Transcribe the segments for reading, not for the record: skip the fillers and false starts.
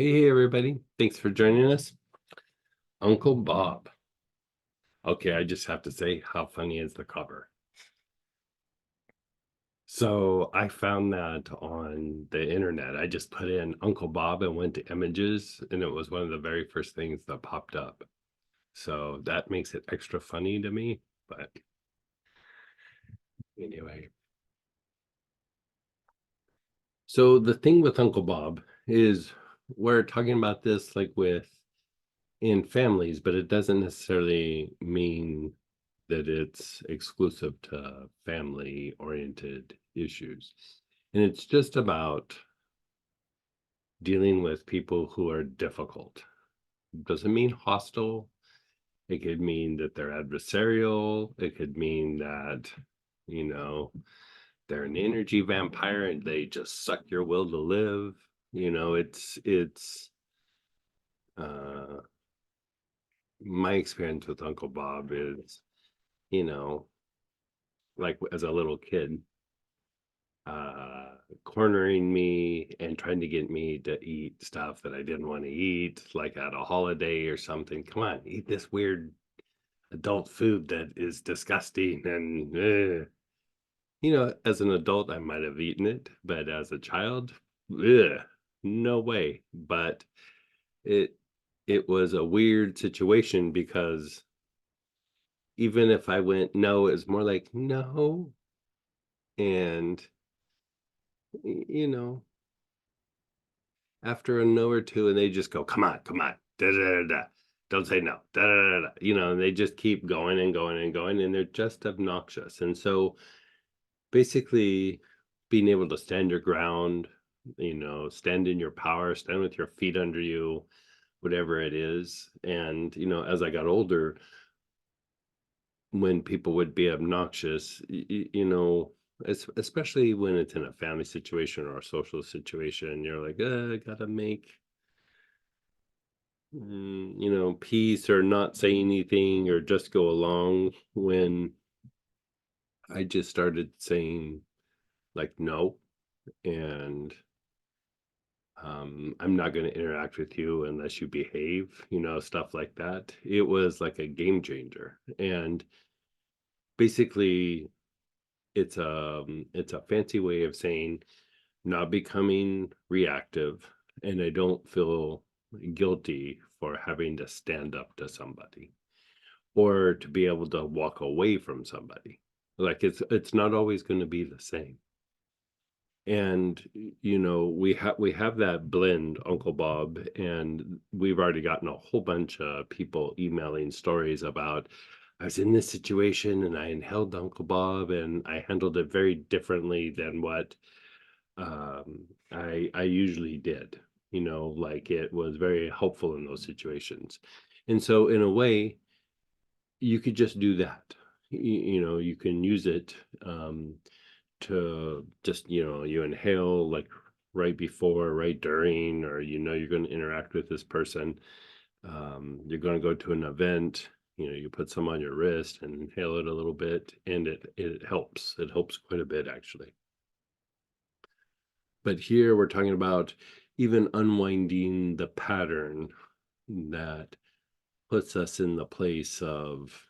Hey, everybody. Thanks for joining us. Uncle Bob. Okay, I just have to say, how funny is the cover? So I found that on the internet. I just put in Uncle Bob and went to images, and it was one of the very first things that popped up. So that makes it extra funny to me. But anyway, so the thing with Uncle Bob is we're talking about this like with in families, but it doesn't necessarily mean that it's exclusive to family oriented issues. And it's just about dealing with people who are difficult. Doesn't mean hostile. It could mean that they're adversarial. It could mean that, you know, they're an energy vampire and they just suck your will to live. It's my experience with Uncle Bob is, you know, like as a little kid, cornering me and trying to get me to eat stuff that I didn't want to eat, like at a holiday or something. Come on, eat this weird adult food that is disgusting. And, as an adult, I might have eaten it, but as a child, no way. But it, it was a weird situation because even if I went no, it's more like no. And, you know, after a no or two, and they just go, come on, da da da da. Don't say no, da da da da. And they just keep going and going and going, and they're just obnoxious. And so basically, being able to stand your ground, stand in your power, stand with your feet under you, whatever it is. And, as I got older, when people would be obnoxious, especially when it's in a family situation or a social situation, you're like, I gotta make peace or not say anything or just go along when I just started saying like no and I'm not going to interact with you unless you behave, stuff like that. It was like a game changer. And basically it's a fancy way of saying not becoming reactive, and I don't feel guilty for having to stand up to somebody or to be able to walk away from somebody. Like it's not always going to be the same. And we have that blend, Uncle Bob, and we've already gotten a whole bunch of people emailing stories about I was in this situation and I inhaled Uncle Bob and I handled it very differently than what I usually did. Like it was very helpful in those situations. And so in a way, you could just do that. You can use it to just, you inhale like right before, right during, or you're going to interact with this person. You're going to go to an event, you put some on your wrist and inhale it a little bit, and it helps. It helps quite a bit actually. But here we're talking about even unwinding the pattern that puts us in the place of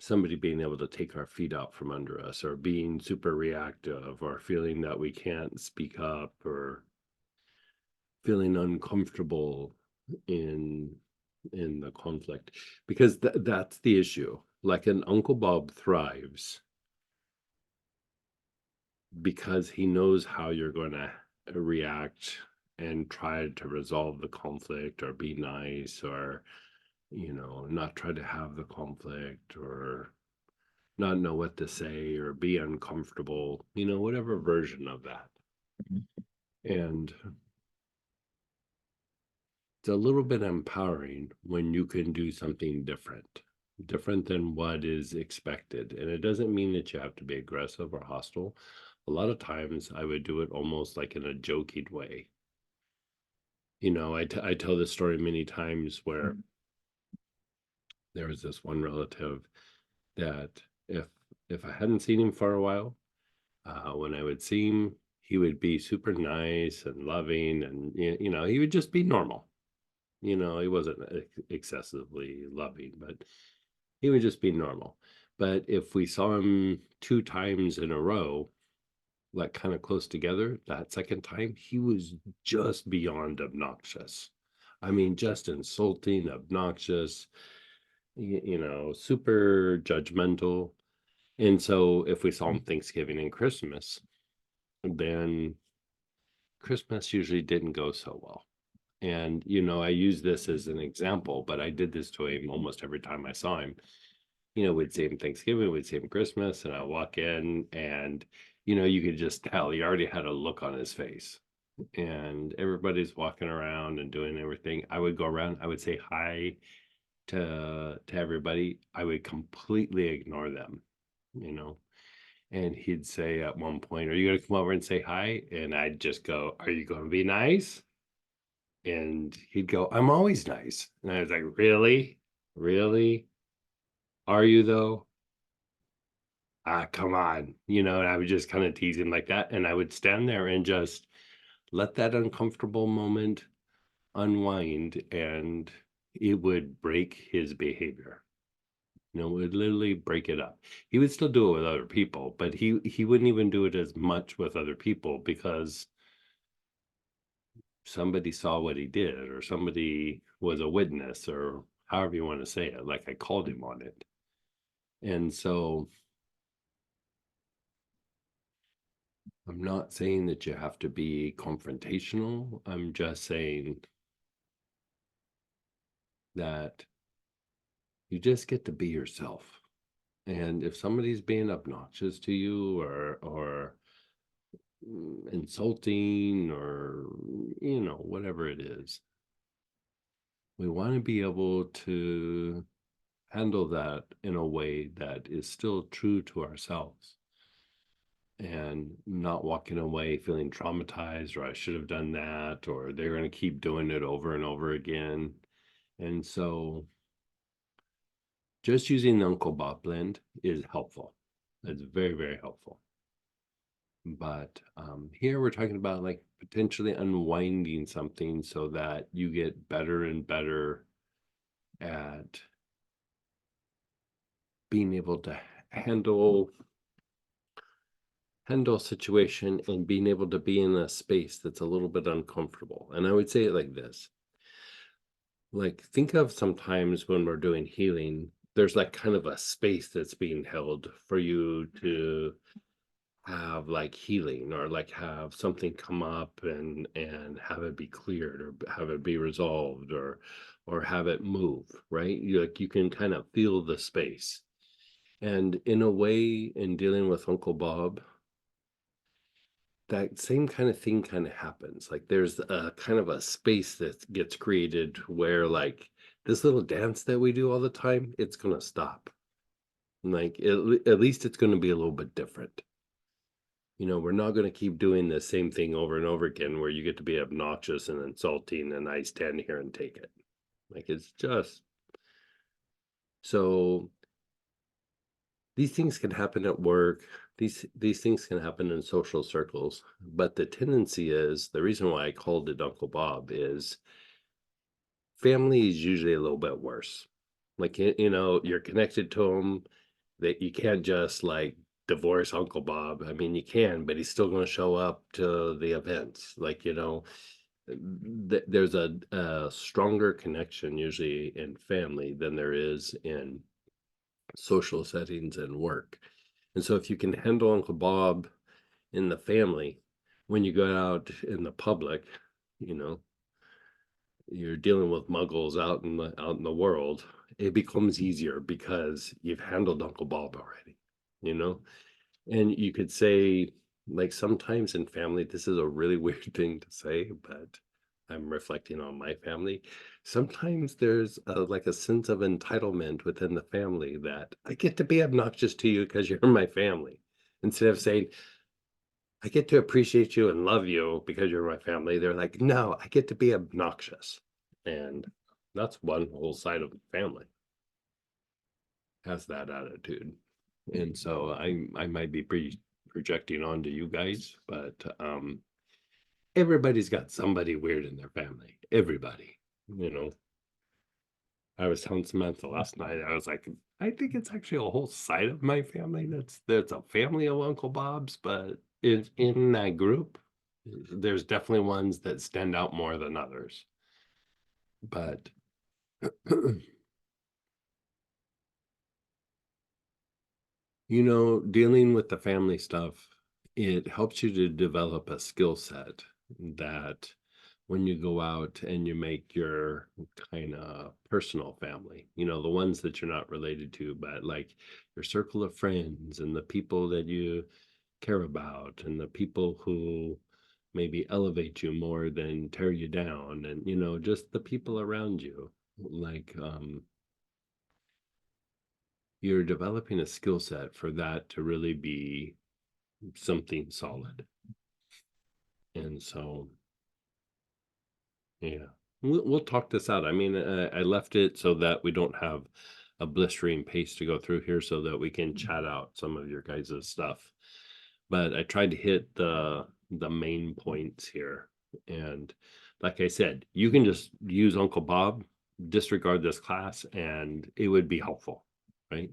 somebody being able to take our feet out from under us or being super reactive or feeling that we can't speak up or feeling uncomfortable in the conflict because that's the issue. Like an Uncle Bob thrives because he knows how you're going to react and try to resolve the conflict or be nice or not try to have the conflict or not know what to say or be uncomfortable, whatever version of that. And it's a little bit empowering when you can do something different than what is expected. And it doesn't mean that you have to be aggressive or hostile. A lot of times I would do it almost like in a joking way. I tell this story many times where there was this one relative that if I hadn't seen him for a while, when I would see him, he would be super nice and loving, and he would just be normal. He wasn't excessively loving, but he would just be normal. But if we saw him 2 times in a row, like kind of close together, that second time, he was just beyond obnoxious. I mean, just insulting, obnoxious, super judgmental. And so if we saw him Thanksgiving and Christmas, then Christmas usually didn't go so well. And, I use this as an example, but I did this to him almost every time I saw him. We'd see him Thanksgiving, we'd see him Christmas, and I walk in and, you could just tell he already had a look on his face. And everybody's walking around and doing everything. I would go around, I would say hi to everybody. I would completely ignore them, you know. And he'd say at one point, "Are you gonna come over and say hi?" And I'd just go, "Are you gonna be nice?" And he'd go, "I'm always nice." And I was like, "Really? Really? Are you though? Ah, come on." And I would just kind of tease him like that. And I would stand there and just let that uncomfortable moment unwind, and it would break his behavior. It would literally break it up. He would still do it with other people, but he wouldn't even do it as much with other people because somebody saw what he did, or somebody was a witness, or however you want to say it, like I called him on it. And so I'm not saying that you have to be confrontational. I'm just saying that you just get to be yourself. And if somebody's being obnoxious to you, or insulting, or whatever it is, we want to be able to handle that in a way that is still true to ourselves, and not walking away feeling traumatized, or I should have done that, or they're going to keep doing it over and over again. And so just using the Uncle Bob blend is helpful. It's very, very helpful. But here we're talking about like potentially unwinding something so that you get better and better at being able to handle situation, and being able to be in a space that's a little bit uncomfortable. And I would say it like this: like, think of sometimes when we're doing healing, there's like kind of a space that's being held for you to have like healing, or like have something come up and have it be cleared, or have it be resolved, or have it move, right? You can kind of feel the space. And in a way, in dealing with Uncle Bob, that same kind of thing kind of happens. Like, there's a kind of a space that gets created where, like, this little dance that we do all the time, it's gonna stop. Like, at least it's gonna be a little bit different. We're not going to keep doing the same thing over and over again where you get to be obnoxious and insulting and I stand here and take it. Like, it's just so these things can happen at work. These things can happen in social circles, but the tendency is, the reason why I called it Uncle Bob is family is usually a little bit worse. Like, you're connected to them, that you can't just like divorce Uncle Bob. I mean, you can, but he's still going to show up to the events. Like, there's a stronger connection usually in family than there is in social settings and work. And so if you can handle Uncle Bob in the family, when you go out in the public, you know, you're dealing with muggles out in the world, it becomes easier because you've handled Uncle Bob already, you know? And you could say, like, sometimes in family, this is a really weird thing to say, but I'm reflecting on my family. Sometimes there's like a sense of entitlement within the family that I get to be obnoxious to you because you're my family. Instead of saying, I get to appreciate you and love you because you're my family, they're like, no, I get to be obnoxious. And that's one whole side of the family has that attitude. And so I might be projecting onto you guys, but everybody's got somebody weird in their family. Everybody, you know. I was telling Samantha last night, I was like, I think it's actually a whole side of my family that's a family of Uncle Bob's, but in that group, there's definitely ones that stand out more than others. But you know, dealing with the family stuff, it helps you to develop a skill set that when you go out and you make your kind of personal family, you know, the ones that you're not related to, but like your circle of friends and the people that you care about and the people who maybe elevate you more than tear you down, and you know, just the people around you. Like you're developing a skill set for that to really be something solid. And so, yeah, we'll talk this out. I mean, I left it so that we don't have a blistering pace to go through here, so that we can chat out some of your guys' stuff. But I tried to hit the main points here. And like I said, you can just use Uncle Bob, disregard this class, and it would be helpful, right?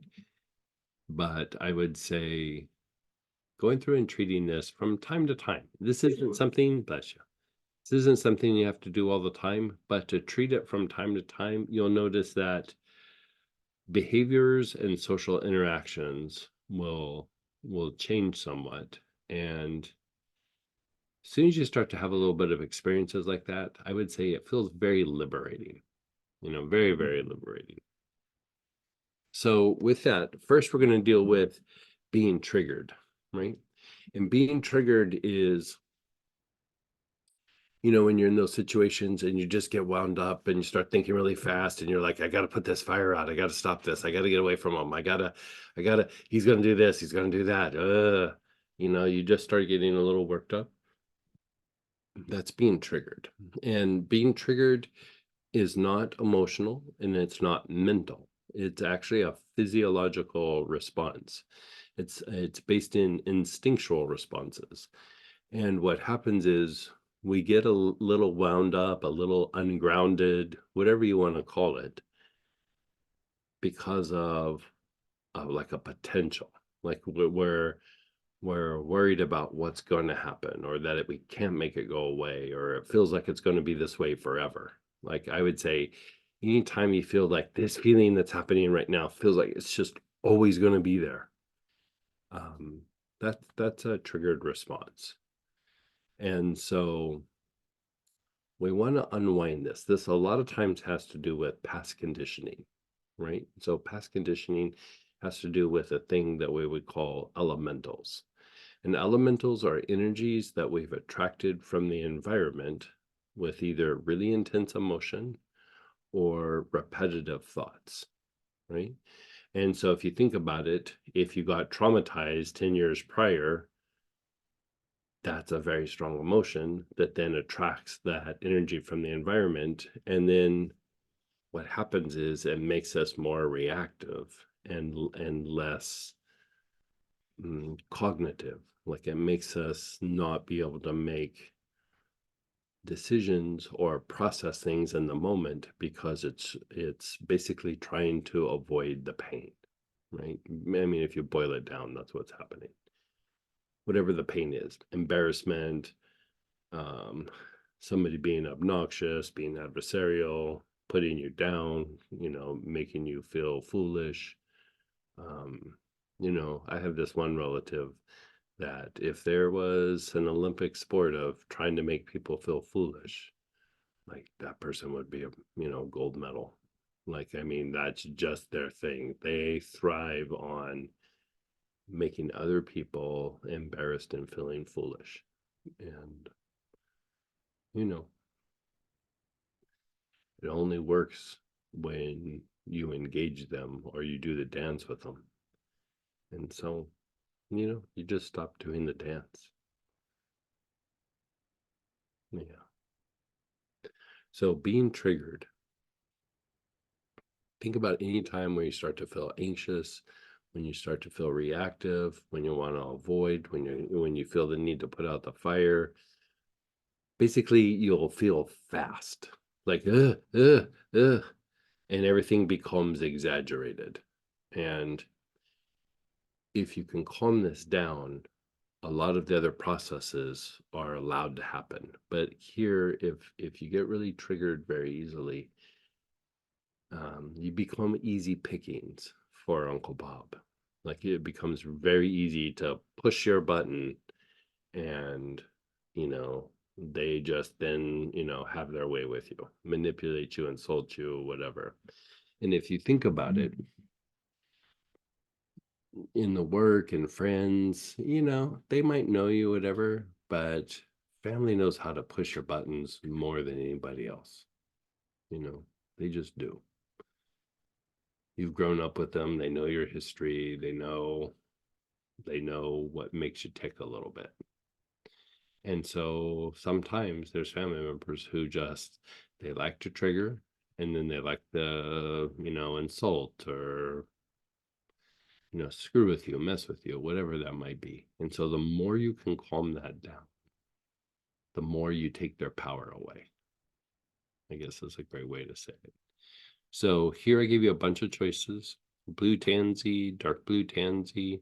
But I would say going through and treating this from time to time. This isn't something, bless you. This isn't something you have to do all the time, but to treat it from time to time, you'll notice that behaviors and social interactions will change somewhat. And as soon as you start to have a little bit of experiences like that, I would say it feels very liberating, you know, very, very liberating. So with that, first we're going to deal with being triggered, right? And being triggered is, you know, when you're in those situations and you just get wound up and you start thinking really fast and you're like, I got to put this fire out. I got to stop this. I got to get away from him. He's going to do this. He's going to do that. You know, you just start getting a little worked up. That's being triggered. And being triggered is not emotional and it's not mental. It's actually a physiological response. It's based in instinctual responses. And what happens is we get a little wound up, a little ungrounded, whatever you want to call it, because of like a potential, like we're worried about what's going to happen, or that we can't make it go away, or it feels like it's going to be this way forever. Like I would say, anytime you feel like this feeling that's happening right now feels like it's just always going to be there, um, that's a triggered response. And so we want to unwind this. This a lot of times has to do with past conditioning, right? So past conditioning has to do with a thing that we would call elementals. And elementals are energies that we've attracted from the environment with either really intense emotion or repetitive thoughts, right? And so if you think about it, if you got traumatized 10 years prior, that's a very strong emotion that then attracts that energy from the environment. And then what happens is it makes us more reactive and less cognitive. Like it makes us not be able to make decisions or process things in the moment because it's basically trying to avoid the pain, right? I mean, if you boil it down, that's what's happening. Whatever the pain is, embarrassment, um, somebody being obnoxious, being adversarial, putting you down, you know, making you feel foolish. Um, you know, I have this one relative that if there was an Olympic sport of trying to make people feel foolish, like that person would be a, you know, gold medal. Like, I mean, that's just their thing. They thrive on making other people embarrassed and feeling foolish. And, you know, it only works when you engage them or you do the dance with them. And so, you know, you just stop doing the dance. Yeah. So being triggered, think about any time where you start to feel anxious when you start to feel reactive, when you want to avoid, when you feel the need to put out the fire, basically you'll feel fast, like and everything becomes exaggerated. And if you can calm this down, a lot of the other processes are allowed to happen. But here, if you get really triggered very easily, you become easy pickings for Uncle Bob. Like it becomes very easy to push your button, and you know they just then have their way with you, manipulate you, insult you, whatever. And if you think about it, in the work and friends, they might know you, whatever, but family knows how to push your buttons more than anybody else. You know, they just do. You've grown up with them, they know your history, they know what makes you tick a little bit. And so sometimes there's family members who just they like to trigger, and then they like the, insult, or screw with you, mess with you, whatever that might be. And so the more you can calm that down, the more you take their power away. I guess that's a great way to say it. So here I give you a bunch of choices: blue tansy, dark blue tansy,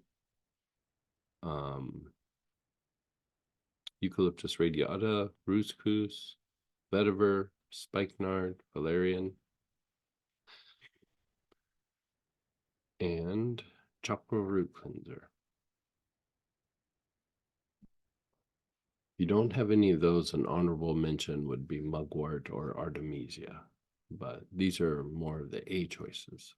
um, Eucalyptus radiata, ruscus, vetiver, spikenard, valerian, and chakra root cleanser. If you don't have any of those, an honorable mention would be mugwort or artemisia, but these are more of the A choices.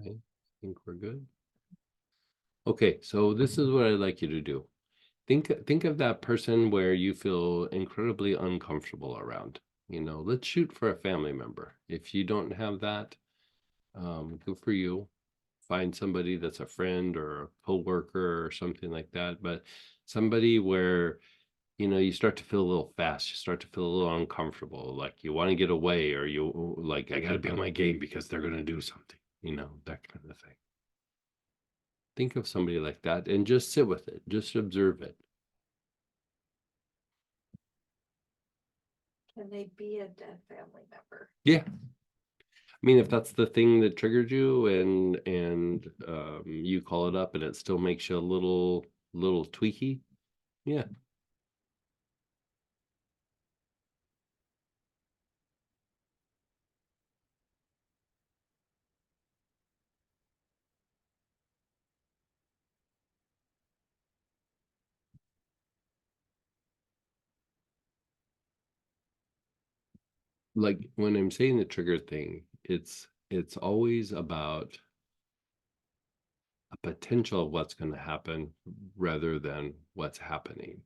Okay, I think we're good. Okay, so this is what I'd like you to do. Think of that person where you feel incredibly uncomfortable around. Let's shoot for a family member. If you don't have that, good for you. Find somebody that's a friend or a coworker or something like that. But somebody where you start to feel a little fast, you start to feel a little uncomfortable, like you want to get away, or you like, I got to be on my game because they're going to do something, that kind of thing. Think of somebody like that and just sit with it, just observe it. Can they be a dead family member? Yeah. I mean, if that's the thing that triggered you, and you call it up and it still makes you a little tweaky, yeah. Like when I'm saying the trigger thing, it's always about a potential of what's going to happen rather than what's happening.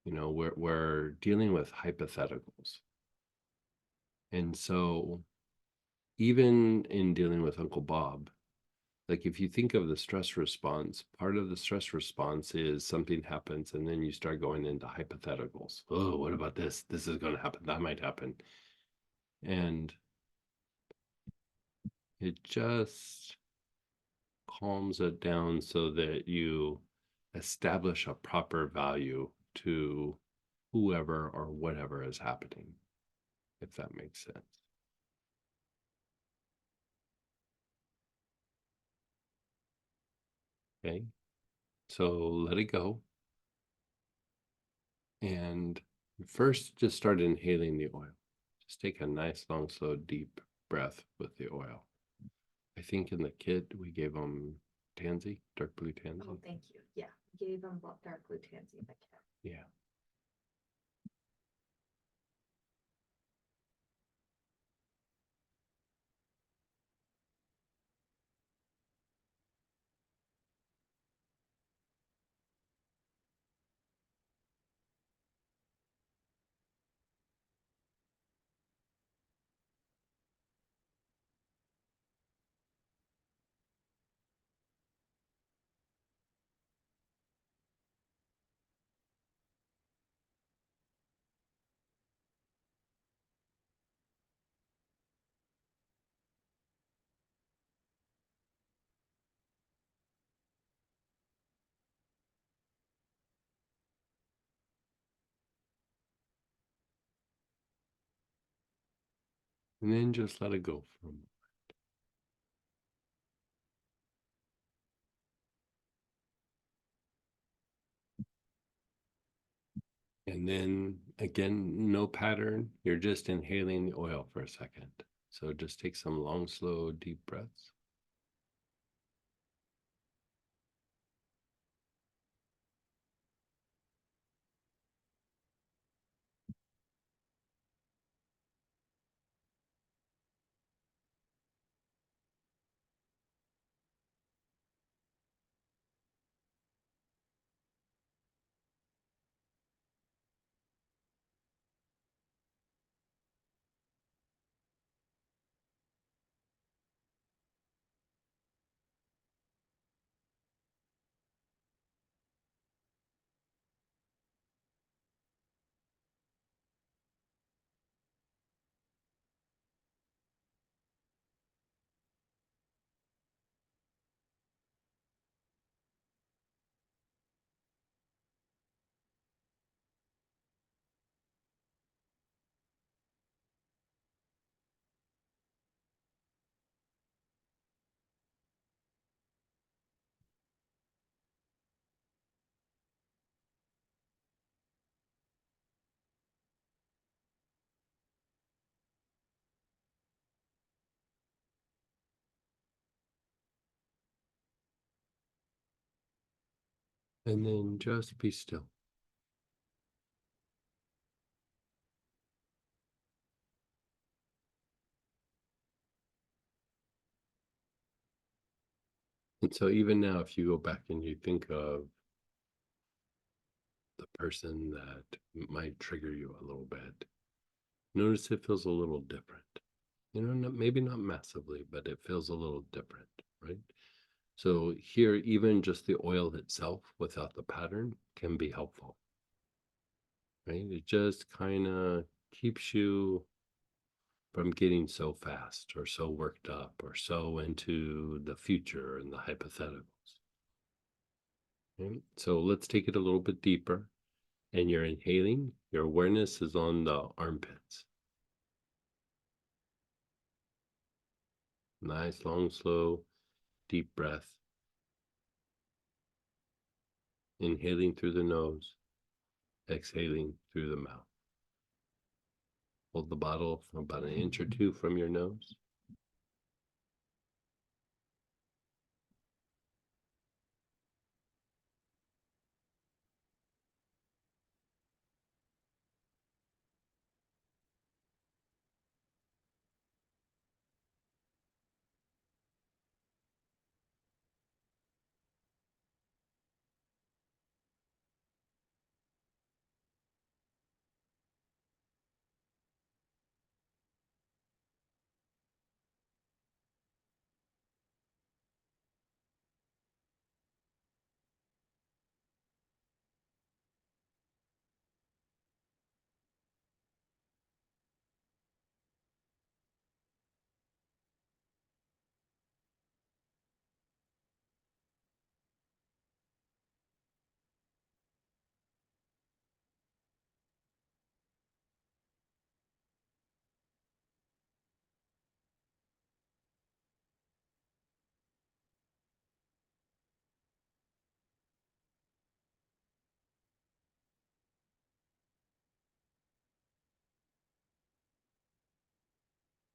We're dealing with hypotheticals. And so even in dealing with Uncle Bob, like if you think of the stress response, part of the stress response is something happens and then you start going into hypotheticals. Oh, what about this? This is going to happen. That might happen. And it just calms it down so that you establish a proper value to whoever or whatever is happening, if that makes sense. Okay. So let it go. And first, just start inhaling the oil. Just take a nice, long, slow, deep breath with the oil. I think in the kit we gave them tansy, dark blue tansy. Oh, thank you. Yeah, gave them dark blue tansy in the kit. Yeah. And then just let it go for a moment. And then again, no pattern. You're just inhaling the oil for a second. So just take some long, slow, deep breaths. And then just be still. And so even now, if you go back and you think of the person that might trigger you a little bit, notice it feels a little different. Maybe not massively, but it feels a little different, right? So here, even just the oil itself without the pattern can be helpful, right? It just kind of keeps you from getting so fast or so worked up or so into the future and the hypotheticals. Right? So let's take it a little bit deeper. And you're inhaling, your awareness is on the armpits. Nice, long, slow, deep breath. Inhaling through the nose, exhaling through the mouth. Hold the bottle about an inch or two from your nose.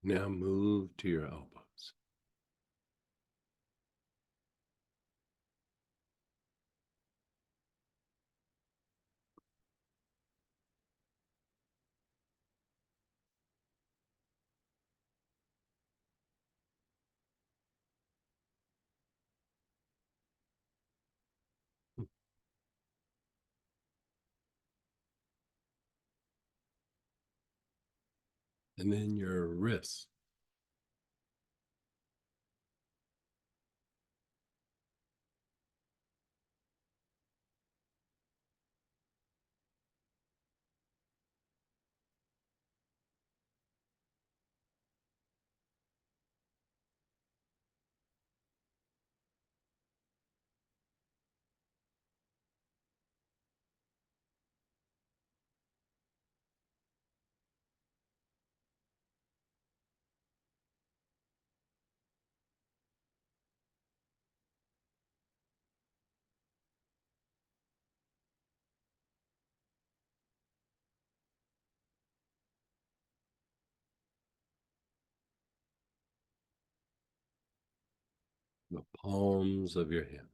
Now move to your elbows. And then your wrists. The palms of your hands.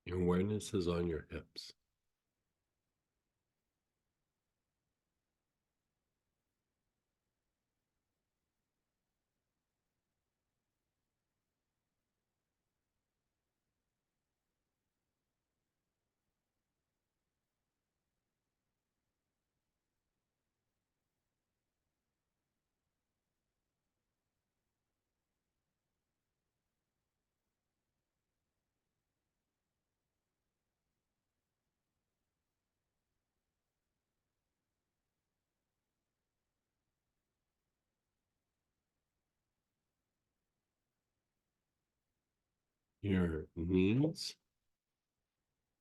Your awareness is on your hips. Your knees.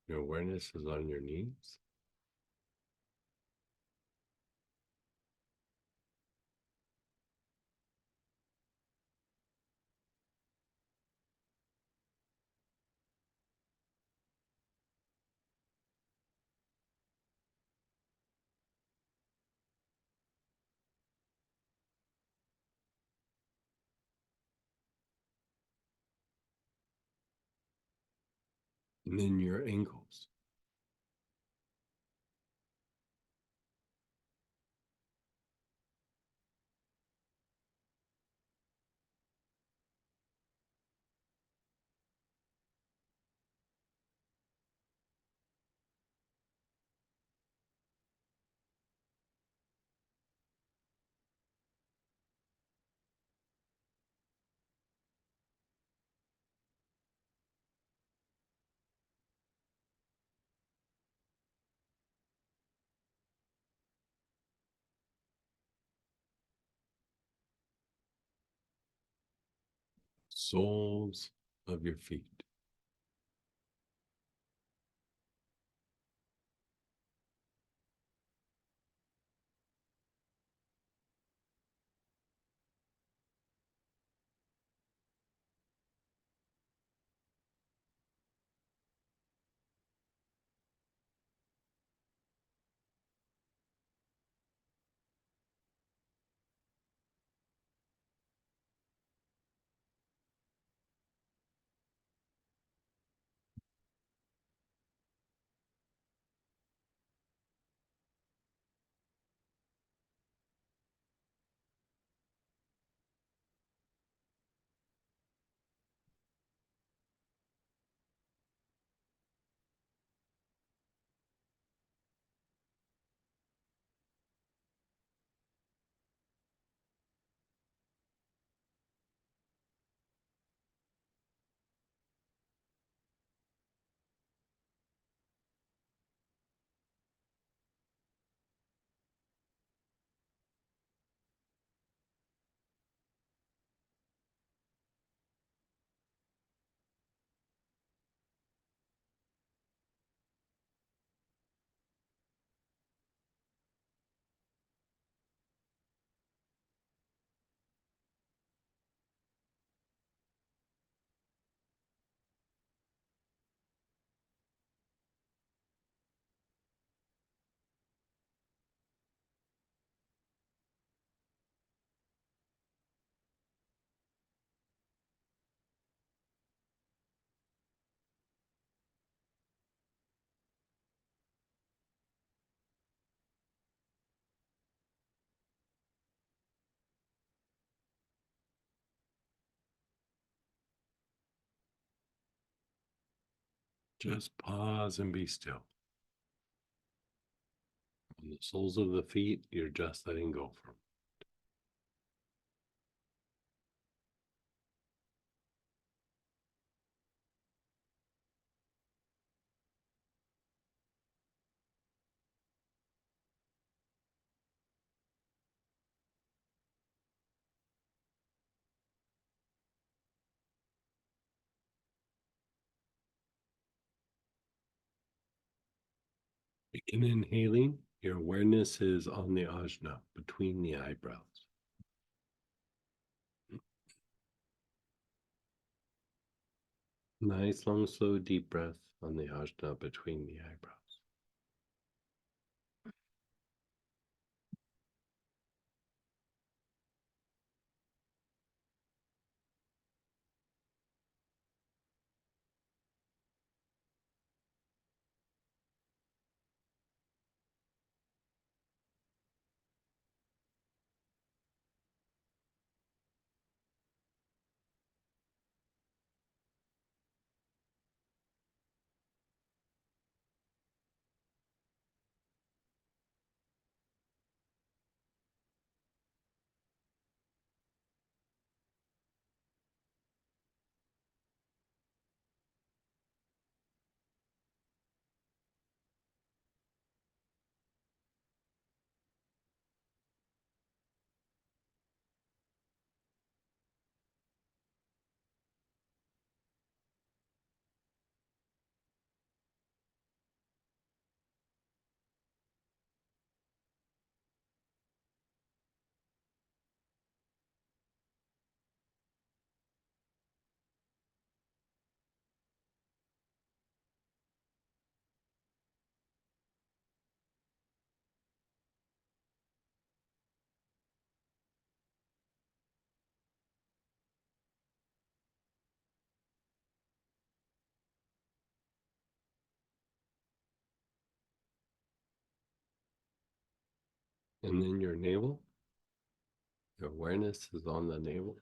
Your awareness is on your knees. And then your ankles. Soles of your feet. Just pause and be still. On the soles of the feet, you're just letting go from. Begin inhaling. Your awareness is on the ajna, between the eyebrows. Nice, long, slow, deep breath on the ajna between the eyebrows. And then your navel. Your awareness is on the navel.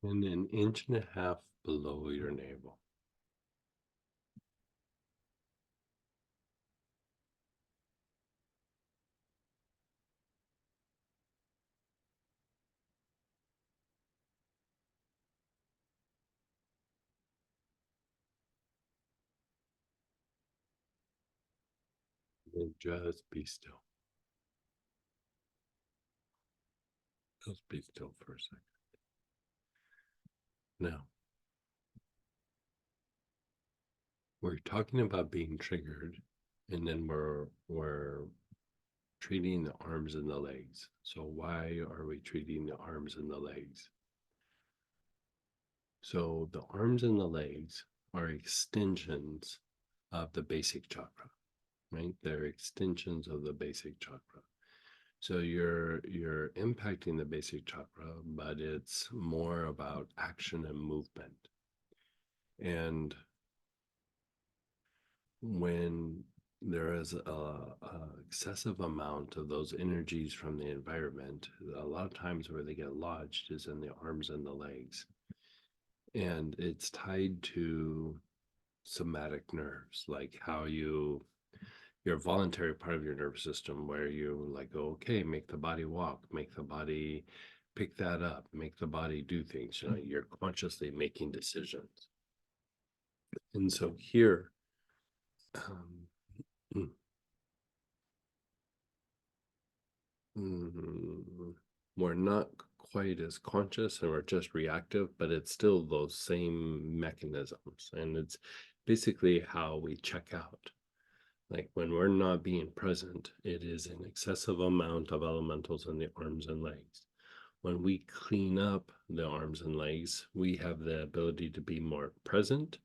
And an inch and a half below your navel. And just be still. Just be still for a second. Now, we're talking about being triggered, and then we're treating the arms and the legs. So why are we treating the arms and the legs? So the arms and the legs are extensions of the basic chakra, right? They're extensions of the basic chakra. So you're impacting the basic chakra, but it's more about action and movement. And when there is a excessive amount of those energies from the environment, a lot of times where they get lodged is in the arms and the legs. And it's tied to somatic nerves, like how your voluntary part of your nervous system, where you like go, okay, make the body walk, make the body pick that up, make the body do things. You know, you're consciously making decisions. And so here, um, mm, we're not quite as conscious and we're just reactive, but it's still those same mechanisms. And it's basically how we check out. Like when we're not being present, it is an excessive amount of elementals in the arms and legs. When we clean up the arms and legs, we have the ability to be more present,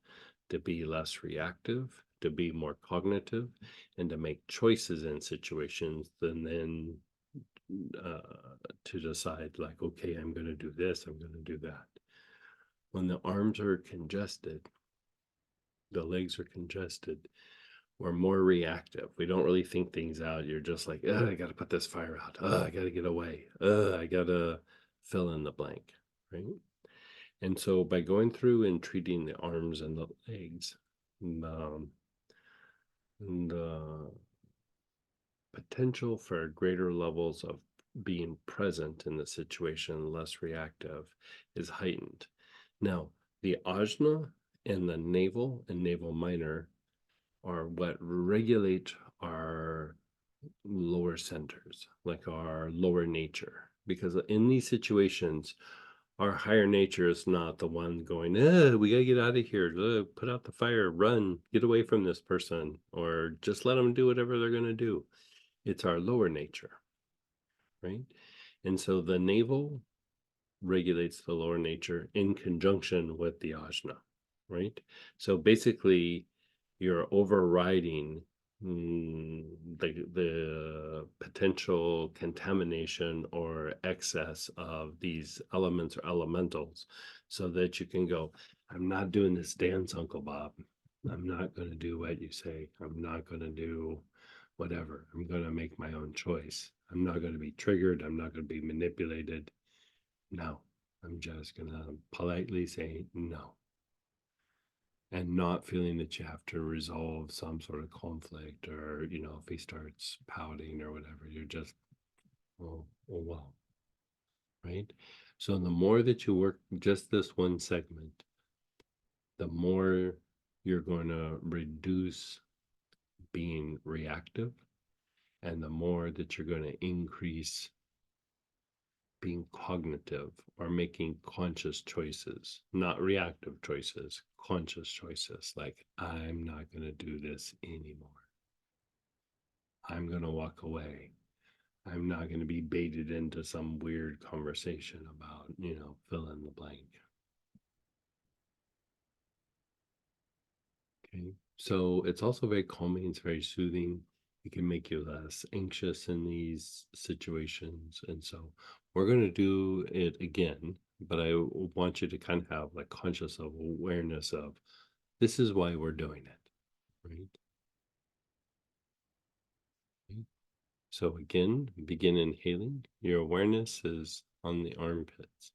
to be less reactive, to be more cognitive, and to make choices in situations than then to decide, like, okay, I'm going to do this, I'm going to do that. When the arms are congested, the legs are congested, we're more reactive. We don't really think things out. You're just like, I got to put this fire out. I got to get away. I got to fill in the blank, right? And so by going through and treating the arms and the legs, um, the potential for greater levels of being present in the situation, less reactive, is heightened. Now, the ajna and the navel and navel minor are what regulate our lower centers, like our lower nature. Because in these situations, our higher nature is not the one going, we gotta get out of here, put out the fire, run, get away from this person, or just let them do whatever they're gonna do. It's our lower nature, right? And so the navel regulates the lower nature in conjunction with the ajna, right? So basically, you're overriding the potential contamination or excess of these elements or elementals so that you can go, I'm not doing this dance, Uncle Bob. I'm not going to do what you say. I'm not going to do whatever. I'm going to make my own choice. I'm not going to be triggered. I'm not going to be manipulated. No, I'm just going to politely say no and not feeling that you have to resolve some sort of conflict, or if he starts pouting or whatever, you're just, oh well, right? So the more that you work just this one segment, the more you're going to reduce being reactive, and the more that you're going to increase being cognitive or making conscious choices, not reactive choices, conscious choices, like, I'm not going to do this anymore. I'm going to walk away. I'm not going to be baited into some weird conversation about, fill in the blank. Okay. So it's also very calming, it's very soothing. It can make you less anxious in these situations. And so we're going to do it again, but I want you to kind of have like conscious of awareness of this is why we're doing it, right? Okay. So again, begin inhaling. Your awareness is on the armpits.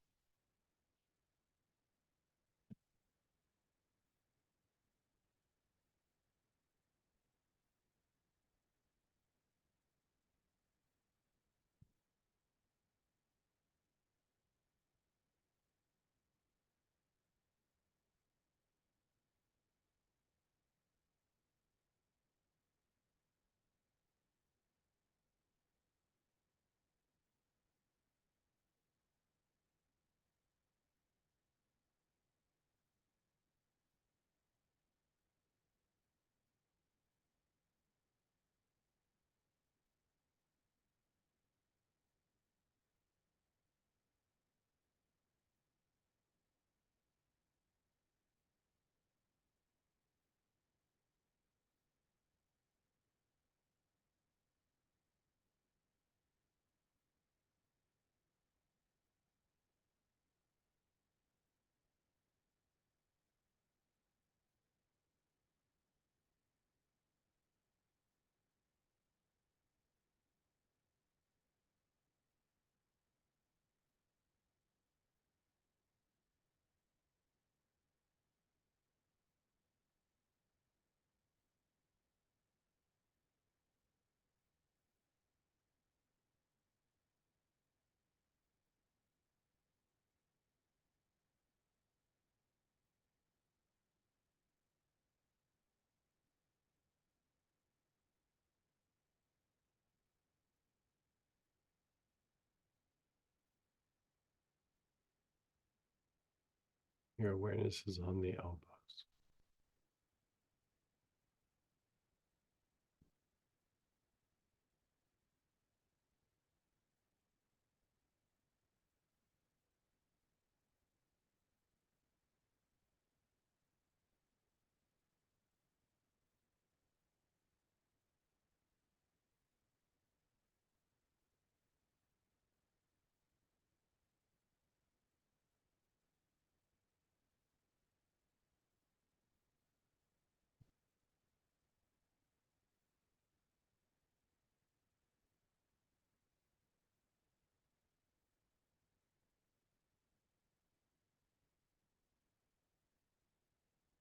Your awareness is on the elbows.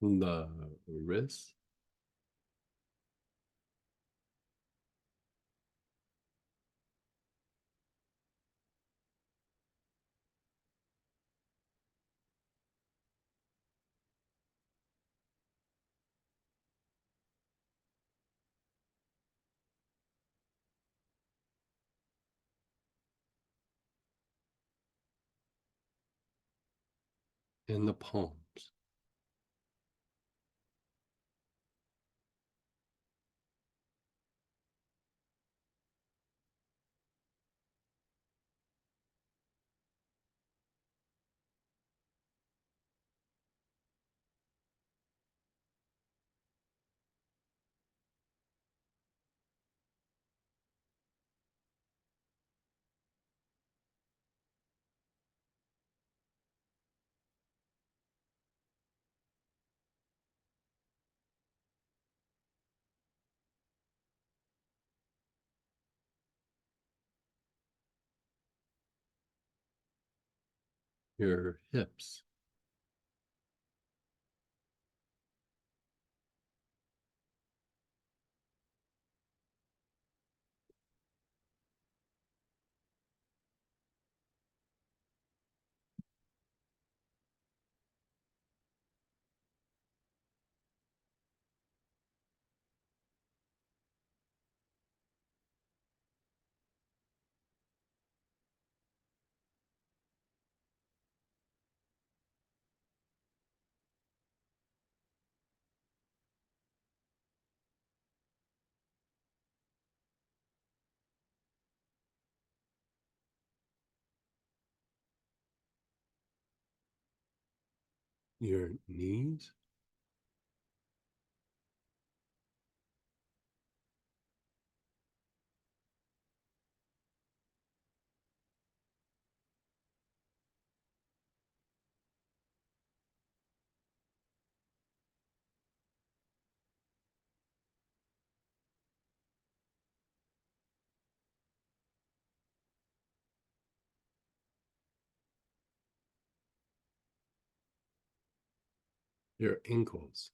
The wrist. And the palms. Your hips. Your knees. Your ankles.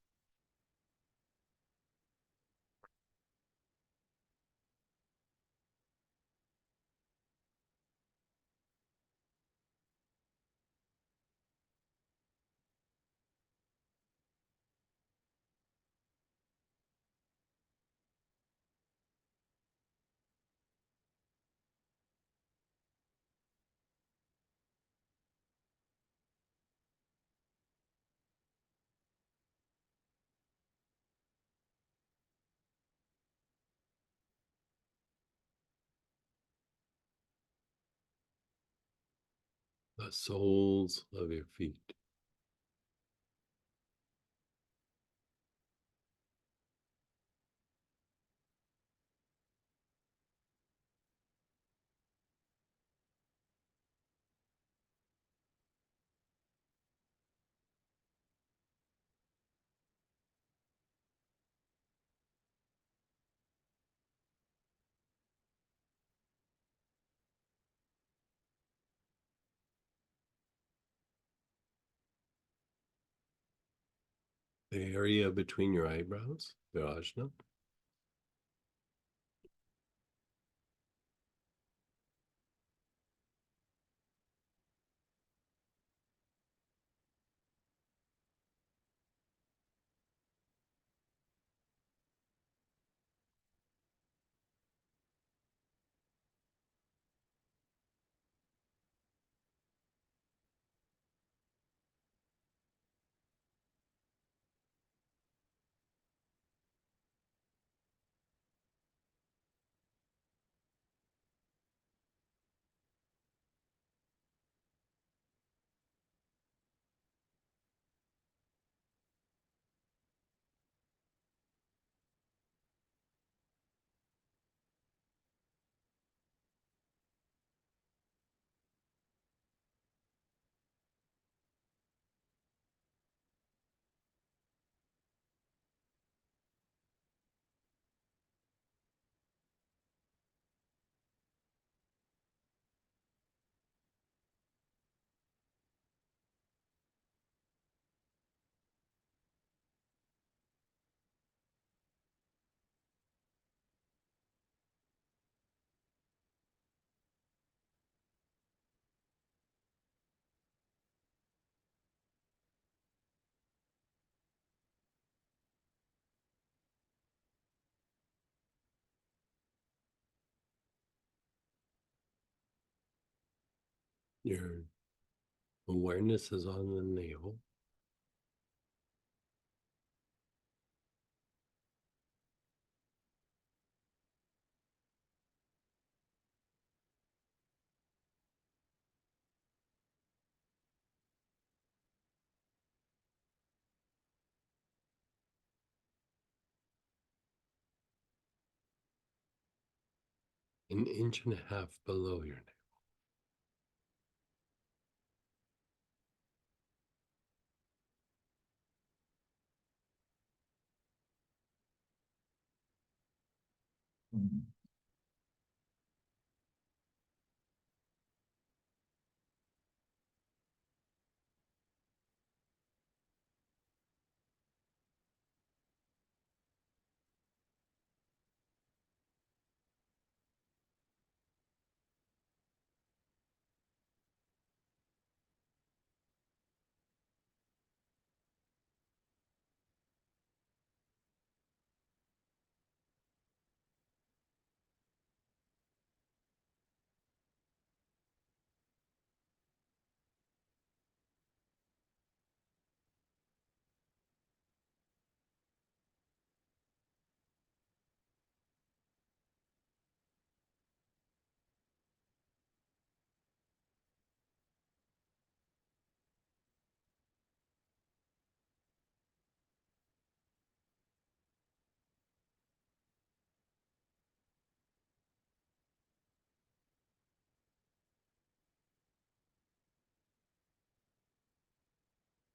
The soles of your feet. The area between your eyebrows. The ajna. Your awareness is on the navel. An inch and a half below your navel.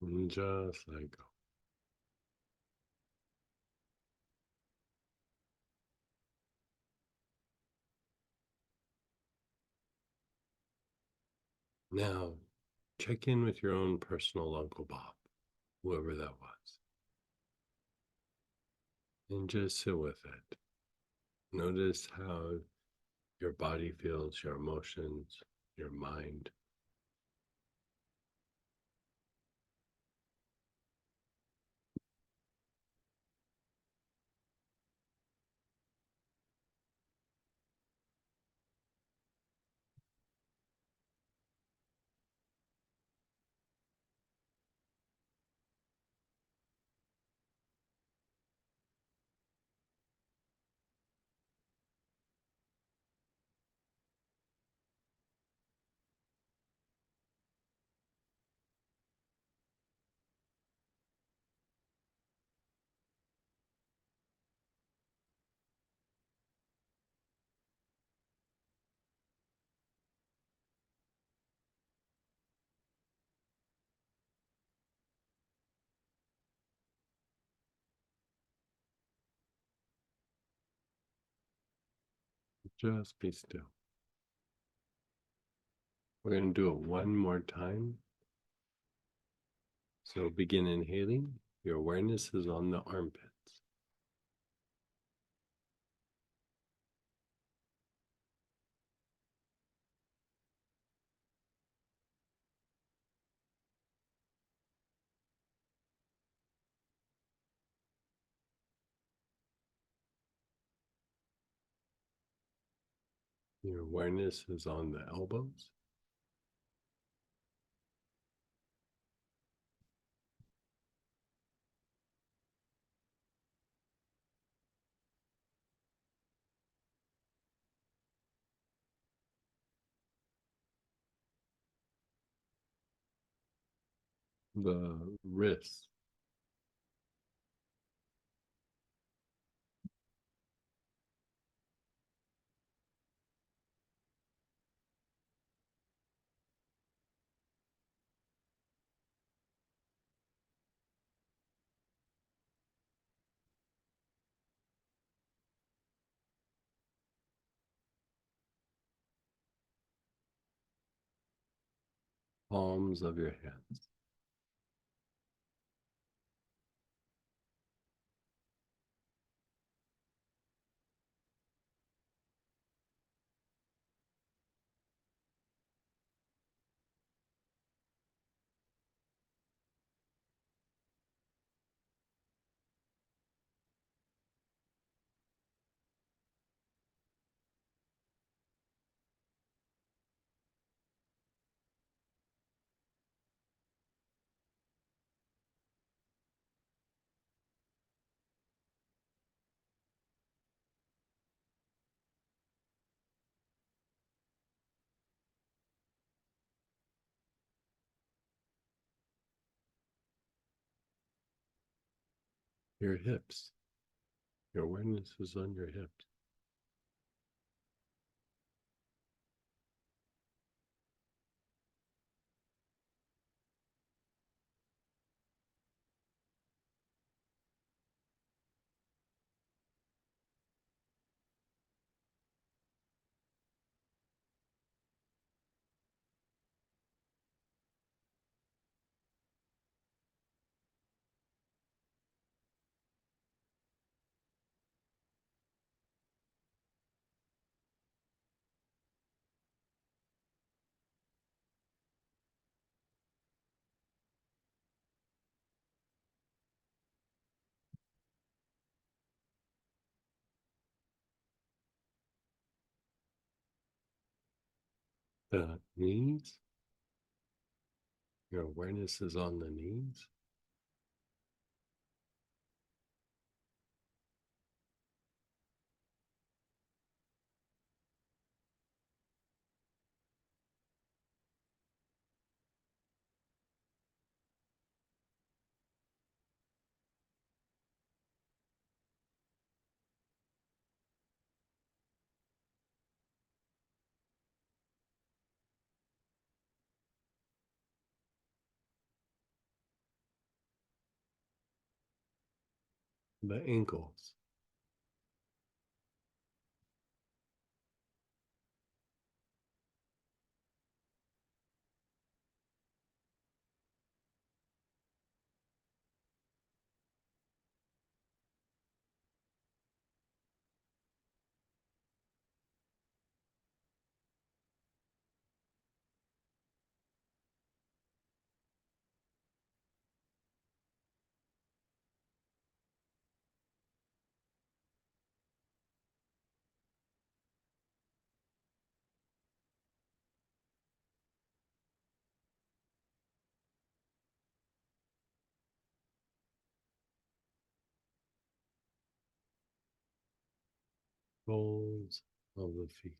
And just let go. Now, check in with your own personal Uncle Bob, whoever that was, and just sit with it. Notice how your body feels, your emotions, your mind. Just be still. We're going to do it one more time. So begin inhaling. Your awareness is on the armpits. Your awareness is on the elbows. The wrists. Palms of your hands. Your hips. Your awareness is on your hips. The knees. Your awareness is on the knees. The ankles. Soles of the feet.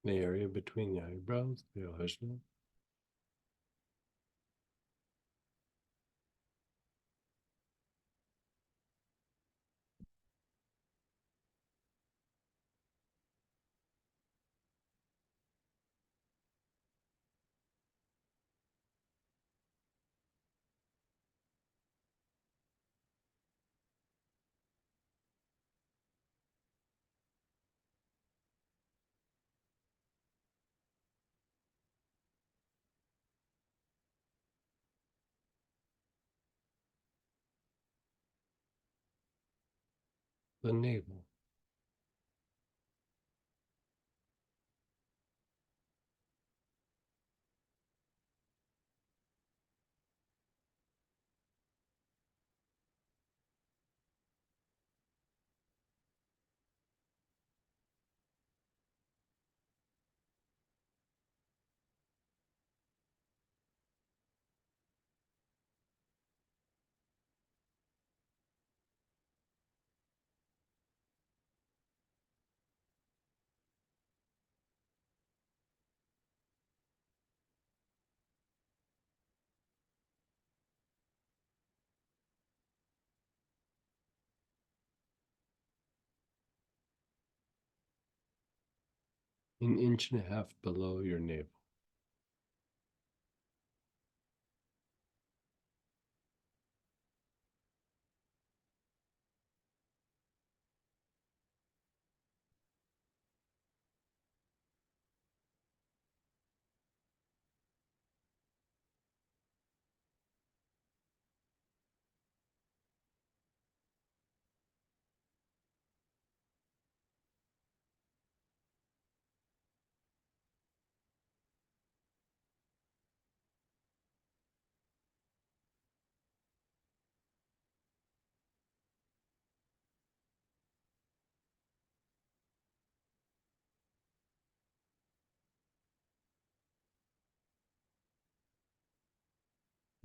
The area between the eyebrows, the ajna. The navel. An inch and a half below your navel.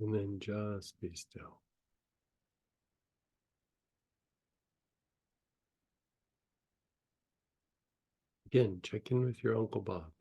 And then just be still. Again, check in with your Uncle Bob.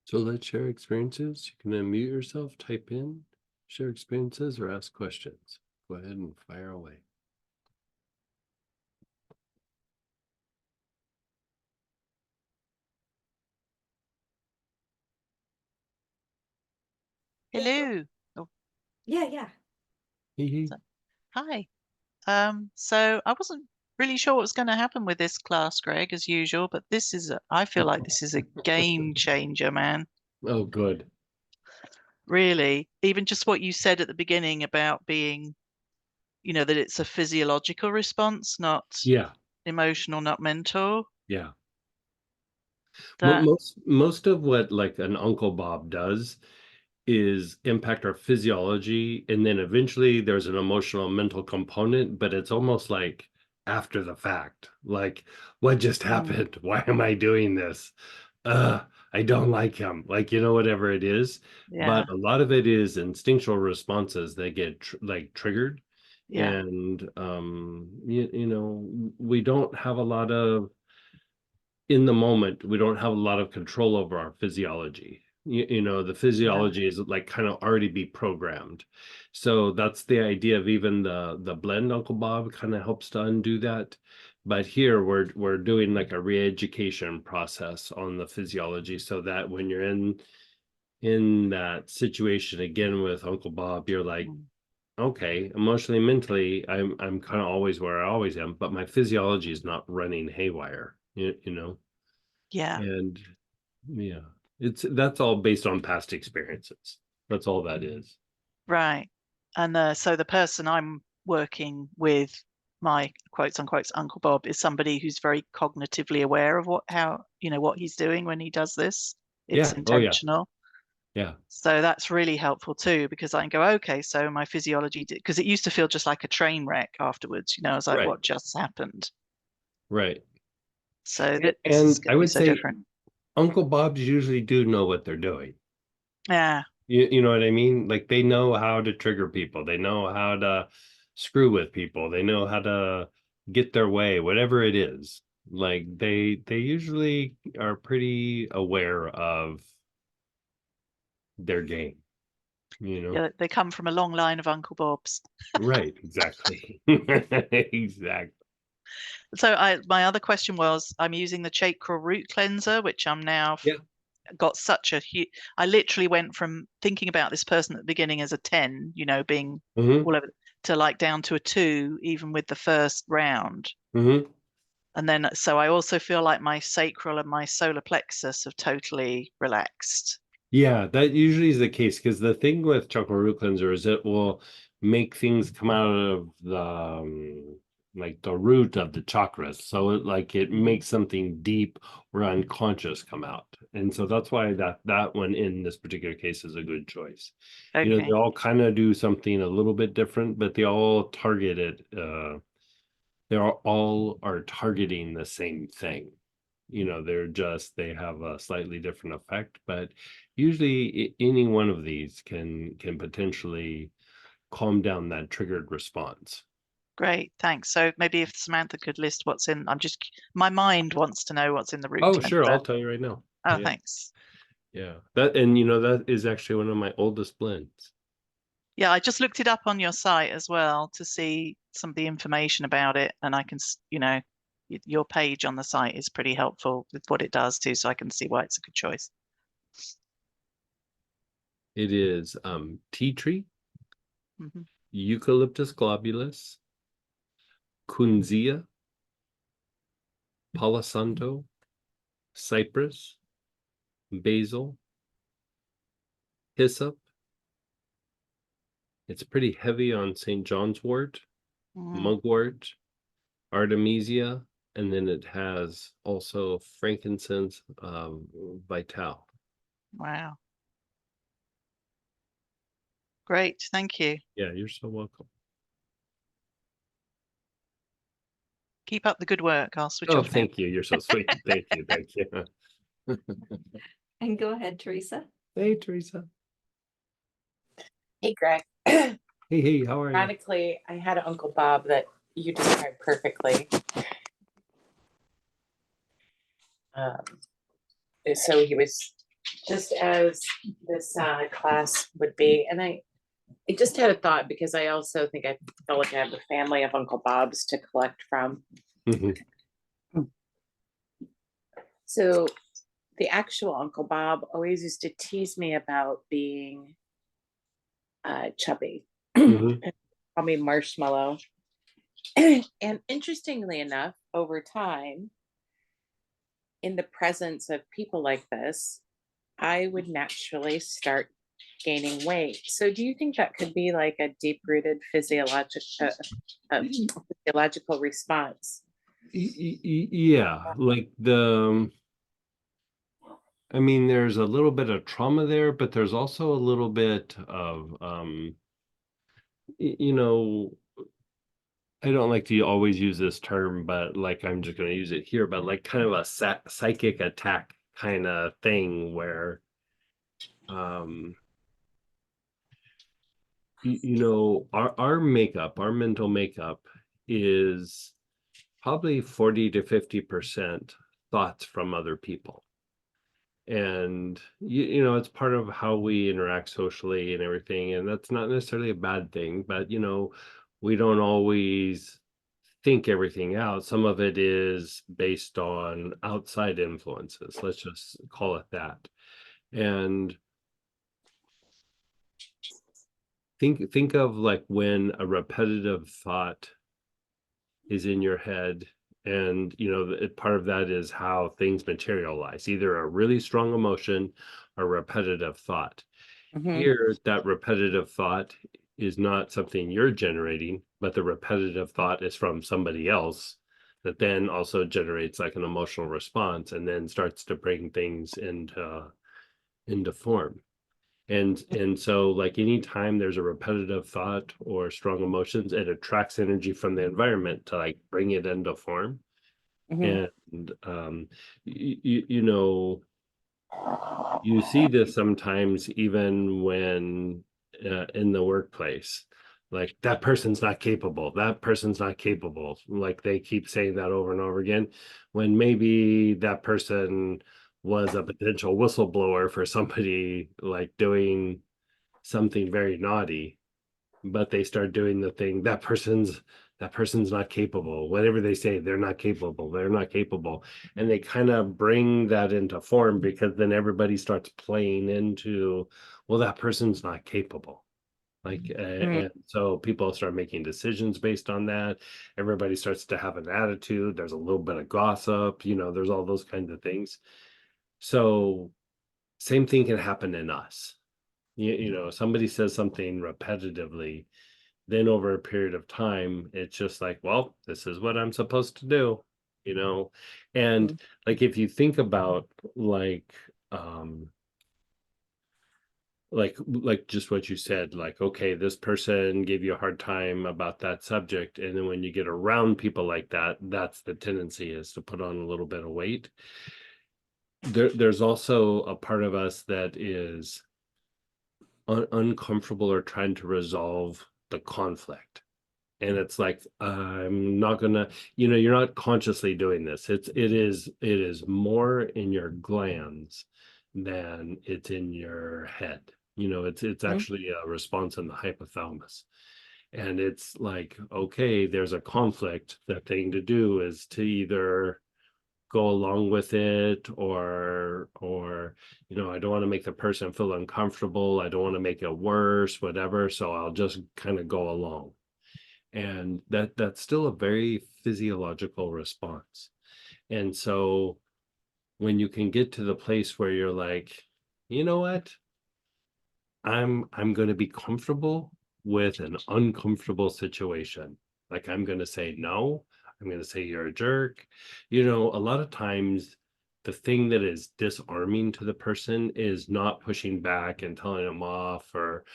So let's share experiences. You can unmute yourself, type in, share experiences, or ask questions. Go ahead and fire away. Hello. Oh, Yeah. Hee hee. So- hi. So I wasn't really sure what was going to happen with this class, Greg, as usual, but I feel like this is a game changer, man. Oh, good. Really. Even just what you said at the beginning about being, that it's a physiological response, not Yeah, emotional, not mental. yeah. That, Most of what like an Uncle Bob does is impact our physiology, and then eventually there's an emotional mental component, but it's almost like after the fact. Like, what just happened? Why am I doing this? I don't like him. Like, whatever it is. yeah, But a lot of it is instinctual responses that get triggered. yeah, And we don't have a lot of in the moment, we don't have a lot of control over our physiology. The yeah, physiology is like kind of already be programmed. So that's the idea of even the blend Uncle Bob kind of helps to undo that. But here we're doing like a re-education process on the physiology so that when you're in that situation again with Uncle Bob, you're like, mm, okay, emotionally, mentally, I'm kind of always where I always am, but my physiology is not running haywire, you know. yeah, And yeah, that's all based on past experiences. That's all that is. right. And so the person I'm working with, my quotes unquote Uncle Bob, is somebody who's very cognitively aware of what he's doing when he does this. It's Yeah. Oh yeah. intentional. Yeah. So that's really helpful too, because I can go, okay, so my physiology, because it used to feel just like a train wreck afterwards. I was like, Right. what just happened? Right. So this is And going I to be would so say different. Uncle Bobs usually do know what they're doing. Yeah, You know what I mean? Like they know how to trigger people. They know how to screw with people. They know how to get their way, whatever it is. Like they usually are pretty aware of their game, you know? yeah, they come from a long line of Uncle Bobs. Right, exactly. Exactly. So my other question was, I'm using the Chakra Root Cleanser, which I'm now Yeah. got such a huge. I literally went from thinking about this person at the beginning as a 10, being Hmm. all over, to like down to a 2, even with the first round. Hmm. And then, so I also feel like my sacral and my solar plexus have totally relaxed. Yeah, that usually is the case because the thing with chakra root cleanser is it will make things come out of the like the root of the chakras. So it makes something deep or unconscious come out. And so that's why that one in this particular case is a good choice. They Okay, all kind of do something a little bit different, but they all target it they all are targeting the same thing. They have a slightly different effect, but usually any one of these can potentially calm down that triggered response. great, thanks. So maybe if Samantha could list what's in, my mind wants to know what's in the root Oh, sure, cleanser. I'll tell you right now. Oh, Yeah, thanks. yeah. That is actually one of my oldest blends. Yeah, I just looked it up on your site as well to see some of the information about it, and I can, your page on the site is pretty helpful with what it does too, so I can see why it's a good choice. It is tea tree, Hmm. Eucalyptus globulus, Kunzia, Palo Santo, cypress, basil, hyssop. It's pretty heavy on St. John's wort, Mm, mugwort, artemisia, and then it has also frankincense, vital. wow. Great. Thank you. Yeah, you're so welcome. Keep up the good work. I'll switch Oh, off now. thank you. You're so sweet. Thank you. Thank you. And go ahead, Teresa. Hey, Teresa. Hey, Greg. Hey, how are you? Ironically, I had an Uncle Bob that you described perfectly. Um, so he was just as this class would be. And I just had a thought because I also think I felt like I have a family of Uncle Bobs to collect from. Mhm. So the actual Uncle Bob always used to tease me about being chubby. Mhm. Call me Marshmallow. And interestingly enough, over time, in the presence of people like this, I would naturally start gaining weight. So, do you think that could be like a deep-rooted physiological response? Yeah, like I mean, there's a little bit of trauma there, but there's also a little bit of, you know, I don't like to always use this term, but like I'm just going to use it here, but like kind of a psychic attack kind of thing where, um, our makeup, our mental makeup is probably 40 to 50% thoughts from other people. And it's part of how we interact socially and everything, and that's not necessarily a bad thing, but we don't always think everything out. Some of it is based on outside influences, let's just call it that. And think of like when a repetitive thought is in your head, and part of that is how things materialize, either a really strong emotion or repetitive thought. Mhm. Here, that repetitive thought is not something you're generating, but the repetitive thought is from somebody else that then also generates like an emotional response and then starts to bring things into form. And so like anytime there's a repetitive thought or strong emotions, it attracts energy from the environment to like bring it into form. Mhm. And you see this sometimes even when in the workplace, like that person's not capable, that person's not capable, like they keep saying that over and over again, when maybe that person was a potential whistleblower for somebody like doing something very naughty, but they start doing the thing, that person's not capable, whatever they say, they're not capable, and they kind of bring that into form because then everybody starts playing into, well, that person's not capable, like Mhm. and so people start making decisions based on that. Everybody starts to have an attitude, there's a little bit of gossip, there's all those kinds of things. So same thing can happen in us. Somebody says something repetitively, then over a period of time, it's just like, well, this is what I'm supposed to do, you know? And Mhm. like, if you think about um, like just what you said, like, okay, this person gave you a hard time about that subject. And then when you get around people like that, that's the tendency, is to put on a little bit of weight. There's also a part of us that is uncomfortable or trying to resolve the conflict, and it's like, I'm not gonna, you're not consciously doing this, it is more in your glands than it's in your head. It's Mhm. actually a response in the hypothalamus, and it's like, okay, there's a conflict, the thing to do is to either go along with it, or I don't want to make the person feel uncomfortable, I don't want to make it worse, whatever, so I'll just kind of go along. And that's still a very physiological response. And so when you can get to the place where you're like, you know what? I'm going to be comfortable with an uncomfortable situation. Like I'm going to say no. I'm going to say you're a jerk. You know, a lot of times the thing that is disarming to the person is not pushing back and telling them off or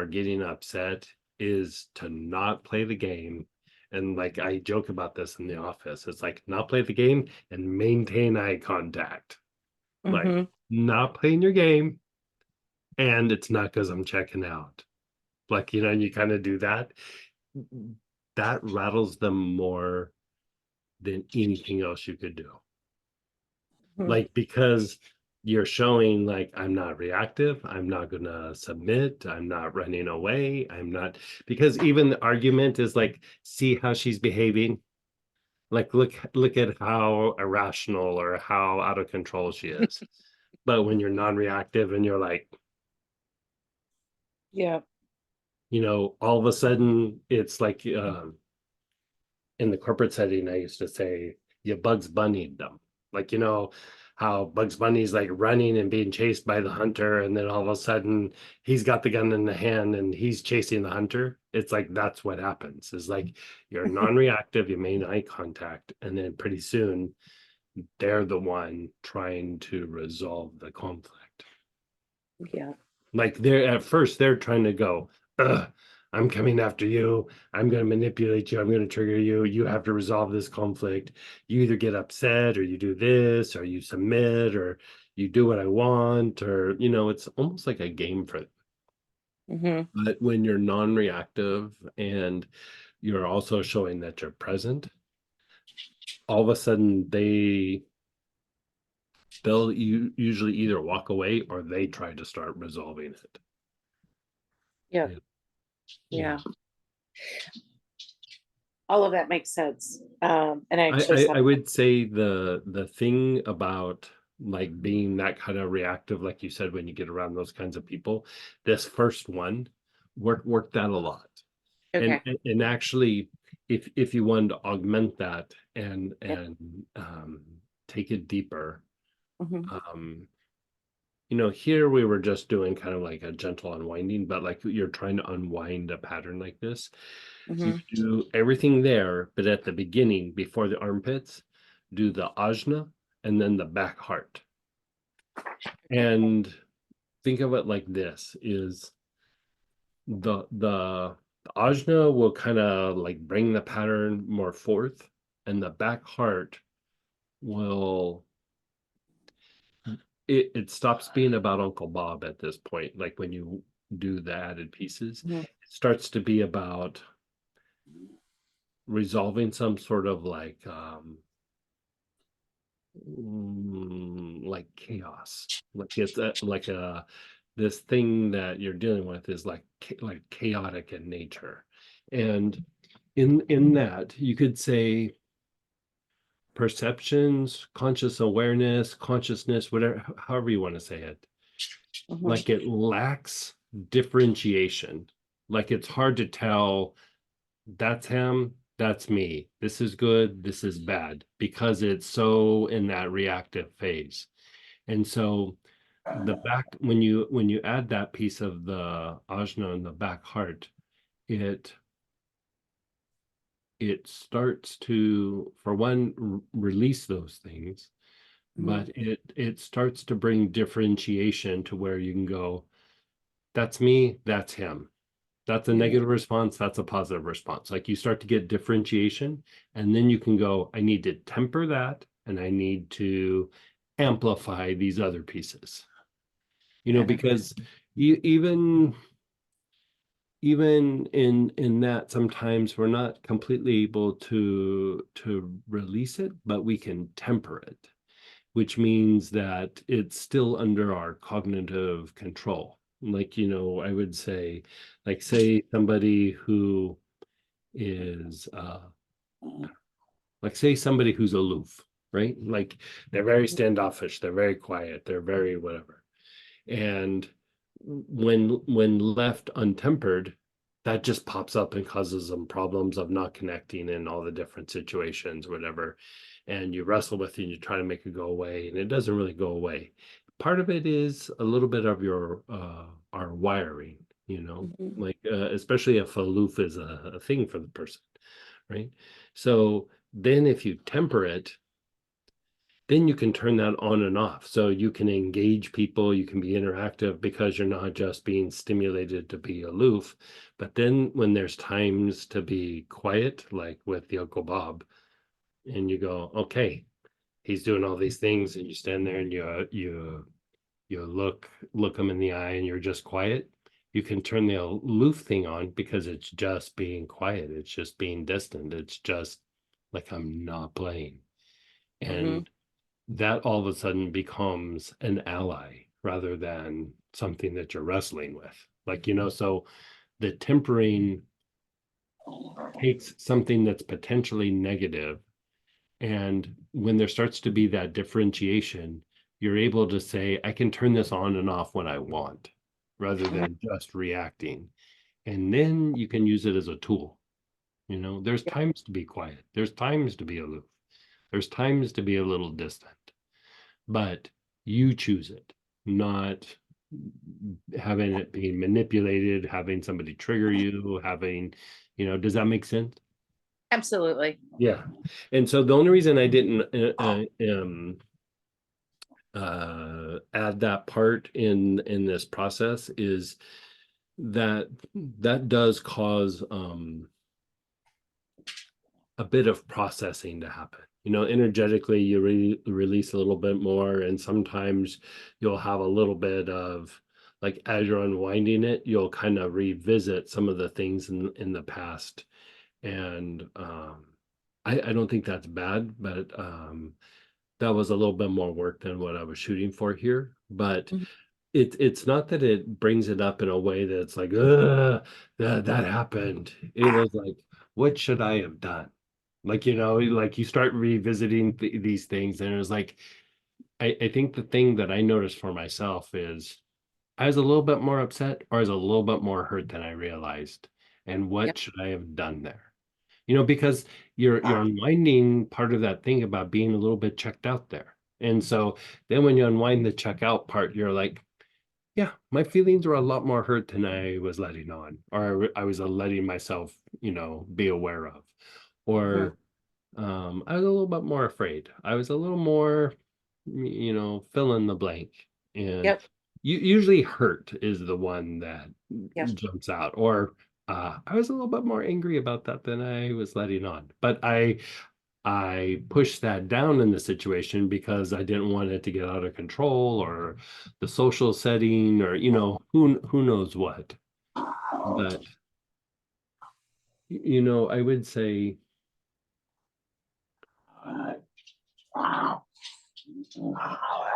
getting upset, is to not play the game. And like I joke about this in the office. It's like not play the game and maintain eye contact. Like Mhm. not playing your game, and it's not because I'm checking out. Like, you know, and you kind of do that. That rattles them more than anything else you could do. Mhm. Like, because you're showing like I'm not reactive, I'm not gonna submit, I'm not running away, I'm not, because even the argument is like, see how she's behaving. Like look at how irrational or how out of control she is. But when you're non-reactive and you're like, Yeah. you know, all of a sudden it's like in the corporate setting, I used to say you Bugs Bunnied them. Like, you know, how Bugs Bunny's like running and being chased by the hunter, and then all of a sudden he's got the gun in the hand and he's chasing the hunter. It's like that's what happens. Is like you're non-reactive, you made eye contact, and then pretty soon they're the one trying to resolve the conflict. Yeah. Like they're at first they're trying to go, "Ugh, I'm coming after you. I'm going to manipulate you. I'm going to trigger you. You have to resolve this conflict. You either get upset or you do this or you submit or you do what I want," or, you know, it's almost like a game for them. Mhm. But when you're non-reactive and you're also showing that you're present, all of a sudden they'll usually either walk away or they try to start resolving it. Yeah. Yeah. Yeah. All of that makes sense. And I actually I saw. would say the thing about like being that kind of reactive, like you said, when you get around those kinds of people, this first one worked that a lot. Okay. And actually, if you wanted to augment that and Yep. take it deeper, Mhm. um, you know, here we were just doing kind of like a gentle unwinding, but like you're trying to unwind a pattern like this. You Mhm. do everything there, but at the beginning, before the armpits, do the ajna and then the back heart. And think of it like this: is the ajna will kind of like bring the pattern more forth, and the back heart will, it stops being about Uncle Bob at this point. Like when you do the added pieces, Mhm. it starts to be about resolving some sort of like chaos. Like it's like a this thing that you're dealing with is like like chaotic in nature. And in that you could say perceptions, conscious awareness, consciousness, whatever, however you want to say it, Mhm. like it lacks differentiation. Like it's hard to tell that's him, that's me. This is good, this is bad, because it's so in that reactive phase. And so the back, when you add that piece of the ajna in the back heart, it it starts to, for one, release those things, Mhm. but it starts to bring differentiation to where you can go, that's me, that's him. That's a Mhm. negative response, that's a positive response. Like you start to get differentiation, and then you can go, I need to temper that, and I need to amplify these other pieces. You know, Yeah. because even in that sometimes we're not completely able to release it, but we can temper it, which means that it's still under our cognitive control. Like, you know, I would say, like, say somebody who is like say somebody who's aloof, right? Like they're very standoffish, they're very quiet, they're very whatever. And when left untempered, that just pops up and causes them problems of not connecting in all the different situations, whatever. and you wrestle with it and you try to make it go away, and it doesn't really go away. Part of it is a little bit of your our wiring, you know, Mhm. like especially if aloof is a thing for the person, right? So then if you temper it, then you can turn that on and off. So you can engage people, you can be interactive because you're not just being stimulated to be aloof. But then when there's times to be quiet, like with the Uncle Bob, and you go, okay, he's doing all these things, and you stand there and you look him in the eye and you're just quiet. You can turn the aloof thing on because it's just being quiet. It's just being distant. It's just like I'm not playing. Mhm. And that all of a sudden becomes an ally rather than something that you're wrestling with. Like, you know, so the tempering takes something that's potentially negative, and when there starts to be that differentiation, you're able to say, I can turn this on and off when I want, rather than just reacting. And then you can use it as a tool. You know, there's Yep. times to be quiet, there's times to be aloof, there's times to be a little distant, but you choose it, not having it being manipulated, having somebody trigger you, having, you know, does that make sense? Absolutely. Yeah. And so the only reason I didn't add that part in this process is that that does cause a bit of processing to happen. You know, energetically, you release a little bit more, and sometimes you'll have a little bit of, like, as you're unwinding it, you'll kind of revisit some of the things in the past. And I don't think that's bad, but that was a little bit more work than what I was shooting for here. But Mhm. it's not that it brings it up in a way that's like, that happened. It was like, what should I have done? Like, you know, like you start revisiting these things, and it was like, I think the thing that I noticed for myself is I was a little bit more upset, or I was a little bit more hurt than I realized. And Yep. what should I have done there? You know, because you're unwinding part of that thing about being a little bit checked out there. And so then when you unwind the check out part, you're like, yeah, my feelings were a lot more hurt than I was letting on, or I was letting myself, you know, be aware of. Mhm. Or I was a little bit more afraid. I was a little more, you know, fill in the blank. And Yep. usually hurt is the one that Yep. jumps out. Or I was a little bit more angry about that than I was letting on. But I pushed that down in the situation because I didn't want it to get out of control, or the social setting, or, you know, who knows what. But you know, I would say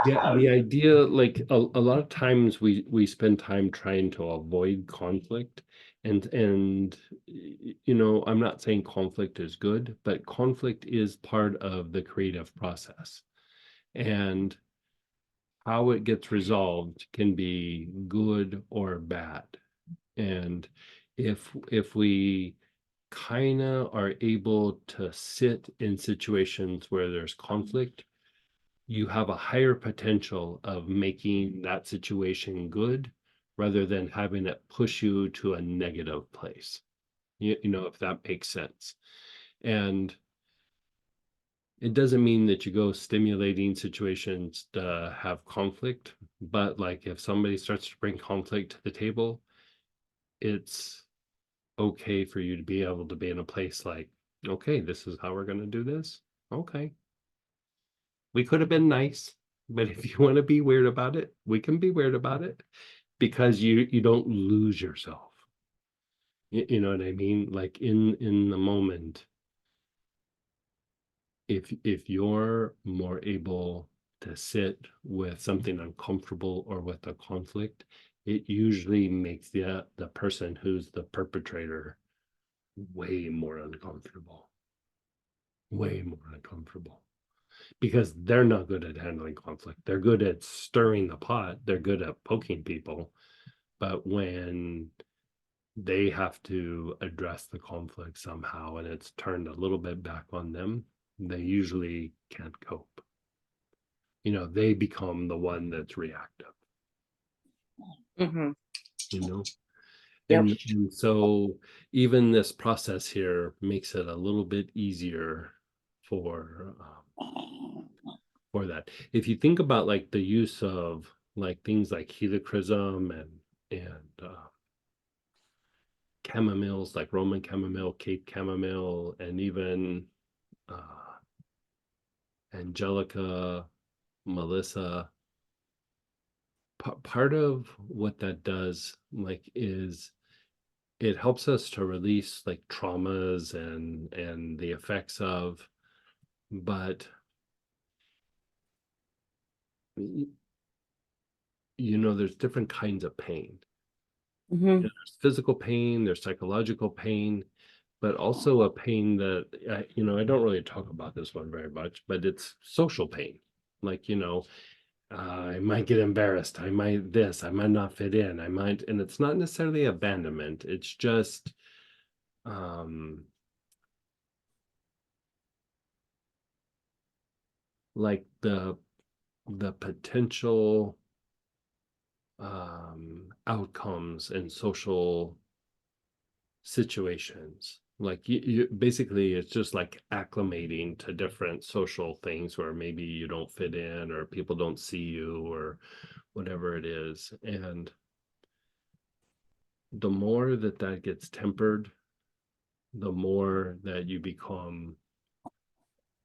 the idea, like a lot of times we spend time trying to avoid conflict, and you know, I'm not saying conflict is good, but conflict is part of the creative process. And how it gets resolved can be good or bad. And if we kind of are able to sit in situations where there's conflict, you have a higher potential of making that situation good rather than having it push you to a negative place. You know, if that makes sense. And it doesn't mean that you go stimulating situations to have conflict, but like if somebody starts to bring conflict to the table, it's okay for you to be able to be in a place like, okay, this is how we're going to do this. Okay. We could have been nice, but if you want to be weird about it, we can be weird about it, because you don't lose yourself. You know what I mean? Like in the moment, if you're more able to sit with something uncomfortable or with a conflict, it usually makes the person who's the perpetrator way more uncomfortable, way more uncomfortable, because they're not good at handling conflict. They're good at stirring the pot, they're good at poking people, but when they have to address the conflict somehow and it's turned a little bit back on them, they usually can't cope. They become the one that's reactive, Mhm. you know? Yep. And so even this process here makes it a little bit easier for that. If you think about like the use of like things like helichrysum and chamomiles, like Roman chamomile, Cape chamomile, and even Angelica, Melissa, part of what that does like is it helps us to release like traumas and the effects of, but there's different kinds of pain. Mhm. There's physical pain, there's psychological pain, but also a pain that I don't really talk about this one very much, but it's social pain. Like, I might get embarrassed, I might not fit in, and it's not necessarily abandonment, it's just like the potential outcomes in social situations. Like you basically, it's just like acclimating to different social things where maybe you don't fit in or people don't see you or whatever it is. And the more that gets tempered, the more that you become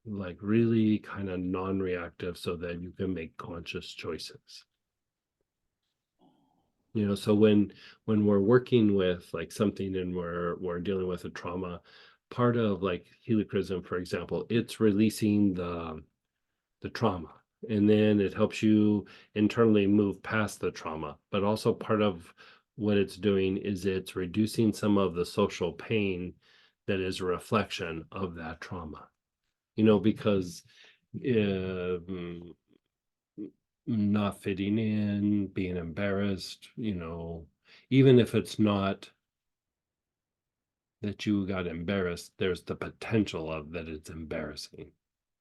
like really kind of non-reactive so that you can make conscious choices. So when we're working with like something and we're dealing with a trauma, part of like helichrysum, for example, it's releasing the trauma, and then it helps you internally move past the trauma. But also part of what it's doing is it's reducing some of the social pain that is a reflection of that trauma. Because not fitting in, being embarrassed, even if it's not that you got embarrassed, there's the potential of that it's embarrassing,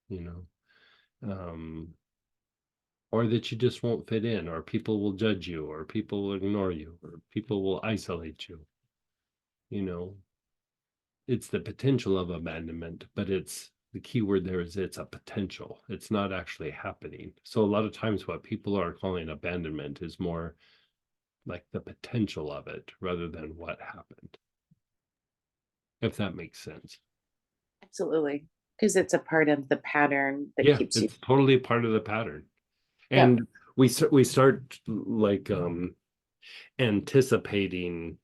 you know, or that you just won't fit in, or people will judge you, or people will ignore you, or people will isolate you. It's the potential of abandonment, but it's the key word there is it's a potential. It's not actually happening. So a lot of times what people are calling abandonment is more like the potential of it rather than what happened. If that makes sense. Absolutely. Because it's a part of the pattern that Yeah, keeps you. it's totally part of the pattern. Yep. And we start like anticipating,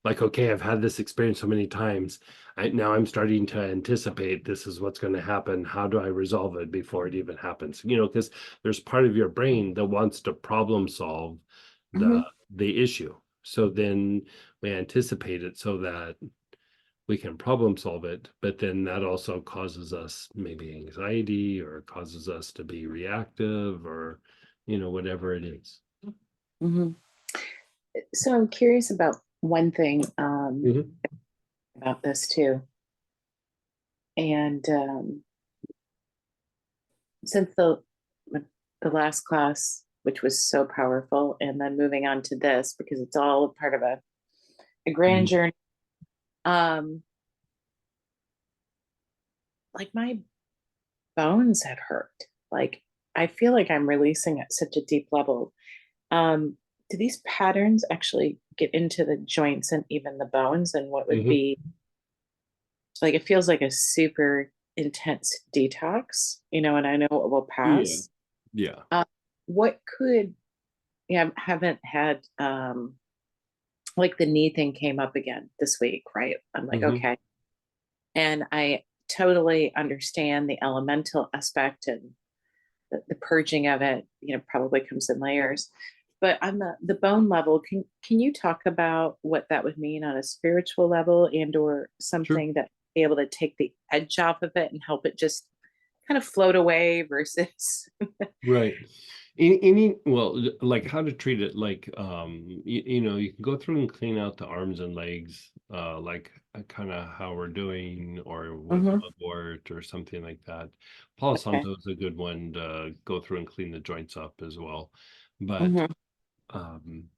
like, okay, I've had this experience so many times. Now I'm starting to anticipate this is what's going to happen. How do I resolve it before it even happens? Because there's part of your brain that wants to problem solve Mhm. the issue. So then we anticipate it so that we can problem solve it, but then that also causes us maybe anxiety or causes us to be reactive or, whatever it is. Mhm. So I'm curious about one thing Mhm. about this too. And since the last class, which was so powerful, and then moving on to this because it's all part of a grand Mhm. journey. Like my bones have hurt. Like I feel like I'm releasing at such a deep level. Do these patterns actually get into the joints and even the bones? And what would Mhm. be like, it feels like a super intense detox, and I know it will Yeah. pass. Yeah. What could, yeah, I haven't had, like the knee thing came up again this week, right? I'm like, Mhm. okay. And I totally understand the elemental aspect and the purging of it, probably comes in layers. But on the bone level, can you talk about what that would mean on a spiritual level and or Sure. something that be able to take the edge off of it and help it just kind of float away versus Right. Well, like how to treat it, like you can go through and clean out the arms and legs, like kind of how we're doing or what Mhm. abort or something like that. Palo Okay. Santo is a good one to go through and clean the joints up as well. But Mhm. um,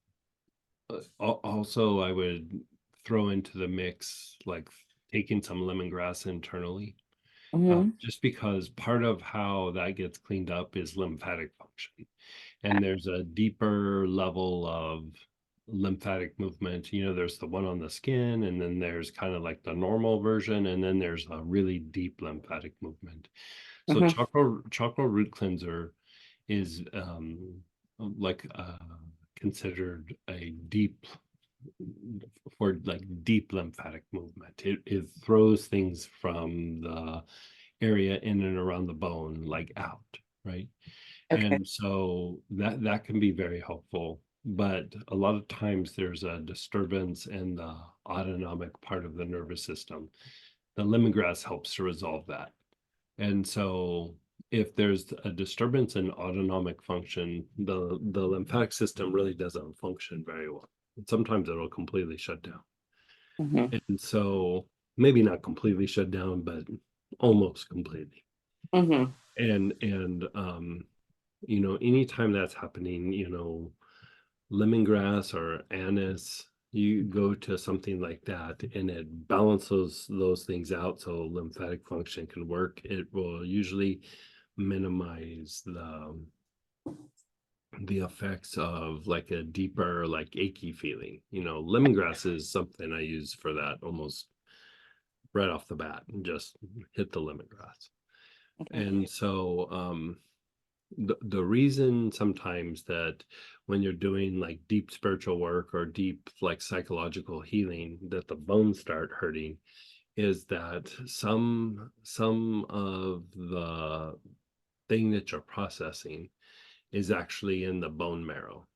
also I would throw into the mix like taking some lemongrass internally, Mhm. just because part of how that gets cleaned up is lymphatic function. And there's a deeper level of lymphatic movement. You know, there's the one on the skin, and then there's kind of like the normal version, and then there's a really deep lymphatic movement. So Mhm. charcoal root cleanser is like considered a deep for like deep lymphatic movement. It throws things from the area in and around the bone like out, right? Okay. And so that can be very helpful. But a lot of times there's a disturbance in the autonomic part of the nervous system. The lemongrass helps to resolve that. And so if there's a disturbance in autonomic function, the lymphatic system really doesn't function very well. And sometimes it'll completely shut down. Mhm. And so maybe not completely shut down, but almost completely. Mhm. And you know, anytime that's happening, you know, lemongrass or anise, you go to something like that and it balances those things out so lymphatic function can work. It will usually minimize the effects of like a deeper, like achy feeling. You know, lemongrass is something I use for that almost right off the bat and just hit the lemongrass. Okay. And so the reason sometimes that when you're doing like deep spiritual work or deep like psychological healing that the bones start hurting is that some of the thing that you're processing is actually in the bone marrow.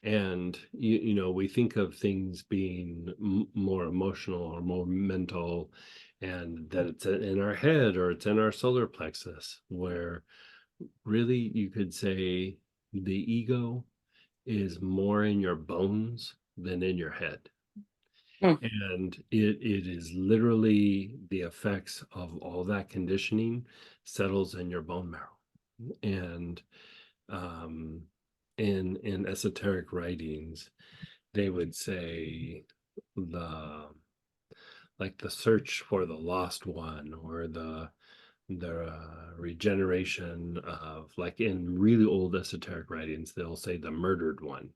And you know, we think of things being more emotional or more mental, and that it's in our head or it's in our solar plexus, where really you could say the ego is more in your bones than in your head. Mm. And it is literally the effects of all that conditioning settles in your bone marrow. And um, in esoteric writings, they would say the like the search for the lost one or the regeneration of like in really old esoteric writings they'll say the murdered one,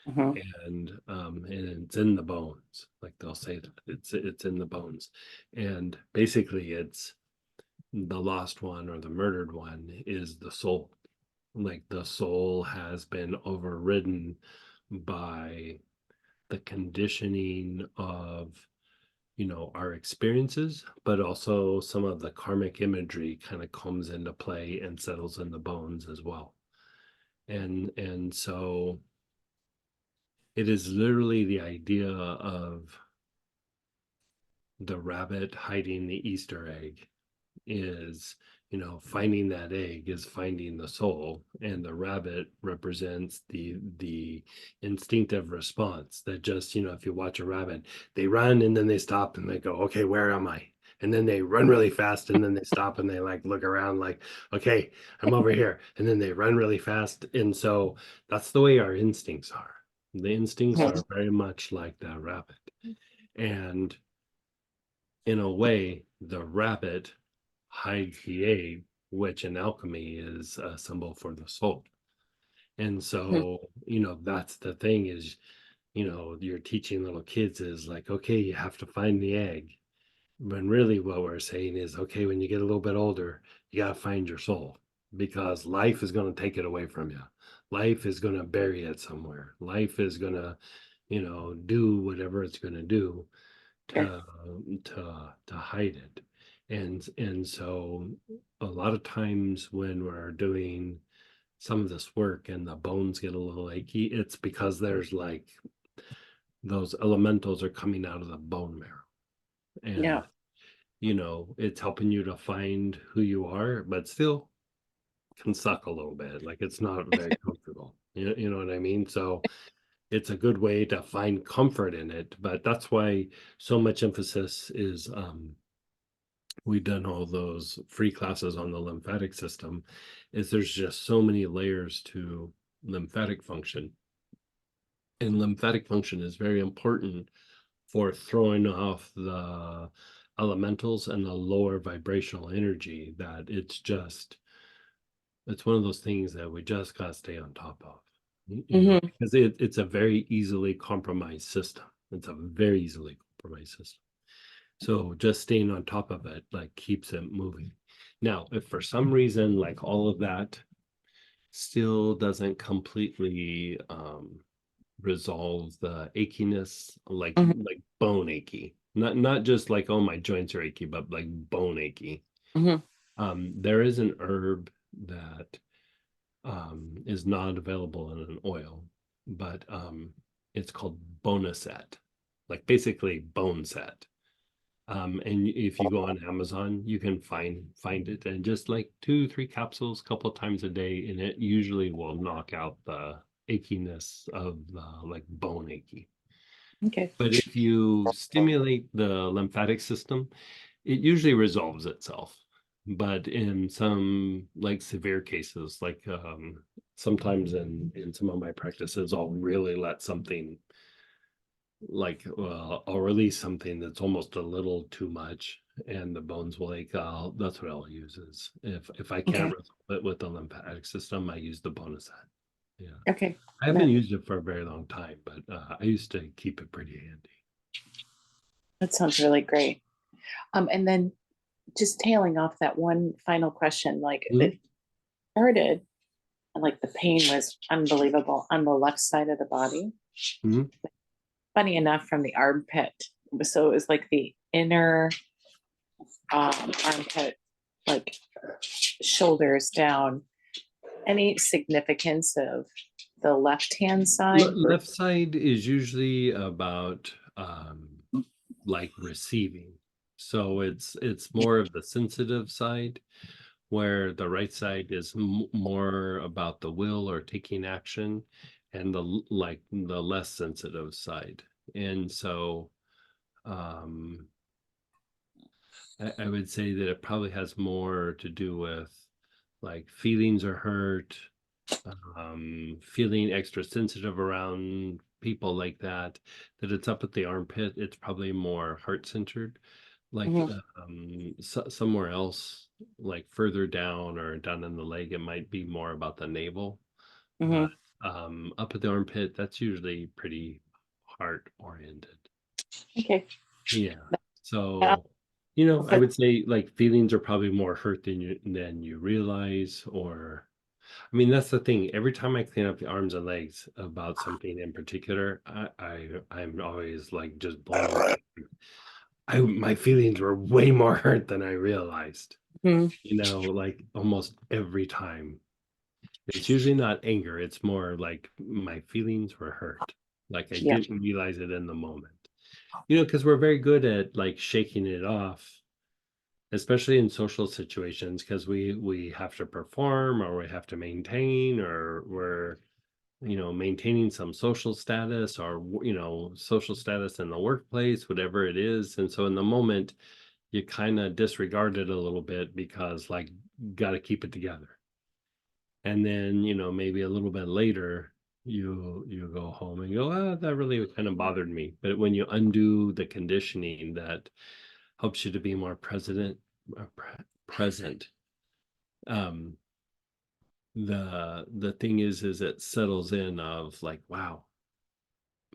Mhm. and it's in the bones, like they'll say that it's in the bones, and basically it's the lost one or the murdered one is the soul. Like the soul has been overridden by the conditioning of, you know, our experiences, but also some of the karmic imagery kind of comes into play and settles in the bones as well. And so it is literally the idea of the rabbit hiding the Easter egg is, you know, finding that egg is finding the soul, and the rabbit represents the instinctive response that just, you know, if you watch a rabbit, they run and then they stop and they go, okay, where am I? And then they run really fast and then they stop and they like look around like, okay, I'm over here. And then they run really fast. And so that's the way our instincts are. The instincts Mhm. are very much like that rabbit. And in a way, the rabbit hides the egg, which in alchemy is a symbol for the soul. And Mhm. so, you know, that's the thing is, you know, you're teaching little kids is like, okay, you have to find the egg. When really what we're saying is, okay, when you get a little bit older, you got to find your soul because life is going to take it away from you. Life is going to bury it somewhere. Life is going to, you know, do whatever it's going to do Sure. to hide it. And so a lot of times when we're doing some of this work and the bones get a little achy, it's because there's like those elementals are coming out of the bone marrow. Yeah. And you know, it's helping you to find who you are, but still can suck a little bit. Like it's not very comfortable. You know what I mean? So it's a good way to find comfort in it. But that's why so much emphasis is we've done all those free classes on the lymphatic system, is there's just so many layers to lymphatic function. And lymphatic function is very important for throwing off the elementals and the lower vibrational energy, that it's one of those things that we just got to stay on top of. Because it's a very easily compromised system. It's a very easily compromised system. So just staying on top of it like keeps it moving. Now, if for some reason like all of that still doesn't completely resolve the achiness, like bone achy, not just like, oh, my joints are achy, but like bone achy. There is an herb that is not available in an oil, but it's called Boneset, like basically bone set. And if you go on Amazon, you can find it, and just like 2-3 capsules a couple of times a day, and it usually will knock out the achiness of like bone achy. Okay. But if you stimulate the lymphatic system, it usually resolves itself. But in some like severe cases, like sometimes in some of my practices, I'll really let something like I'll release something that's almost a little too much, and the bones will ache. That's what I'll use, is if I can't resolve it with the lymphatic system, I use the bonus set. Yeah. Okay. I haven't used it for a very long time, but I used to keep it pretty handy. That sounds really great. And then just tailing off that one final question, like it started, and like the pain was unbelievable on the left side of the body. Funny enough, from the armpit. So it was like the inner armpit, like shoulders down. Any significance of the left-hand side? Left side is usually about like receiving. So it's more of the sensitive side, where the right side is more about the will or taking action, and the less sensitive side. And so I would say that it probably has more to do with like feelings are hurt, feeling extra sensitive around people like that it's up at the armpit. It's probably more heart centered, like somewhere else, like further down or down in the leg, it might be more about the navel. But up at the armpit, that's usually pretty heart oriented. Okay. Yeah. So I would say like feelings are probably more hurt than you realize. Or I mean, that's the thing. Every time I clean up the arms and legs about something in particular, I'm always like just blown away. My feelings were way more hurt than I realized. Like almost every time. It's usually not anger. It's more like my feelings were hurt. Like I didn't realize it in the moment. Because we're very good at like shaking it off, especially in social situations, because we have to perform, or we have to maintain, or we're maintaining some social status, or social status in the workplace, whatever it is. And so in the moment you kind of disregard it a little bit, because like got to keep it together. And then maybe a little bit later you go home and go, that really kind of bothered me. But when you undo the conditioning that helps you to be more present, the thing is it settles in of like, wow,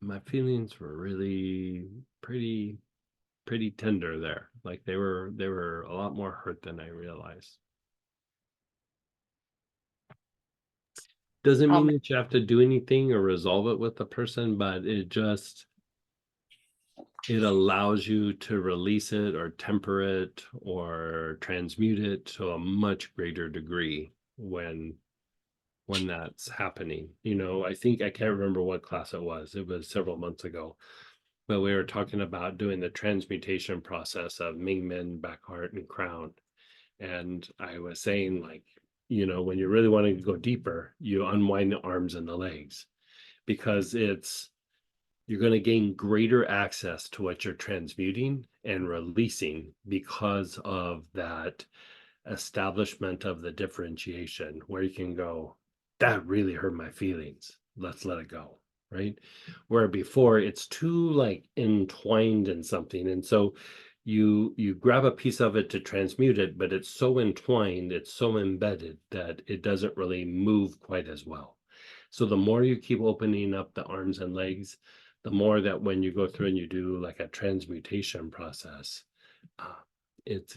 my feelings were really pretty tender there. Like they were a lot more hurt than I realized. Doesn't mean that you have to do anything or resolve it with the person, but it allows you to release it or temper it or transmute it to a much greater degree when that's happening. I think, I can't remember what class it was several months ago, but we were talking about doing the transmutation process of Ming Men, back heart, and crown. And I was saying, like, when you really want to go deeper, you unwind the arms and the legs. because you're going to gain greater access to what you're transmuting and releasing because of that establishment of the differentiation, where you can go, that really hurt my feelings, let's let it go, right? Where before it's too like entwined in something, and so you grab a piece of it to transmute it, but it's so entwined, it's so embedded that it doesn't really move quite as well. So the more you keep opening up the arms and legs, the more that when you go through and you do like a transmutation process, it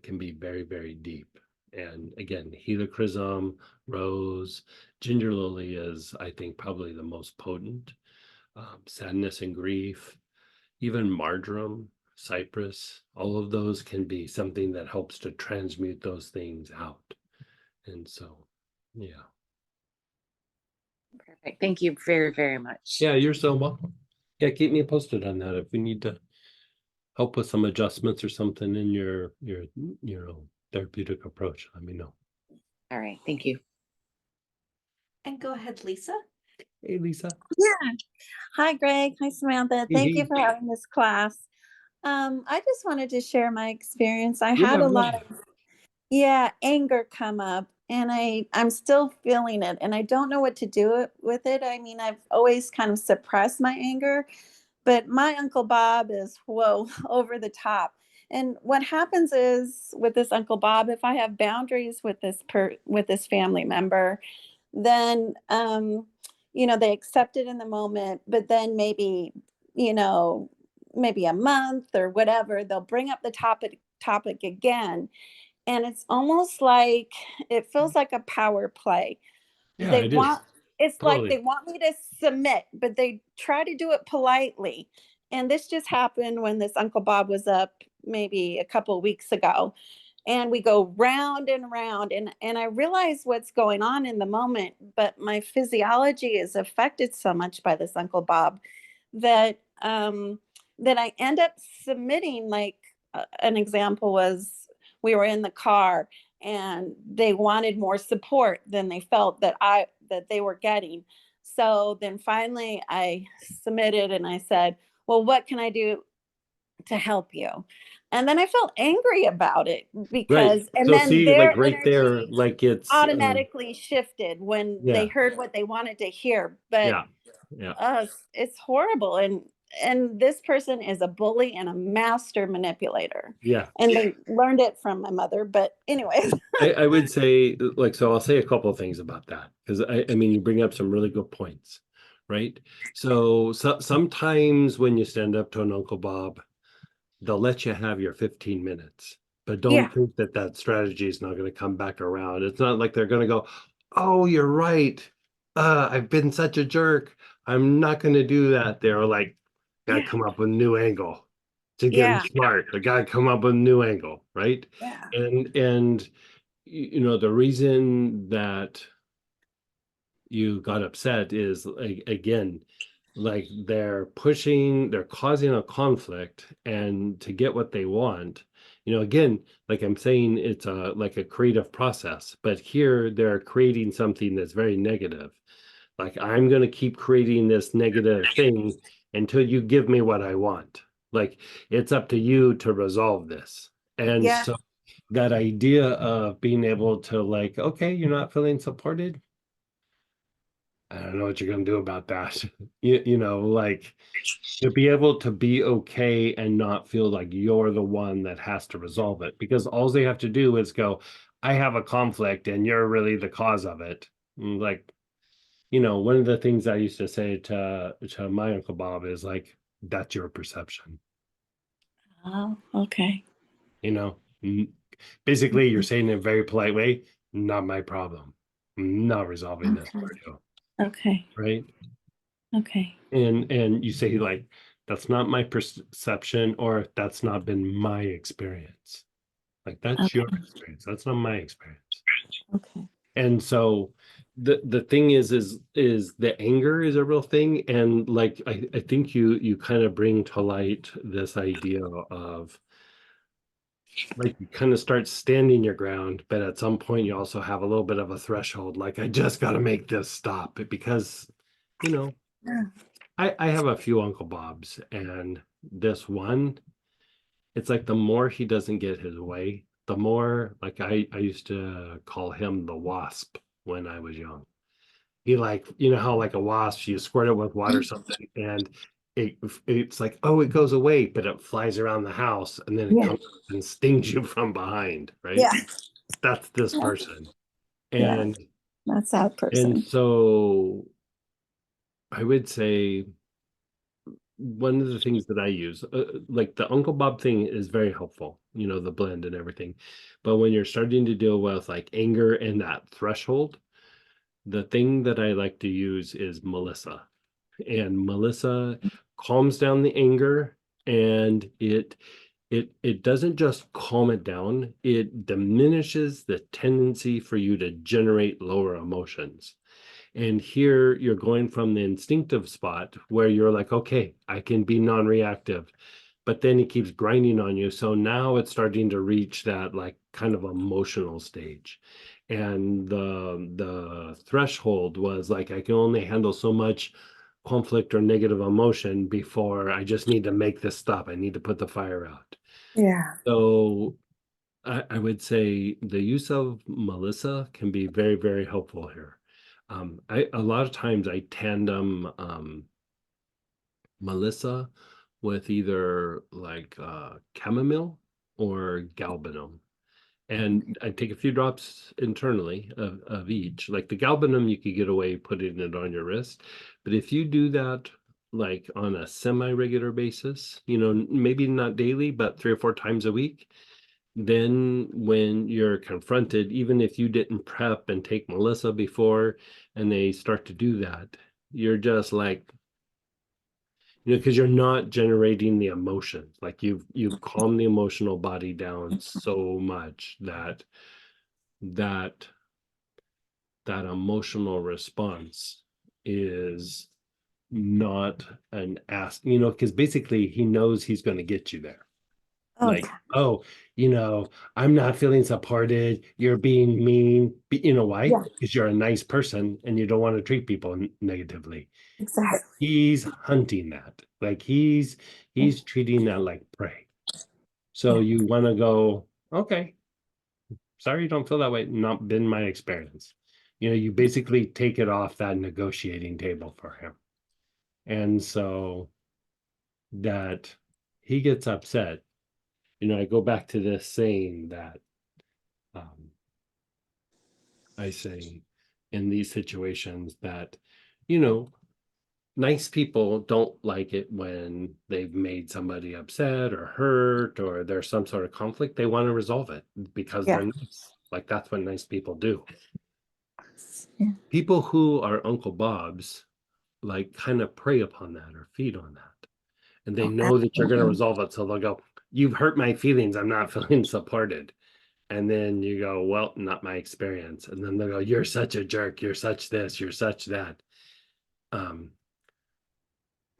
can be very, very deep. And again, helichrysum, rose, ginger lily is, I think, probably the most potent. Sadness and grief, even marjoram, cypress, all of those can be something that helps to transmute those things out. And so, yeah. Perfect. Thank you very, very much. Yeah, you're so welcome. Yeah, keep me posted on that if we need to help with some adjustments or something in your therapeutic approach. Let me know. All right. Thank you. And go ahead, Lisa. Hey, Lisa. Yeah. Hi, Greg. Hi, Samantha. Thank you Hey. for having this class. I just wanted to share my experience. I Yeah, had a go lot ahead. of anger come up, and I'm still feeling it, and I don't know what to do with it. I mean, I've always kind of suppressed my anger, but my Uncle Bob is over the top. And what happens is with this Uncle Bob, if I have boundaries with this family member, then they accept it in the moment, but then you know maybe a month or whatever, they'll bring up the topic again, and it's almost like it feels like a power play. Yeah, They it is. want It's like Totally. they want me to submit, but they try to do it politely. And this just happened when this Uncle Bob was up maybe a couple of weeks ago, and we go round and round, and I realize what's going on in the moment, but my physiology is affected so much by this Uncle Bob that that I end up submitting. Like, an example was, we were in the car and they wanted more support than they felt that they were getting. So then finally I submitted and I said, well, what can I do to help you? And then I felt angry about it, Right. and So then see, like their right there, energy like it's automatically shifted when they yeah, heard what they wanted to hear. But yeah, yeah, it's horrible. And this person is a bully and a master manipulator, yeah. and they learned it from my mother. But anyways. I would say, like, so I'll say a couple of things about that, because I mean, you bring up some really good points, right? So sometimes when you stand up to an Uncle Bob, they'll let you have your 15 minutes, but Yeah. don't think that that strategy is not going to come back around. It's not like they're going to go, oh, you're right. I've been such a jerk. I'm not going to do that. They're like, gotta Yeah. come up with a new angle to get Yeah. smart. They gotta come up with a new angle, right? Yeah. And the reason that you got upset is, like, again, like they're causing a conflict, and to get what they want, again, like I'm saying, it's like a creative process, but here they're creating something that's very negative. Like, I'm going to keep creating this negative thing until you give me what I want. Like, it's up to you to resolve this. And Yeah. so that idea of being able to, like, okay, you're not feeling supported, I don't know what you're going to do about that. Like, to be able to be okay and not feel like you're the one that has to resolve it, because all they have to do is go, I have a conflict and you're really the cause of it. Like, one of the things I used to say to my Uncle Bob is like, that's your perception. Oh, okay. Mm, Basically, you're saying in a very polite way, not my problem. I'm not resolving this for you, Okay. right? Okay. And you say, like, that's not my perception, or that's not been my experience. Like, that's your Okay. experience. That's not my experience. Okay. And so the thing is the anger is a real thing. And like, I think you kind of bring to light this idea of, like, you kind of start standing your ground, but at some point you also have a little bit of a threshold, like, I just got to make this stop, because you know, Yeah. I have a few Uncle Bobs, and this one, it's like the more he doesn't get his way, the more like I used to call him the wasp when I was young. He like, you know how like a wasp, you squirt it with water or something, and it's like, oh, it goes away, but it flies around the house and then it Yeah. comes and stings you from behind, right? Yeah. That's this Yeah. person. Yeah. And That's that and person. so I would say one of the things that I use, like the Uncle Bob thing is very helpful, you know, the blend and everything. But when you're starting to deal with like anger and that threshold, the thing that I like to use is Melissa. And Melissa calms down the anger, and it doesn't just calm it down, it diminishes the tendency for you to generate lower emotions. And here you're going from the instinctive spot where you're like, okay, I can be non-reactive, but then he keeps grinding on you. So now it's starting to reach that like kind of emotional stage. And the threshold was like, I can only handle so much conflict or negative emotion before I just need to make this stop. I need to put the fire out. Yeah. So I would say the use of Melissa can be very, very helpful here. A lot of times I tandem Melissa with either like chamomile or galbanum. And I take a few drops internally of each. Like the galbanum, you could get away putting it on your wrist. But if you do that like on a semi-regular basis, you know, maybe not daily, but 3 or 4 times a week, then when you're confronted, even if you didn't prep and take Melissa before and they start to do that, you're just like, you know, because you're not generating the emotions. Like you've calmed the emotional body down so much that that that emotional response is not an ask, you know, because basically he knows he's going to get you there. Oh, Like, oh, you know, I'm not feeling supported. You're being mean. You know why? Yeah. Because you're a nice person and you don't want to treat people negatively. exactly. He's hunting that. Like he's treating that like prey. So Yeah. you want to go, okay, sorry you don't feel that way. Not been my experience. You know, you basically take it off that negotiating table for him. And so that he gets upset. You know, I go back to this saying that I say in these situations that, you know, nice people don't like it when they've made somebody upset or hurt or there's some sort of conflict. They want to resolve it because Yeah. they're nice. Like that's what nice people do. Yeah. People who are Uncle Bob's like kind of prey upon that or feed on that. And they Oh, know that you're going to absolutely. resolve it. So they'll go, you've hurt my feelings. I'm not feeling supported. And then you go, well, not my experience. And then they'll go, you're such a jerk. You're such this. You're such that.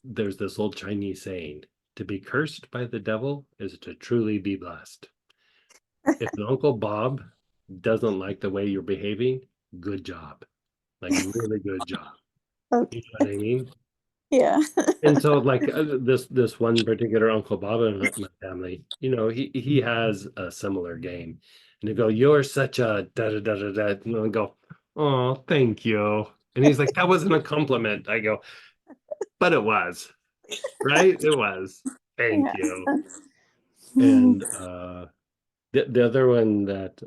There's this old Chinese saying, to be cursed by the devil is to truly be blessed. If an Uncle Bob doesn't like the way you're behaving, good job. Like really good job. Okay. You know what I mean? Yeah. And so like this one particular Uncle Bob in my family, you know, he has a similar game. And they go, you're such a da da da da da. And I go, oh, thank you. And he's like, that wasn't a compliment. I go, but it was, right? It was. Thank Yes. you. And the other one that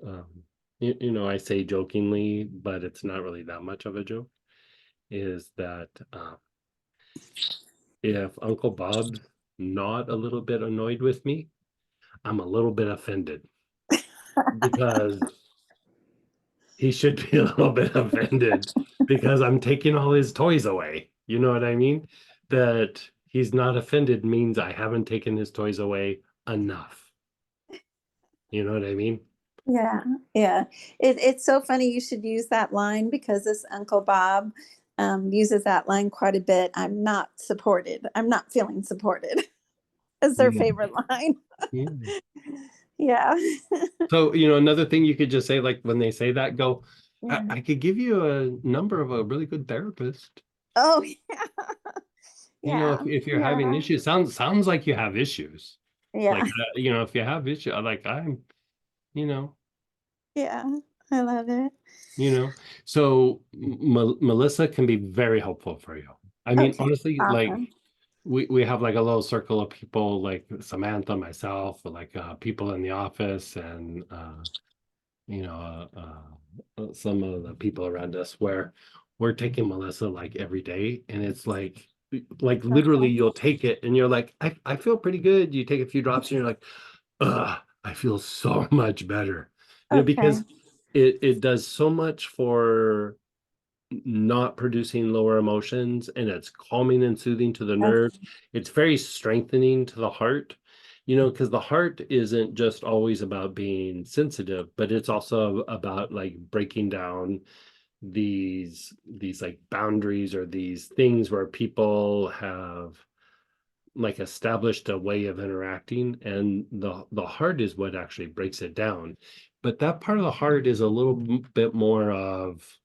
you know, I say jokingly, but it's not really that much of a joke, is that if Uncle Bob's not a little bit annoyed with me, I'm a little bit offended because he should be a little bit offended because I'm taking all his toys away. You know what I mean? That he's not offended means I haven't taken his toys away enough. You know what I mean? Yeah, yeah. It's so funny you should use that line because this Uncle Bob uses that line quite a bit. I'm not supported. I'm not feeling supported. Is their Mm. favorite line. Yeah. Yeah. So, you know, another thing you could just say, like when they say that, go, Yeah. I could give you a number of a really good therapist. Oh, yeah. You know, Yeah. if you're having Yeah. issues, sounds like you have issues. Yeah. Like, you know, if you have issues, like you know, Yeah. I love it. you know. So Melissa can be very helpful for you. I mean, Okay. honestly, like Awesome. we have like a little circle of people, like Samantha, myself, like people in the office, and you know, some of the people around us, where we're taking Melissa like every day, and it's like literally Okay. you'll take it and you're like, I feel pretty good. You take a few drops and you're like, I feel so much better. You know, Okay. because it does so much for not producing lower emotions, and it's calming and soothing to the Okay. nerves. It's very strengthening to the heart, you know, because the heart isn't just always about being sensitive, but it's also about like breaking down these like boundaries, or these things where people have like established a way of interacting, and the heart is what actually breaks it down. But that part of the heart is a little bit more of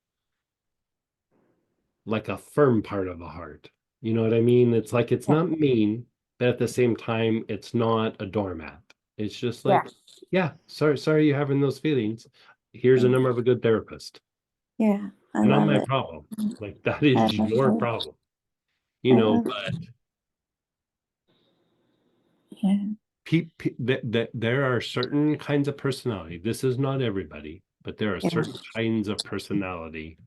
like a firm part of the heart. You know what I mean? It's like it's Yeah. not mean, but at the same time, it's not a doormat. It's just Yeah. like, yeah, sorry you're having those feelings. Here's a Yeah. number of a good therapist. Yeah. I Not love my it. problem. Like that I is love your it. problem. You I know, love but it. Yeah. there are certain kinds of personality. This is not everybody, but there are Yeah. certain kinds of personality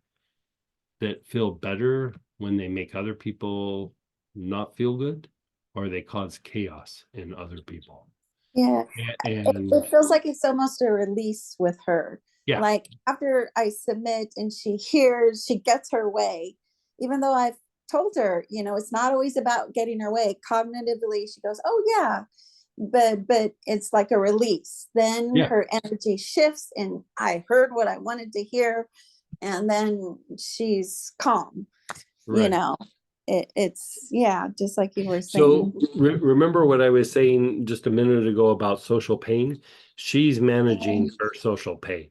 that feel better when they make other people not feel good, or they cause chaos in other people. Yeah. And It feels like it's almost a release with her. yeah, Like after I submit and she hears, she gets her way, even though I've told her, it's not always about getting her way. Cognitively, she goes, "Oh yeah," but it's like a release. Then yeah, her energy shifts, and I heard what I wanted to hear, and then she's calm. You right. know, it's yeah, just like you were So saying. remember what I was saying just a minute ago about social pain? She's managing her social pain.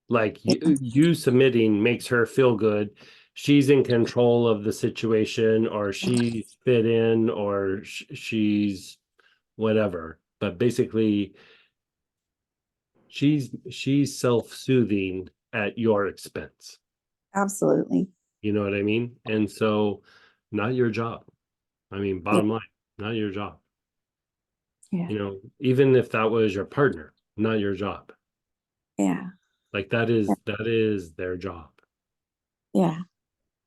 Like you submitting makes her feel good. She's in control of the situation, or she's fit in, or she's whatever. But basically, she's self-soothing at your expense. Absolutely. You know what I mean? And so, not your job. I mean, Yeah. bottom line, not your job. Yeah. You know, even if that was your partner, not your job. Yeah. Like that is their job. Yeah.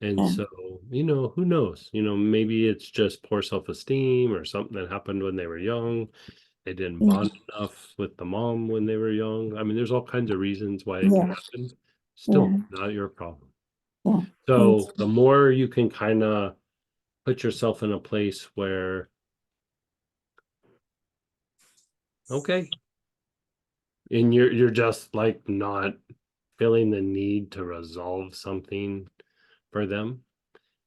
And Yeah. so, you know, who knows? You know, maybe it's just poor self-esteem, or something that happened when they were young. They didn't Yeah. bond enough with the mom when they were young. I mean, there's all kinds of reasons why it could Yeah. happen. Still, Yeah. not your problem. Yeah. Thanks. So the more you can kind of put yourself in a place where, okay, and you're just like not feeling the need to resolve something for them.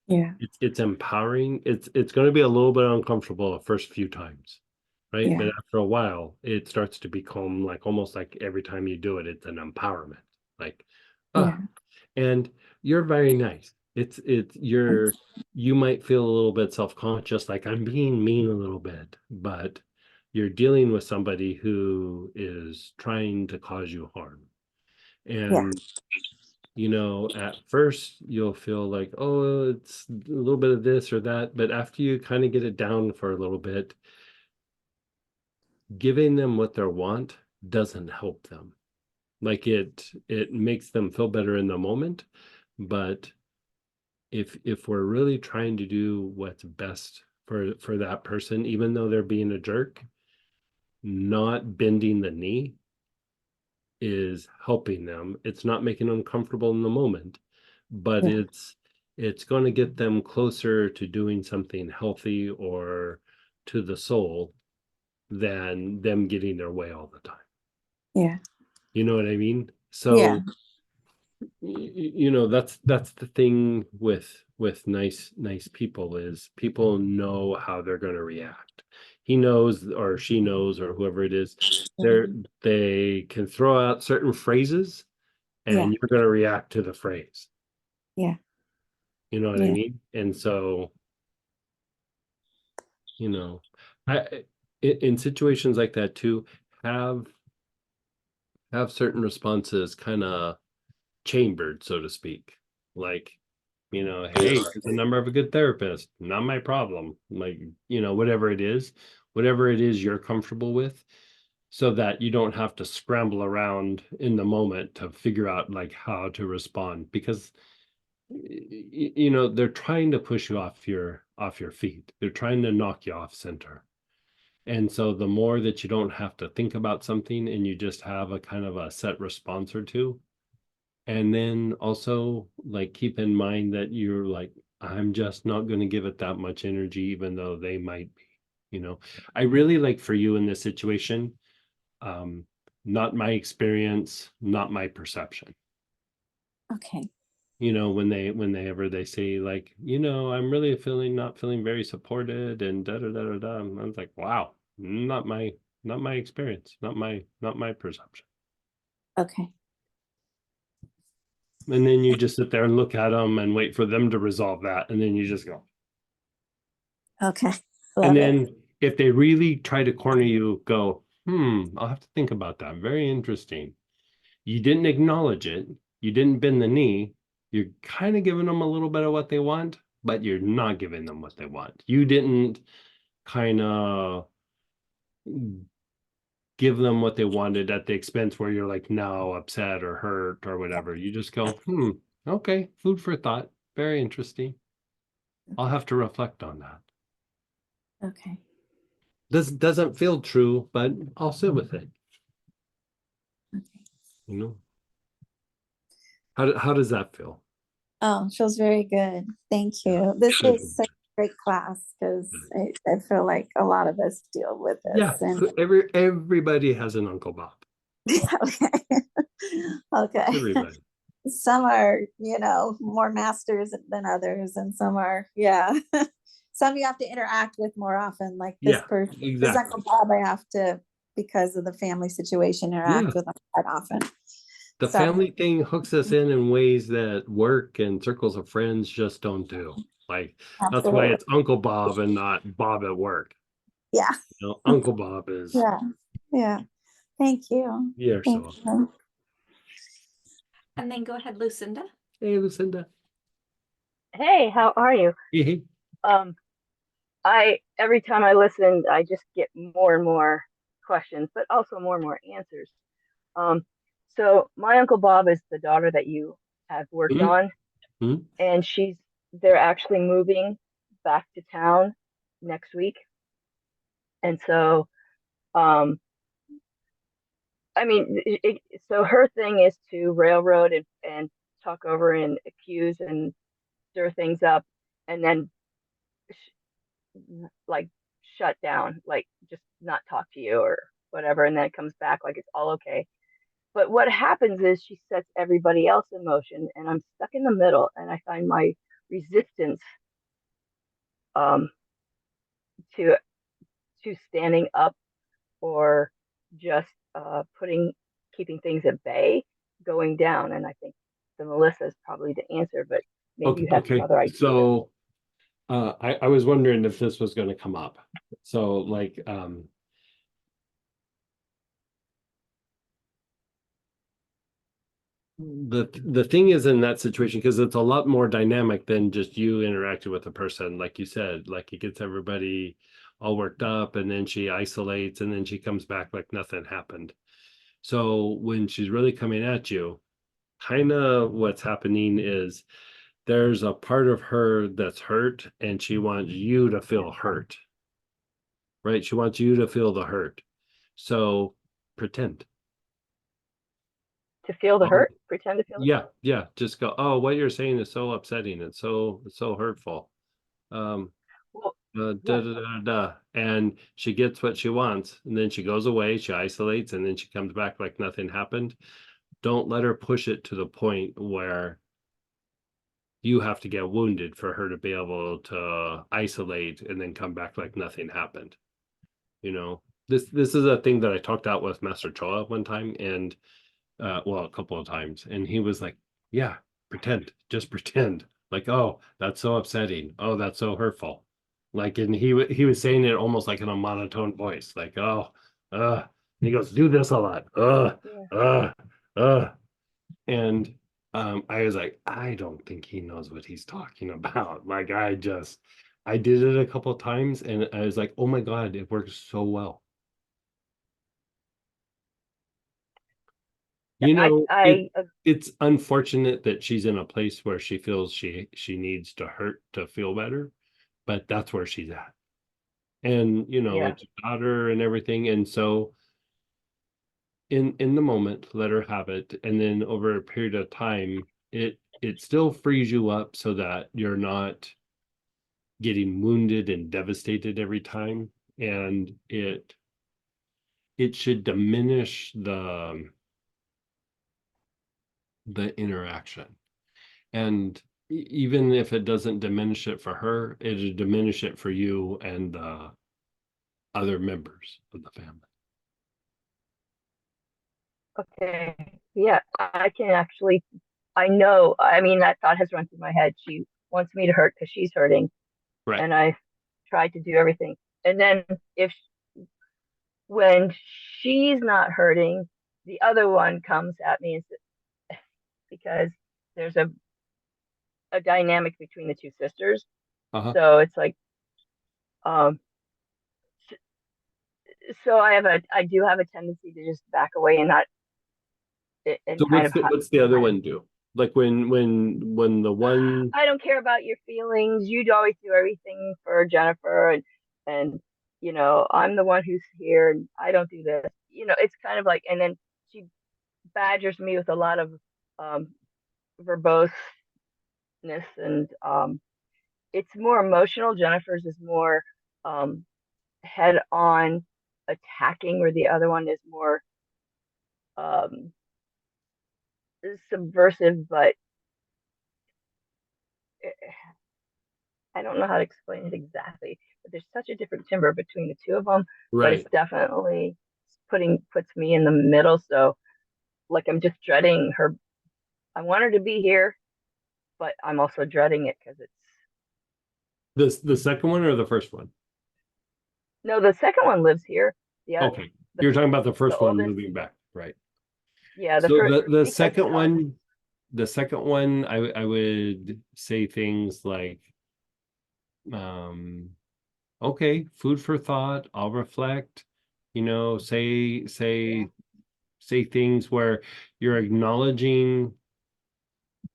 Yeah. It's empowering. It's going to be a little bit uncomfortable the first few times, right? Yeah. But after a while, it starts to become like almost like every time you do it, it's an empowerment. Like, Yeah. ah, and you're very nice. Thanks. You might feel a little bit self-conscious, like I'm being mean a little bit, but you're dealing with somebody who is trying to cause you harm. Yeah. And you know, at first you'll feel like, oh, it's a little bit of this or that, but after you kind of get it down for a little bit, giving them what they want doesn't help them. Like it makes them feel better in the moment, but if we're really trying to do what's best for that person, even though they're being a jerk, not bending the knee is helping them. It's not making them comfortable in the moment, but Yeah. it's going to get them closer to doing something healthy or to the soul than them getting their way all the time. Yeah. You know what I mean? Yeah. So you know, that's the thing with nice people, is people know how they're going to react. He knows, or she knows, or whoever it is, they can throw out certain phrases Yeah. and you're going to react to the phrase. Yeah. You know what I Yeah. mean? And so, you know, in situations like that too, have certain responses kind of chambered, so to speak. Like, you know, hey, here's the number of a good therapist, not my problem. Like, you know, whatever it is you're comfortable with, so that you don't have to scramble around in the moment to figure out like how to respond, because you know, they're trying to push you off your feet. They're trying to knock you off center. And so the more that you don't have to think about something and you just have a kind of a set response or two, and then also like keep in mind that you're like, I'm just not going to give it that much energy, even though they might be, you know. I really like for you in this situation, um, not my experience, not my perception. Okay. You know, when they say like, you know, I'm really not feeling very supported and da da da da da. I was like, wow, not my experience, not my perception. Okay. And then you just sit there and look at them and wait for them to resolve that, and then you just go. Okay. And Love it. then if they really try to corner you, go, I'll have to think about that. Very interesting. You didn't acknowledge it. You didn't bend the knee. You're kind of giving them a little bit of what they want, but you're not giving them what they want. You didn't kind of give them what they wanted at the expense where you're like now upset or hurt or whatever. You just go, okay, food for thought. Very interesting. I'll have to reflect on that. Okay. This doesn't feel true, but I'll sit with it. Okay. You know, how does that feel? Oh, feels very good. Thank you. This Good. is such a great class because I feel like a lot of us deal with this. Yeah, And everybody has an Uncle Bob. okay. Okay. Everybody. Some are, more masters than others, and some are, some you have to interact with more often, like this Yeah, person. This exactly. Uncle Bob, I have to, because of the family situation, interact with them quite often. The So- family thing hooks us in ways that work and circles of friends just don't do. Like, that's why Absolutely. it's Uncle Bob and not Bob at work. Yeah. You know, Uncle Bob is. Yeah. Yeah. Thank you. You're Thank so. you. And then go ahead, Lucinda. Hey, Lucinda. Hey, how are you? Hey. Every time I listen, I just get more and more questions, but also more and more answers. So my Uncle Bob is the daughter that you have worked Mhm. on, Mhm. and they're actually moving back to town next week. And so, I mean, so her thing is to railroad and talk over and accuse and stir things up, and then like shut down, like just not talk to you or whatever, and then it comes back like it's all okay. But what happens is she sets everybody else in motion, and I'm stuck in the middle, and I find my resistance to standing up or just keeping things at bay going down. And I think the Melissa is probably the answer, but maybe you have some other ideas. So I was wondering if this was going to come up. So like the thing is, in that situation, because it's a lot more dynamic than just you interacting with a person, like you said, like it gets everybody all worked up, and then she isolates, and then she comes back like nothing happened. So when she's really coming at you, kind of what's happening is there's a part of her that's hurt, and she wants you to feel hurt, right? She wants you to feel the hurt. So pretend. To feel the hurt, pretend to feel the hurt. Yeah. Just go, oh, what you're saying is so upsetting. It's so hurtful. Well, Da, da, da, da. And she gets what she wants, and then she goes away, she isolates, and then she comes back like nothing happened. Don't let her push it to the point where you have to get wounded for her to be able to isolate and then come back like nothing happened. You know, this is a thing that I talked out with Master Choa one time, and well, a couple of times, and he was like, yeah, pretend, just pretend. Like, oh, that's so upsetting. Oh, that's so hurtful. Like, and he was saying it almost like in a monotone voice, like, oh, and he goes, do this a lot. Yeah. And I was like, I don't think he knows what he's talking about. Like, I did it a couple of times and I was like, oh my God, it works so well. You know, it's unfortunate that she's in a place where she feels she needs to hurt to feel better, but that's where she's at. And you know, Yeah. it's a daughter and everything. And so in the moment, let her have it. And then over a period of time, it still frees you up so that you're not getting wounded and devastated every time. And it should diminish the interaction. And even if it doesn't diminish it for her, it'll diminish it for you and the other members of the family. Okay. Yeah, I can actually, I know, I mean, that thought has run through my head. She wants me to hurt because she's hurting. Right. And I tried to do everything. And then when she's not hurting, the other one comes at me and says, because there's a dynamic between the two sisters. Uh-huh. So it's like, so I do have a tendency to just back away and not, and So kind of, what's the other one do? Like when the one I don't care about your feelings. You'd always do everything for Jennifer, and you know, I'm the one who's here, and I don't do this. You know, it's kind of like, and then she badgers me with a lot of verboseness, and it's more emotional. Jennifer's is more head on attacking, where the other one is more um subversive, but I don't know how to explain it exactly, but there's such a different timbre between the two of them. But right. it's definitely puts me in the middle. So like I'm just dreading her. I want her to be here, but I'm also dreading it because it's The second one or the first one? no, the second one lives here. Yeah. Okay. You're talking about the first one oldest, moving back, right? yeah. The So first, the second one, I would say things like, okay, food for thought, I'll reflect, you know, say things where you're acknowledging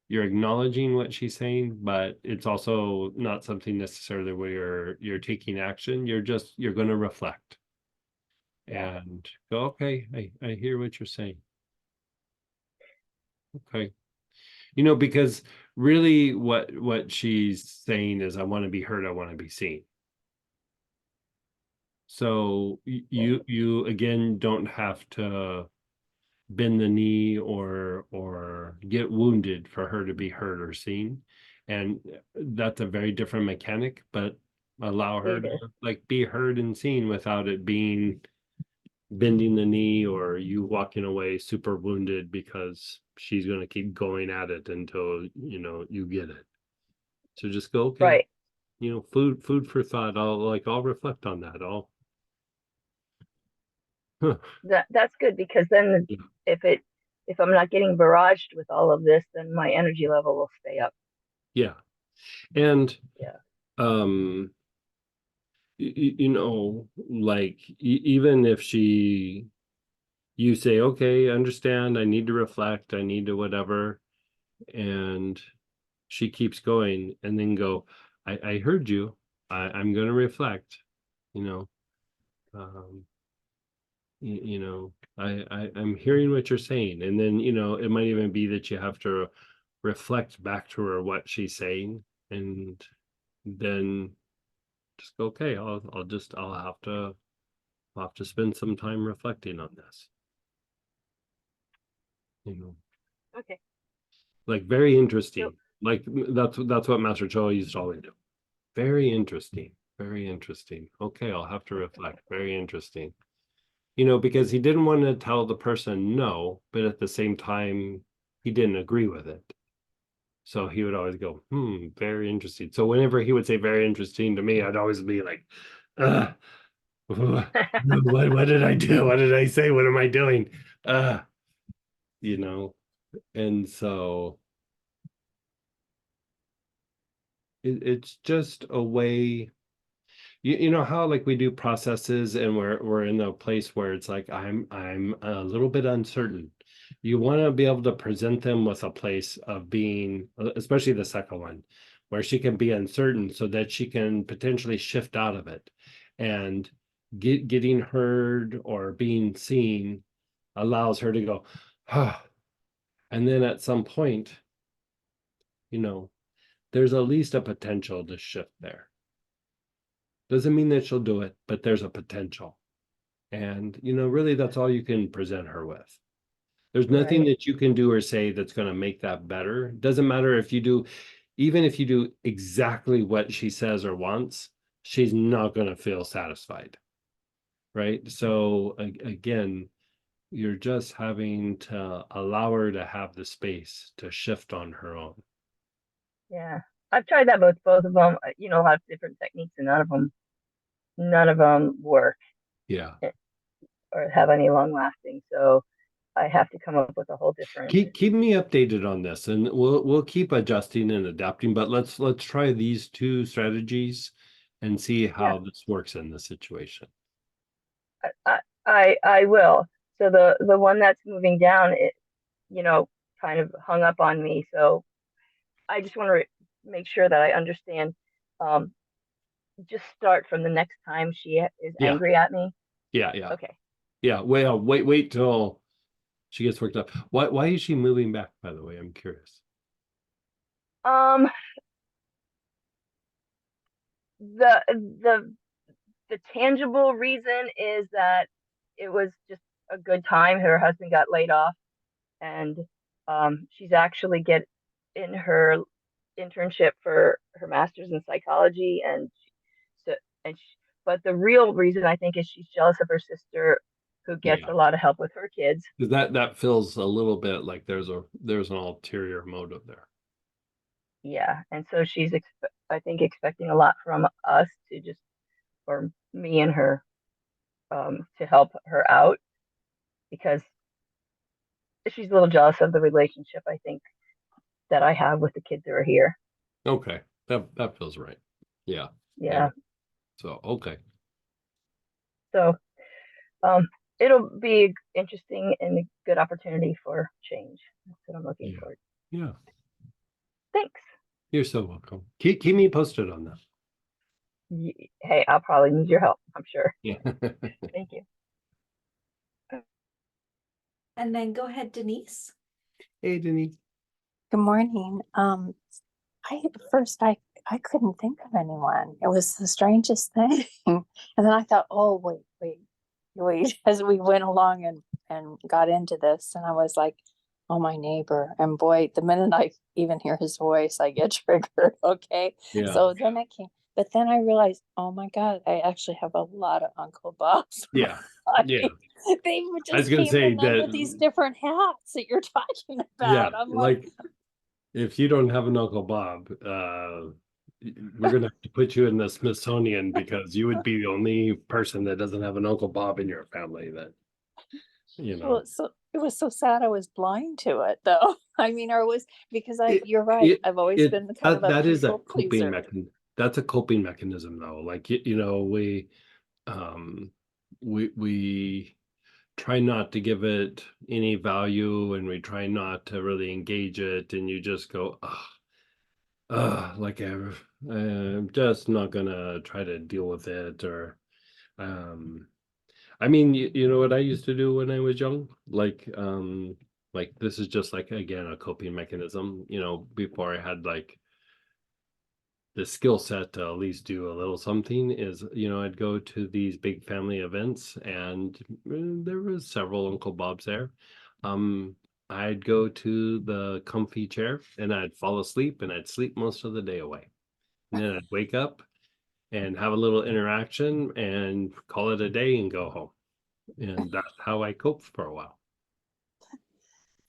what she's saying, but it's also not something necessarily where you're taking action. You're going to reflect and go, okay, I hear what you're saying. Okay. You know, because really what she's saying is, I want to be heard, I want to be seen. So you again don't have to bend the knee or get wounded for her to be heard or seen. And that's a very different mechanic, but allow her to like be heard and seen without it being bending the knee or you walking away super wounded because she's going to keep going at it until you know you get it. So just go, okay, right. you know, food for thought. I'll reflect on that. That's good, because then if I'm not getting barraged with all of this, then my energy level will stay up. Yeah. And Yeah. you know, like even if you say, okay, understand, I need to reflect, I need to whatever, and she keeps going and then go, I heard you, I'm going to reflect, you know, you know, I'm hearing what you're saying. And then, you know, it might even be that you have to reflect back to her what she's saying, and then just go, okay, I'll have to spend some time reflecting on this. You know, Okay. like very interesting. So, Like that's what Master Cho used to always do. Very interesting. Very interesting. Okay, I'll have to reflect. Very interesting. You know, because he didn't want to tell the person no, but at the same time, he didn't agree with it. So he would always go, very interesting. So whenever he would say very interesting to me, I'd always be like, what did I do? What did I say? What am I doing? You know, and so it's just a way. You know how like we do processes and we're in a place where it's like I'm a little bit uncertain. You want to be able to present them with a place of being, especially the second one, where she can be uncertain so that she can potentially shift out of it, and getting heard or being seen allows her to go, and then at some point, you know, there's at least a potential to shift there. Doesn't mean that she'll do it, but there's a potential. And, really that's all you can present her with. There's nothing Right. that you can do or say that's going to make that better. Doesn't matter if you do, even if you do exactly what she says or wants, she's not going to feel satisfied. Right. So again, you're just having to allow her to have the space to shift on her own. Yeah. I've tried that with both of them, a lot of different techniques, and none of them work Yeah. or have any long lasting. So I have to come up with a whole different. Keep me updated on this, and we'll keep adjusting and adapting, but let's try these two strategies and see how this works in the situation. I will. So the one that's moving down, it kind of hung up on me. So I just want to make sure that I understand. Just start from the next time she is Yeah. angry at me. Yeah. Okay. Yeah. Well, wait till she gets worked up. Why is she moving back, by the way? I'm curious. The tangible reason is that it was just a good time. Her husband got laid off, and she's actually get in her internship for her master's in psychology, and so but the real reason I think is she's jealous of her sister, who gets Yeah. a lot of help with her kids. That feels a little bit like there's an ulterior motive there. Yeah, and so she's I think expecting a lot from us to just, or me and her, to help her out, because she's a little jealous of the relationship I think that I have with the kids who are here. Okay, that feels right. Yeah. Yeah. So okay. So it'll be interesting and a good opportunity for change. That's what I'm looking Yeah. for. Yeah. Thanks. You're so welcome. Keep me posted on that. Hey, I'll probably need your help, I'm sure. Yeah. Thank you. And then go ahead, Denise. Hey, Denise. Good morning. I couldn't think of anyone. It was the strangest thing. And then I thought, oh, wait, as we went along and got into this, and I was like, oh, my neighbor. And boy, the minute I even hear his voice, I get triggered. Okay. Yeah. So then it came, but then I realized, oh my God, I actually have a lot of Uncle Bobs. Yeah. Yeah. They were I was just gonna came say in under that. these different hats that you're talking Yeah. about. I'm Like, if you don't have an Uncle Bob, we're gonna have to put you in the Smithsonian, because you would be the only person that doesn't have an Uncle Bob in your family. That well, so it was so sad. I was blind to it, though. I mean, or was because you're right. I've always been the kind of a that is a people coping pleaser. mechanism. That's a coping mechanism, though. Like we try not to give it any value, and we try not to really engage it, and you just go, like I'm just not gonna try to deal with it. Or I mean, you know what I used to do when I was young? Like this is just like, again, a coping mechanism, before I had like the skill set to at least do a little something, is, I'd go to these big family events, and there was several Uncle Bobs there. I'd go to the comfy chair, and I'd fall asleep, and I'd sleep most of the day away. And then I'd wake up and have a little interaction and call it a day and go home. And that's how I coped for a while.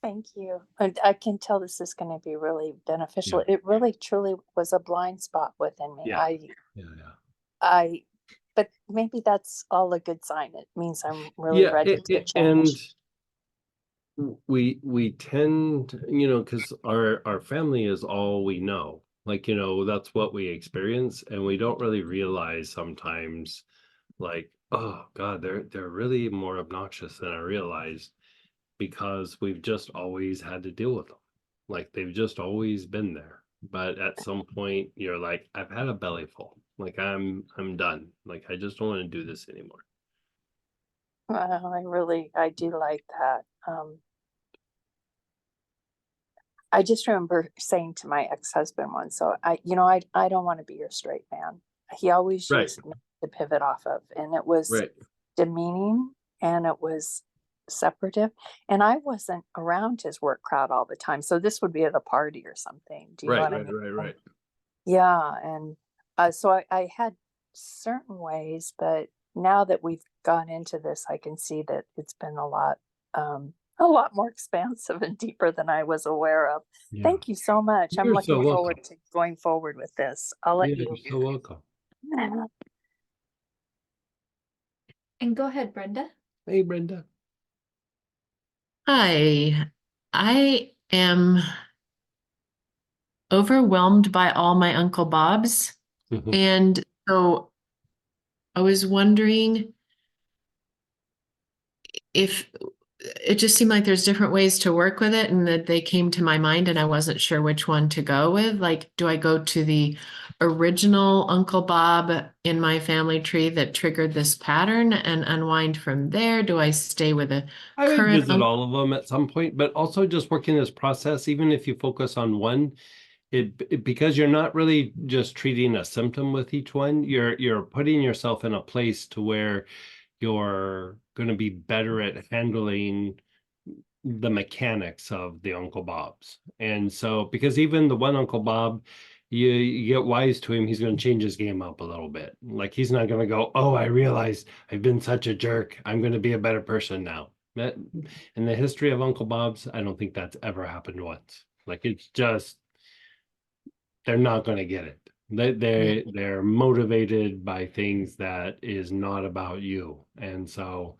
thank you. And I can tell this is going to be really beneficial. Yeah. It really truly was a blind spot within me. Yeah. I Yeah. but maybe that's all a good sign. It means I'm really Yeah. ready to And change. we tend, because our family is all we know. Like, that's what we experience, and we don't really realize sometimes, like, oh God, they're really more obnoxious than I realized, because we've just always had to deal with them. Like, they've just always been there. But at some point you're like, I've had a belly full. Like, I'm done. Like, I just don't want to do this anymore. I do like that. I just remember saying to my ex-husband once, so I don't want to be your straight man. He always Right. used me to pivot off of, and it was Right. demeaning and it was separative. And I wasn't around his work crowd all the time. So this would be at a party or something. Do you know Right. what I Right. mean? Right. Right. Yeah. And so I had certain ways, but now that we've gone into this, I can see that it's been a lot more expansive and deeper than I was aware of. Yeah. Thank you so much. I'm You're looking so forward welcome. to going forward with this. I'll let Yeah, you. you're so welcome. And go ahead, Brenda. Hey, Brenda. Hi, I am overwhelmed by all my Uncle Bob's. Mhm. And so I was wondering if it just seemed like there's different ways to work with it, and that they came to my mind and I wasn't sure which one to go with. Like, do I go to the original Uncle Bob in my family tree that triggered this pattern and unwind from there? Do I stay with a I would current visit all of them at some point, but also just working this process, even if you focus on one, because you're not really just treating a symptom with each one, you're putting yourself in a place to where you're going to be better at handling the mechanics of the Uncle Bob's. And so, because even the one Uncle Bob, you get wise to him, he's going to change his game up a little bit. Like, he's not going to go, oh, I realized I've been such a jerk, I'm going to be a better person now. That, in the history of Uncle Bob's, I don't think that's ever happened once. Like, it's just, they're not going to get it. They're motivated by things that is not about you. And so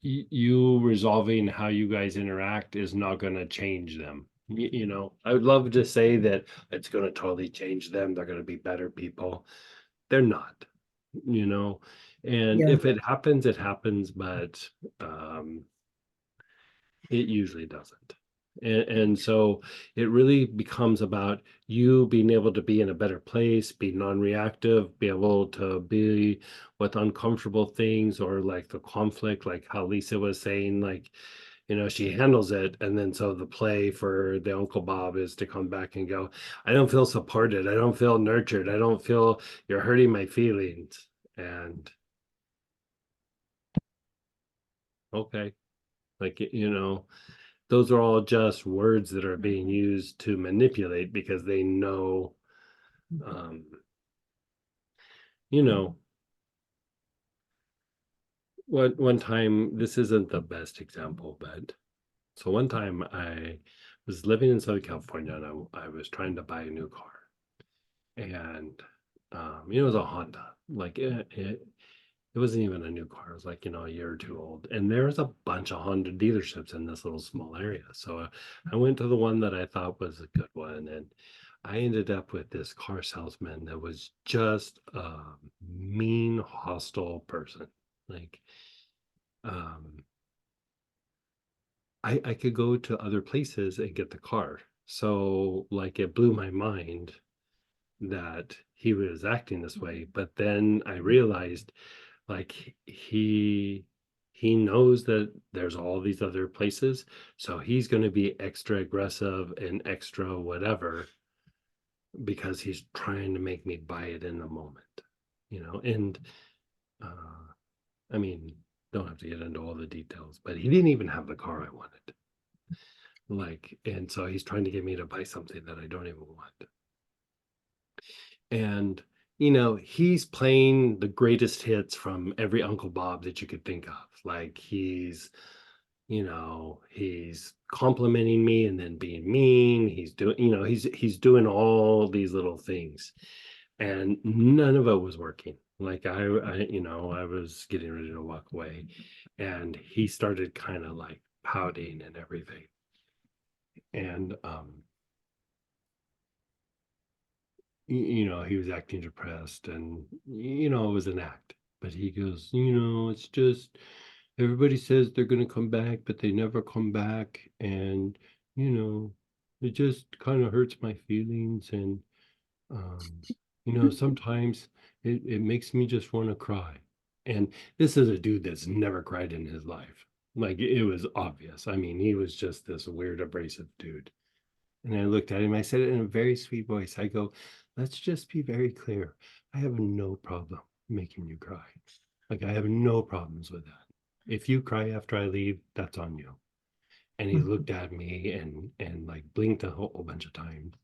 you resolving how you guys interact is not going to change them. I would love to say that it's going to totally change them, they're going to be better people. They're not. And Yeah. if it happens, it happens, but it usually doesn't. And so it really becomes about you being able to be in a better place, be non-reactive, be able to be with uncomfortable things, or like the conflict, like how Lisa was saying, like, she handles it. And then so the play for the Uncle Bob is to come back and go, I don't feel supported. I don't feel nurtured. I don't feel, you're hurting my feelings. And okay, like, those are all just words that are being used to manipulate, because they know, you know, one time, this isn't the best example, but so one time I was living in Southern California, and I was trying to buy a new car, and it was a Honda. Like, it wasn't even a new car. It was like, a year or two old. And there's a bunch of Honda dealerships in this little small area. So I went to the one that I thought was a good one. And I ended up with this car salesman that was just a mean, hostile person. Like, I could go to other places and get the car. So, like, it blew my mind that he was acting this way. But then I realized, like, he knows that there's all these other places, so he's going to be extra aggressive and extra whatever, because he's trying to make me buy it in the moment. And I mean, don't have to get into all the details, but he didn't even have the car I wanted. Like, and so he's trying to get me to buy something that I don't even want. And he's playing the greatest hits from every Uncle Bob that you could think of. Like, he's complimenting me and then being mean. He's doing, he's doing all these little things, and none of it was working. Like I was getting ready to walk away, and he started kind of like pouting and everything. And he was acting depressed, and it was an act. But he goes, it's just everybody says they're going to come back, but they never come back, and it just kind of hurts my feelings, and sometimes it makes me just want to cry. And this is a dude that's never cried in his life. Like, it was obvious. I mean, he was just this weird, abrasive dude. And I looked at him, I said it in a very sweet voice. I go, let's just be very clear. I have no problem making you cry. Like, I have no problems with that. If you cry after I leave, that's on you. And he looked at me and like blinked a whole bunch of times.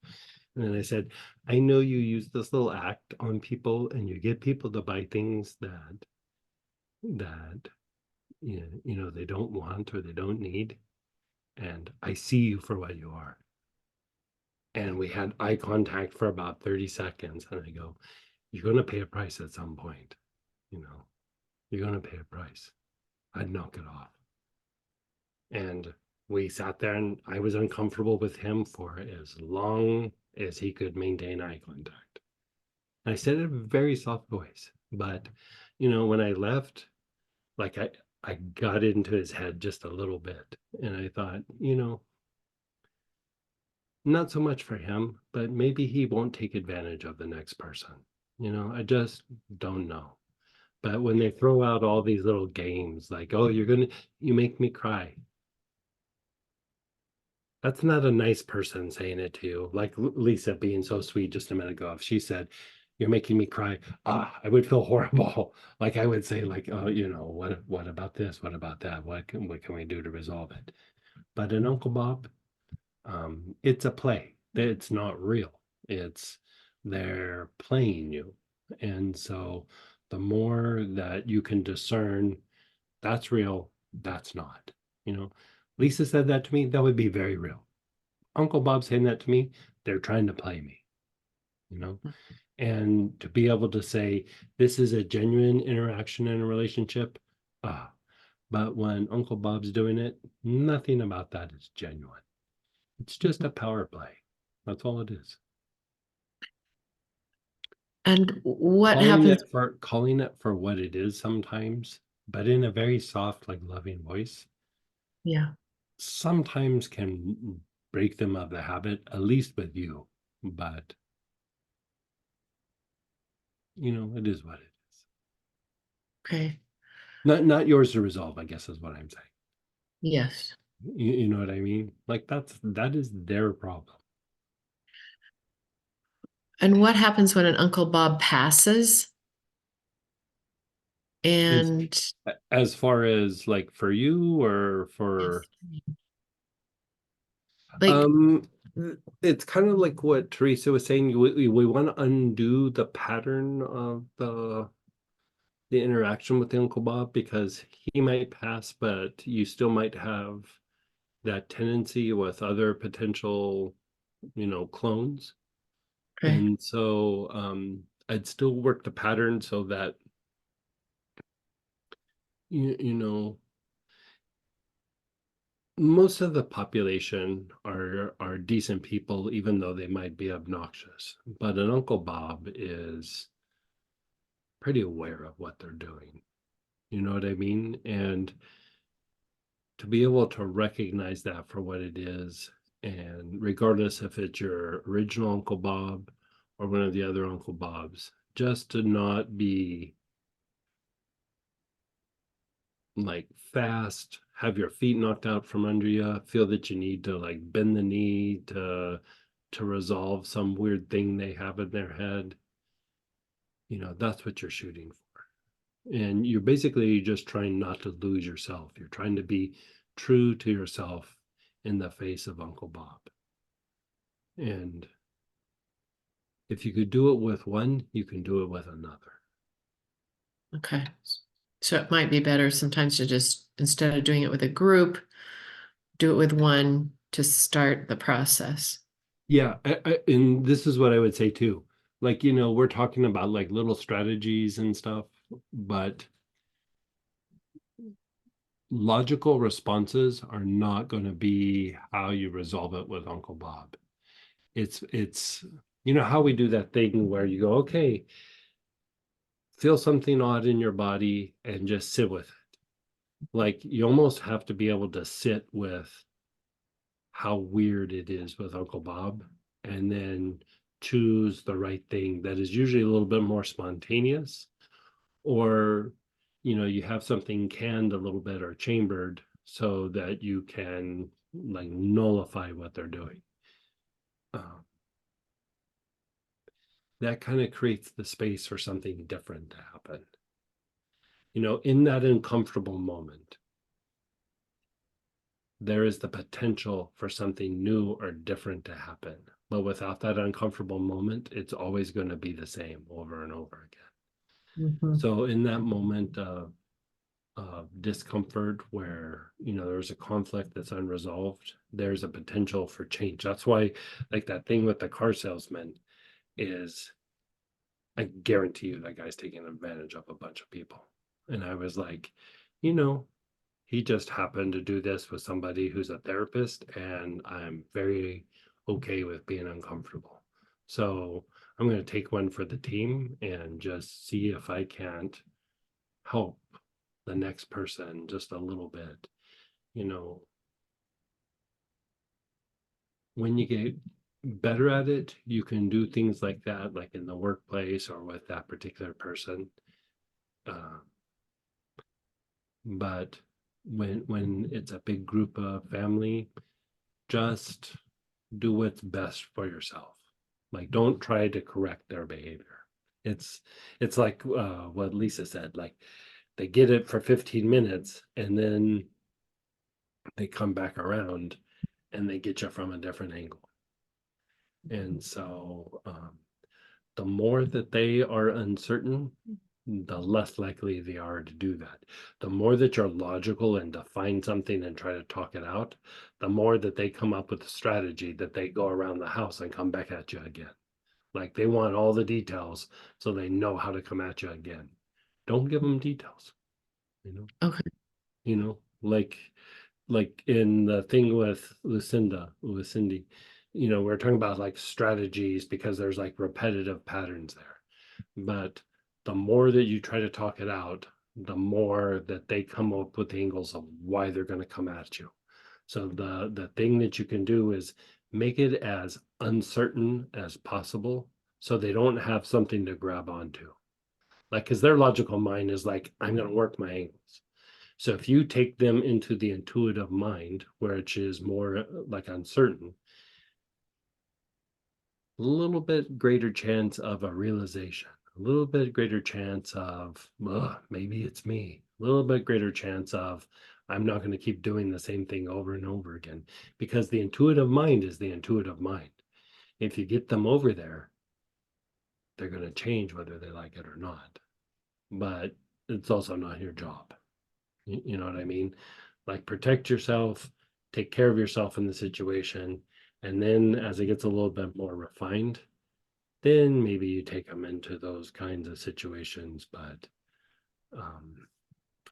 And then I said, I know you use this little act on people, and you get people to buy things that they don't want or they don't need. And I see you for what you are. And we had eye contact for about 30 seconds. And I go, you're going to pay a price at some point. You're going to pay a price. I'd knock it off. And we sat there, and I was uncomfortable with him for as long as he could maintain eye contact. And I said it in a very soft voice. But, when I left, like I got into his head just a little bit. And I thought, not so much for him, but maybe he won't take advantage of the next person. I just don't know. But when they throw out all these little games, like, oh, you make me cry. That's not a nice person saying it to you. Like Lisa being so sweet just a minute ago. If she said, you're making me cry, I would feel horrible. Like, I would say, like, oh, what about this? What about that? What can we do to resolve it? But in Uncle Bob, it's a play. It's not real. They're playing you. And so the more that you can discern, that's real, that's not. Lisa said that to me, that would be very real. Uncle Bob saying that to me, they're trying to play me. And to be able to say this is a genuine interaction in a relationship, but when Uncle Bob's doing it, nothing about that is genuine. It's just a power play. That's all it is. And what calling it for what it is sometimes, but in a very soft, like loving voice. Yeah. Sometimes can break them of the habit, at least with you. But it is what it is. Okay. Not yours to resolve, I guess, is what I'm saying. Yes. You know what I mean? Like, that is their problem. And what happens when an Uncle Bob passes? And as far as like for you or for like, it's kind of like what Teresa was saying. We want to undo the pattern of the interaction with the Uncle Bob, because he might pass, but you still might have that tendency with other potential, clones. okay. And so I'd still work the pattern so that most of the population are decent people, even though they might be obnoxious. But an Uncle Bob is pretty aware of what they're doing. You know what I mean? And to be able to recognize that for what it is, and regardless if it's your original Uncle Bob or one of the other Uncle Bobs, just to not be like fast, have your feet knocked out from under you, feel that you need to like bend the knee to resolve some weird thing they have in their head. That's what you're shooting for. And you're basically just trying not to lose yourself. You're trying to be true to yourself in the face of Uncle Bob. And if you could do it with one, you can do it with another. Okay. So it might be better sometimes to just, instead of doing it with a group, do it with one to start the process. Yeah, and this is what I would say too. Like, we're talking about like little strategies and stuff, but logical responses are not going to be how you resolve it with Uncle Bob. It's how we do that thing where you go, okay, feel something odd in your body and just sit with it. Like, you almost have to be able to sit with how weird it is with Uncle Bob, and then choose the right thing that is usually a little bit more spontaneous, or you have something canned a little bit or chambered so that you can like nullify what they're doing. That kind of creates the space for something different to happen. In that uncomfortable moment, there is the potential for something new or different to happen. But without that uncomfortable moment, it's always going to be the same over and over again. Mhm. So in that moment of discomfort where, there's a conflict that's unresolved, there's a potential for change. That's why, like that thing with the car salesman is, I guarantee you that guy's taking advantage of a bunch of people. And I was like, he just happened to do this with somebody who's a therapist, and I'm very okay with being uncomfortable. So I'm going to take one for the team and just see if I can't help the next person just a little bit. When you get better at it, you can do things like that, like in the workplace or with that particular person. But when it's a big group of family, just do what's best for yourself. Like, don't try to correct their behavior. It's like what Lisa said, like they get it for 15 minutes and then they come back around and they get you from a different angle. And so the more that they are uncertain, the less likely they are to do that. The more that you're logical and define something and try to talk it out, the more that they come up with a strategy that they go around the house and come back at you again. Like, they want all the details so they know how to come at you again. Don't give them details. Okay. Like in the thing with Cindy, we're talking about like strategies because there's like repetitive patterns there. But the more that you try to talk it out, the more that they come up with angles of why they're going to come at you. So the thing that you can do is make it as uncertain as possible so they don't have something to grab onto. Like, because their logical mind is like, I'm going to work my angles. So if you take them into the intuitive mind, which is more like uncertain, a little bit greater chance of a realization, a little bit greater chance of, maybe it's me, a little bit greater chance of, I'm not going to keep doing the same thing over and over again, because the intuitive mind is the intuitive mind. If you get them over there, they're going to change whether they like it or not. But it's also not your job. You know what I mean? Like, protect yourself, take care of yourself in the situation. And then as it gets a little bit more refined, then maybe you take them into those kinds of situations. But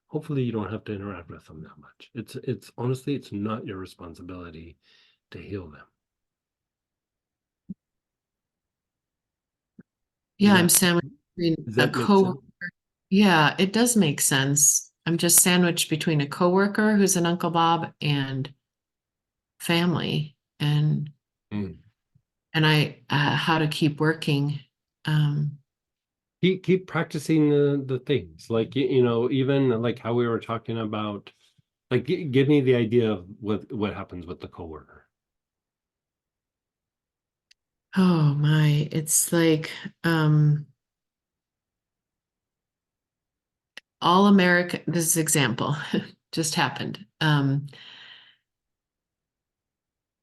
hopefully you don't have to interact with them that much. It's honestly, it's not your responsibility to heal them. Yeah, I'm Does that- sandwiched between does a that make coworker. sense? Yeah, it does make sense. I'm just sandwiched between a coworker who's an Uncle Bob and family, and Mm. I how to keep working. Keep practicing the things, like, even like how we were talking about, like, give me the idea of what happens with the coworker. Oh my, it's like all America, this example just happened.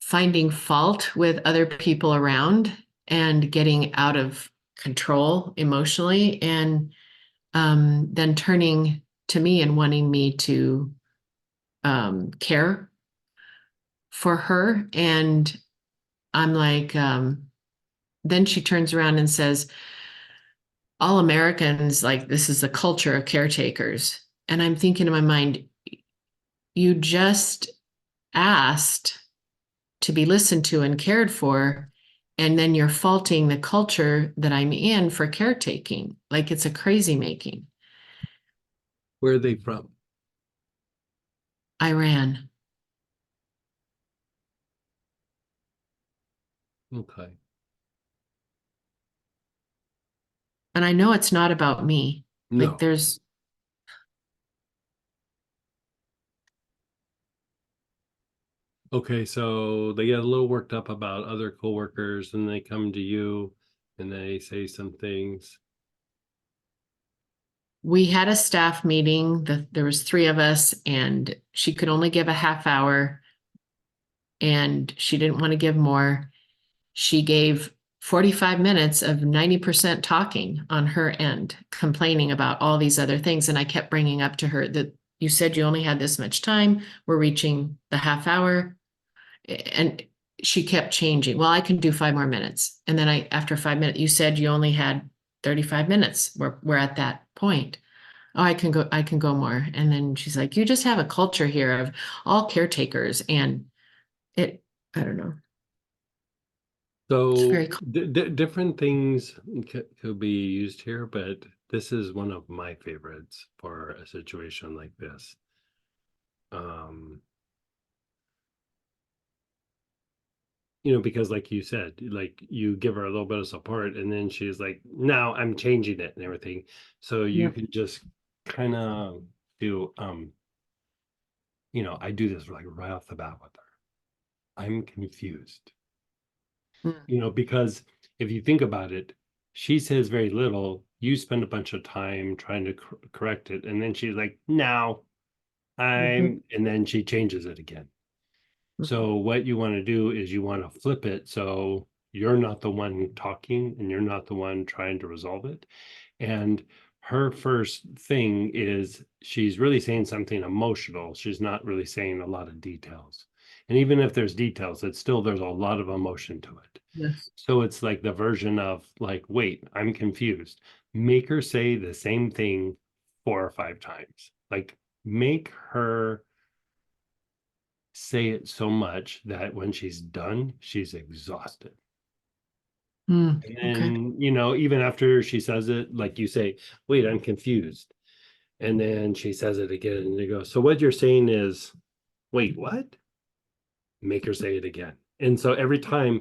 Finding fault with other people around and getting out of control emotionally, and then turning to me and wanting me to care for her. And I'm like, then she turns around and says, all Americans, like, this is the culture of caretakers. And I'm thinking in my mind, you just asked to be listened to and cared for, and then you're faulting the culture that I'm in for caretaking. Like, it's a crazy making. Where are they from? Iran. Okay. And I know it's not about me. No. Like, there's, Okay, so they get a little worked up about other coworkers and they come to you and they say some things. we had a staff meeting. There was 3 of us, and she could only give a half hour, and she didn't want to give more. She gave 45 minutes of 90% talking on her end, complaining about all these other things. And I kept bringing up to her that you said you only had this much time. We're reaching the half hour. And she kept changing. Well, I can do 5 more minutes. And then after 5 minutes, you said you only had 35 minutes. We're at that point. Oh, I can go more. And then she's like, you just have a culture here of all caretakers, and I don't know. It's So very different things could be used here, but this is one of my favorites for a situation like this. Because like you said, like you give her a little bit of support and then she's like, no, I'm changing it and everything. So you Yep. can just kind of do, I do this like right off the bat with her. I'm confused. Because if you think about it, she says very little, you spend a bunch of time trying to correct it, and then she's like, no, and then she changes it again. So what you want to do is you want to flip it so you're not the one talking and you're not the one trying to resolve it. And her first thing is she's really saying something emotional. She's not really saying a lot of details. And even if there's details, there's a lot of emotion to it. Yes. So it's like the version of like, wait, I'm confused. Make her say the same thing 4 or 5 times. Like, make her say it so much that when she's done, she's exhausted. And then, even after she says it, like you say, wait, I'm confused. And then she says it again and you go, so what you're saying is, wait, what? Make her say it again. And so every time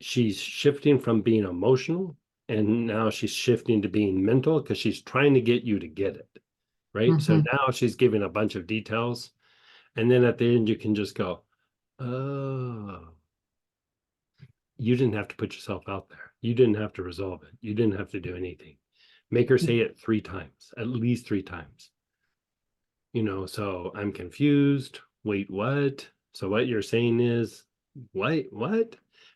she's shifting from being emotional and now she's shifting to being mental because she's trying to get you to get it. Right. So now she's giving a bunch of details. And then at the end, you can just go, oh, you didn't have to put yourself out there. You didn't have to resolve it. You didn't have to do anything. Make her say it 3 times, at least 3 times. So I'm confused. Wait, what? So what you're saying is, what?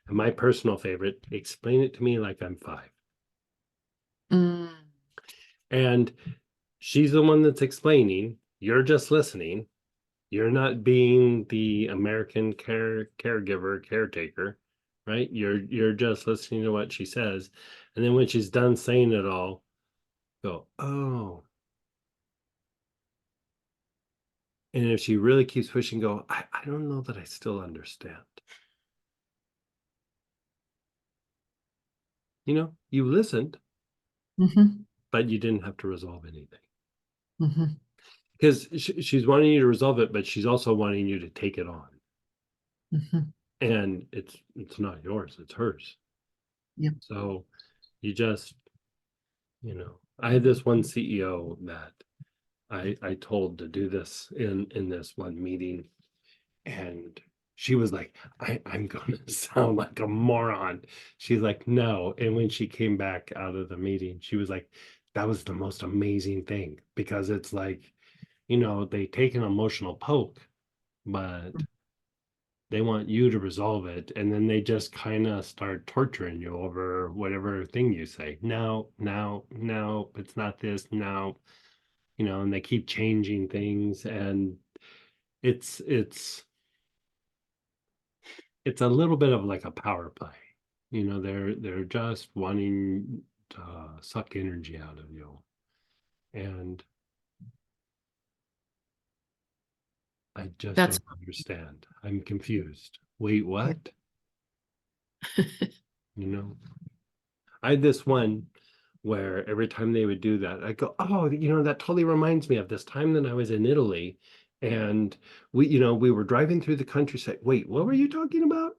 And my personal favorite, explain it to me like I'm 5. And she's the one that's explaining. You're just listening. You're not being the American caregiver, caretaker, right? You're just listening to what she says. And then when she's done saying it all, go, oh. And if she really keeps pushing, go, I don't know that I still understand. You listened, but you didn't have to resolve anything. Because she's wanting you to resolve it, but she's also wanting you to take it on. And it's not yours, it's hers. Yep. So you just, I had this one CEO that I told to do this in this one meeting, and she was like, I'm gonna sound like a moron. She's like, no. And when she came back out of the meeting, she was like, that was the most amazing thing, because it's like, they take an emotional poke, but they want you to resolve it, and then they just kind of start torturing you over whatever thing you say. No, it's not this. No, and they keep changing things, and it's it's a little bit of like a power play. You know, they're just wanting to suck energy out of you. And I just That's- don't understand. I'm confused. Wait, what? You know, I had this one where every time they would do that, I go, oh, you know, that totally reminds me of this time that I was in Italy. And we were driving through the countryside. Wait, what were you talking about?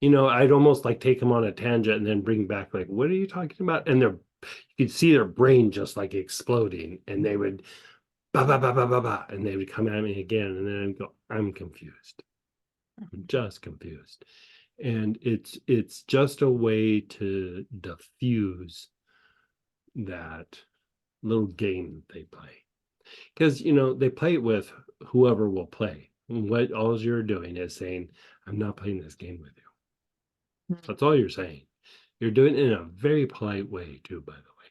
You know, I'd almost like take them on a tangent and then bring back like, what are you talking about? And you could see their brain just like exploding, and they would ba ba ba ba ba ba, and they would come at me again, and then I'd go, I'm confused. I'm just confused. And it's just a way to diffuse that little game they play. Because they play it with whoever will play. What all you're doing is saying, I'm not playing this game with you. That's all you're saying. You're doing it in a very polite way too, by the way.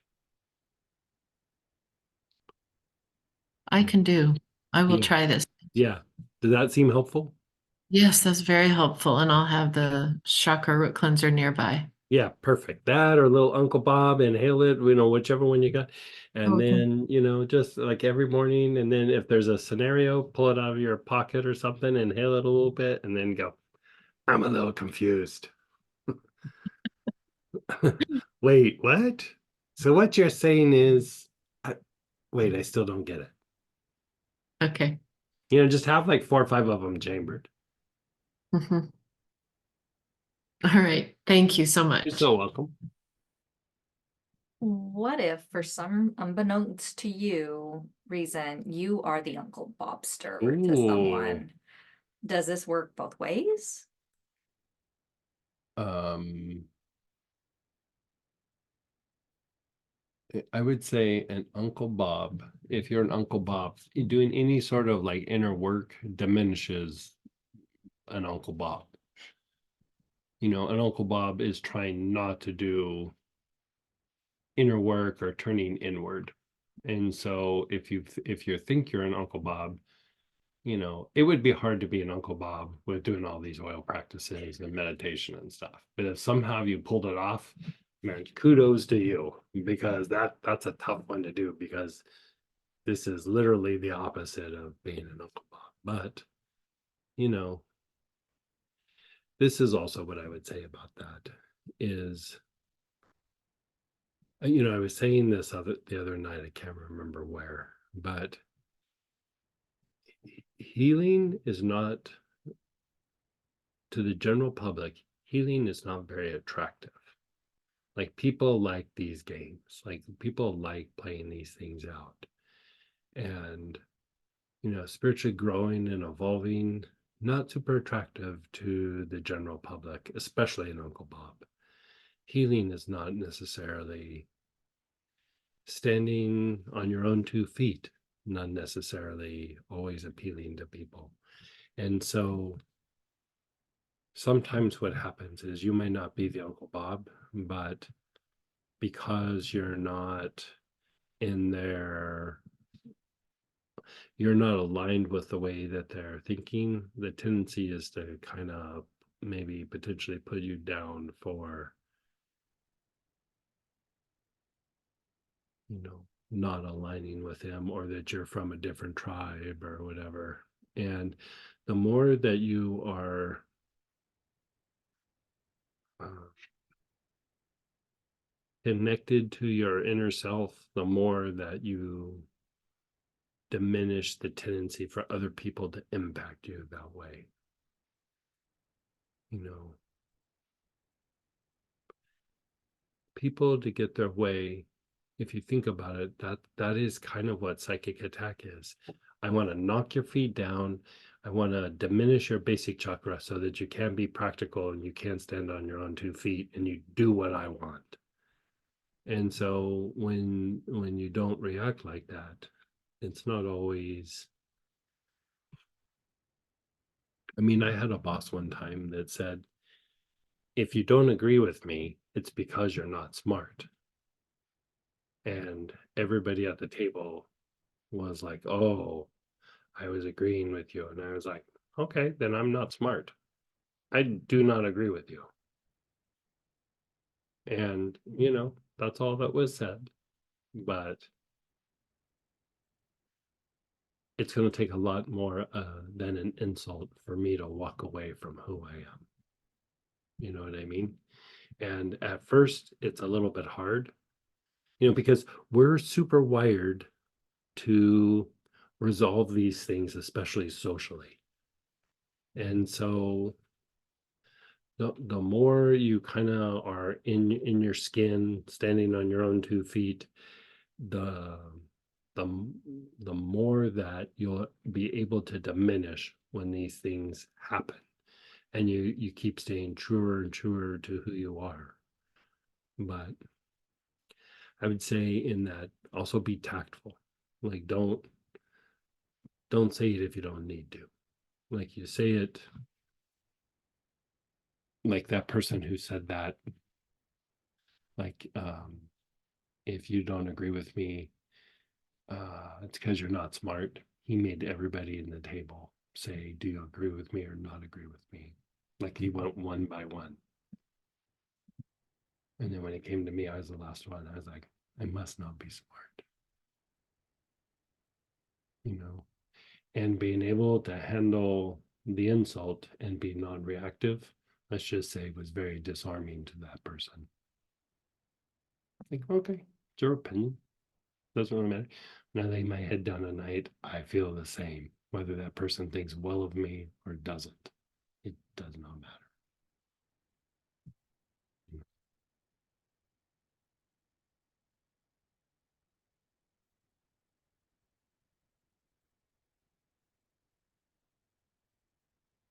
I can do. I will Yeah. try this. Yeah. Does that seem helpful? Yes, that's very helpful. And I'll have the chakra root cleanser nearby. Yeah, perfect. That or little Uncle Bob, inhale it, whichever one you got. And Okay. then, just like every morning, and then if there's a scenario, pull it out of your pocket or something, inhale it a little bit, and then go, I'm a little confused. Wait, what? So what you're saying is, wait, I still don't get it. Okay. Just have like 4 or 5 of them chambered. Mhm. All right. Thank you so much. You're so welcome. What if, for some unbeknownst to you reason, you are the Uncle Bobster to Ooh. someone? Does this work both ways? I would say an Uncle Bob, if you're an Uncle Bob, doing any sort of like inner work diminishes an Uncle Bob. An Uncle Bob is trying not to do inner work or turning inward. And so if you think you're an Uncle Bob, it would be hard to be an Uncle Bob with doing all these oil practices and meditation and stuff. But if somehow you pulled it off, man, kudos to you, because that's a tough one to do, because this is literally the opposite of being an Uncle Bob. But this is also what I would say about that is, I was saying this the other night, I can't remember where, but healing is not, to the general public, healing is not very attractive. Like, people like these games, like people like playing these things out. And, spiritually growing and evolving, not super attractive to the general public, especially an Uncle Bob. Healing is not necessarily standing on your own 2 feet, not necessarily always appealing to people. And so sometimes what happens is you may not be the Uncle Bob, but because you're not you're not aligned with the way that they're thinking, the tendency is to kind of maybe potentially put you down for, not aligning with them, or that you're from a different tribe or whatever. And the more that you are connected to your inner self, the more that you diminish the tendency for other people to impact you that way. People to get their way, if you think about it, that is kind of what psychic attack is. I want to knock your feet down. I want to diminish your basic chakra so that you can be practical and you can stand on your own 2 feet and you do what I want. And so when you don't react like that, it's not always. I had a boss one time that said, if you don't agree with me, it's because you're not smart. And everybody at the table was like, oh, I was agreeing with you. And I was like, okay, then I'm not smart. I do not agree with you. And, that's all that was said. But it's going to take a lot more than an insult for me to walk away from who I am. You know what I mean? And at first, it's a little bit hard, because we're super wired to resolve these things, especially socially. And so the more you kind of are in your skin, standing on your own 2 feet, the more that you'll be able to diminish when these things happen, and you keep staying truer and truer to who you are. But I would say in that, also be tactful. Like, don't say it if you don't need to. Like, you say it like that person who said that, like, if you don't agree with me, it's because you're not smart. He made everybody in the table say, do you agree with me or not agree with me? Like, he went one by one. And then when it came to me, I was the last one. I was like, I must not be smart. And being able to handle the insult and be non-reactive, let's just say, was very disarming to that person. Like, okay, it's your opinion. Doesn't really matter. When I lay my head down at night, I feel the same, whether that person thinks well of me or doesn't. It does not matter.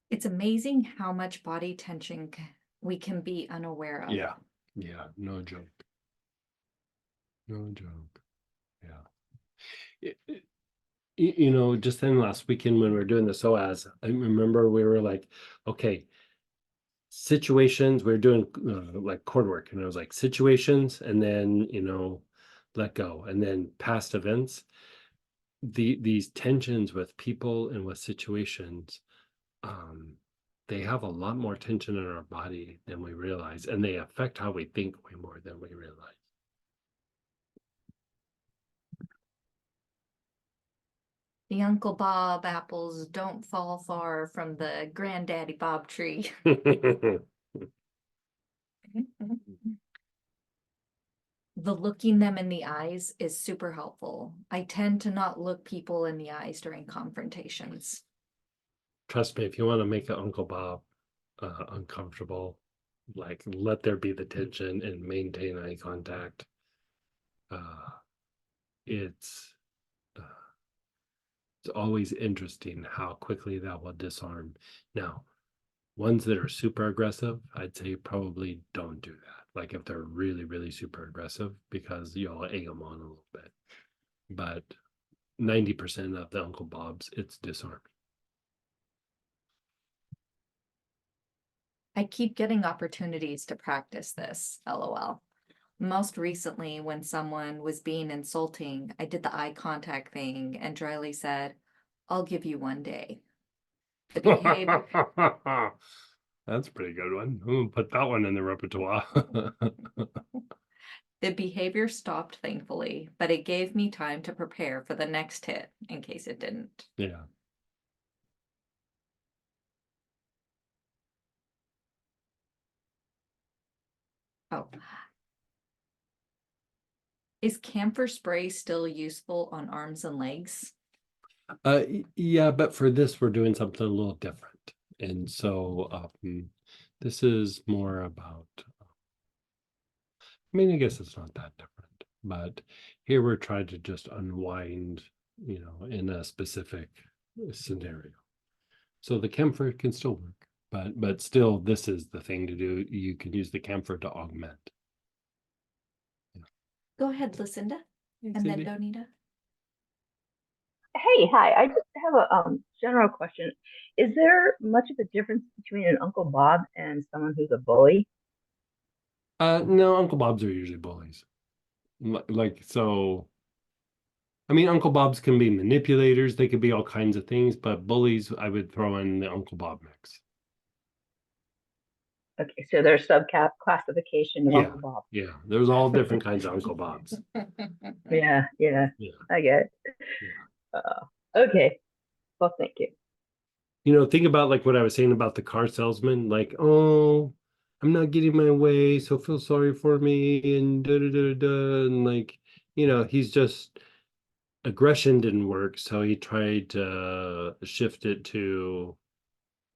It's amazing how much body tension we can be unaware of. Yeah, no joke. No joke. Yeah. Just then last weekend when we were doing the SOAS, I remember we were like, okay, situations, we were doing like cord work, and I was like, situations, and then, let go, and then past events. These tensions with people and with situations, they have a lot more tension in our body than we realize, and they affect how we think way more than we realize. The Uncle Bob apples don't fall far from the Granddaddy Bob tree. The looking them in the eyes is super helpful. I tend to not look people in the eyes during confrontations. Trust me, if you want to make an Uncle Bob uncomfortable, like, let there be the tension and maintain eye contact. It's always interesting how quickly that will disarm. Now, ones that are super aggressive, I'd say probably don't do that. Like, if they're really, really super aggressive, because you'll egg them on a little bit. But 90% of the Uncle Bobs, it's disarming. I keep getting opportunities to practice this, LOL. Most recently, when someone was being insulting, I did the eye contact thing and dryly said, I'll give you 1 day. The behavior, That's a pretty good one. Ooh, put that one in the repertoire. the behavior stopped, thankfully, but it gave me time to prepare for the next hit in case it didn't. Yeah. Oh. Is camphor spray still useful on arms and legs? Yeah, but for this, we're doing something a little different. And so this is more about, I guess it's not that different, but here we're trying to just unwind, in a specific scenario. So the camphor can still work, but still, this is the thing to do. You can use the camphor to augment. Go ahead, Lucinda, and then Donita. Hey, hi. I just have a general question. Is there much of a difference between an Uncle Bob and someone who's a bully? No, Uncle Bobs are usually bullies. Uncle Bobs can be manipulators. They could be all kinds of things, but bullies, I would throw in the Uncle Bob mix. Okay, so there's classification of Yeah. Uncle Bob. Yeah, there's all different kinds of Uncle Bobs. Yeah, yeah, Yeah. I get it. Yeah. Okay, well, thank you. You know, think about like what I was saying about the car salesman, like, oh, I'm not getting my way, so feel sorry for me, and da da da da, and like, you know, he's just aggression didn't work, so he tried to shift it to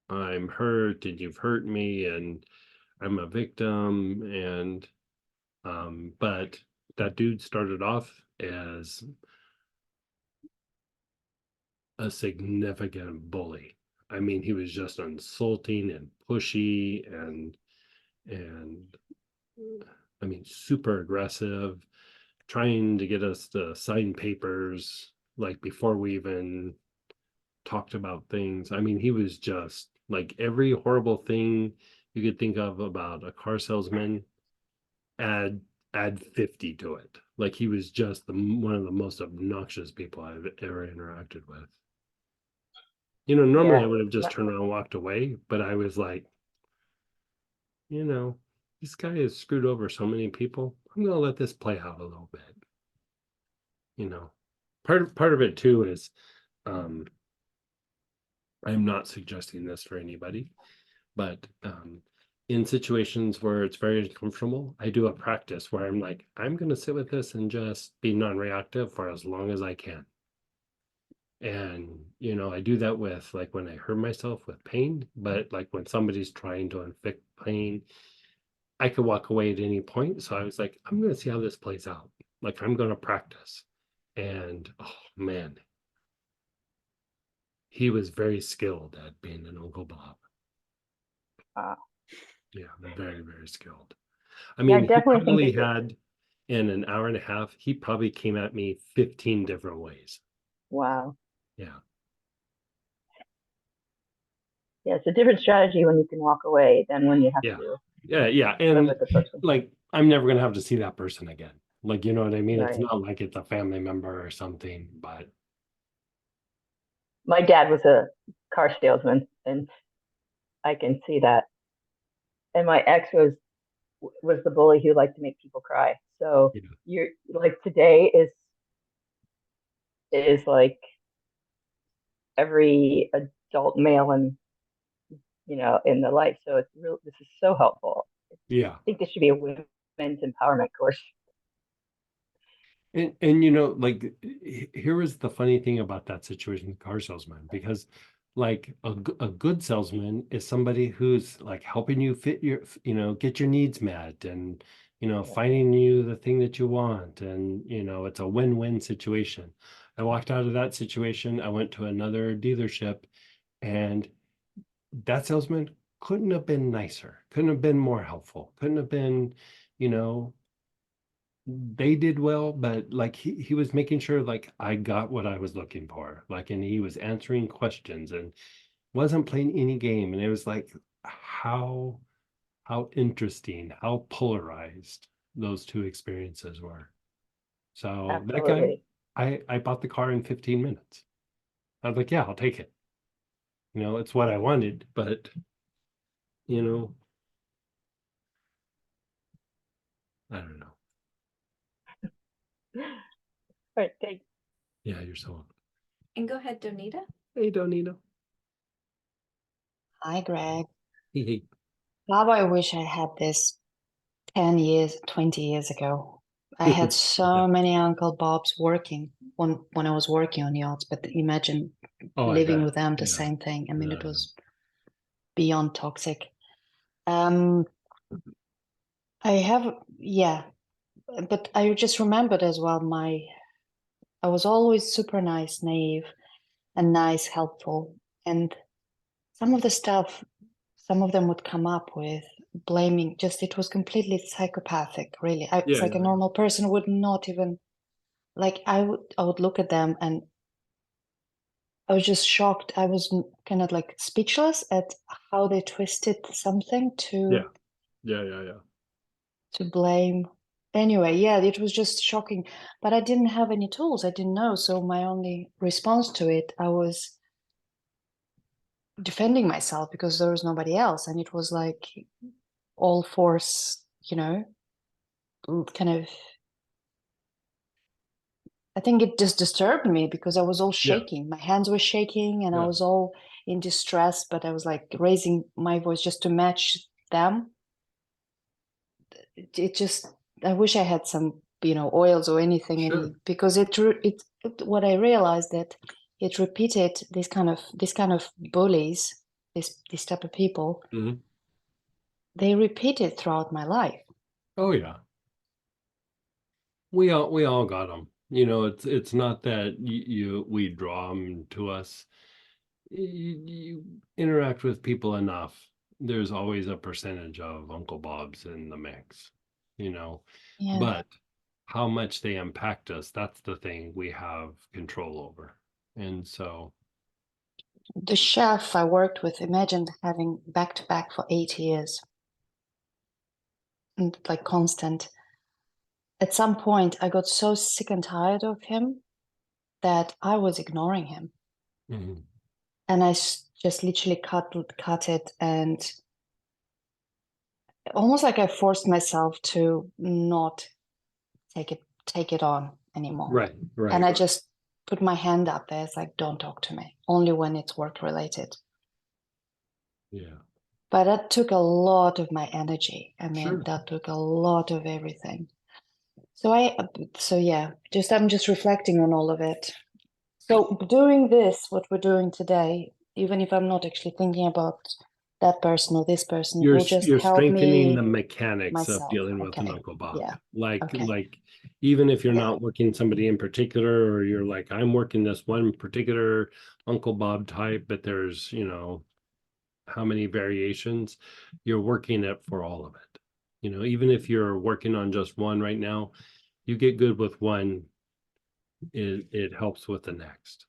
I'm hurt and you've hurt me and I'm a victim, and but that dude started off as a significant bully. I mean, he was just insulting and pushy and I mean, super aggressive, trying to get us to sign papers like before we even talked about things. I mean, he was just like every horrible thing you could think of about a car salesman, add add 50 to it. Like he was just one of the most obnoxious people I've ever interacted with. You know, normally I Yeah, would have just turned around and walked away, but I was like, you know, this guy has screwed over so many people. I'm gonna let this play out a little bit. You know, part of it too is I'm not suggesting this for anybody, but in situations where it's very uncomfortable, I do a practice where I'm like, I'm gonna sit with this and just be non-reactive for as long as I can. And you know, I do that with like when I hurt myself with pain, but like when somebody's trying to inflict pain, I could walk away at any point. So I was like, I'm gonna see how this plays out. Like I'm gonna practice. And oh man, he was very skilled at being an Uncle Bob. Wow. Yeah, very, very skilled. I Yeah, I mean, he definitely think probably that- had in an hour and a half, he probably came at me 15 different ways. wow. Yeah. Yeah, it's a different strategy when you can walk away than when you have Yeah. to Yeah. Yeah. live And with the person. like, I'm never going to have to see that person again. Like, you know what I mean? It's Right. not like it's a family member or something, but My dad was a car salesman, and I can see that. And my ex was the bully who liked to make people cry. So Yeah. you're like today is like every adult male in in the life. So it's real. This is so helpful. yeah. I think this should be a women's empowerment course. And you know, like here is the funny thing about that situation, the car salesman, because like a good salesman is somebody who's like helping you fit your, you know, get your needs met and, you know, Yeah. finding you the thing that you want. And, you know, it's a win-win situation. I walked out of that situation. I went to another dealership and that salesman couldn't have been nicer, couldn't have been more helpful, couldn't have been, you know, they did well, but like he was making sure like I got what I was looking for. Like, and he was answering questions and wasn't playing any game. And it was like how interesting, how polarized those two experiences were. So that guy, Absolutely. I bought the car in 15 minutes. I was like, yeah, I'll take it. You know, it's what I wanted, but you know, I don't know. All right, thanks. Yeah, you're so welcome. And go ahead, Donita. Hey, Donito. Hi, Greg. Hey. Bob, I wish I had this 10 years, 20 years ago. I had so many Uncle Bobs working when I was working on yachts, but imagine Oh, I living bet. with them, the Yeah. same thing. I mean, Yeah, it I was beyond toxic. I have, yeah, but I just remembered as well, I was always super nice, naive, and nice, helpful. And some of the stuff, some of them would come up with blaming, just it was completely psychopathic, really. It's Yeah, like a yeah. normal person would not even, like I would look at them and I was just shocked. I was kind of like speechless at how they twisted something Yeah. to blame. Anyway, yeah, it was just shocking. But I didn't have any tools. I didn't know. So my only response to it, I was defending myself because there was nobody else. And it was like, all force, you know, kind of, I think it just disturbed me because I was all Yeah. shaking. My hands were shaking and I Yeah. was all in distress, but I was like raising my voice just to match them. It just, I wish I had some, you know, oils or anything Sure. in, because what I realized that it repeated this kind of bullies, this type of people, Mhm. they repeated throughout my life. Oh yeah. We all got them. You know, it's not that we draw them to us. You interact with people enough, there's always a percentage of Uncle Bob's in the mix, you know. Yeah. But how much they impact us, that's the thing we have control over. And so, The chef I worked with, imagine having back to back for 8 years, and like constant. At some point, I got so sick and tired of him that I was ignoring him. mhm. And I just literally cut it, and almost like I forced myself to not take it on anymore. Right, And I right. just put my hand up there. It's like, don't talk to me, only when it's work related. Yeah, But that took a lot of my energy. I mean, sure. that took a lot of everything. So yeah, I'm just reflecting on all of it. So doing this, what we're doing today, even if I'm not actually thinking about that person or this person, will just You're help strengthening the me mechanics of myself. dealing with an Okay. Uncle Bob. Yeah. Like Okay. even if you're Yeah. not working somebody in particular, or you're like, I'm working this one particular Uncle Bob type, but there's, you know, how many variations, you're working it for all of it. You know, even if you're working on just one right now, you get good with one, it helps with the next.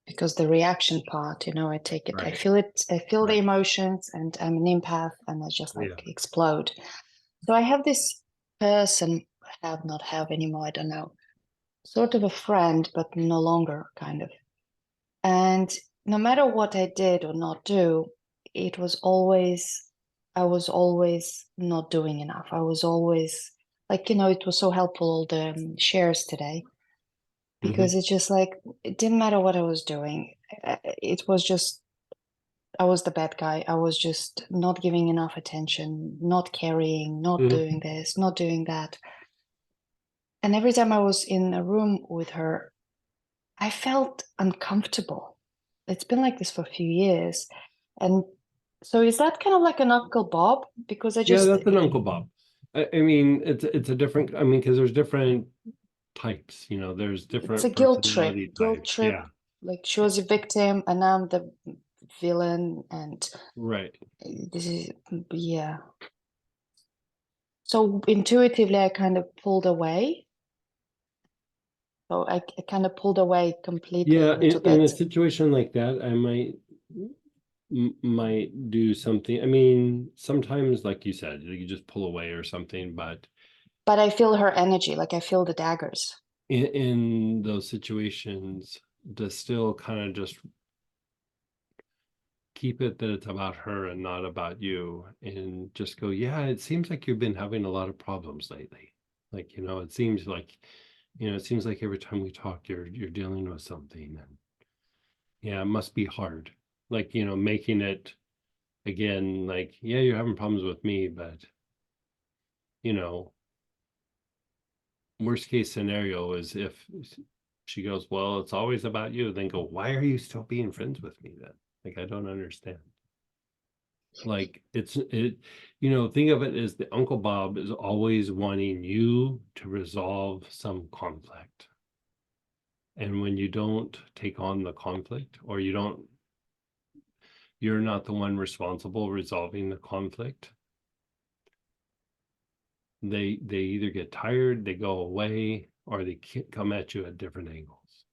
Because the reaction part, you know, I take it, I Right. feel it, I feel the Right. emotions, and I'm an empath, and I just like Yeah. explode. So I have this person, not have anymore, I don't know, sort of a friend, but no longer, kind of. And no matter what I did or not do, I was always not doing enough. I was always like, you know, it was so helpful, all the shares today, because it's just like, it didn't matter what I was doing. It was just, I was the bad guy. I was just not giving enough attention, not carrying, not Mhm. doing this, not doing that. And every time I was in a room with her, I felt uncomfortable. It's been like this for a few years. And so is that kind of like an Uncle Bob? Because I Yeah, just, that's an Uncle Bob. I mean, it's a different, I mean, because there's different types, you know, there's it's different a guilt trip, personality types. Yeah, like she was a victim and I'm the villain, and right. this is, yeah. So intuitively, I kind of pulled away. So I kind of pulled away completely a Yeah, little in a bit. situation like that, I might do something. I mean, sometimes, like you said, you just pull away or something, but But I feel her energy, like I feel the daggers. in those situations, to still kind of just keep it that it's about her and not about you, and just go, yeah, it seems like you've been having a lot of problems lately. Like, you know, it seems like, you know, it seems like every time we talk, you're dealing with something, and yeah, it must be hard. Like, you know, making it again, like, yeah, you're having problems with me, but you know, worst case scenario is if she goes, well, it's always about you, then go, why are you still being friends with me then? Like, I don't understand. Like, you know, think of it as the Uncle Bob is always wanting you to resolve some conflict. And when you don't take on the conflict, or you're not the one responsible resolving the conflict, they either get tired, they go away, or they come at you at different angles.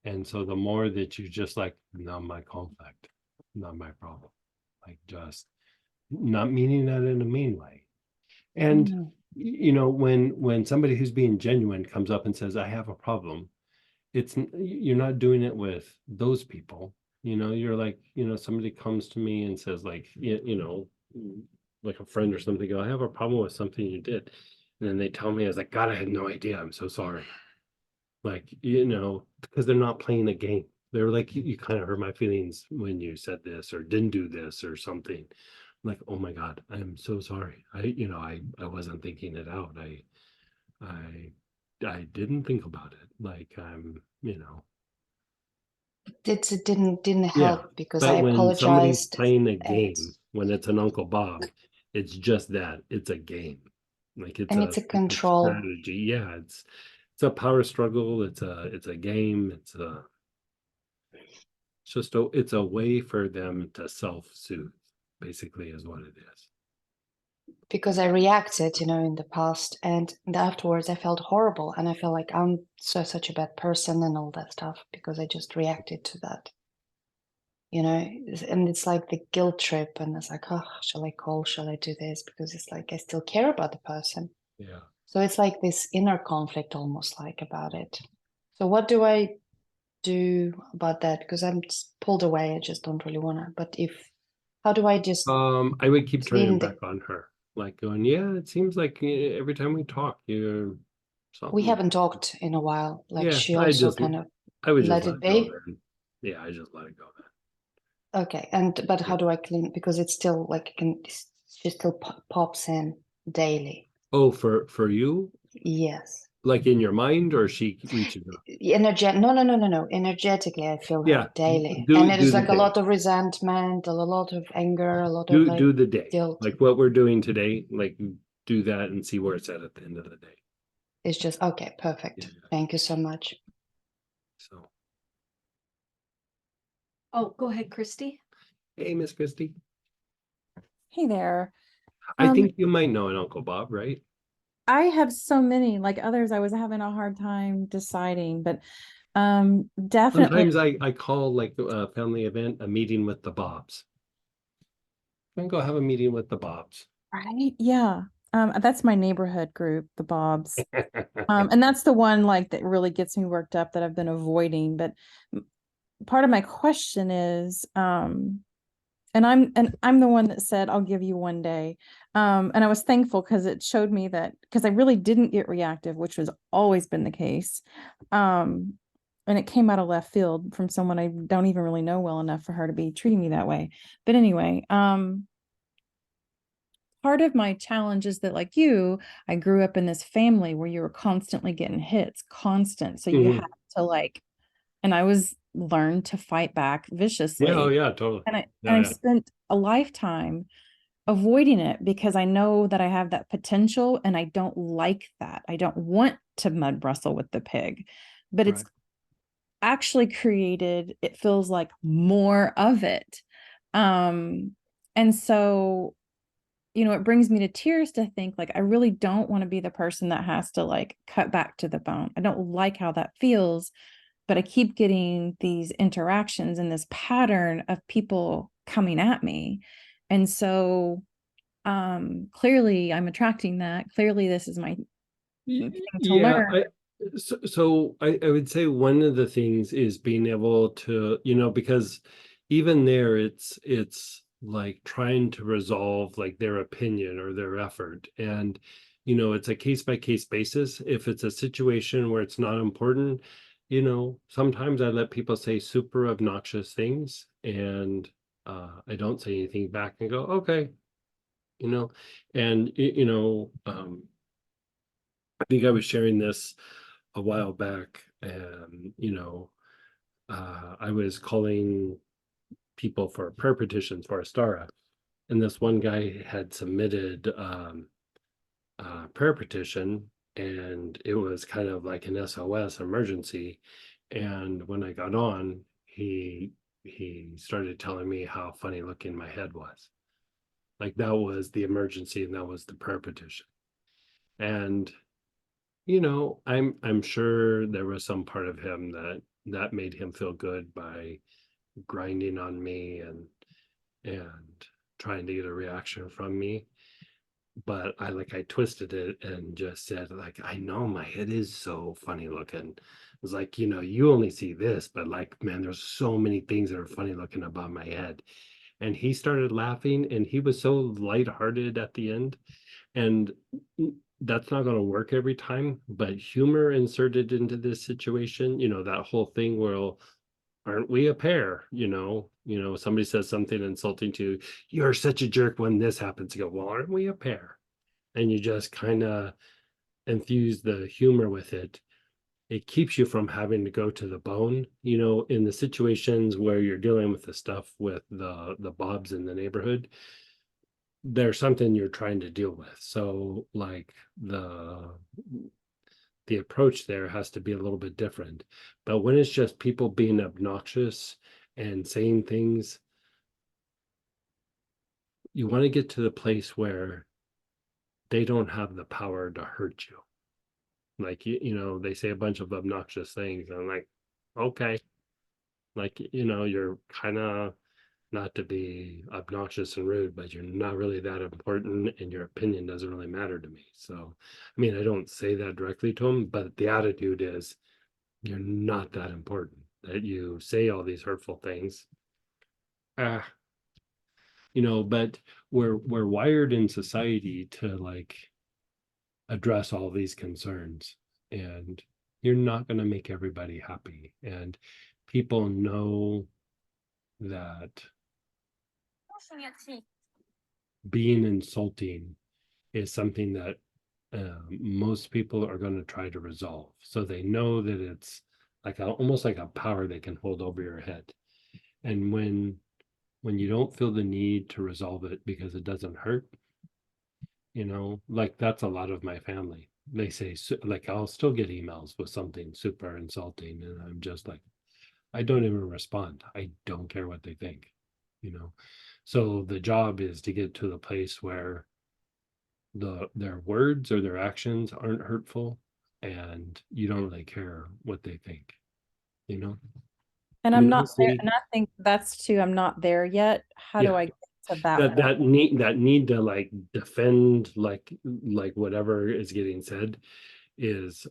And so the more that you just like, not my conflict, not my problem, like, just not meaning that in a mean way. And Mm. you know, when somebody who's being genuine comes up and says, I have a problem, you're not doing it with those people. You know, you're like, you know, somebody comes to me and says, like, you know, like a friend or something, go, I have a problem with something you did. And then they tell me, I was like, God, I had no idea. I'm so sorry. Like, because they're not playing a game. They're like, you kind of hurt my feelings when you said this or didn't do this or something. I'm like, oh my God, I'm so sorry. I wasn't thinking it out. I didn't think about it. Like It didn't Yeah, help because I but when somebody's apologized. playing a and game, when it's an Uncle Bob, it's just that, it's a game. Like and it's a control. strategy. Yeah, it's a power struggle. It's a game. It's a way for them to self-soothe, basically, is what it is. Because I reacted, in the past, and afterwards I felt horrible, and I felt like I'm such a bad person and all that stuff because I just reacted to that. And it's like the guilt trip, and it's like, oh, shall I call? Shall I do this? Because it's like I still care about the person. Yeah. So it's like this inner conflict almost like about it. So what do I do about that? Because I'm just pulled away. I just don't really want to. But how do I just I would keep turning clean it back on her, like going, yeah, it seems like every time we talk, you're something. we haven't talked in a while. Like Yeah, she I also just- kind of I would let just it let it go be. then. Yeah, I just let it go then. Okay, but how do I clean? Because it's still like she still pops in daily. Oh, for you, Yes. like in your mind, or she reaches out? No. Energetically, I feel her Yeah, daily, do and it is the like a day. lot of resentment, a lot of anger, a lot of like Do the day, guilt. like what we're doing today. Like do that and see where it's at the end of the day. It's just okay, perfect. Yeah. Thank you so much. So, Oh, go ahead, Christy. hey, Miss Christie, Hey there. I Um, think you might know an Uncle Bob, right? I have so many, like others, I was having a hard time deciding, but definitely, Sometimes I call like a family event a meeting with the Bobs. I'm gonna go have a meeting with the Bobs. right? Yeah. That's my neighborhood group, the Bobs. And that's the one like that really gets me worked up that I've been avoiding. But part of my question is, and I'm the one that said I'll give you one day. And I was thankful because it showed me that because I really didn't get reactive, which has always been the case. And it came out of left field from someone I don't even really know well enough for her to be treating me that way. But anyway, part of my challenge is that like you, I grew up in this family where you were constantly getting hits, constant. So you Mhm. had to like, and I was learned to fight back viciously. Yeah, oh yeah, totally. And I Yeah, and yeah. I spent a lifetime avoiding it because I know that I have that potential and I don't like that. I don't want to mud wrestle with the pig, but it's Right. actually created, it feels like more of it. And so, it brings me to tears to think like, I really don't want to be the person that has to like cut back to the bone. I don't like how that feels, but I keep getting these interactions and this pattern of people coming at me. And so clearly I'm attracting that. Clearly this is my thing to Yeah, learn. I would say one of the things is being able to, because even there it's like trying to resolve like their opinion or their effort. And, it's a case by case basis. If it's a situation where it's not important, sometimes I let people say super obnoxious things and I don't say anything back and go, okay, and I think I was sharing this a while back, and I was calling people for prayer petitions for Astara, and this one guy had submitted a prayer petition, and it was kind of like an SOS emergency. And when I got on, he started telling me how funny looking my head was. Like that was the emergency, and that was the prayer petition. And I'm sure there was some part of him that made him feel good by grinding on me and trying to get a reaction from me. But I twisted it and just said, like, I know my head is so funny looking. It was like, you only see this, but like, man, there's so many things that are funny looking about my head. and he started laughing, and he was so lighthearted at the end. And that's not going to work every time, but humor inserted into this situation, that whole thing where, aren't we a pair? Somebody says something insulting to you, you're such a jerk when this happens. You go, well, aren't we a pair? And you just kind of infuse the humor with it. It keeps you from having to go to the bone, in the situations where you're dealing with the stuff with the Bobs in the neighborhood. There's something you're trying to deal with. So like the approach there has to be a little bit different. But when it's just people being obnoxious and saying things, you want to get to the place where they don't have the power to hurt you. Like, they say a bunch of obnoxious things, and I'm like, okay, like, you're kind of, not to be obnoxious and rude, but you're not really that important, and your opinion doesn't really matter to me. So, I mean, I don't say that directly to them, but the attitude is, you're not that important that you say all these hurtful things. But we're wired in society to like address all these concerns, and you're not going to make everybody happy. And people know that being insulting is something that most people are going to try to resolve. So they know that it's like almost like a power they can hold over your head. And when you don't feel the need to resolve it because it doesn't hurt, like that's a lot of my family. They say, like, I'll still get emails with something super insulting, and I'm just like, I don't even respond. I don't care what they think, So the job is to get to the place where their words or their actions aren't hurtful, and you don't really care what they think, And I I'm mean, not there, honestly, and I think that's too, I'm not there yet. How do yeah. I get to that that point? that need to like defend like whatever is getting said is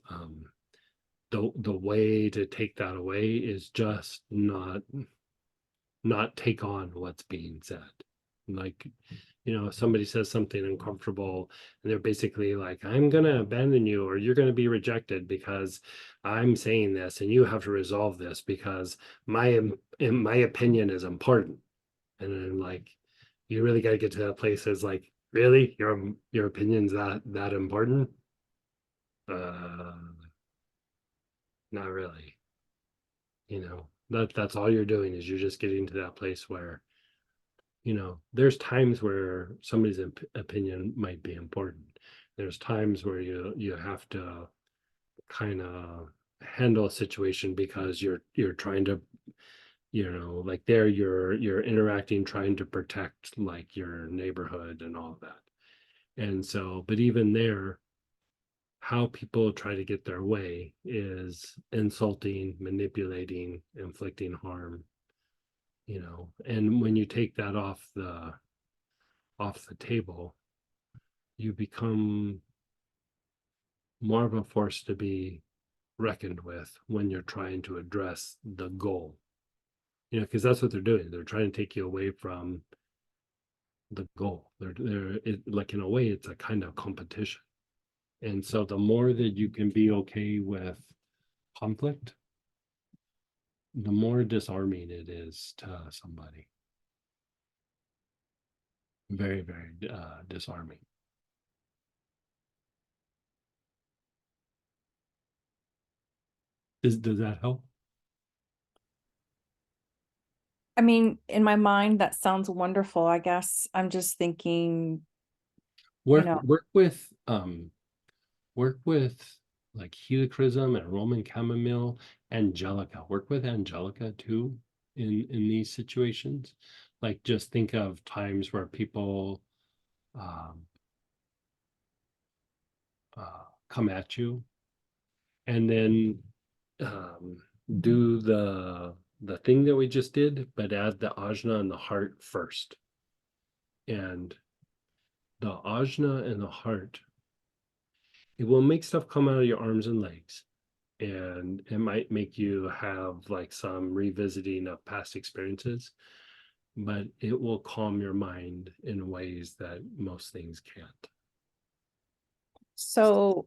the way to take that away is just not take on what's being said. Like, if somebody says something uncomfortable and they're basically like, I'm gonna abandon you, or you're gonna be rejected because I'm saying this, and you have to resolve this because my opinion is important. And then like, you really got to get to that place as like, really, your opinion's that important? Not really. That's all you're doing, is you're just getting to that place where, there's times where somebody's opinion might be important. There's times where you have to kind of handle a situation because you're trying to, like there you're interacting, trying to protect like your neighborhood and all of that. And so, but even there, how people try to get their way is insulting, manipulating, inflicting harm, and when you take that off the table, you become more of a force to be reckoned with when you're trying to address the goal, because that's what they're doing. They're trying to take you away from the goal. Like, in a way, it's a kind of competition. And so the more that you can be okay with conflict, the more disarming it is to somebody. Very, very disarming. Does that help? I mean, in my mind, that sounds wonderful. I guess I'm just thinking, Work know. work with like helichrysum and Roman chamomile, angelica. Work with angelica too in these situations. Like, just think of times where people come at you, and then do the thing that we just did, but add the ajna and the heart first. And the ajna and the heart, it will make stuff come out of your arms and legs, and it might make you have like some revisiting of past experiences. but it will calm your mind in ways that most things can't. So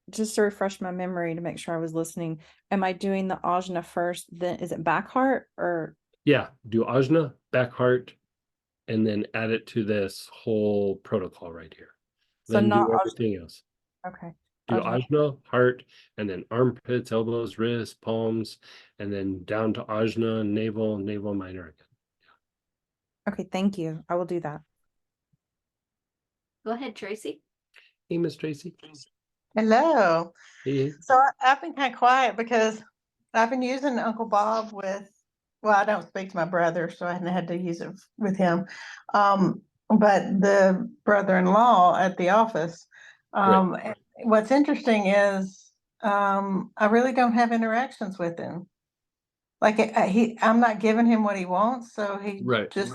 just to refresh my memory to make sure I was listening, am I doing the ajna first? Then is it back heart or Yeah, do ajna, back heart, and then add it to this whole protocol right here. so Then not do ajna? everything else. Okay. Do Ajna. ajna, heart, and then armpits, elbows, wrists, palms, and then down to ajna, navel, navel minor again. Okay, thank you. I will do that. Go ahead, Tracy. Hey, Miss Tracy. Hello. Hey. So I've been kind of quiet because I've been using Uncle Bob with, well, I don't speak to my brother, so I hadn't had to use it with him. But the brother-in-law at the office. And what's interesting is I really don't have interactions with him. Like I'm not giving him what he wants, so he just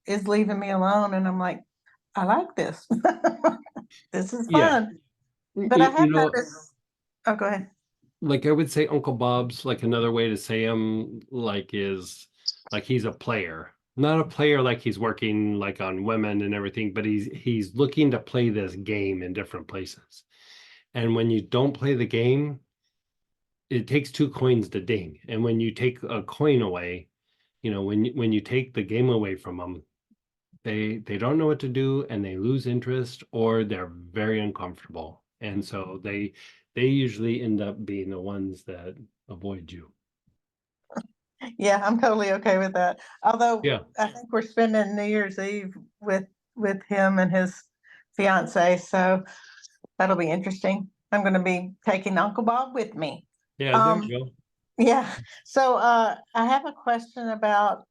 is leaving me alone, and I'm like, I like this. This is Yeah. fun. But I have noticed. Oh, go ahead. Like I would say Uncle Bob's, like another way to say him, like is like he's a player. Not a player like he's working like on women and everything, but he's looking to play this game in different places. And when you don't play the game, it takes 2 coins to ding. And when you take a coin away, you know, when you take the game away from them, they don't know what to do and they lose interest or they're very uncomfortable. And so they usually end up being the ones that avoid you. Yeah, I'm totally okay with that. Although Yeah. I think we're spending New Year's Eve with him and his fiance, so that'll be interesting. I'm going to be taking Uncle Bob with me. Yeah, there you go. Yeah. So I have a question about,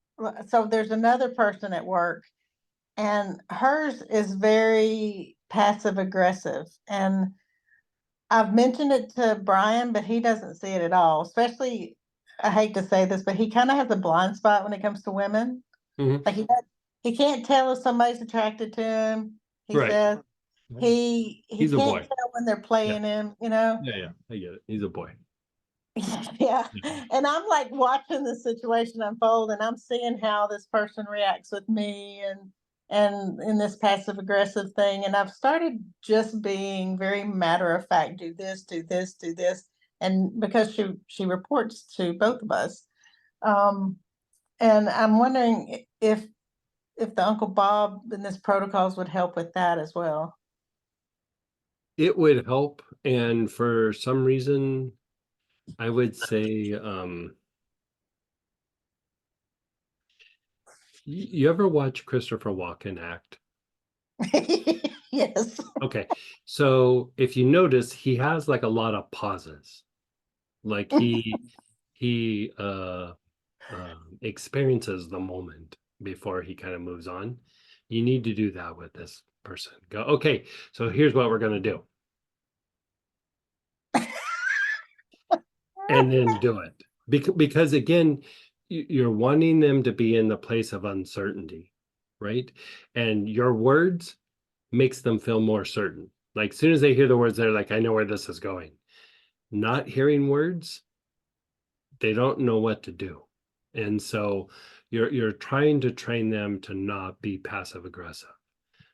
so there's another person at work and hers is very passive aggressive. And I've mentioned it to Brian, but he doesn't see it at all. Especially, I hate to say this, but he kind of has a blind spot when it comes to women. Mhm. Like he can't tell if somebody's attracted to him. He Right. says he He's a can't boy. tell when they're playing him, you know? Yeah, I get it. He's a boy. Yeah. Yeah. And I'm like watching the situation unfold and I'm seeing how this person reacts with me and in this passive aggressive thing. And I've started just being very matter of fact, do this, do this, do this. And because she reports to both of us. And I'm wondering if the Uncle Bob and this protocols would help with that as well. It would help. And for some reason, I would say, you ever watch Christopher Walken act? Yes. Okay. So if you notice, he has like a lot of pauses. Like he experiences the moment before he kind of moves on. You need to do that with this person. Go, okay, so here's what we're gonna do. And then do it. Because again, you're wanting them to be in the place of uncertainty, right? And your words makes them feel more certain. Like as soon as they hear the words, they're like, I know where this is going. Not hearing words, they don't know what to do. And so you're trying to train them to not be passive aggressive.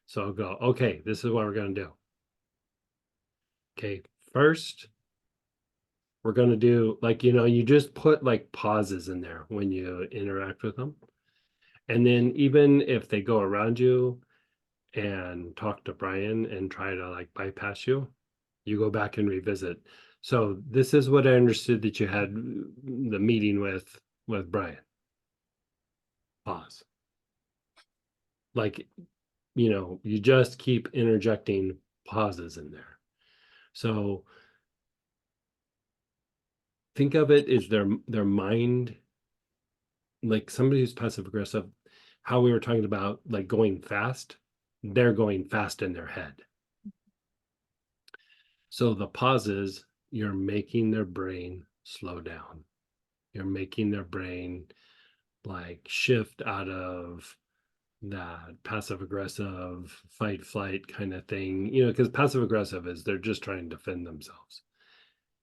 So I'll go, okay, this is what we're going to do. Okay, first, we're going to do like, you just put like pauses in there when you interact with them. And then even if they go around you and talk to Brian and try to like bypass you, you go back and revisit. So this is what I understood that you had the meeting with Brian. Pause. Like, you just keep interjecting pauses in there. So think of it as their mind, like somebody who's passive aggressive, how we were talking about like going fast, they're going fast in their head. So the pauses, you're making their brain slow down. You're making their brain like shift out of that passive aggressive fight flight kind of thing, because passive aggressive is they're just trying to defend themselves.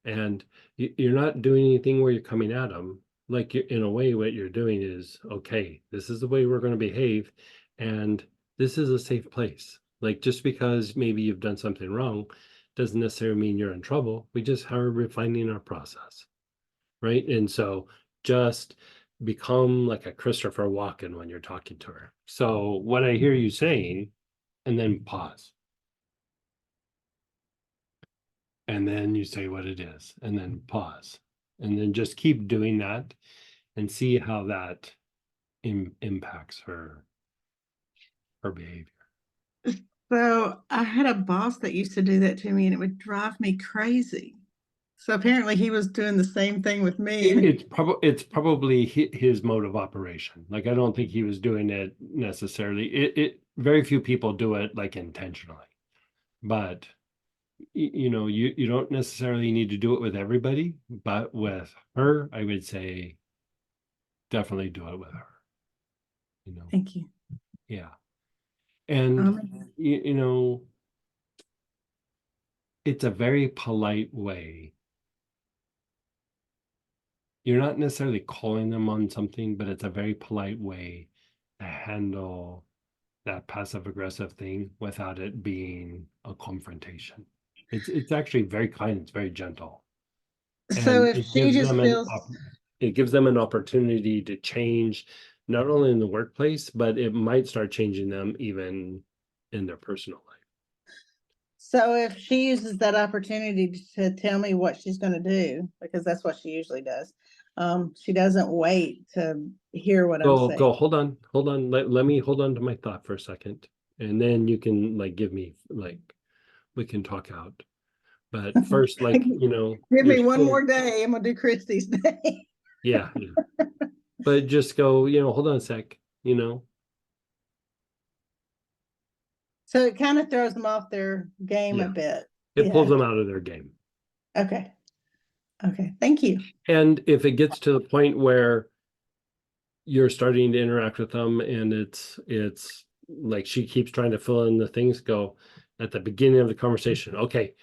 And you're not doing anything where you're coming at them. like in a way, what you're doing is, okay, this is the way we're going to behave, and this is a safe place. Like, just because maybe you've done something wrong doesn't necessarily mean you're in trouble. We just are refining our process, right? And so just become like a Christopher Walken when you're talking to her. So what I hear you saying, and then pause. And then you say what it is, and then pause. And then just keep doing that and see how that impacts her behavior. So I had a boss that used to do that to me and it would drive me crazy. So apparently he was doing the same thing with me. It's probably his mode of operation. Like, I don't think he was doing it necessarily. It very few people do it like intentionally, but you know, you don't necessarily need to do it with everybody, but with her, I would say definitely do it with her. You know, Thank you. yeah. And you know, it's a very polite way. You're not necessarily calling them on something, but it's a very polite way to handle that passive aggressive thing without it being a confrontation. It's actually very kind, it's very gentle. So And if she just feels, it gives them an opportunity to change, not only in the workplace, but it might start changing them even in their personal life. so if she uses that opportunity to tell me what she's gonna do, because that's what she usually does. She doesn't wait to hear what I'm saying. Go, hold on. Let me hold on to my thought for a second. And then you can like give me like, we can talk out. But first, like, you know, Give me you're one still- more day, I'm gonna do Christie's day. Yeah. But just go, you know, hold on a sec, you know. So it kind of throws them off their game Yeah. a bit. It pulls Yeah. them out of their game. Okay. Okay, thank you. And if it gets to the point where you're starting to interact with them and it's like she keeps trying to fill in the things, go at the beginning of the conversation, okay,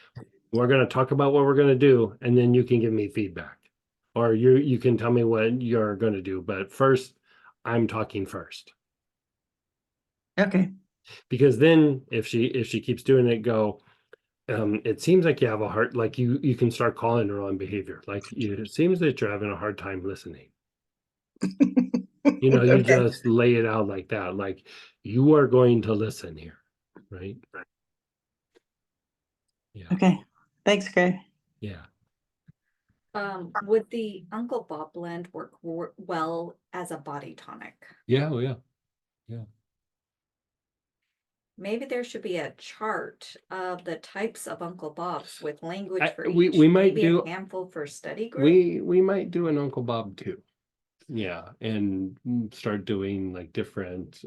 we're going to talk about what we're going to do, and then you can give me feedback, or you can tell me what you're going to do, but first I'm talking first. Okay. Because then if she keeps doing it, go, it seems like you have a hard, like you can start calling her on behavior, like it seems that you're having a hard time listening. You know, you Okay. just lay it out like that, like you are going to listen here, right? Yeah. Okay, thanks, Craig. Yeah. Would the Uncle Bob blend work well as a body tonic? Yeah. Oh, yeah. Maybe there should be a chart of the types of Uncle Bobs with language for we each. might Maybe do- a handful for study group. We might do an Uncle Bob too. Yeah, and start doing like different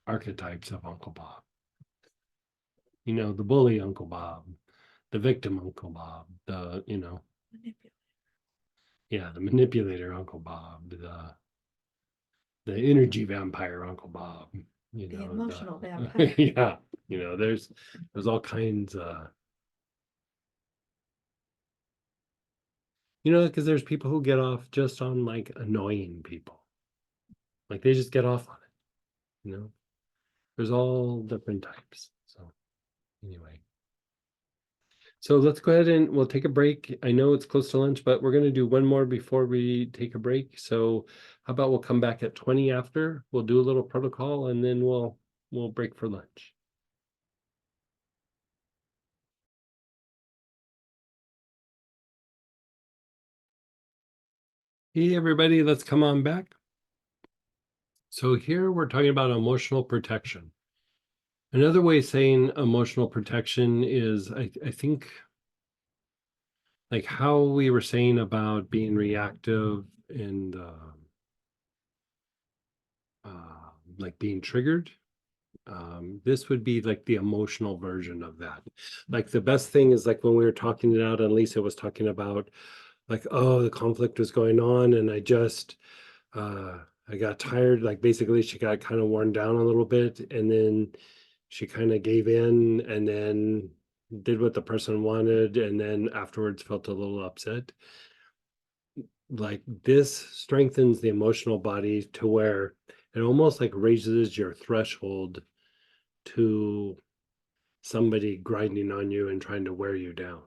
archetypes of Uncle Bob. You know, the bully Uncle Bob, the victim Uncle Bob, the, you know, yeah, the manipulator Uncle Bob, the energy vampire Uncle Bob, you The know, emotional vampire. yeah, you know, there's all kinds you know, because there's people who get off just on like annoying people. Like they just get off on it, you know. There's all different types. So anyway. So let's go ahead and we'll take a break. I know it's close to lunch, but we're going to do one more before we take a break. So how about we'll come back at 20 after, we'll do a little protocol, and then we'll break for lunch. Hey, everybody, let's come on back. So here we're talking about emotional protection. Another way of saying emotional protection is, I think, like how we were saying about being reactive and like being triggered. This would be like the emotional version of that. Like the best thing is like when we were talking it out and Lisa was talking about like, oh, the conflict was going on and I just I got tired. Like basically she got kind of worn down a little bit and then she kind of gave in and then did what the person wanted and then afterwards felt a little upset. like this strengthens the emotional body to where it almost like raises your threshold to somebody grinding on you and trying to wear you down.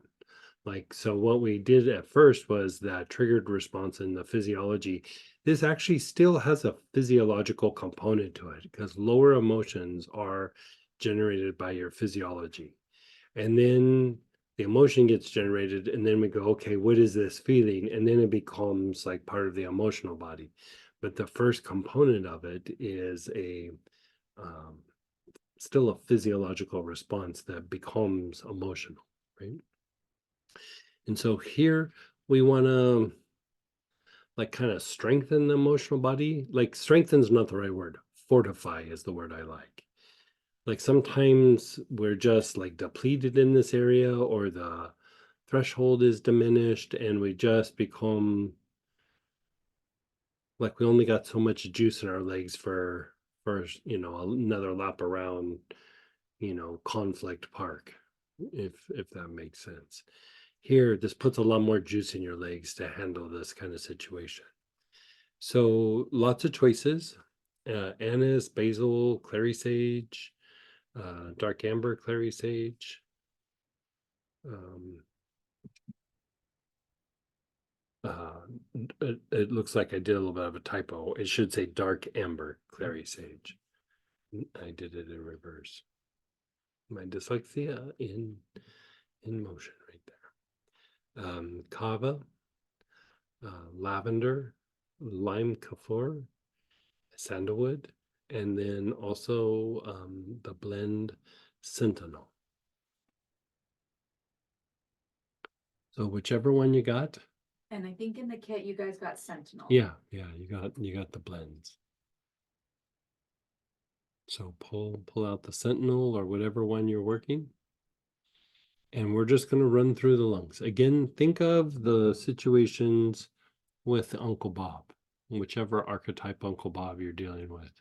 Like, so what we did at first was that triggered response in the physiology. This actually still has a physiological component to it because lower emotions are generated by your physiology. And then the emotion gets generated, and then we go, okay, what is this feeling? And then it becomes like part of the emotional body. But the first component of it is a still a physiological response that becomes emotional, right? And so here we want to like kind of strengthen the emotional body. Like strengthen's not the right word. Fortify is the word I like. Like sometimes we're just like depleted in this area, or the threshold is diminished and we just become like we only got so much juice in our legs for you know, another lap around, you know, Conflict Park, if that makes sense. Here, this puts a lot more juice in your legs to handle this kind of situation. So lots of choices. Anise, basil, clary sage, dark amber clary sage. It looks like I did a little bit of a typo. It should say dark amber clary sage. I did it in reverse. My dyslexia in motion right there. Kava, lavender, lime kafour, sandalwood, and then also the blend Sentinel. So whichever one you got. And I think in the kit you guys got Sentinel. Yeah, you got the blends. So pull out the Sentinel or whatever one you're working. And we're just going to run through the lungs. Again, think of the situations with Uncle Bob, whichever archetype Uncle Bob you're dealing with.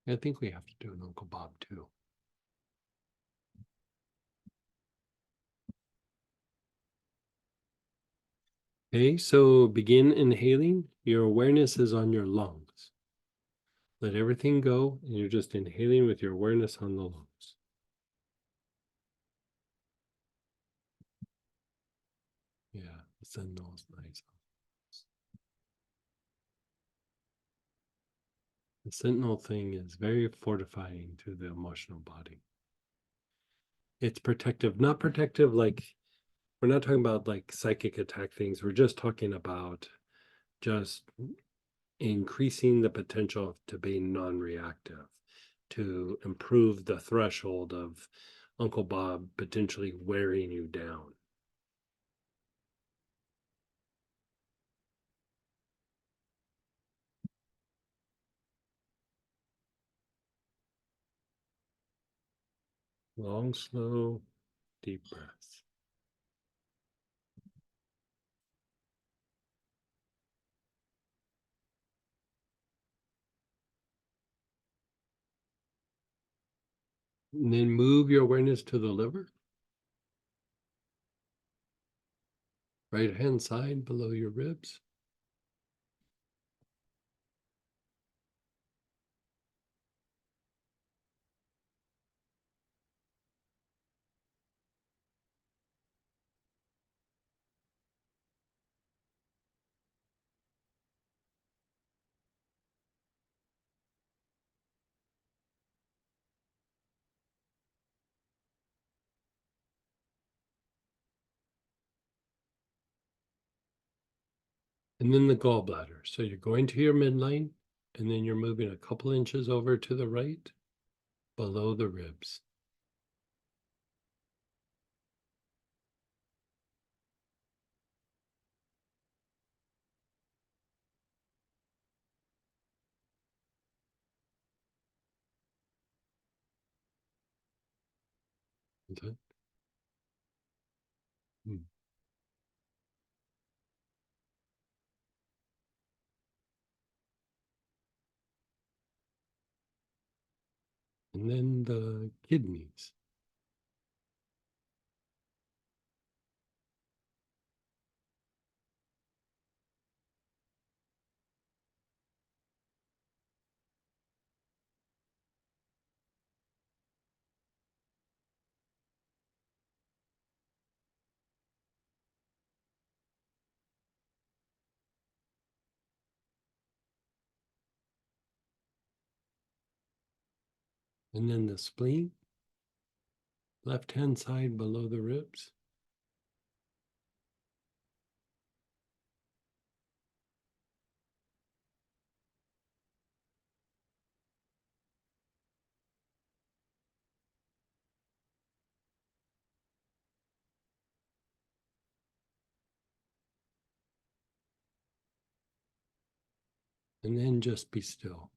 I think we have to do an Uncle Bob too. Okay, so begin inhaling. Your awareness is on your lungs. Let everything go, and you're just inhaling with your awareness on the lungs. Yeah, the Sentinel is nice. The Sentinel thing is very fortifying to the emotional body. It's protective, not protective like, we're not talking about like psychic attack things. We're just talking about just increasing the potential to be non-reactive, to improve the threshold of Uncle Bob potentially wearing you down. Long, slow, deep breaths. And then move your awareness to the liver. Right hand side below your ribs. And then the gallbladder. So you're going to your midline, and then you're moving a couple inches over to the right, below the ribs. Okay. And then the kidneys. And then the spleen, left-hand side below the ribs. And then just be still.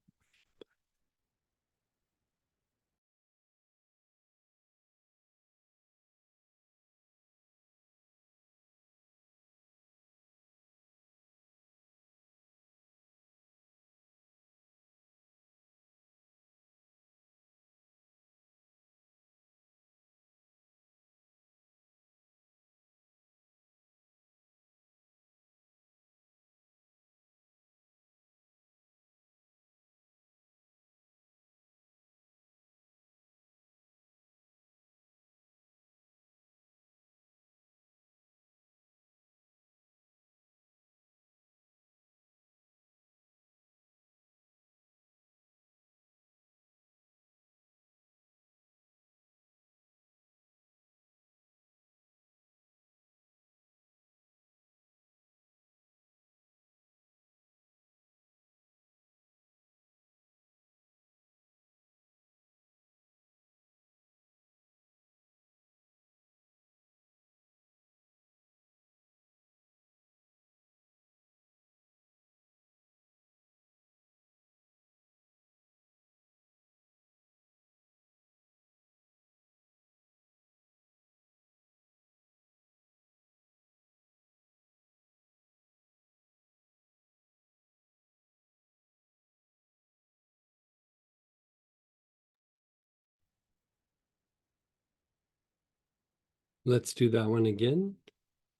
Let's do that one again.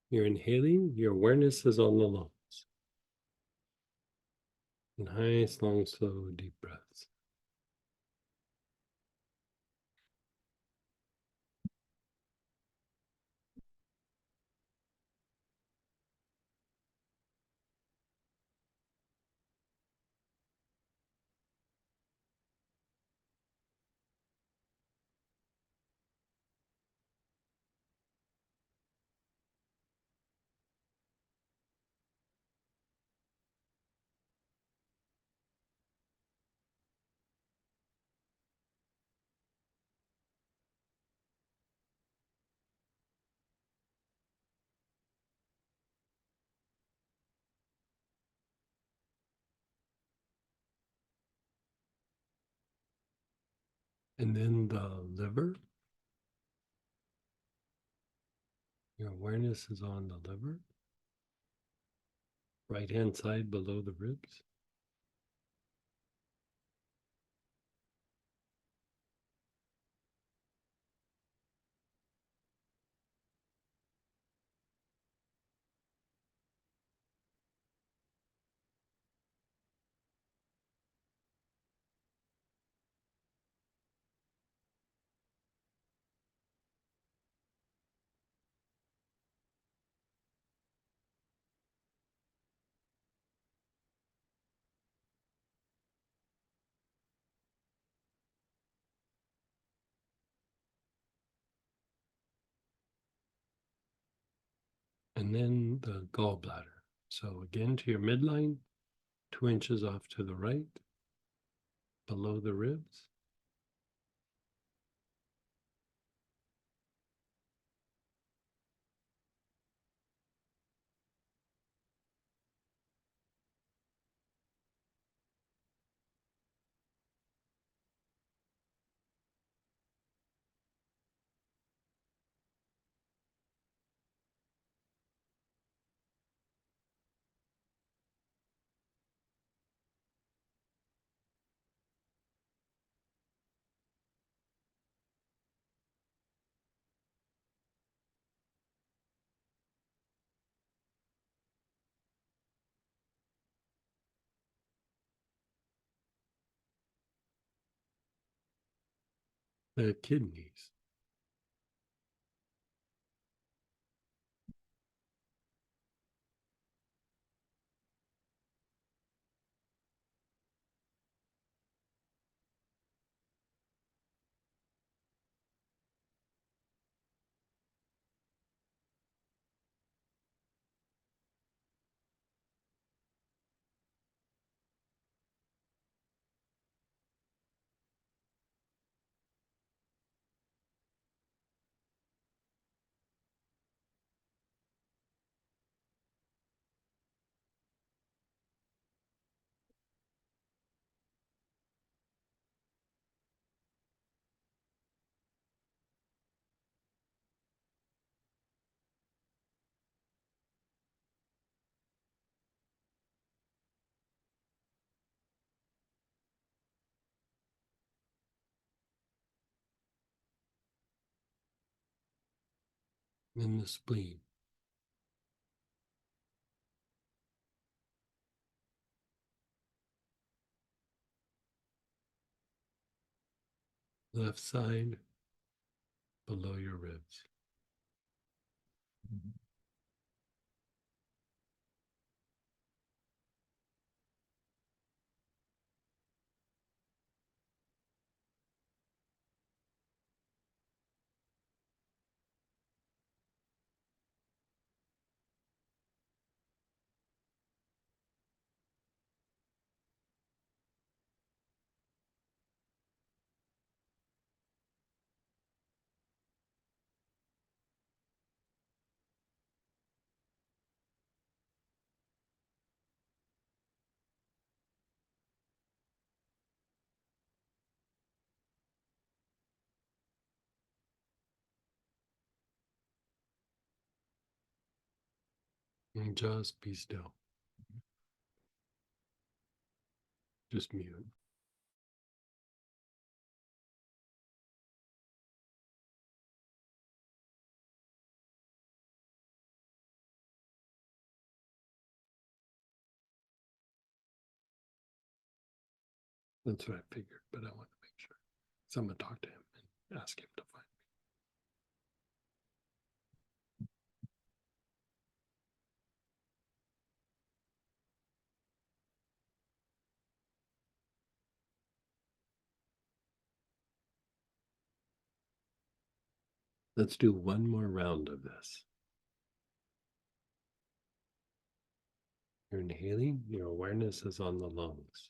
You're inhaling, your awareness is on the lungs. Nice, long, slow, deep breaths. And then the liver. Your awareness is on the liver. Right hand side below the ribs. And then the gallbladder. So again to your midline, 2 inches off to the right, below the ribs. The kidneys. And the spleen. Left side below your ribs. And just be still. Just mute. That's what I figured, but I want to make sure. So I'm gonna talk to him and ask him to find me. Let's do one more round of this. You're inhaling, your awareness is on the lungs.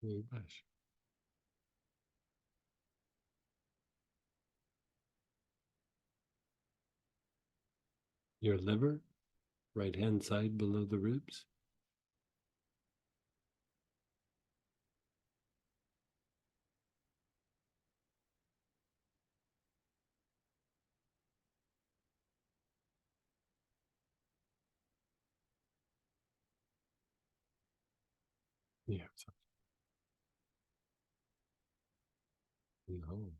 Oh gosh. Your liver, right hand side below the ribs. Yeah. No.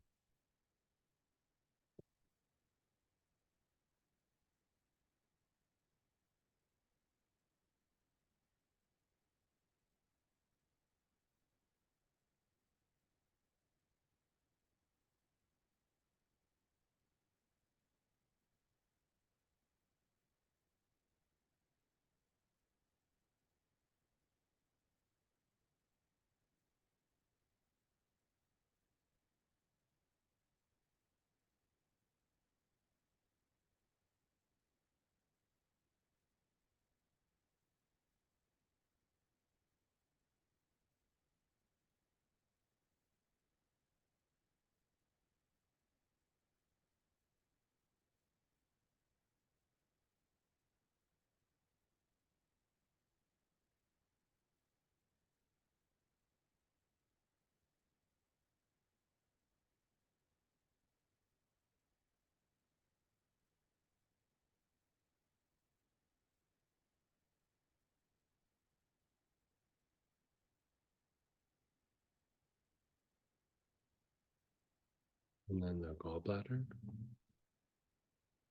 And then the gallbladder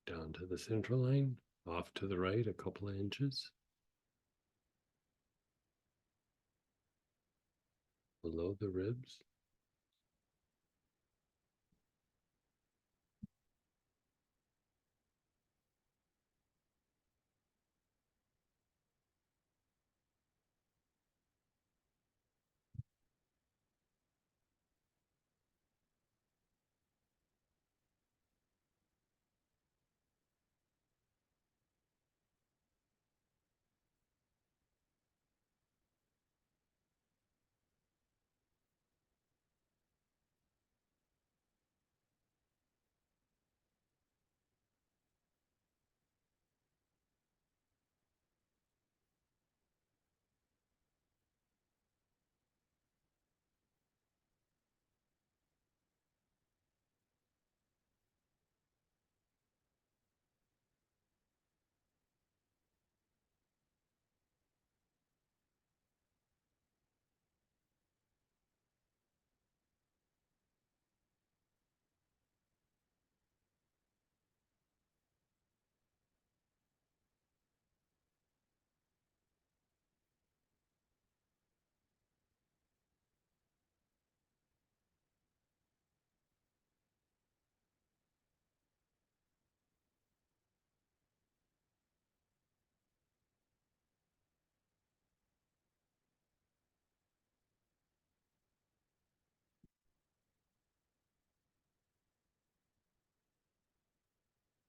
down to the central line, off to the right a couple of inches. Below the ribs.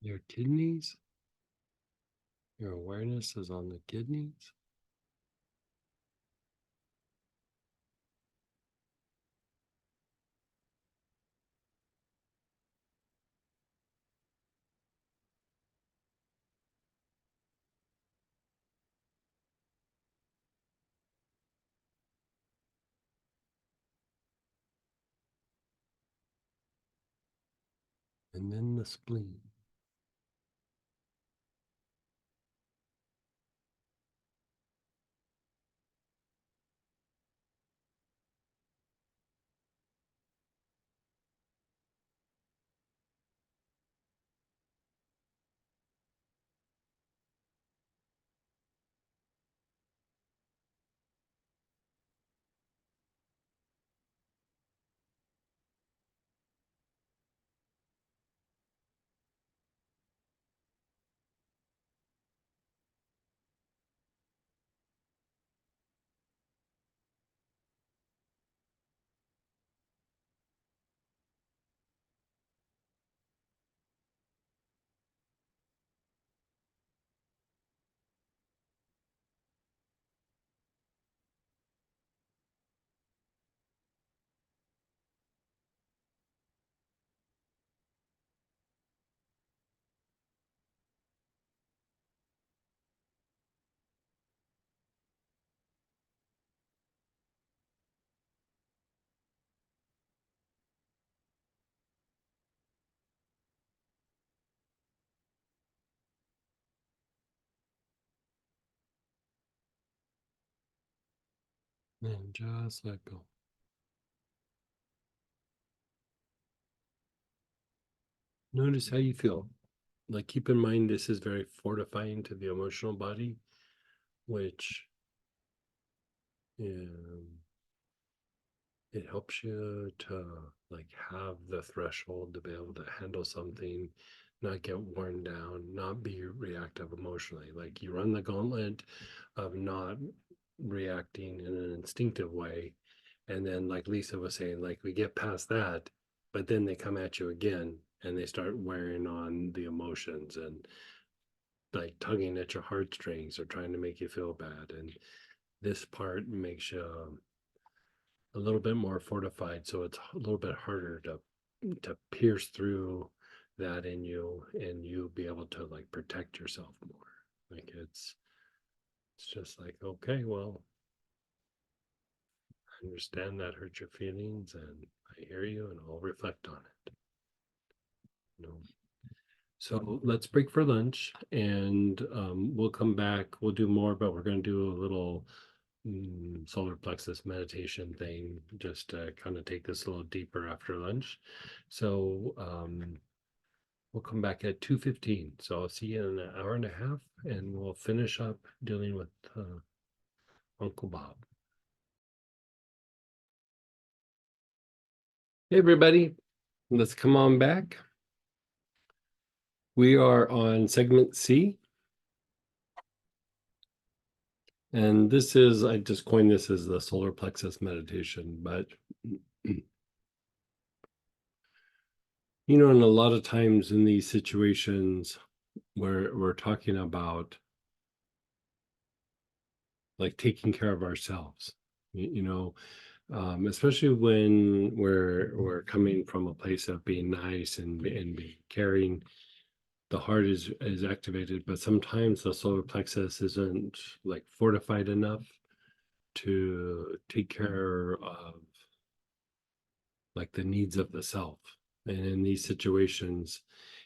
Your kidneys. Your awareness is on the kidneys. And then the spleen. And just let go. Notice how you feel. Like, keep in mind, this is very fortifying to the emotional body, which it helps you to like have the threshold to be able to handle something, not get worn down, not be reactive emotionally. Like, you run the gauntlet of not reacting in an instinctive way. And then, like Lisa was saying, like, we get past that, but then they come at you again and they start wearing on the emotions and like tugging at your heartstrings or trying to make you feel bad. And this part makes you a little bit more fortified, so it's a little bit harder to pierce through that in you, and you be able to like protect yourself more. Like, it's just like, okay, well, I understand that hurt your feelings, and I hear you, and I'll reflect on it. So let's break for lunch, and we'll come back. We'll do more, but we're going to do a little solar plexus meditation thing just to kind of take this a little deeper after lunch. So we'll come back at 2:15. So I'll see you in an hour and a half, and we'll finish up dealing with Uncle Bob. Hey, everybody, let's come on back. We are on segment C. And this is, I just coined this as the solar plexus meditation, but you know, and a lot of times in these situations where we're talking about like taking care of ourselves, you know, especially when we're coming from a place of being nice and being caring, the heart is activated, but sometimes the solar plexus isn't like fortified enough to take care of like the needs of the self. And in these situations,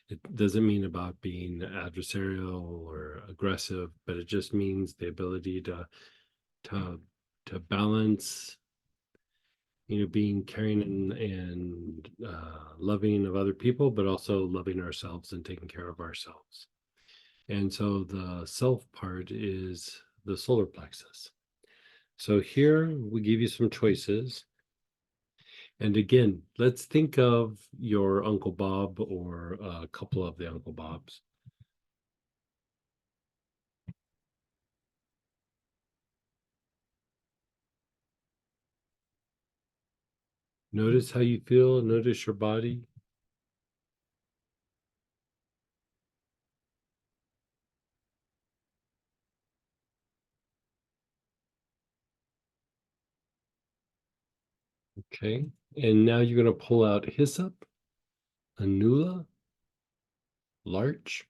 it doesn't mean about being adversarial or aggressive, but it just means the ability to balance, you know, being caring and loving of other people, but also loving ourselves and taking care of ourselves. And so the self part is the solar plexus. So here we give you some choices. And again, let's think of your Uncle Bob or a couple of the Uncle Bobs. Notice how you feel, notice your body. Okay, and now you're going to pull out Hyssop, Anula, Larch,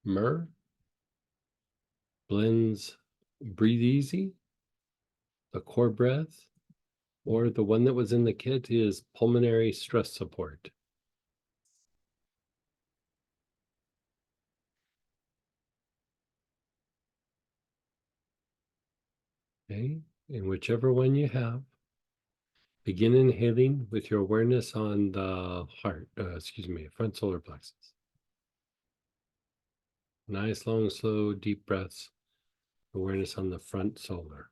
Myrrh, Blends, Breathe Easy, the Core Breath, or the one that was in the kit is Pulmonary Stress Support. Okay, and whichever one you have, begin inhaling with your awareness on the heart, front solar plexus. Nice, long, slow, deep breaths. Awareness on the front solar.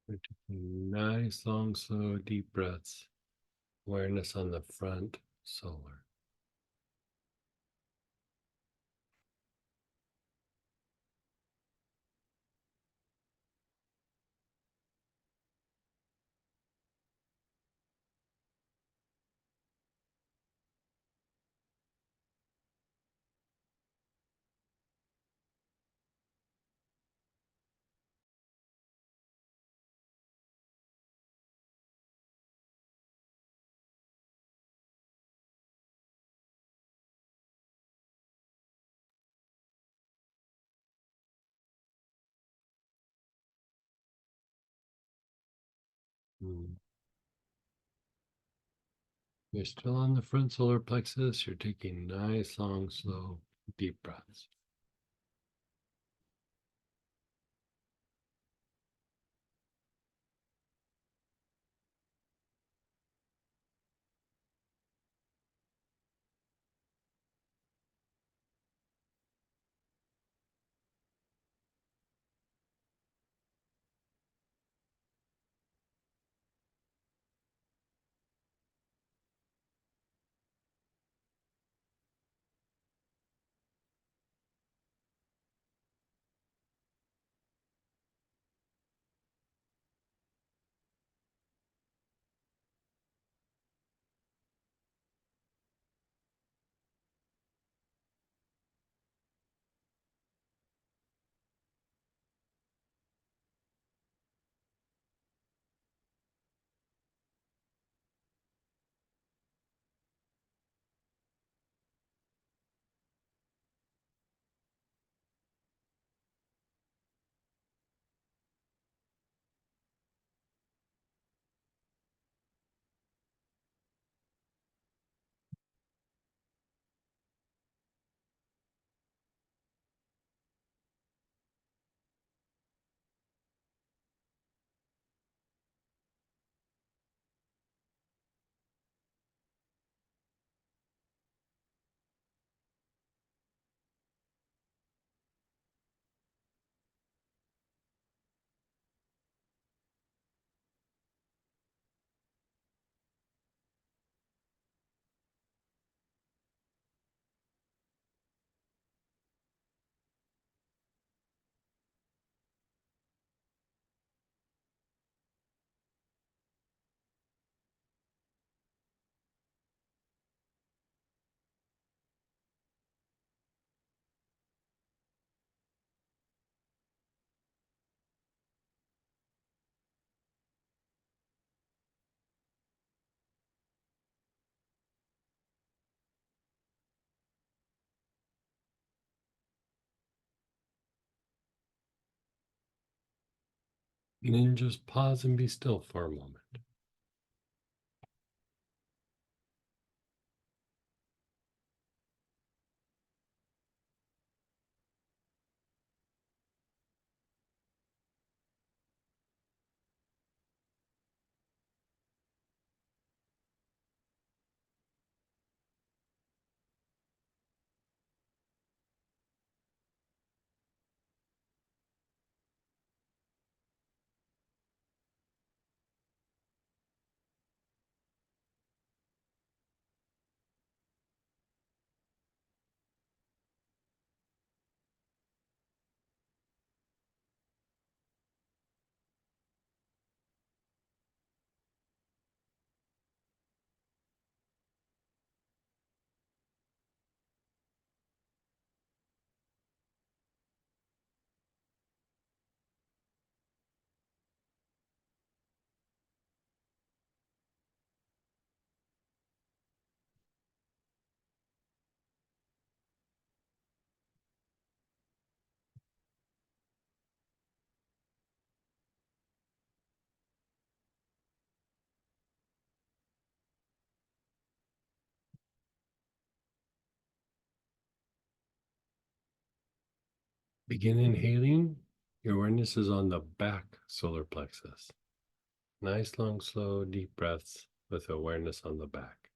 We're taking nice, long, slow, deep breaths. Awareness on the front solar. You're still on the front solar plexus. You're taking nice, long, slow, deep breaths. And then just pause and be still for a moment. Begin inhaling. Your awareness is on the back solar plexus. Nice, long, slow, deep breaths with awareness on the back.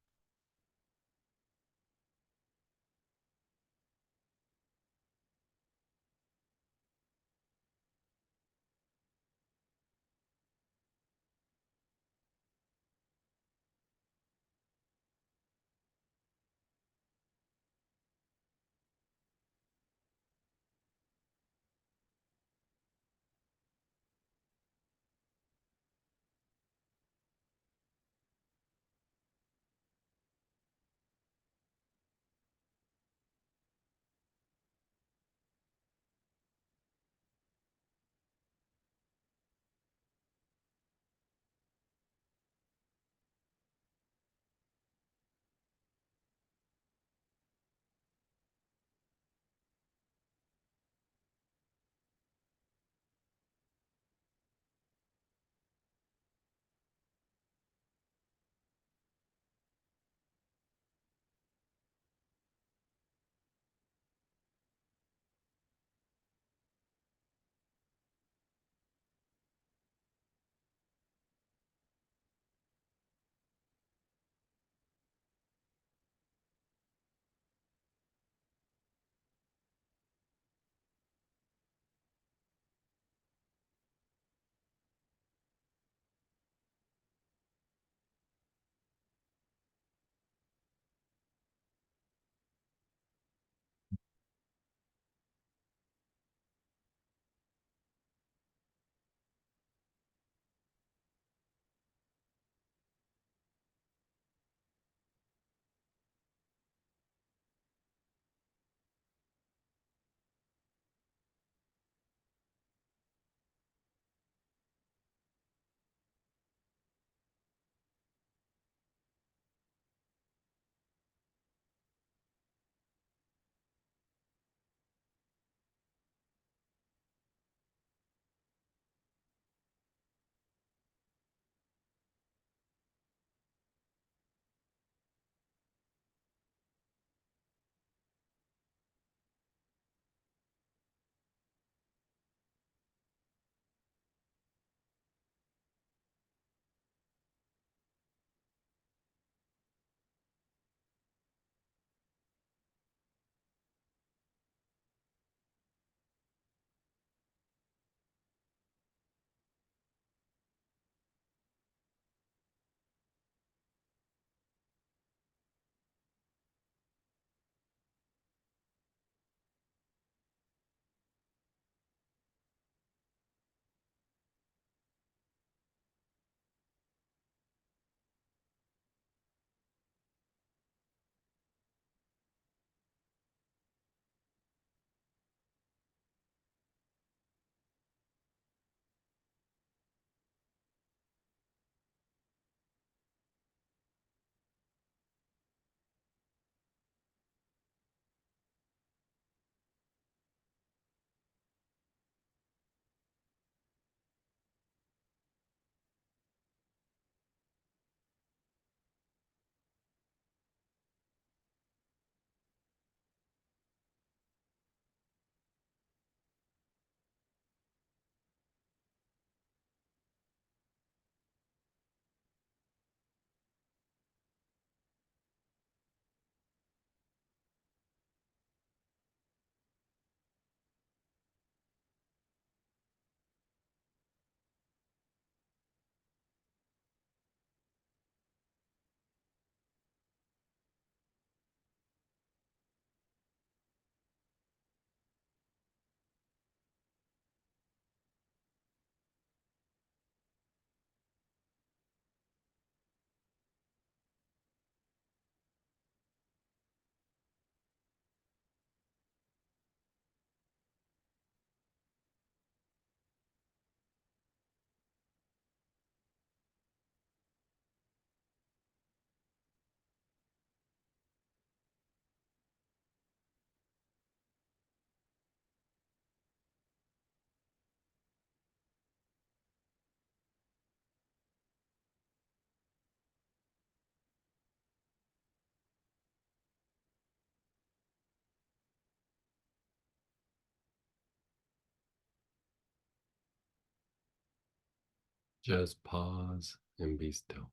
Just pause and be still.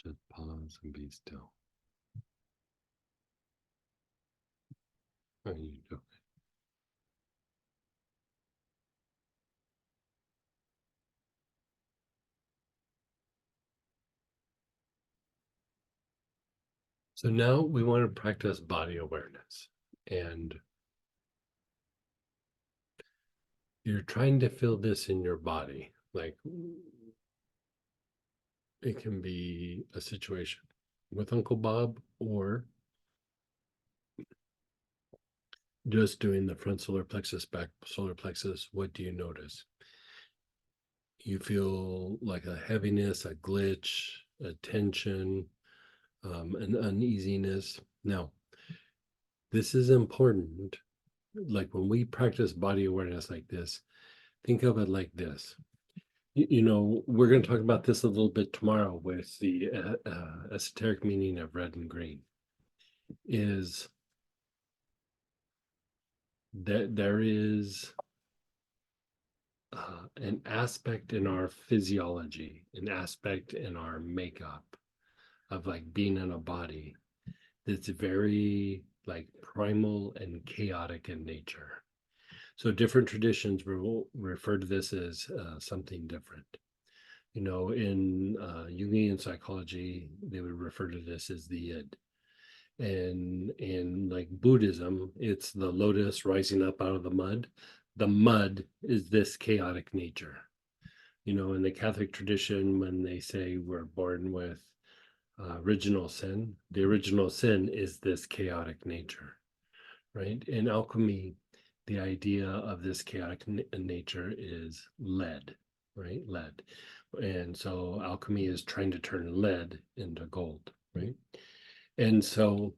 Just pause and be still. How are you doing? So now we want to practice body awareness, and you're trying to feel this in your body. Like it can be a situation with Uncle Bob or just doing the front solar plexus, back solar plexus. What do you notice? You feel like a heaviness, a glitch, a tension, an uneasiness. Now, this is important. Like when we practice body awareness like this, think of it like this. You know, we're going to talk about this a little bit tomorrow with the esoteric meaning of red and green. Is that there is an aspect in our physiology, an aspect in our makeup of like being in a body that's very like primal and chaotic in nature. So different traditions will refer to this as something different. You know, in Jungian psychology, they would refer to this as the id. And in like Buddhism, it's the lotus rising up out of the mud. The mud is this chaotic nature. You know, in the Catholic tradition, when they say we're born with original sin, the original sin is this chaotic nature, right? In alchemy, the idea of this chaotic nature is lead, right? Lead. And so alchemy is trying to turn lead into gold, right? And so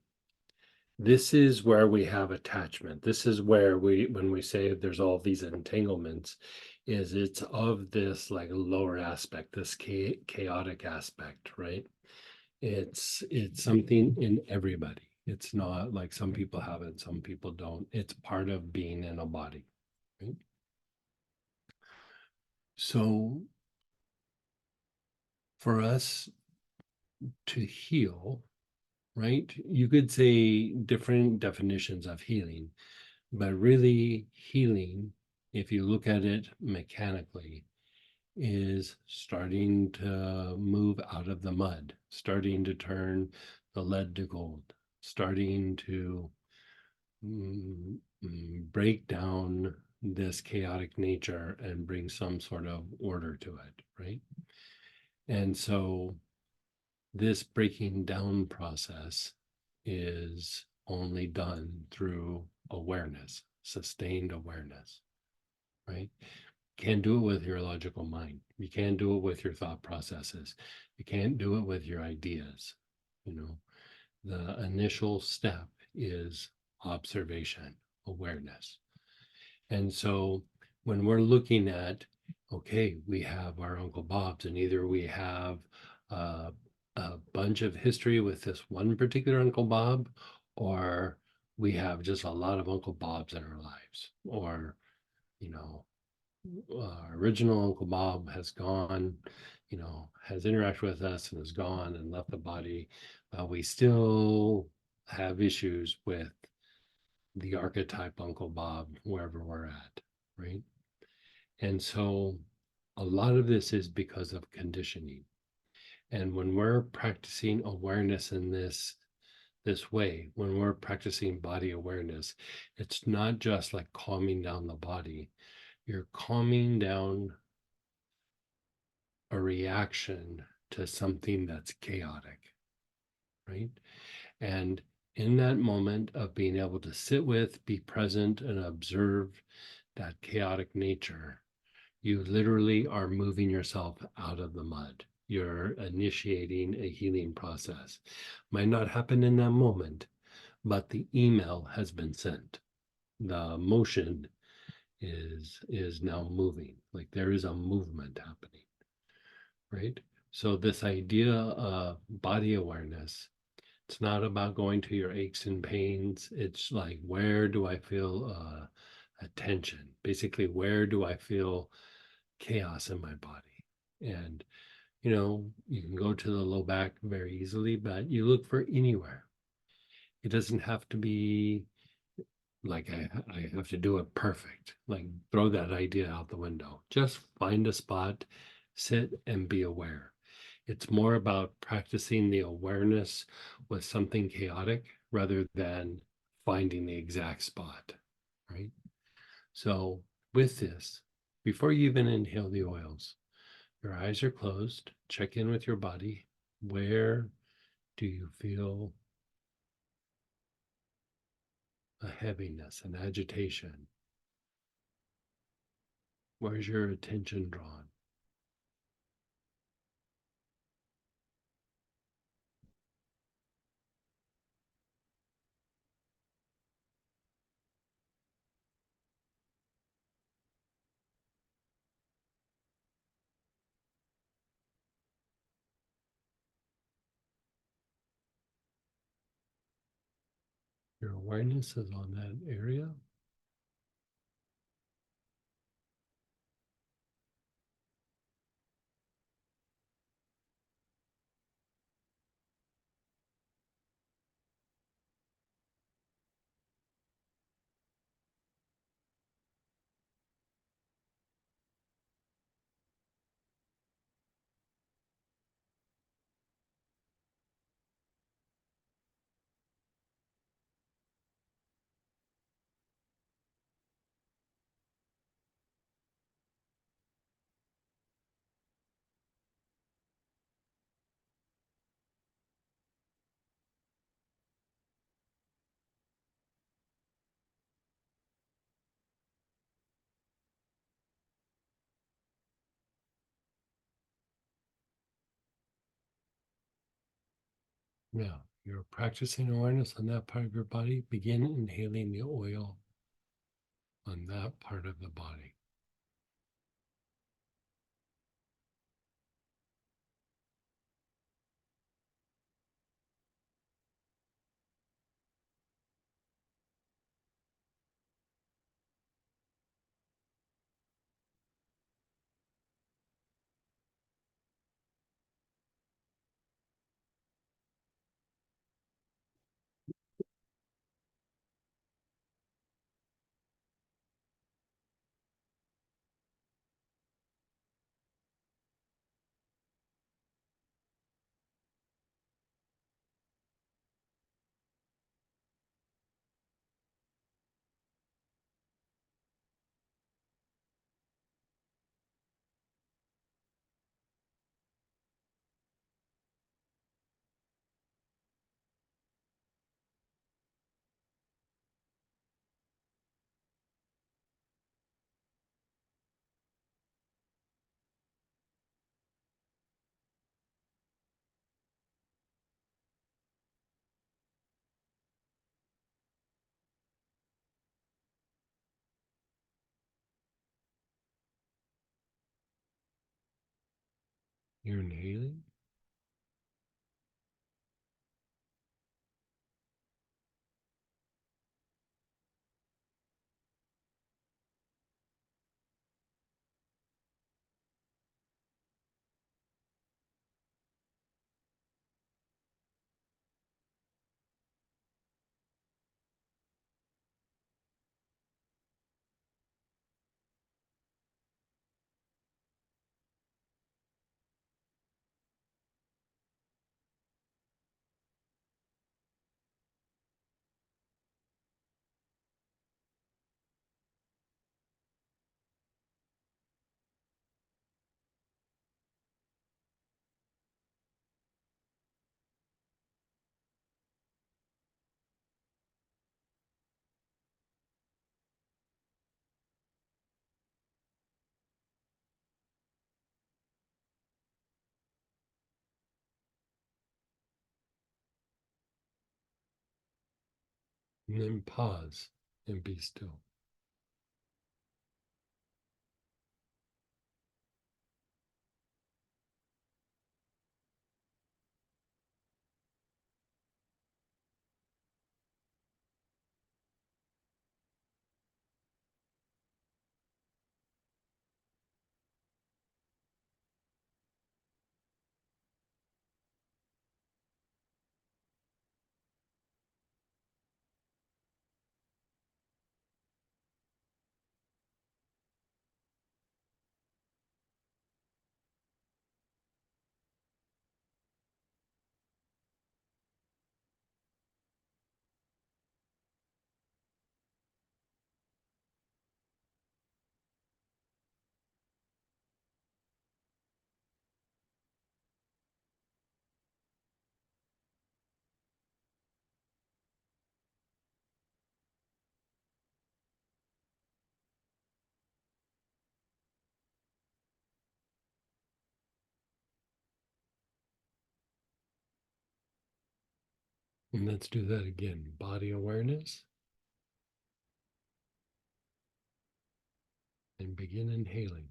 this is where we have attachment. This is where when we say there's all these entanglements, is it's of this like lower aspect, this chaotic aspect, right? It's something in everybody. It's not like some people have it, some people don't. It's part of being in a body, right? So for us to heal, right? You could say different definitions of healing, but really healing, if you look at it mechanically, is starting to move out of the mud, starting to turn the lead to gold, starting to break down this chaotic nature and bring some sort of order to it, right? And so this breaking down process is only done through awareness, sustained awareness, right? Can't do it with your logical mind. You can't do it with your thought processes. You can't do it with your ideas. You know, the initial step is observation, awareness. And so when we're looking at, okay, we have our Uncle Bob's, and either we have a bunch of history with this one particular Uncle Bob, or we have just a lot of Uncle Bob's in our lives, or, you know, original Uncle Bob has gone, you know, has interacted with us and is gone and left the body. We still have issues with the archetype Uncle Bob, wherever we're at, right? And so a lot of this is because of conditioning. And when we're practicing awareness in this way, when we're practicing body awareness, it's not just like calming down the body. You're calming down a reaction to something that's chaotic, right? And in that moment of being able to sit with, be present, and observe that chaotic nature, you literally are moving yourself out of the mud. You're initiating a healing process. Might not happen in that moment, but the email has been sent. The motion is now moving. Like there is a movement happening, right? So this idea of body awareness It's not about going to your aches and pains. It's like, where do I feel a tension? Basically, where do I feel chaos in my body? And, you can go to the low back very easily, but you look for anywhere. It doesn't have to be like I have to do it perfect. Like, throw that idea out the window. Just find a spot, sit and be aware. It's more about practicing the awareness with something chaotic rather than finding the exact spot, right? So with this, before you even inhale the oils, your eyes are closed. Check in with your body. Where do you feel a heaviness, an agitation? Where's your attention drawn? Your awareness is on that area. Now, you're practicing awareness on that part of your body. Begin inhaling the oil on that part of the body. You're inhaling. And then pause and be still. And let's do that again. Body awareness. And begin inhaling.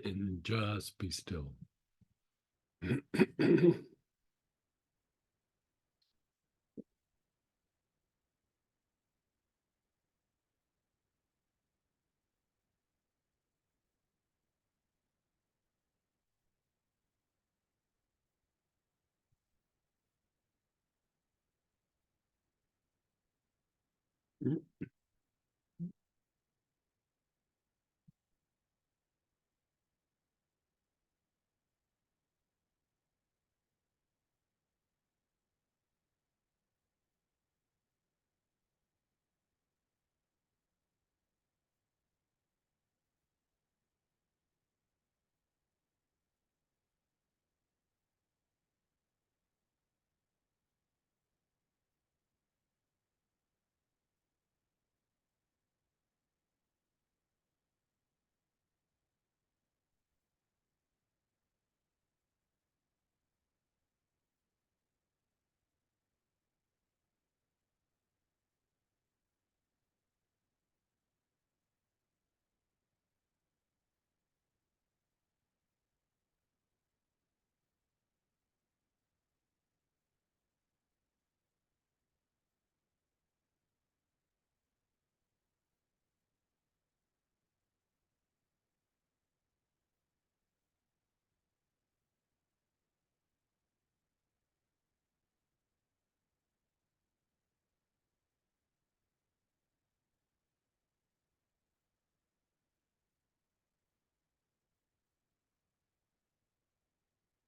And just be still.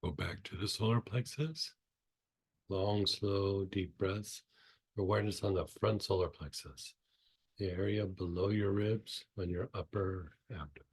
Go back to the solar plexus. Long, slow, deep breaths. Awareness on the front solar plexus, the area below your ribs on your upper abdomen.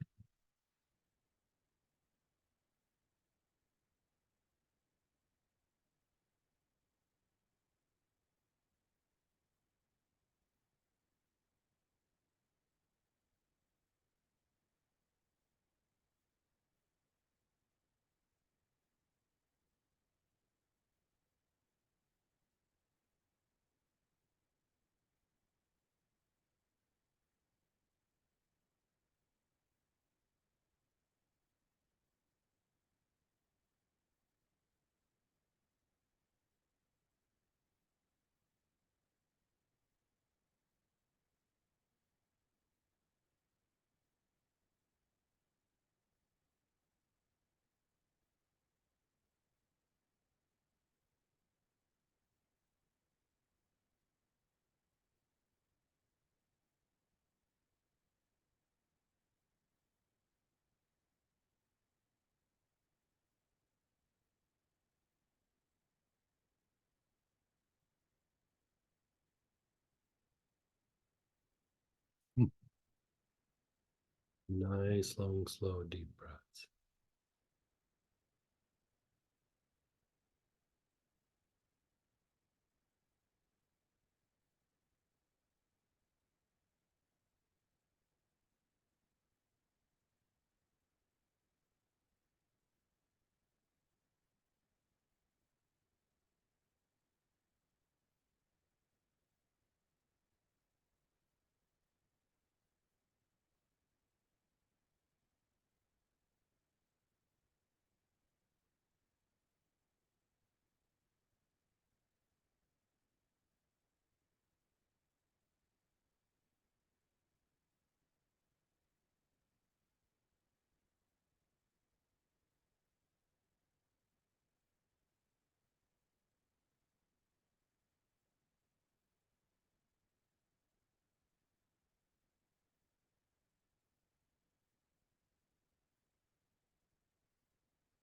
Nice, long, slow, deep breaths.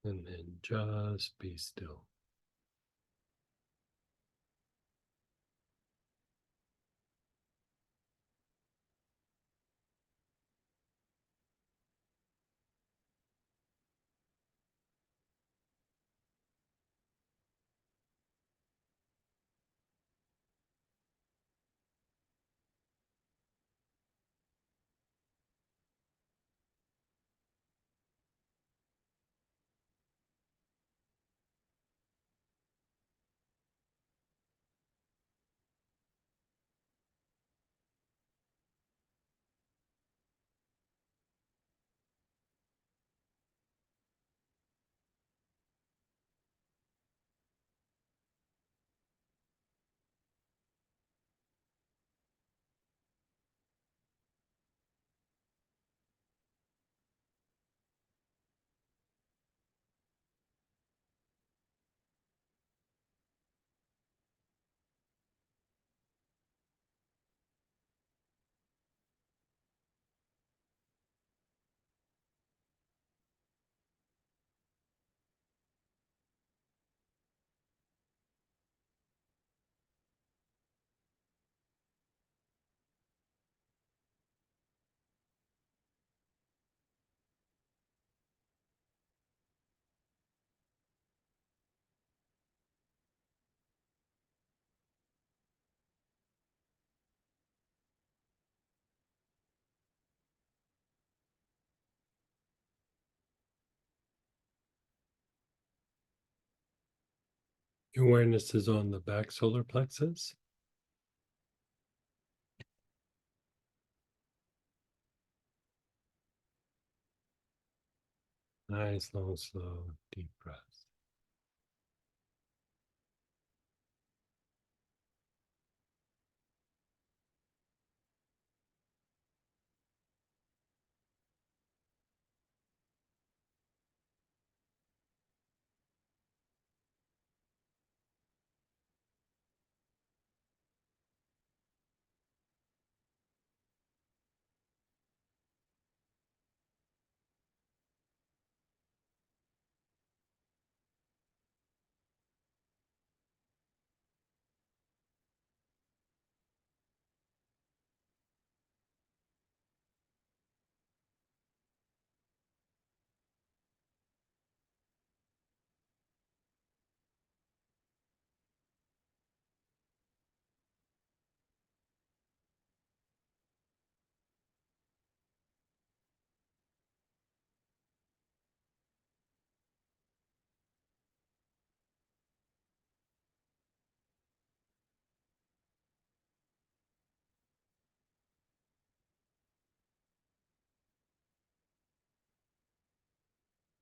And then just be still. Your awareness is on the back solar plexus. Nice, long, slow, deep breaths.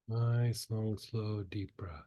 Nice, long, slow, deep breath.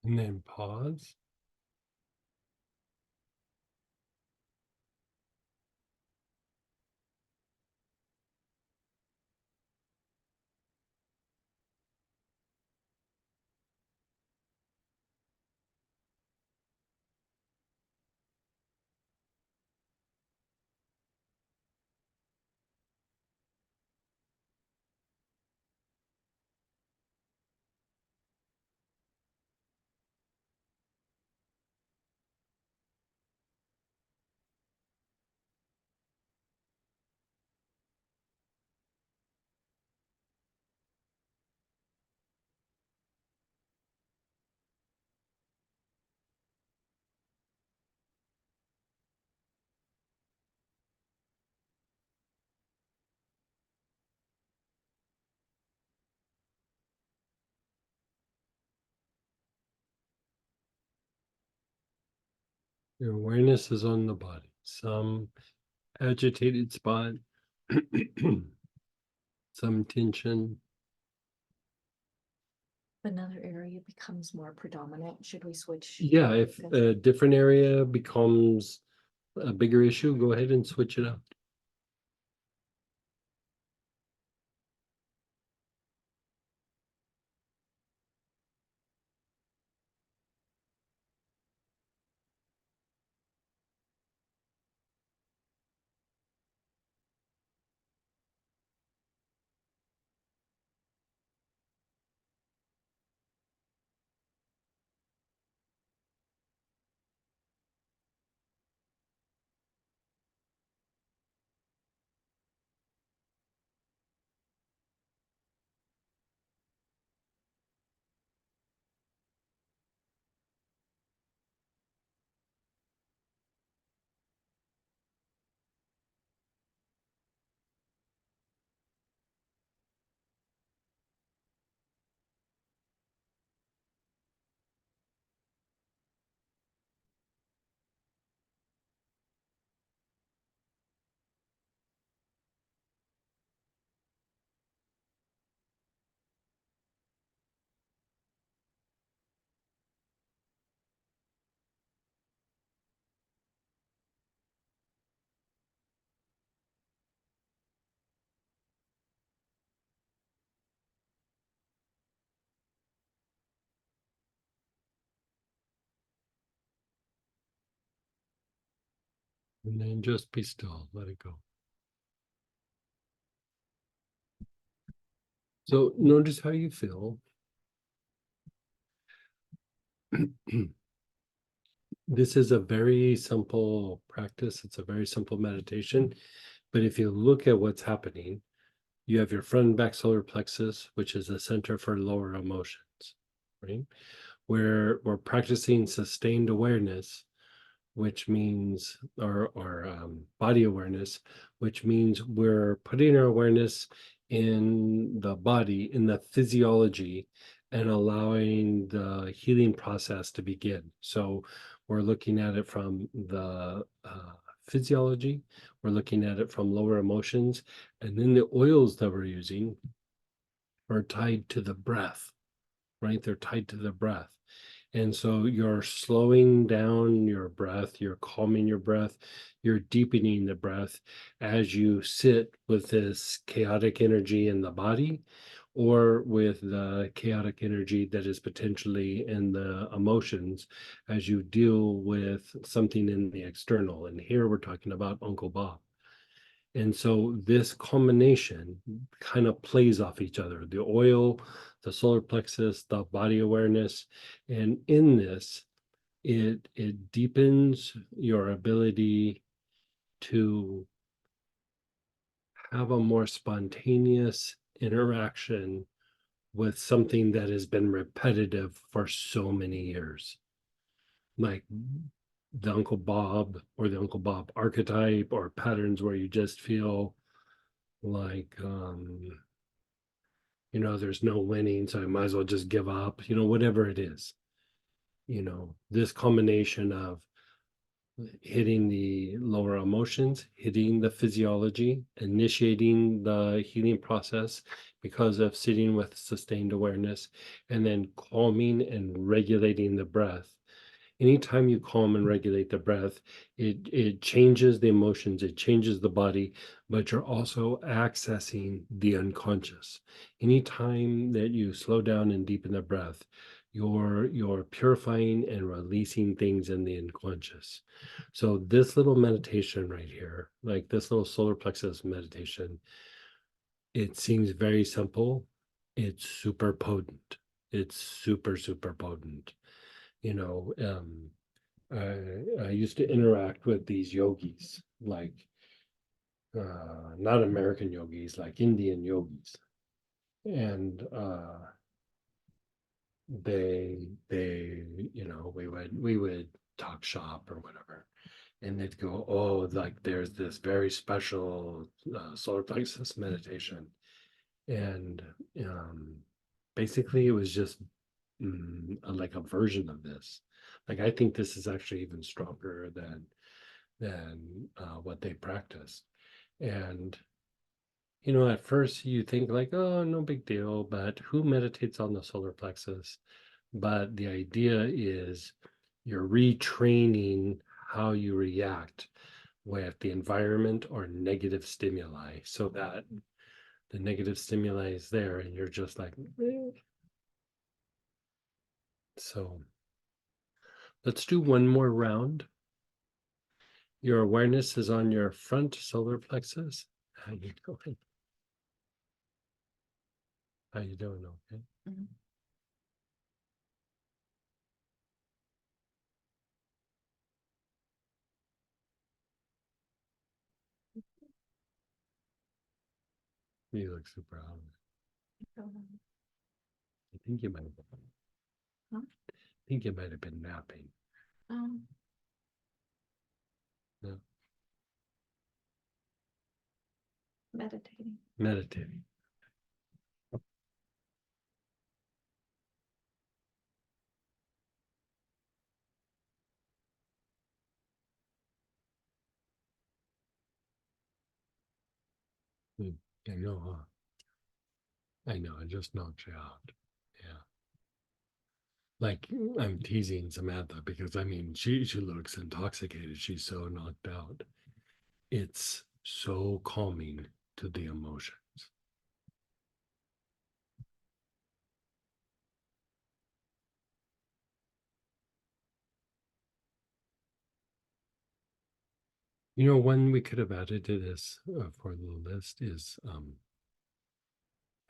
And then pause. Your awareness is on the body. Some agitated spot, some tension. Another area becomes more predominant. Should we switch? Yeah, if focus? a different area becomes a bigger issue, go ahead and switch it up. And then just be still, let it go. So notice how you feel. This is a very simple practice. It's a very simple meditation. But if you look at what's happening, you have your front and back solar plexus, which is the center for lower emotions, right? Where we're practicing sustained awareness, which means, or body awareness, which means we're putting our awareness in the body, in the physiology, and allowing the healing process to begin. So we're looking at it from the physiology, we're looking at it from lower emotions, and then the oils that we're using are tied to the breath, right? They're tied to the breath. And so you're slowing down your breath, you're calming your breath, you're deepening the breath as you sit with this chaotic energy in the body or with the chaotic energy that is potentially in the emotions as you deal with something in the external. And here we're talking about Uncle Bob. And so this combination kind of plays off each other, the oil, the solar plexus, the body awareness. And in this, it deepens your ability to have a more spontaneous interaction with something that has been repetitive for so many years. Like the Uncle Bob or the Uncle Bob archetype or patterns where you just feel like there's no winning, so I might as well just give up, whatever it is. This combination of hitting the lower emotions, hitting the physiology, initiating the healing process because of sitting with sustained awareness, and then calming and regulating the breath. Anytime you calm and regulate the breath, it changes the emotions, it changes the body, but you're also accessing the unconscious. Anytime that you slow down and deepen the breath, you're purifying and releasing things in the unconscious. So this little meditation right here, like this little solar plexus meditation, it seems very simple. It's super potent. It's super potent. You know, I used to interact with these yogis, like not American yogis, like Indian yogis. And they, you know, we would talk shop or whatever. And they'd go, oh, like there's this very special solar plexus meditation. And basically it was just like a version of this. Like I think this is actually even stronger than what they practice. And you know, at first you think like, oh, no big deal, but who meditates on the solar plexus? But the idea is you're retraining how you react with the environment or negative stimuli so that the negative stimuli is there and you're just like, "Eh." So let's do one more round. Your awareness is on your front solar plexus. How you doing? How you doing? Okay. Mhm. You look super out of it. I think you might have Huh? I think you might have been napping. Um, No, meditating. meditating. I know, huh? I know, it just knocks you out. Yeah. Like I'm teasing Samantha because I mean she looks intoxicated. She's so knocked out. It's so calming to the emotions. You know, one we could have added to this for the list is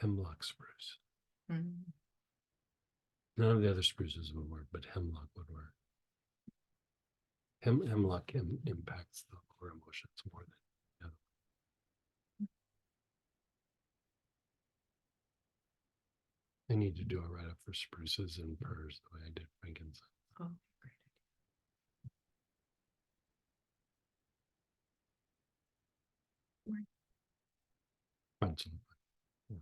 hemlock spruce. Mm. None of the other spruces would work, but hemlock would work. Hemlock impacts the core emotions more than the other. I need to do a write up for spruces and firs the way I did frankincense. Oh, great. Bunch of them. Yeah.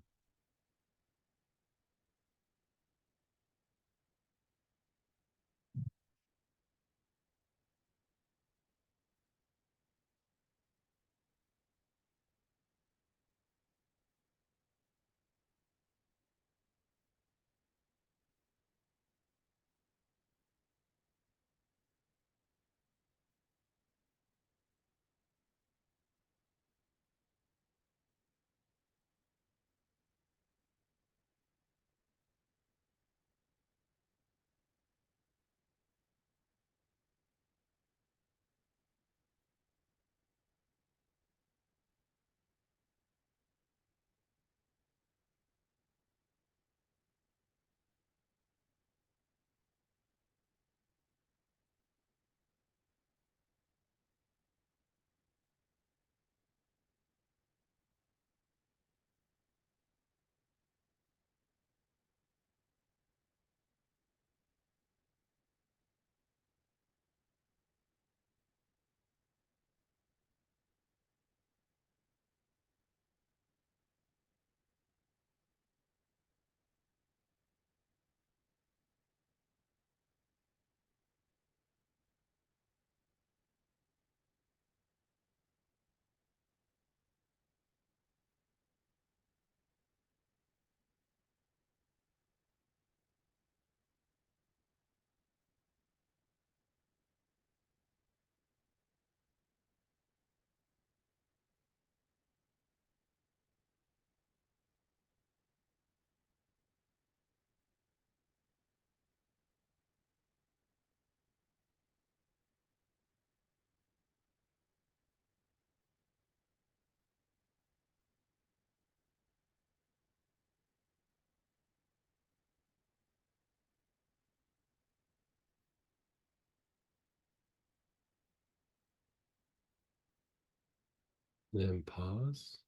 Then pause.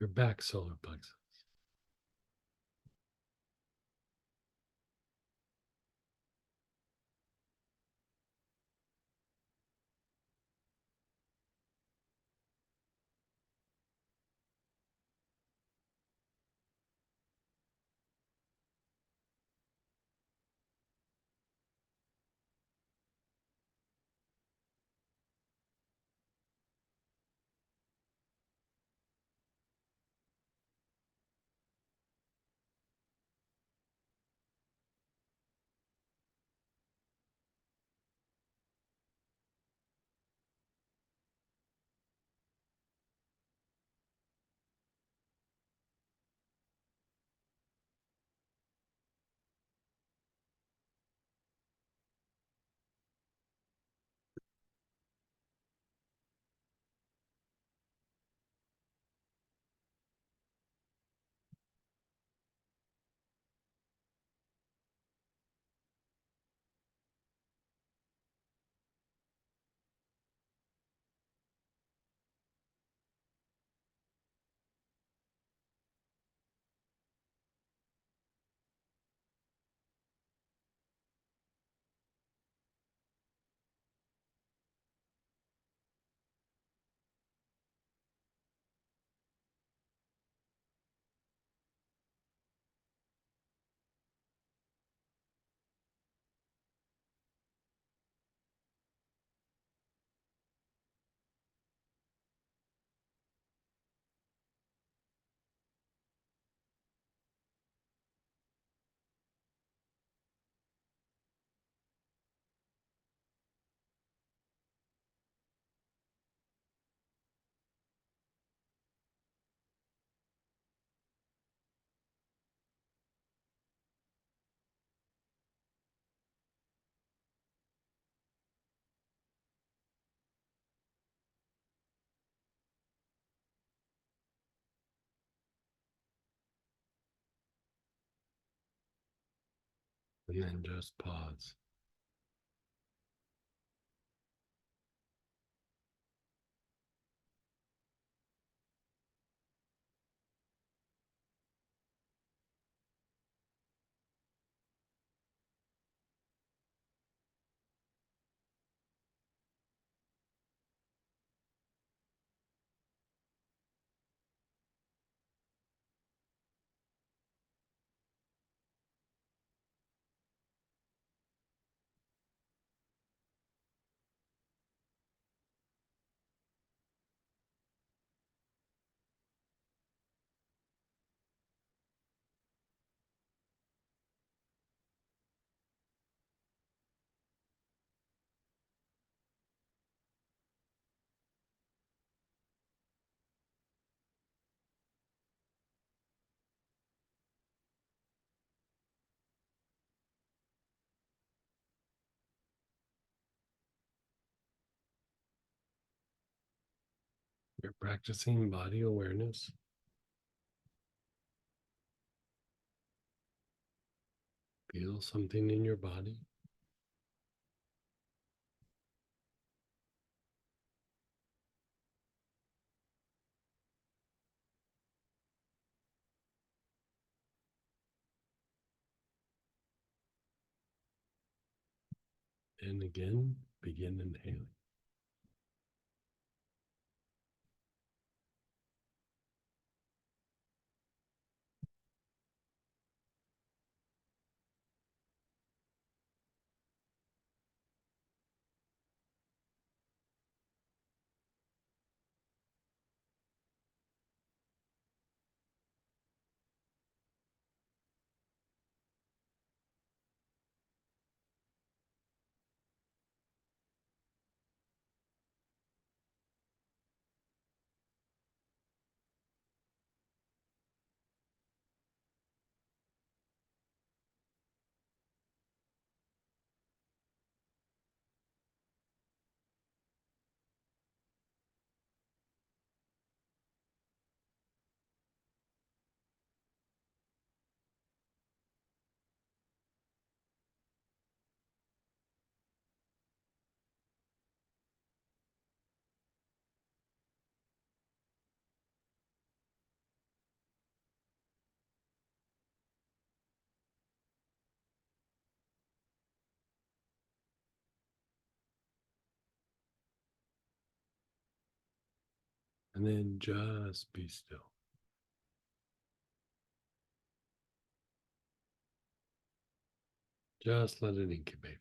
Your back solar plexus. And then just pause. You're practicing body awareness. Feel something in your body. And again, begin inhaling. And then just be still. Just let it incubate.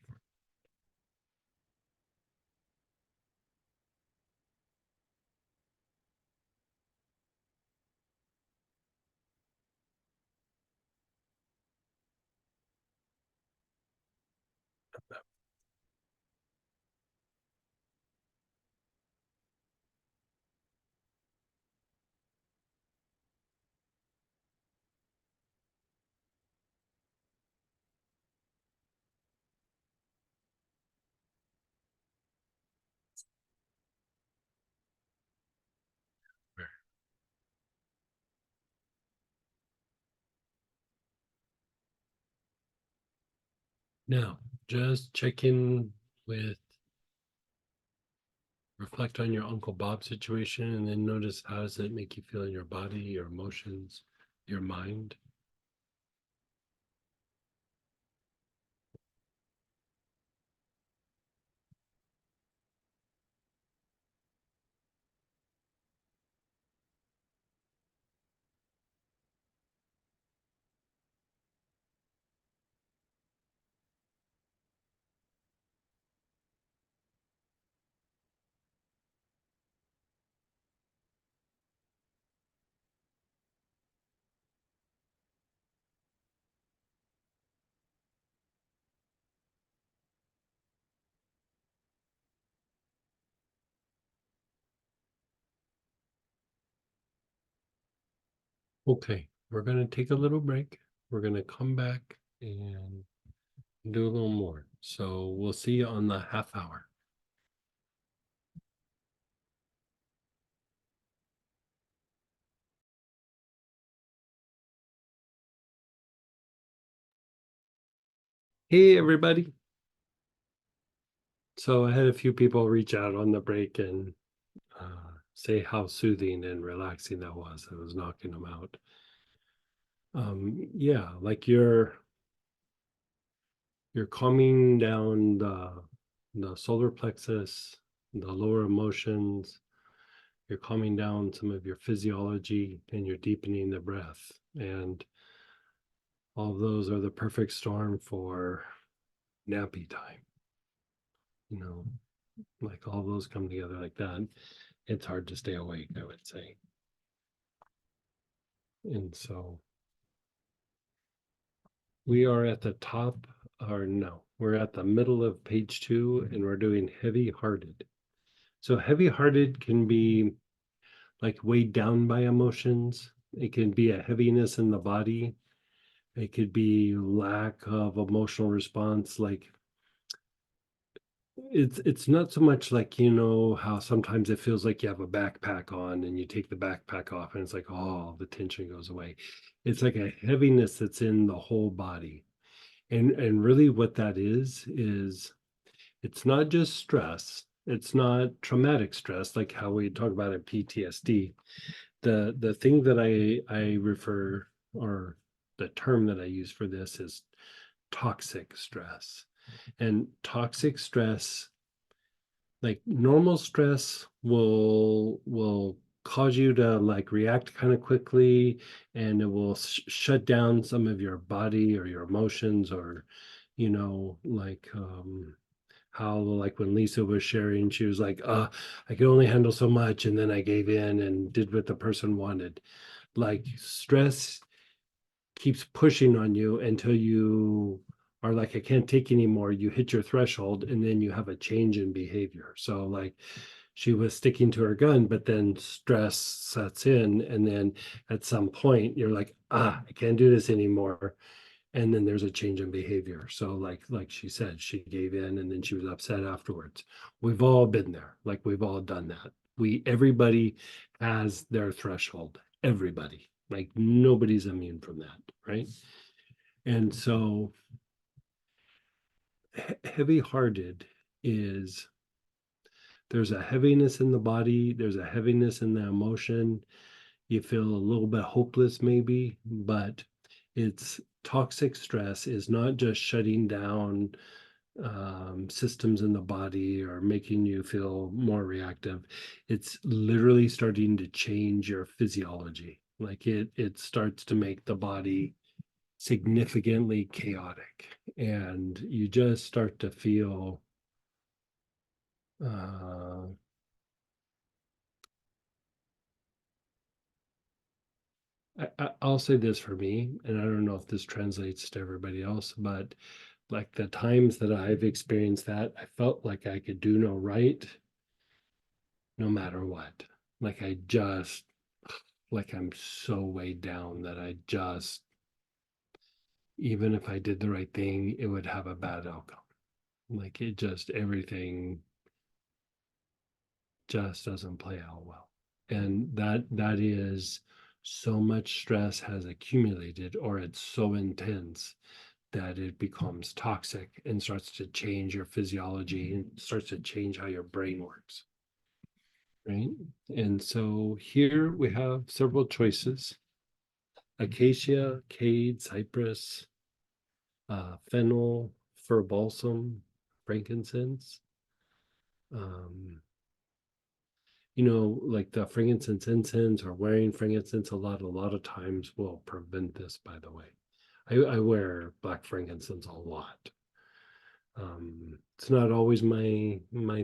Now, just check in with, reflect on your Uncle Bob situation, and then notice how does it make you feel in your body, your emotions, your mind. Okay, we're going to take a little break. We're going to come back and do a little more. So we'll see you on the half hour. Hey, everybody. So I had a few people reach out on the break and say how soothing and relaxing that was. I was knocking them out. Yeah, like you're calming down the solar plexus, the lower emotions. You're calming down some of your physiology, and you're deepening the breath. And all of those are the perfect storm for nappy time. You know, like all those come together like that. It's hard to stay awake, I would say. And so we are at the top, or no, we're at the middle of page 2, and we're doing heavy-hearted. So heavy-hearted can be like weighed down by emotions. It can be a heaviness in the body. It could be lack of emotional response. Like it's not so much like, you know, how sometimes it feels like you have a backpack on and you take the backpack off and it's like, oh, the tension goes away. It's like a heaviness that's in the whole body. And really what that is it's not just stress. It's not traumatic stress like how we talk about in PTSD. The thing that I refer, or the term that I use for this, is toxic stress. And toxic stress, like normal stress will cause you to like react kind of quickly, and it will shut down some of your body or your emotions, or you know, like how like when Lisa was sharing, she was like, I could only handle so much, and then I gave in and did what the person wanted. Like stress keeps pushing on you until you are like, I can't take anymore. You hit your threshold, and then you have a change in behavior. So like she was sticking to her gun, but then stress sets in, and then at some point you're like, I can't do this anymore. And then there's a change in behavior. So like she said, she gave in and then she was upset afterwards. We've all been there. Like we've all done that. Everybody has their threshold. Everybody. Like nobody's immune from that, right? And so heavy-hearted is, there's a heaviness in the body, there's a heaviness in the emotion. You feel a little bit hopeless maybe, but it's toxic stress is not just shutting down systems in the body or making you feel more reactive. It's literally starting to change your physiology. Like it starts to make the body significantly chaotic, and you just start to feel I'll say this for me, and I don't know if this translates to everybody else, but like the times that I've experienced that, I felt like I could do no right no matter what. Like I just, like I'm so weighed down that I just, even if I did the right thing, it would have a bad outcome. Like it just, everything just doesn't play out well. And that is so much stress has accumulated, or it's so intense that it becomes toxic and starts to change your physiology and starts to change how your brain works. Right. And so here we have several choices: acacia, cade, cypress, fennel, fir balsam, frankincense. Like the frankincense incense or wearing frankincense a lot of times will prevent this, by the way. I wear black frankincense a lot. It's not always my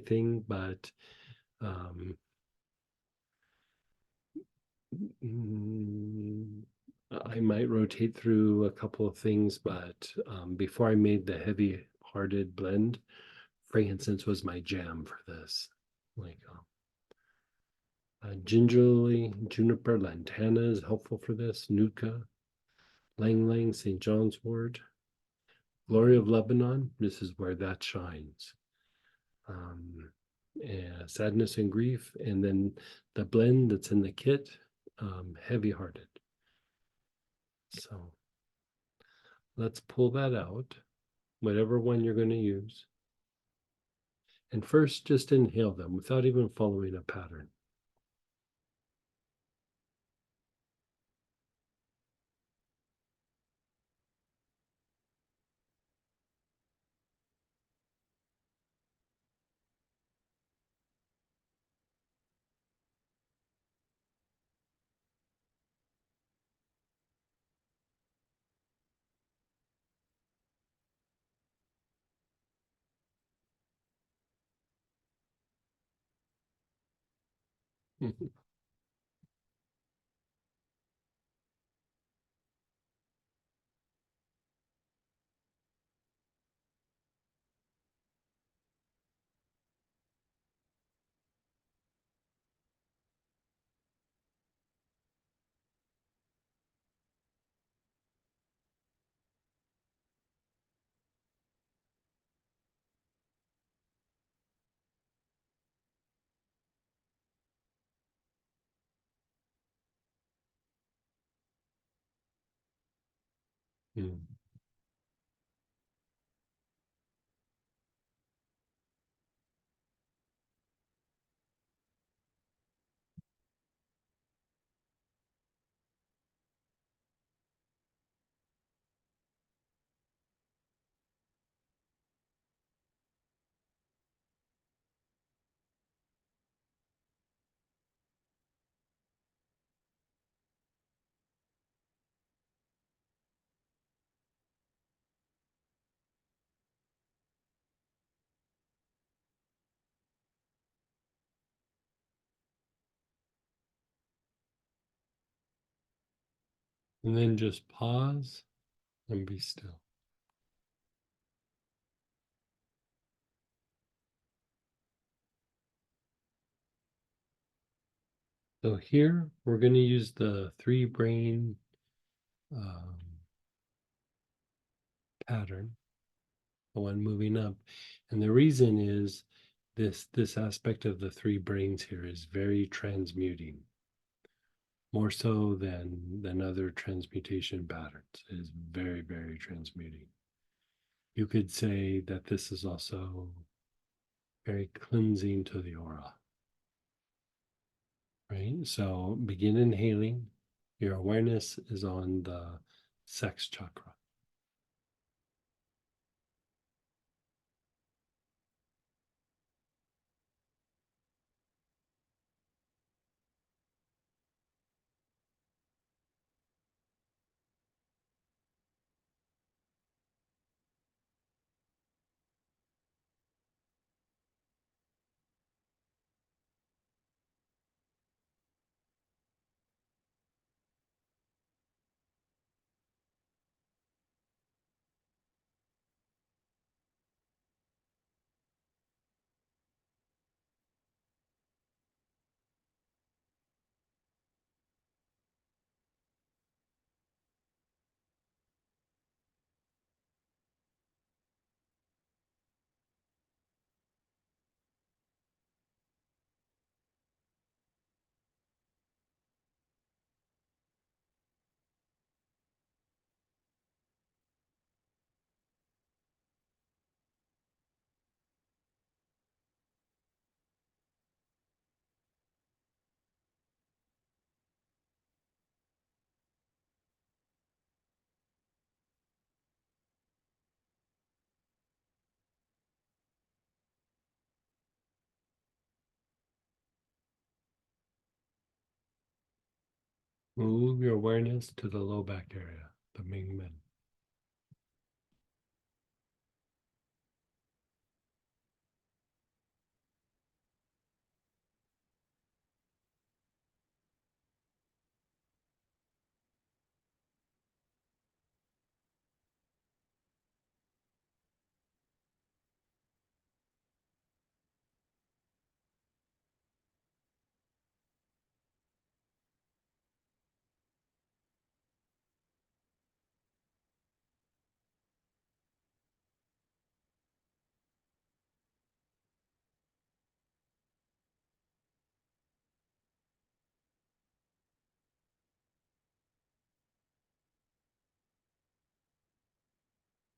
thing, but I might rotate through a couple of things, but before I made the heavy-hearted blend, frankincense was my jam for this. Like gingerly, juniper, lantana is helpful for this. Nuka, lang lang, St. John's wort, glory of Lebanon. This is where that shines. Sadness and grief, and then the blend that's in the kit, heavy-hearted. So let's pull that out, whatever one you're going to use. And first, just inhale them without even following a pattern. Mm. And then just pause and be still. So here we're going to use the 3-brain pattern, the one moving up. And the reason is this aspect of the 3 brains here is very transmuting, more so than other transmutation patterns. It is very, very transmuting. You could say that this is also very cleansing to the aura. Right? So begin inhaling. Your awareness is on the sex chakra. Move your awareness to the low back area, the Ming Men.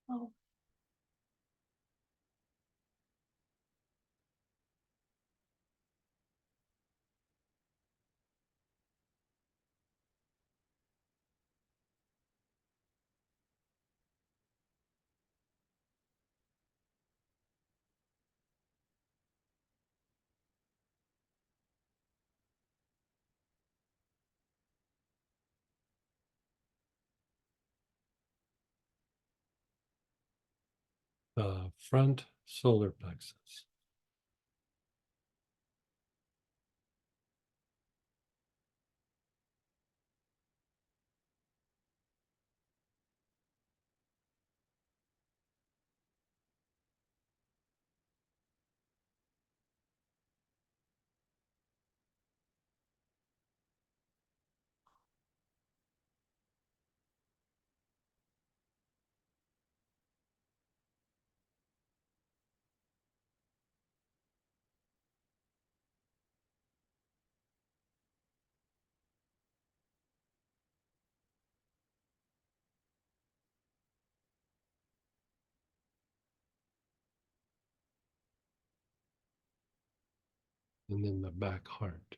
Oh. The front solar plexus. And then the back heart.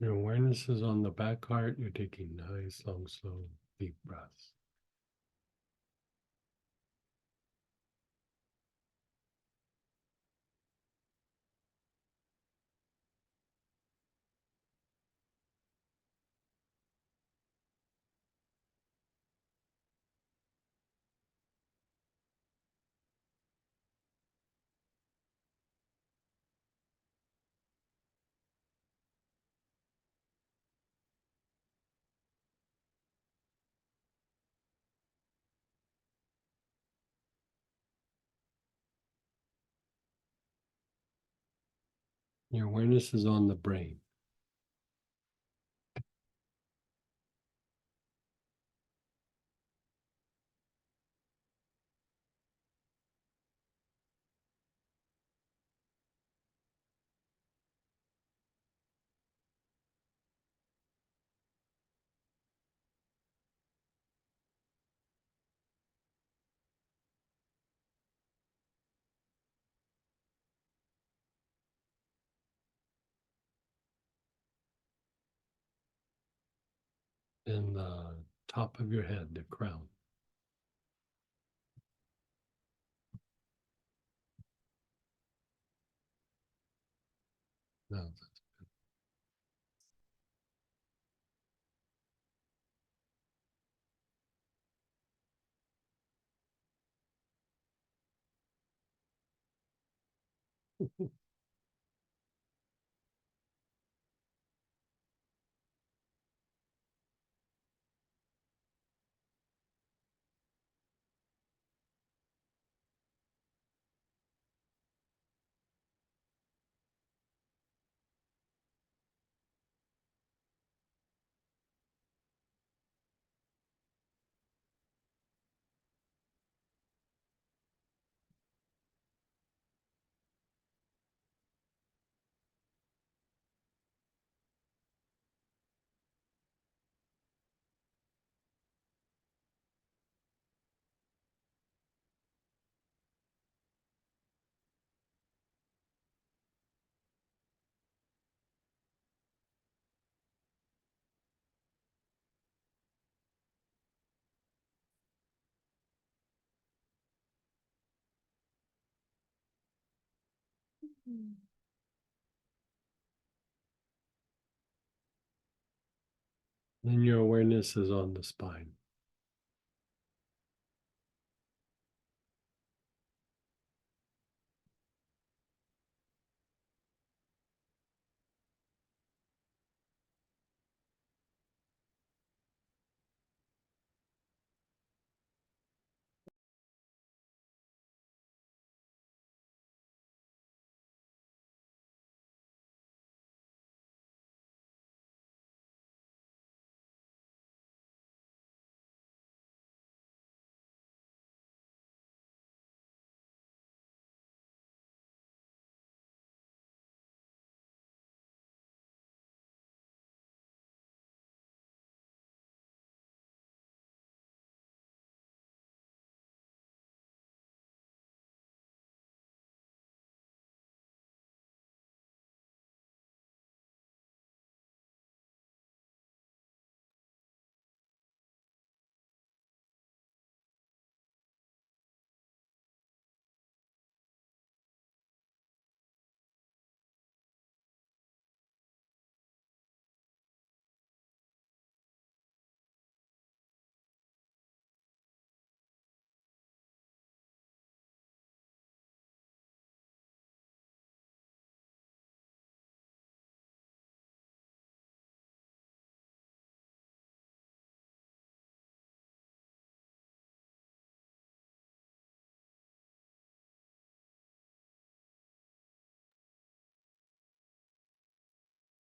Your awareness is on the back heart. You're taking nice, long, slow, deep breaths. Your awareness is on the brain. And the top of your head, the crown. No, that's good. Then your awareness is on the spine.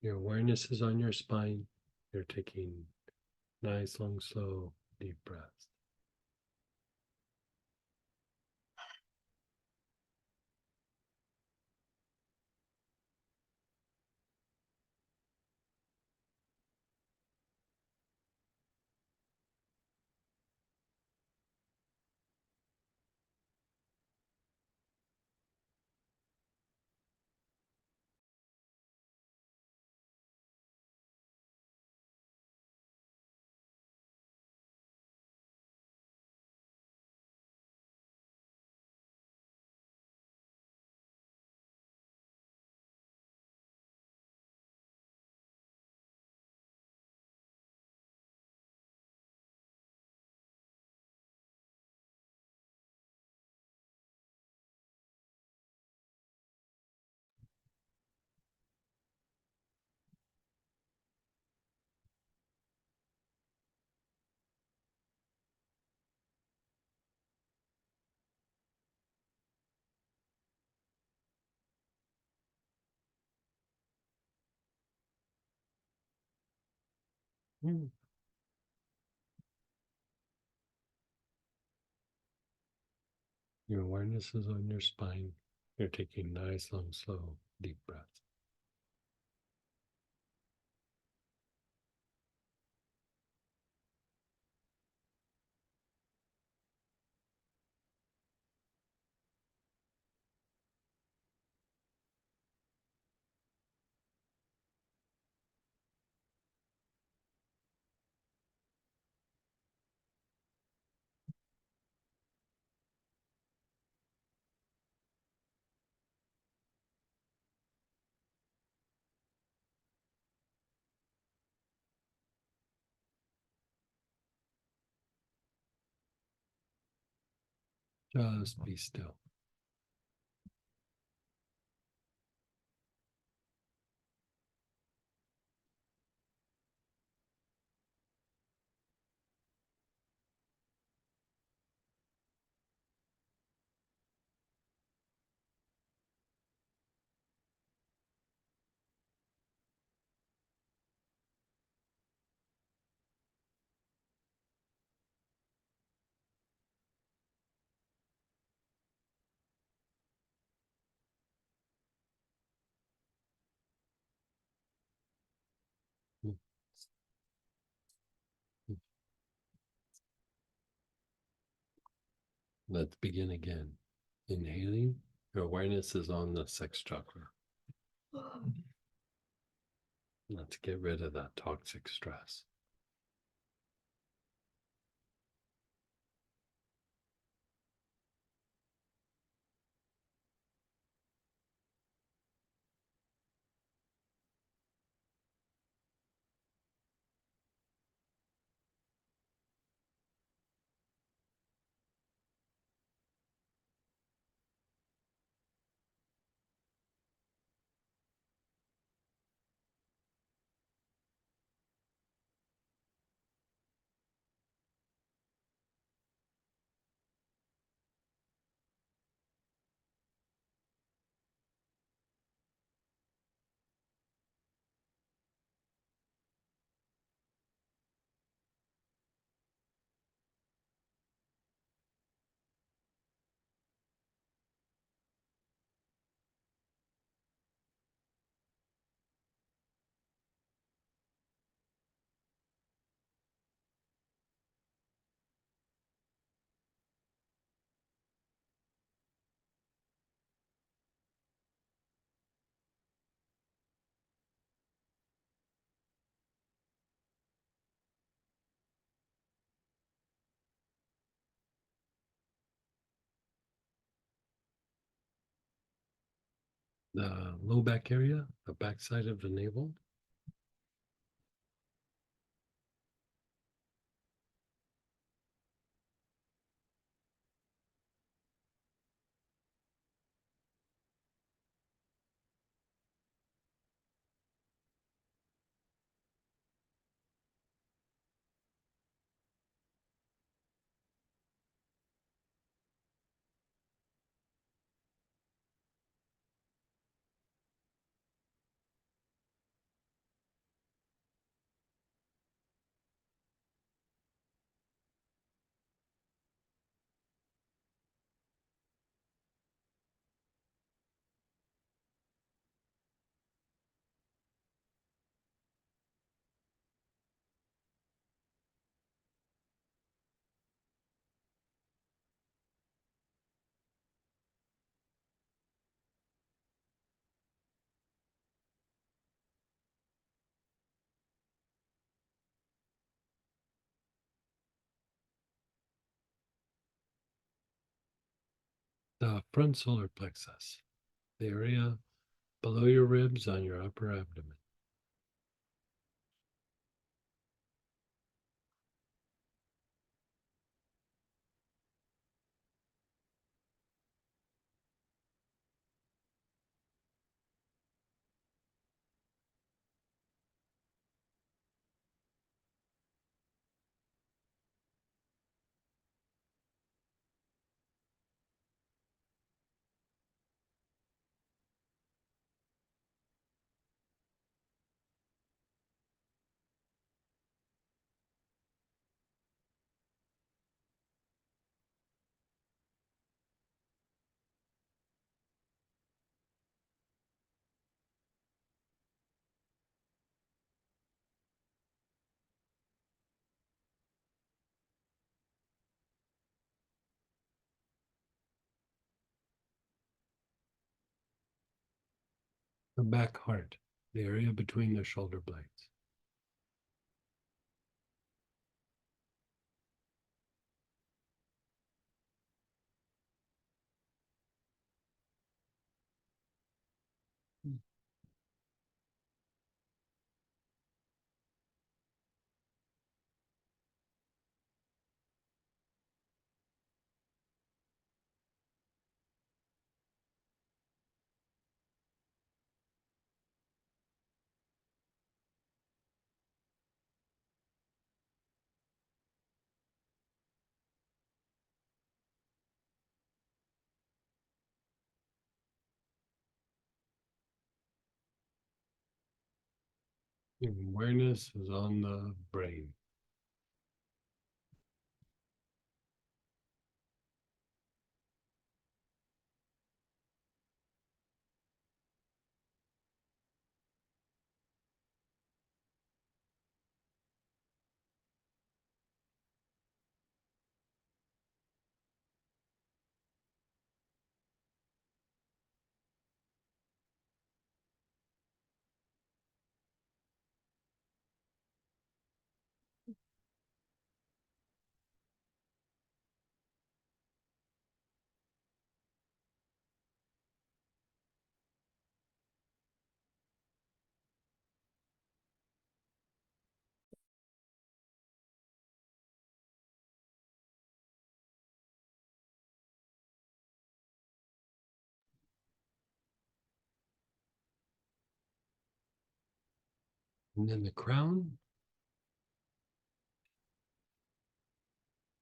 Your awareness is on your spine. You're taking nice, long, slow, deep breaths. Hmm. Your awareness is on your spine. You're taking nice, long, slow, deep breaths. Just be still. Let's begin again. Inhaling, your awareness is on the sex chakra. Let's get rid of that toxic stress. The low back area, the back side of the navel. The front solar plexus, the area below your ribs on your upper abdomen. The back heart, the area between the shoulder blades. Awareness is on the brain. And then the crown.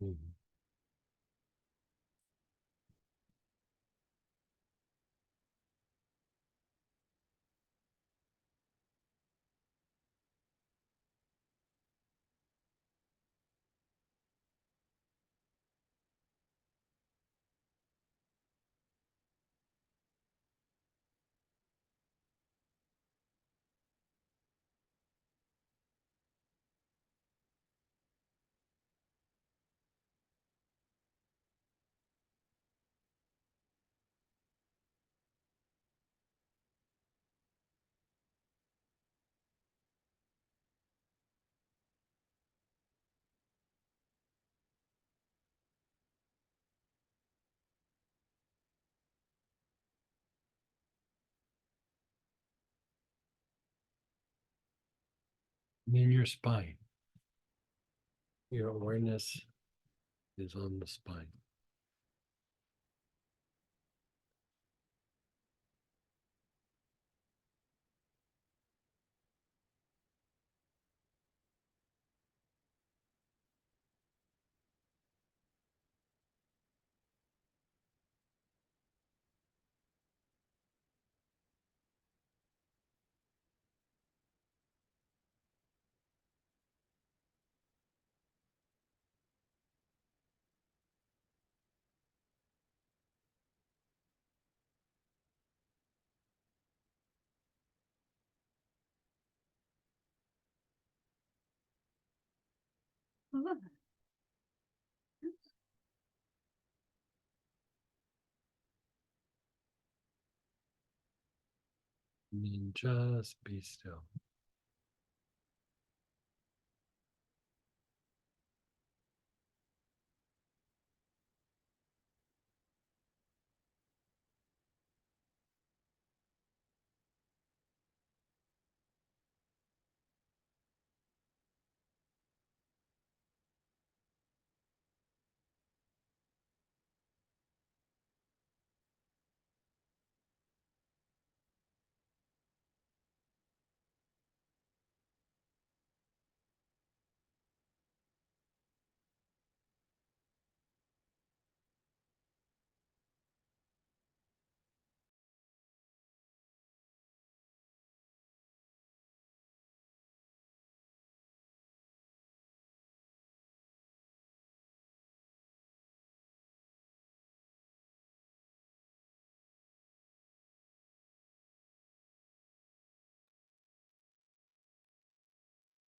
Mhm. And then your spine. Your awareness is on the spine. And then just be still.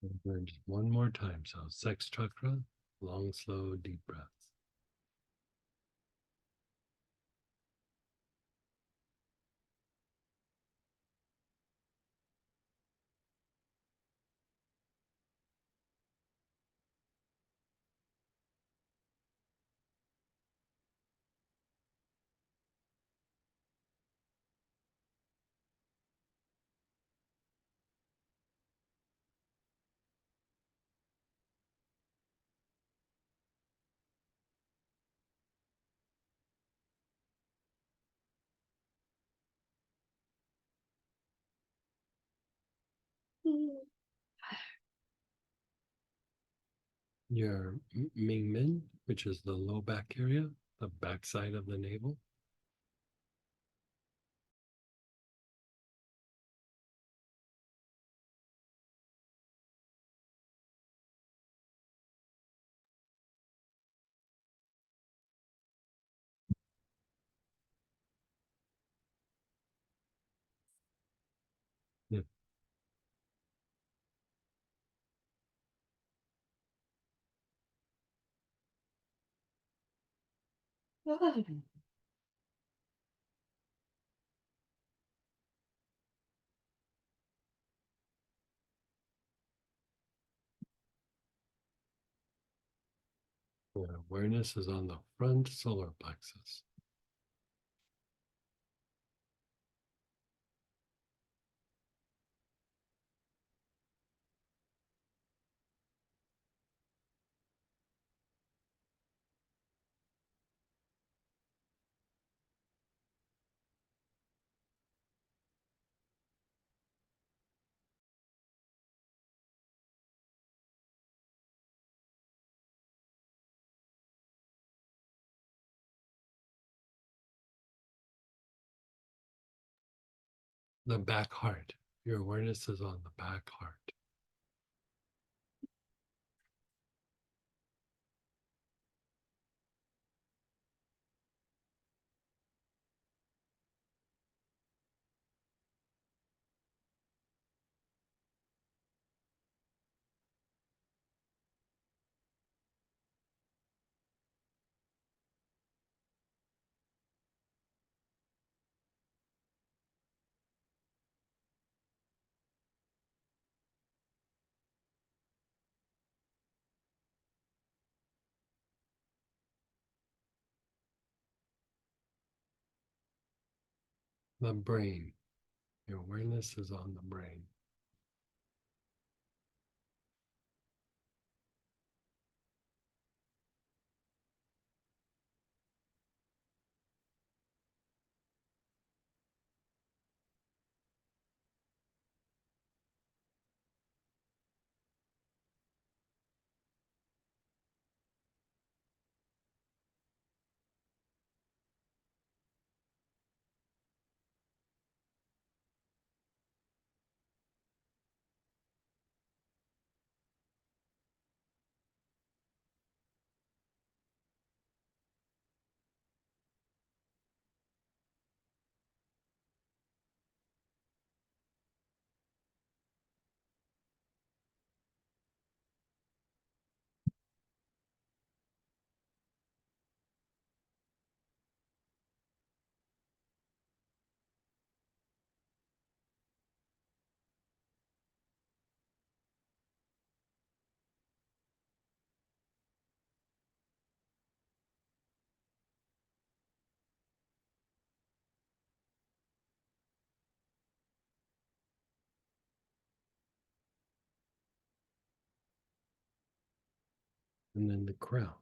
And then just one more time. So sex chakra, long, slow, deep breaths. Your Ming Men, which is the low back area, the backside of the navel. Yeah, awareness is on the front solar plexus. The back heart. Your awareness is on the back heart. The brain. Your awareness is on the brain. And then the crown.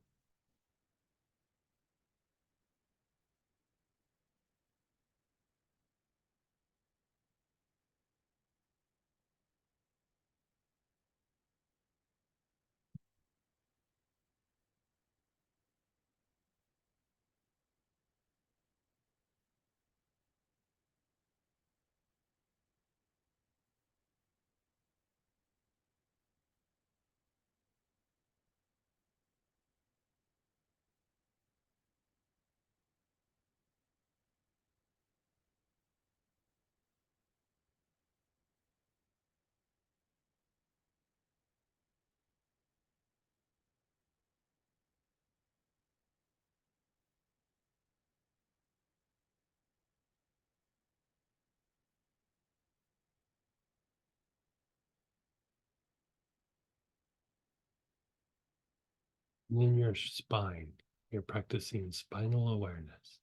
And then your spine. You're practicing spinal awareness.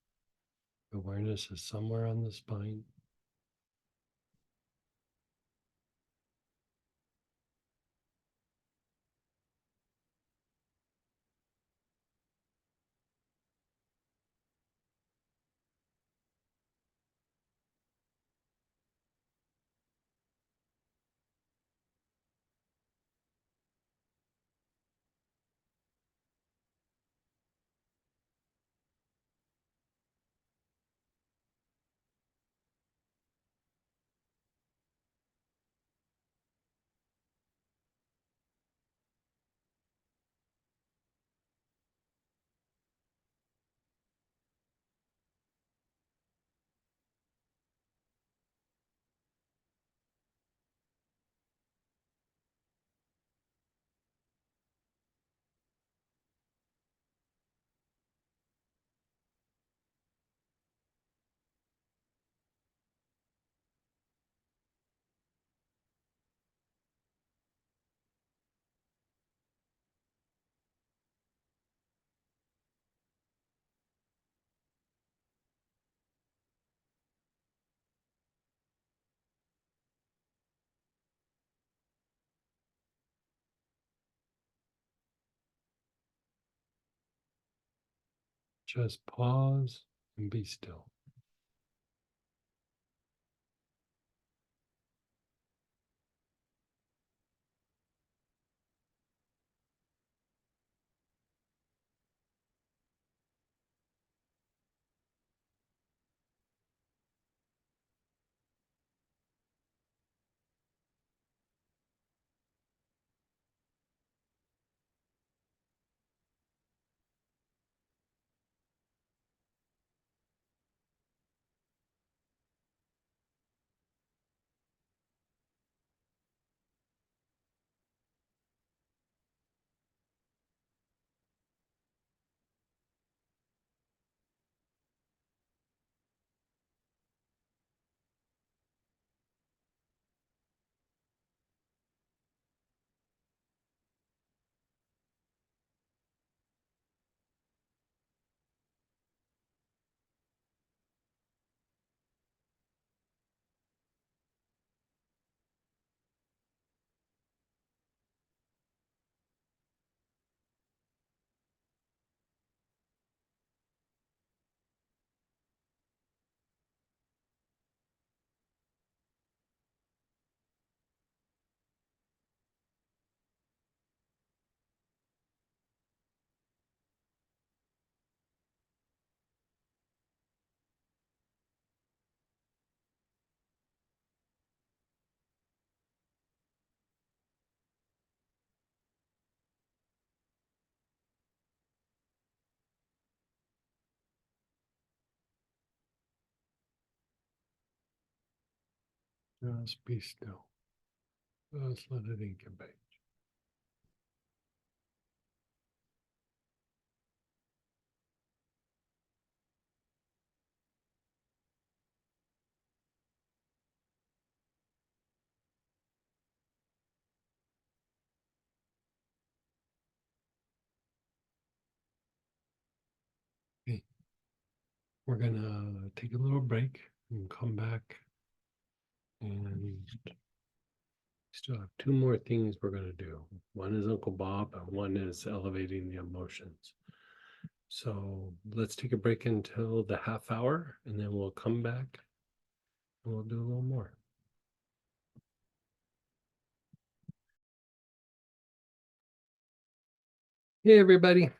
Awareness is somewhere on the spine. Just pause and be still. Just be still. Just let it incubate. Okay. We're gonna take a little break and come back, and still have two more things we're gonna do. One is Uncle Bob and one is elevating the emotions. So let's take a break until the half hour and then we'll come back and we'll do a little more. Hey, everybody.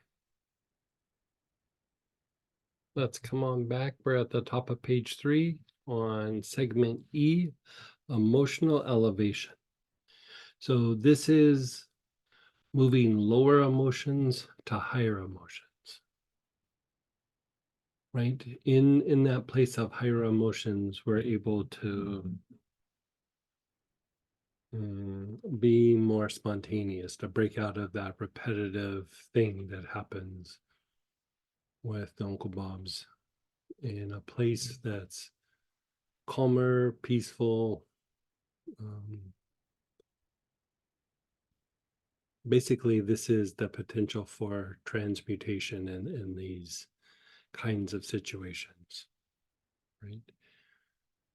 Let's come on back. We're at the top of page 3 on segment E, emotional elevation. So this is moving lower emotions to higher emotions. Right? In that place of higher emotions, we're able to be more spontaneous, to break out of that repetitive thing that happens with Uncle Bob's, in a place that's calmer, peaceful. Basically, this is the potential for transmutation in these kinds of situations, right?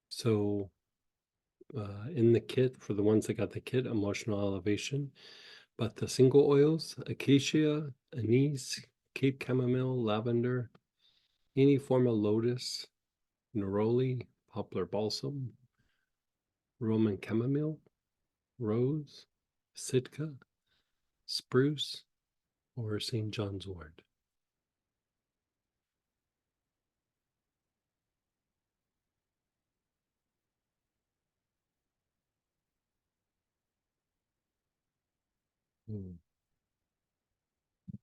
So in the kit, for the ones that got the kit, emotional elevation, but the single oils, acacia, anise, Cape chamomile, lavender, any form of lotus, neroli, poplar balsam, Roman chamomile, rose, sitka, spruce, or St. John's wort.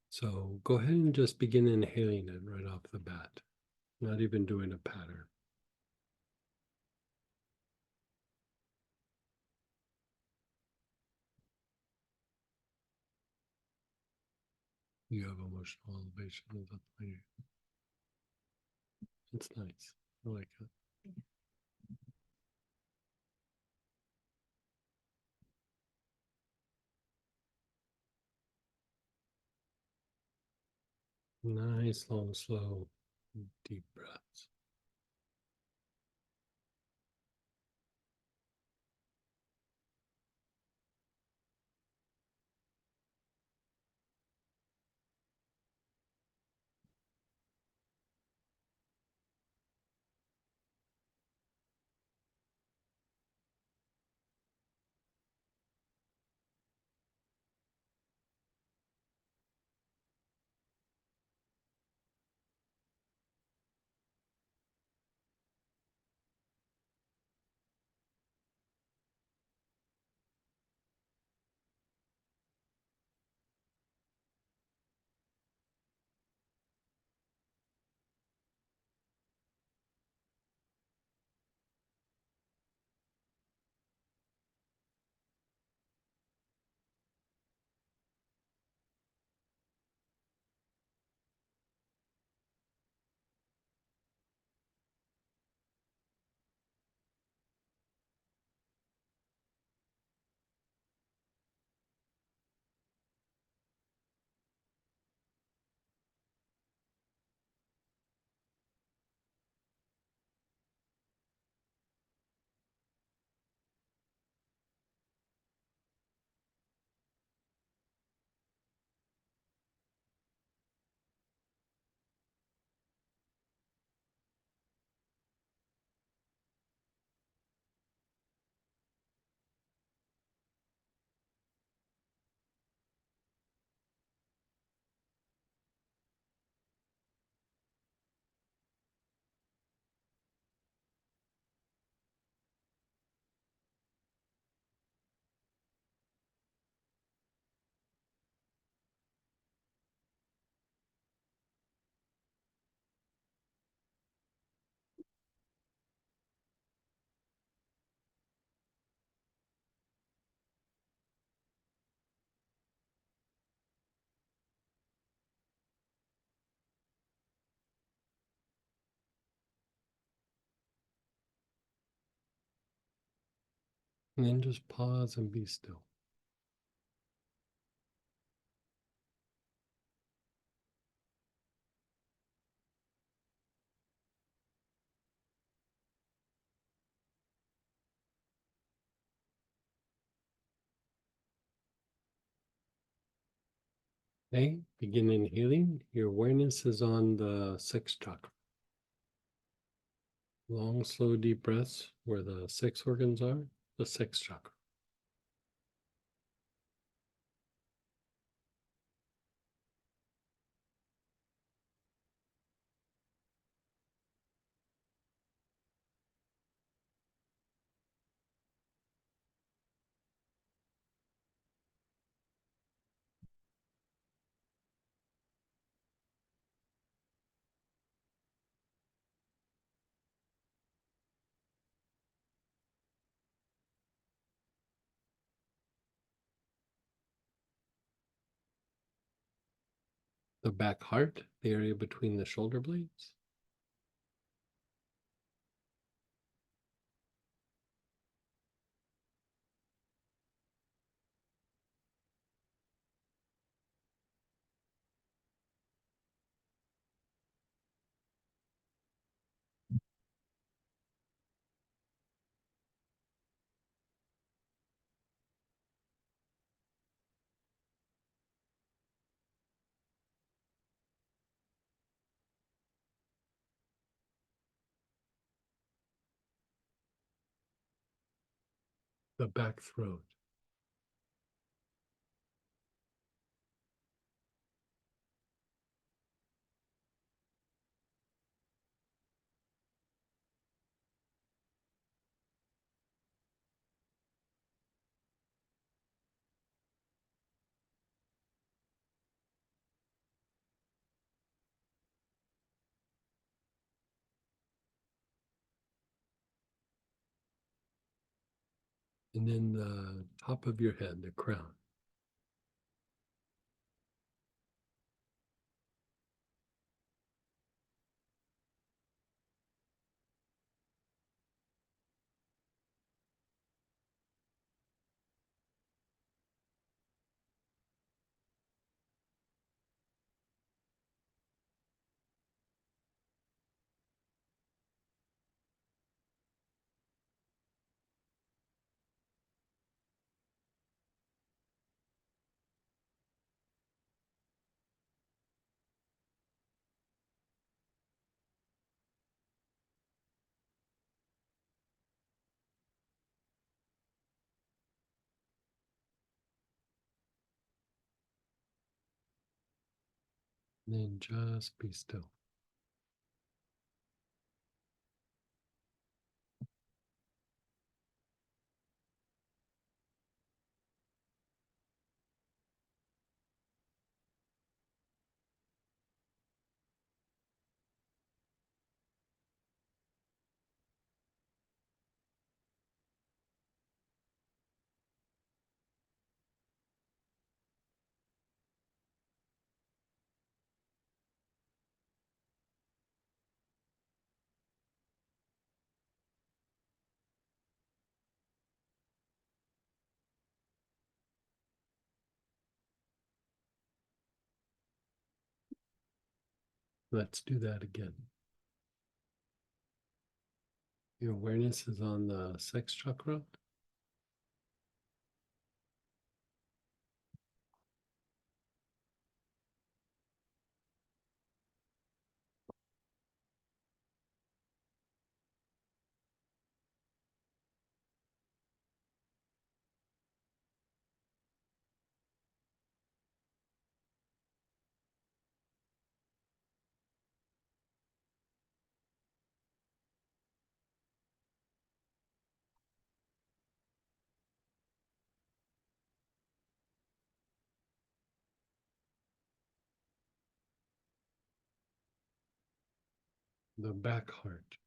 So go ahead and just begin inhaling it right off the bat, not even doing a pattern. You have emotional elevation. It's nice. I like it. Nice, long, slow, deep breaths. And then just pause and be still. Okay, begin inhaling. Your awareness is on the sixth chakra. Long, slow, deep breaths where the six organs are, the sixth chakra. The back heart, the area between the shoulder blades. The back throat. And then the top of your head, the crown. And then just be still. Let's do that again. Your awareness is on the sixth chakra. The back heart.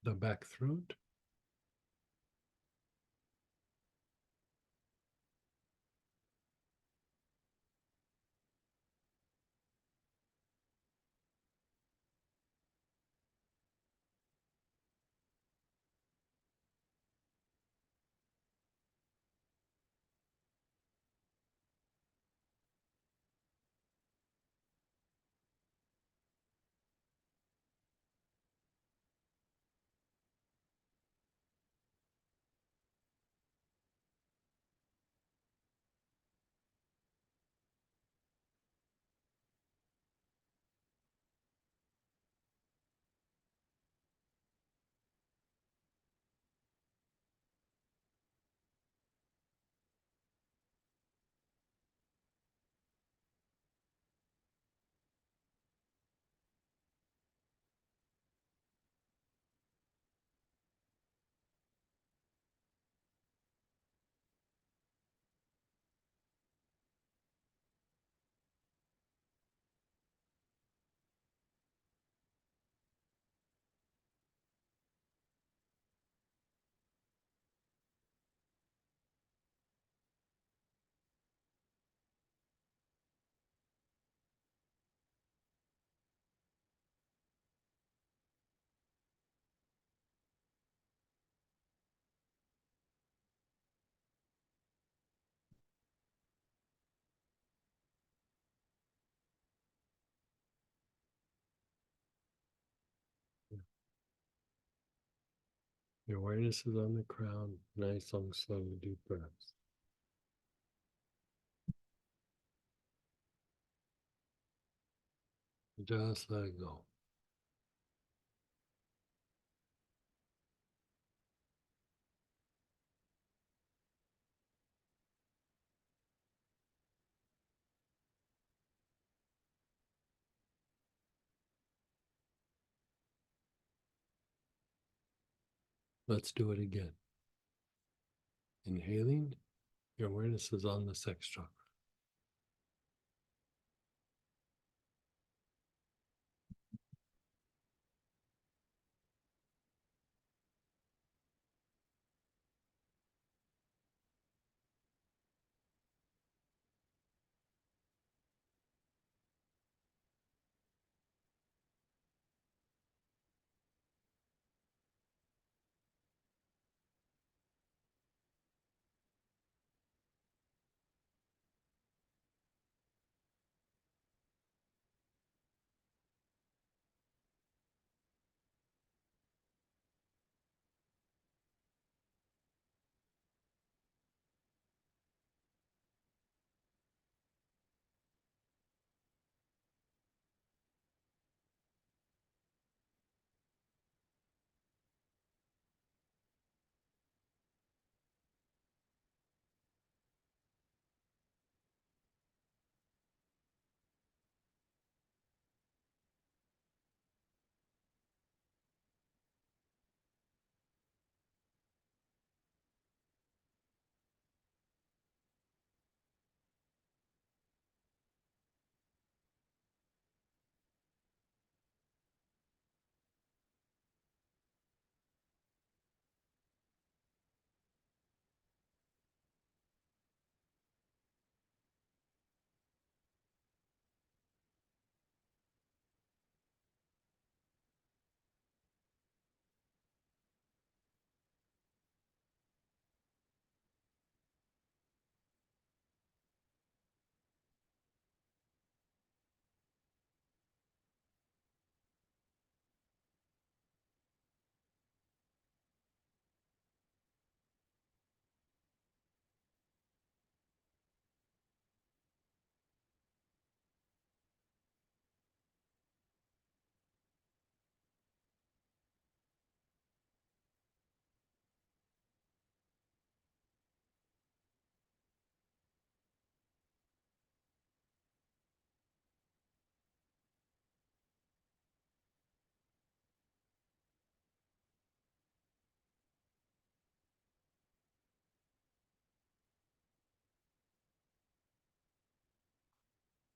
The back throat. Your awareness is on the crown. Nice, long, slow, deep breaths. Just let it go. Let's do it again. Inhaling, your awareness is on the sex chakra.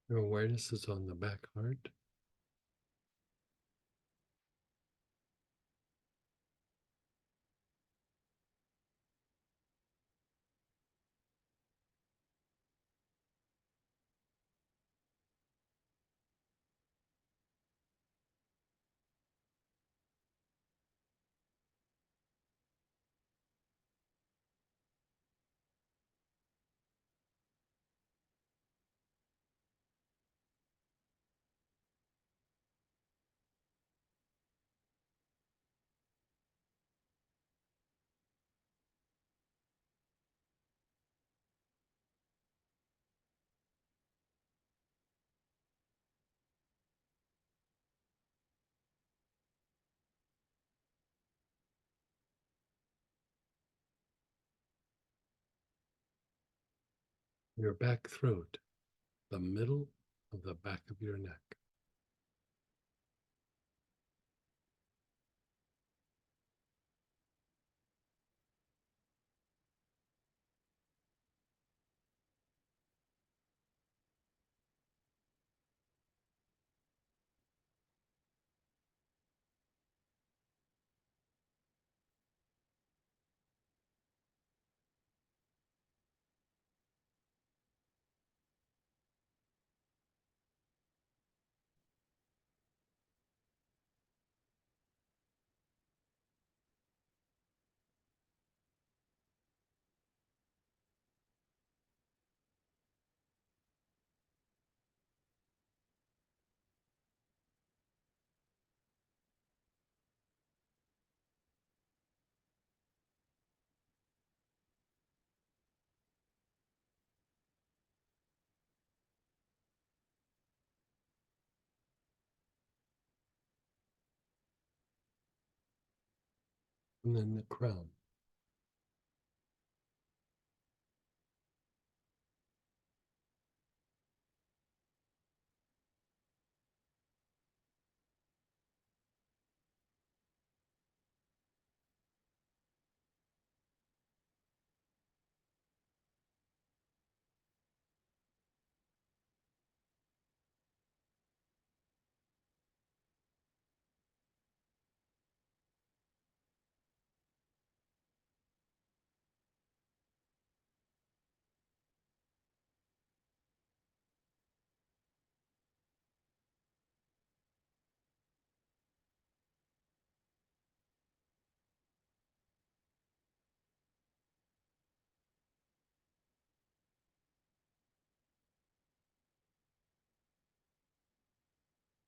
Your awareness is on the back heart. your back throat, the middle of the back of your neck. And then the crown.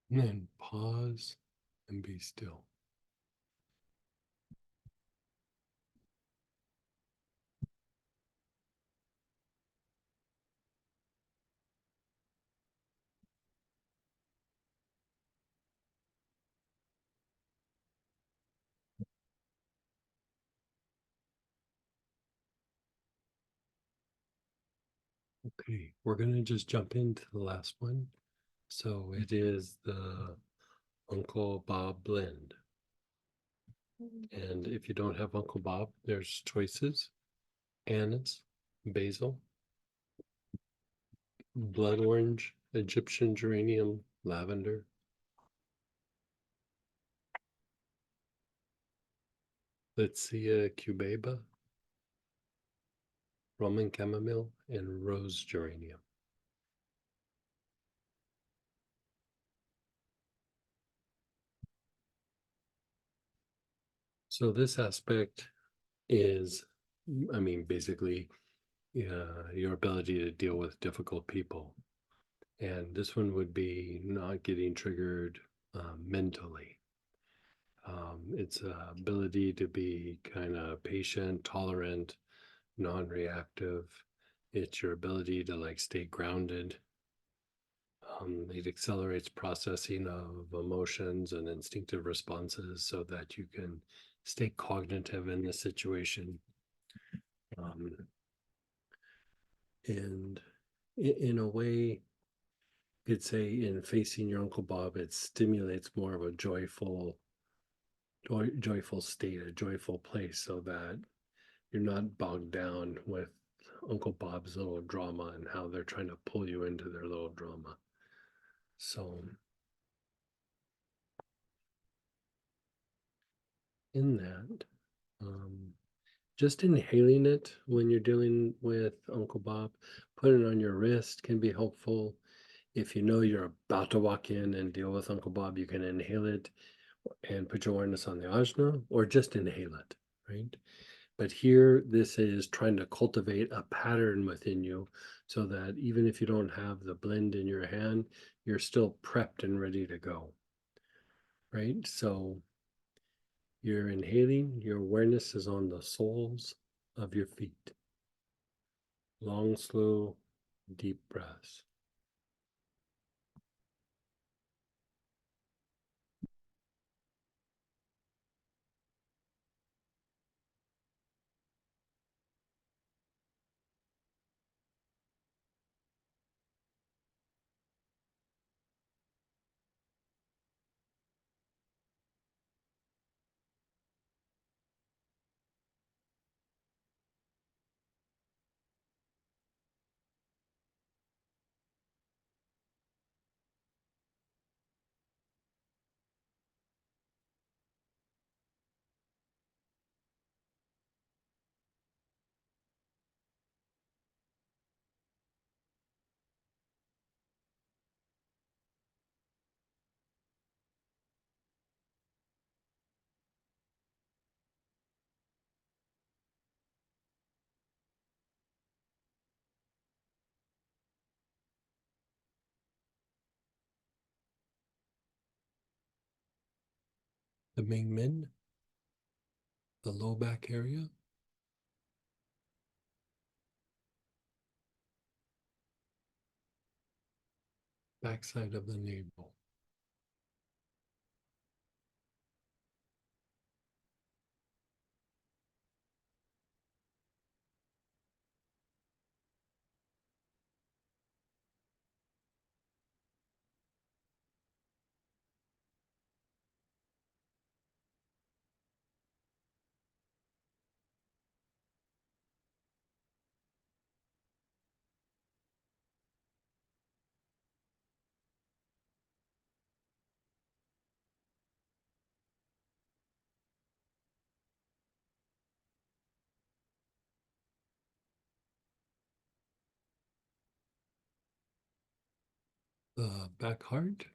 And then pause and be still. Okay, we're going to just jump into the last one. So it is the Uncle Bob blend. And if you don't have Uncle Bob, there's choices: anise, basil, blood orange, Egyptian geranium, lavender. Litsea cubeba, Roman chamomile, and rose geranium. So this aspect is, I mean, basically your ability to deal with difficult people. And this one would be not getting triggered mentally. It's ability to be kind of patient, tolerant, non-reactive. It's your ability to like stay grounded. It accelerates processing of emotions and instinctive responses so that you can stay cognitive in the situation. And in a way, you'd say in facing your Uncle Bob, it stimulates more of a joyful state, a joyful place, so that you're not bogged down with Uncle Bob's little drama and how they're trying to pull you into their little drama. So in that, just inhaling it when you're dealing with Uncle Bob, putting it on your wrist can be helpful. If you know you're about to walk in and deal with Uncle Bob, you can inhale it and put your awareness on the ajna, or just inhale it, right? But here, this is trying to cultivate a pattern within you so that even if you don't have the blend in your hand, you're still prepped and ready to go, right? So you're inhaling, your awareness is on the soles of your feet. Long, slow, deep breaths. the Ming Min, the low back area. Backside of the navel. The back heart.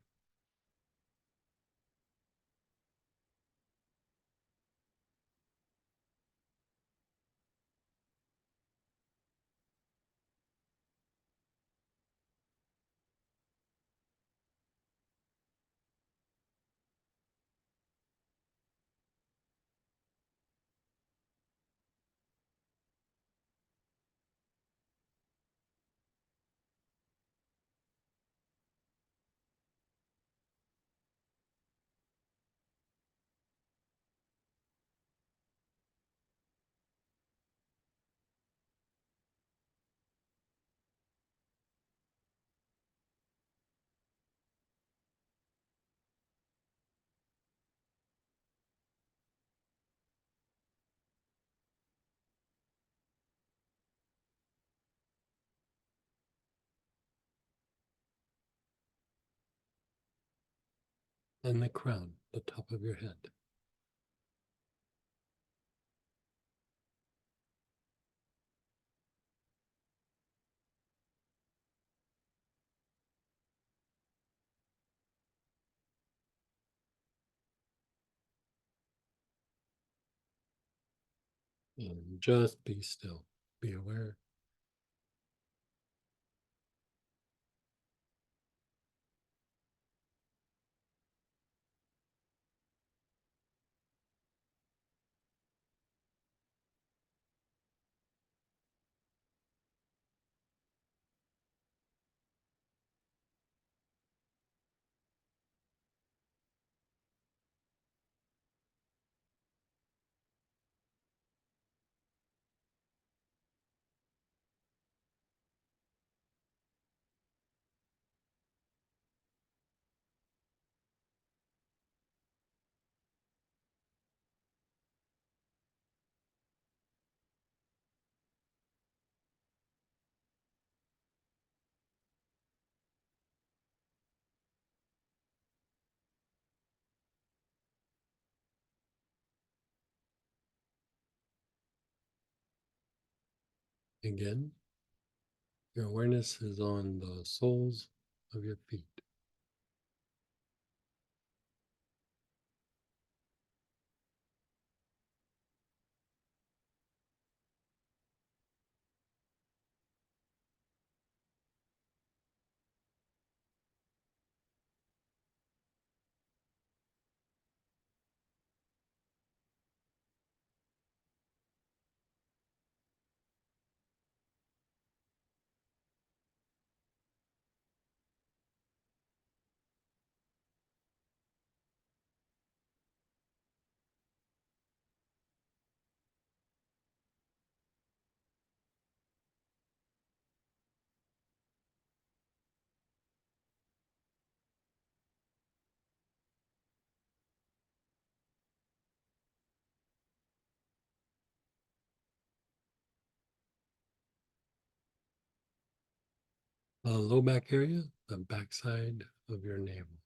And the crown, the top of your head. And just be still, be aware. Again, your awareness is on the soles of your feet. The low back area, the backside of your navel.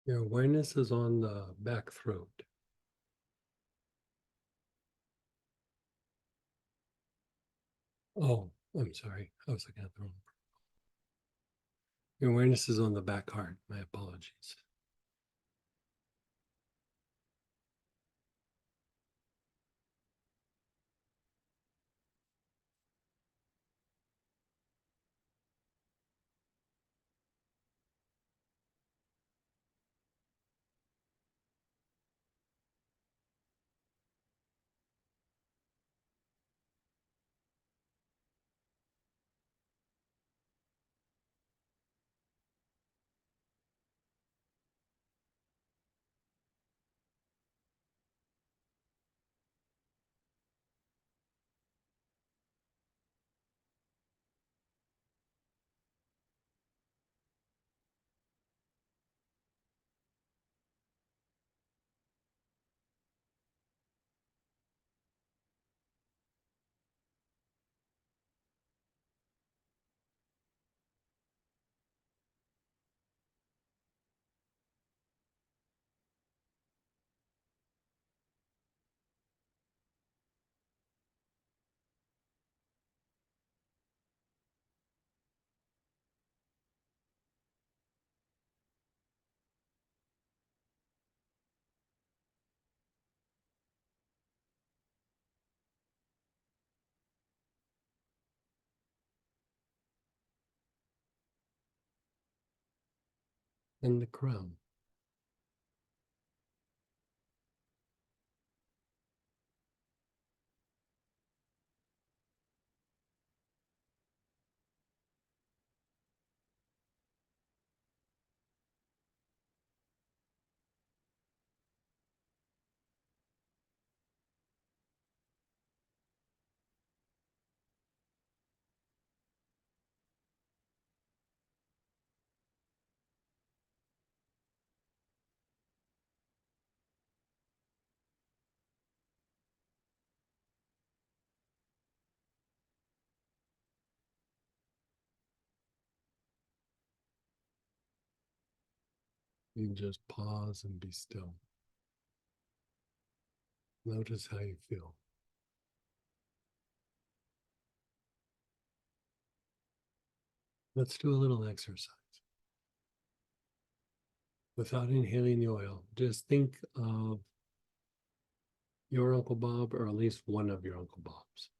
Your awareness is on the back throat. Oh, I'm sorry. I was looking at the wrong. Your awareness is on the back heart. My apologies. And the crown. You just pause and be still. Notice how you feel. Let's do a little exercise. Without inhaling the oil, just think of your Uncle Bob, or at least one of your Uncle Bobs.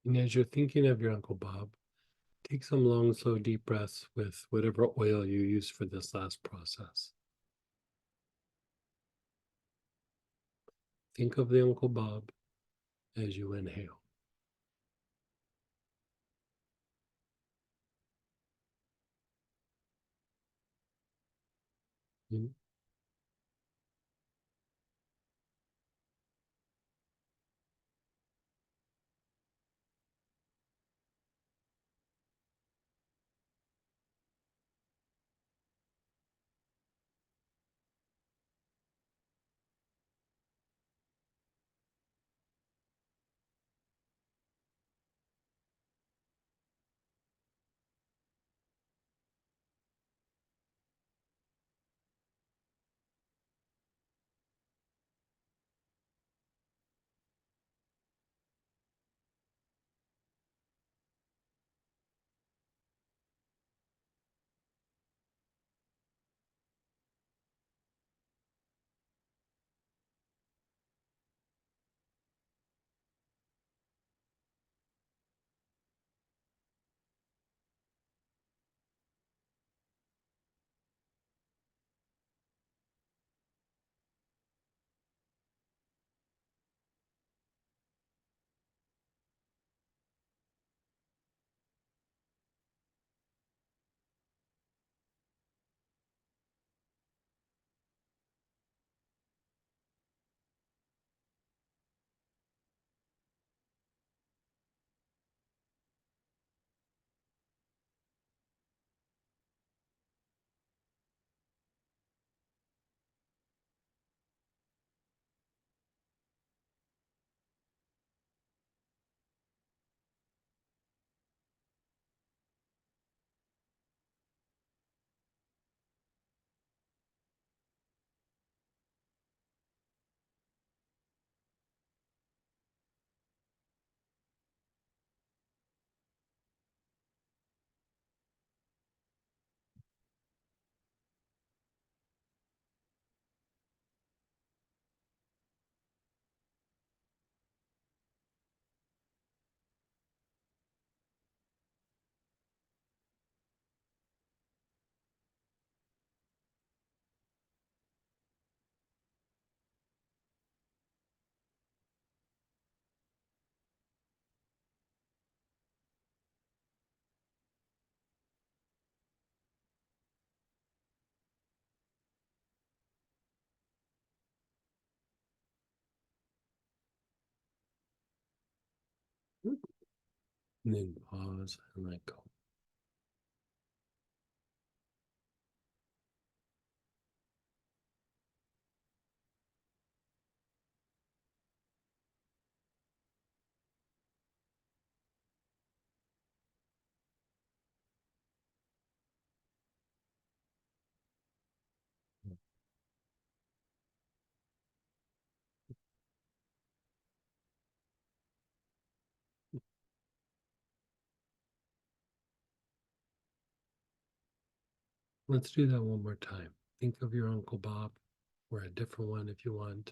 And as you're thinking of your Uncle Bob, take some long, slow, deep breaths with whatever oil you use for this last process. Think of the Uncle Bob as you inhale. Mm. And then pause and let go. Let's do that one more time. Think of your Uncle Bob, or a different one if you want.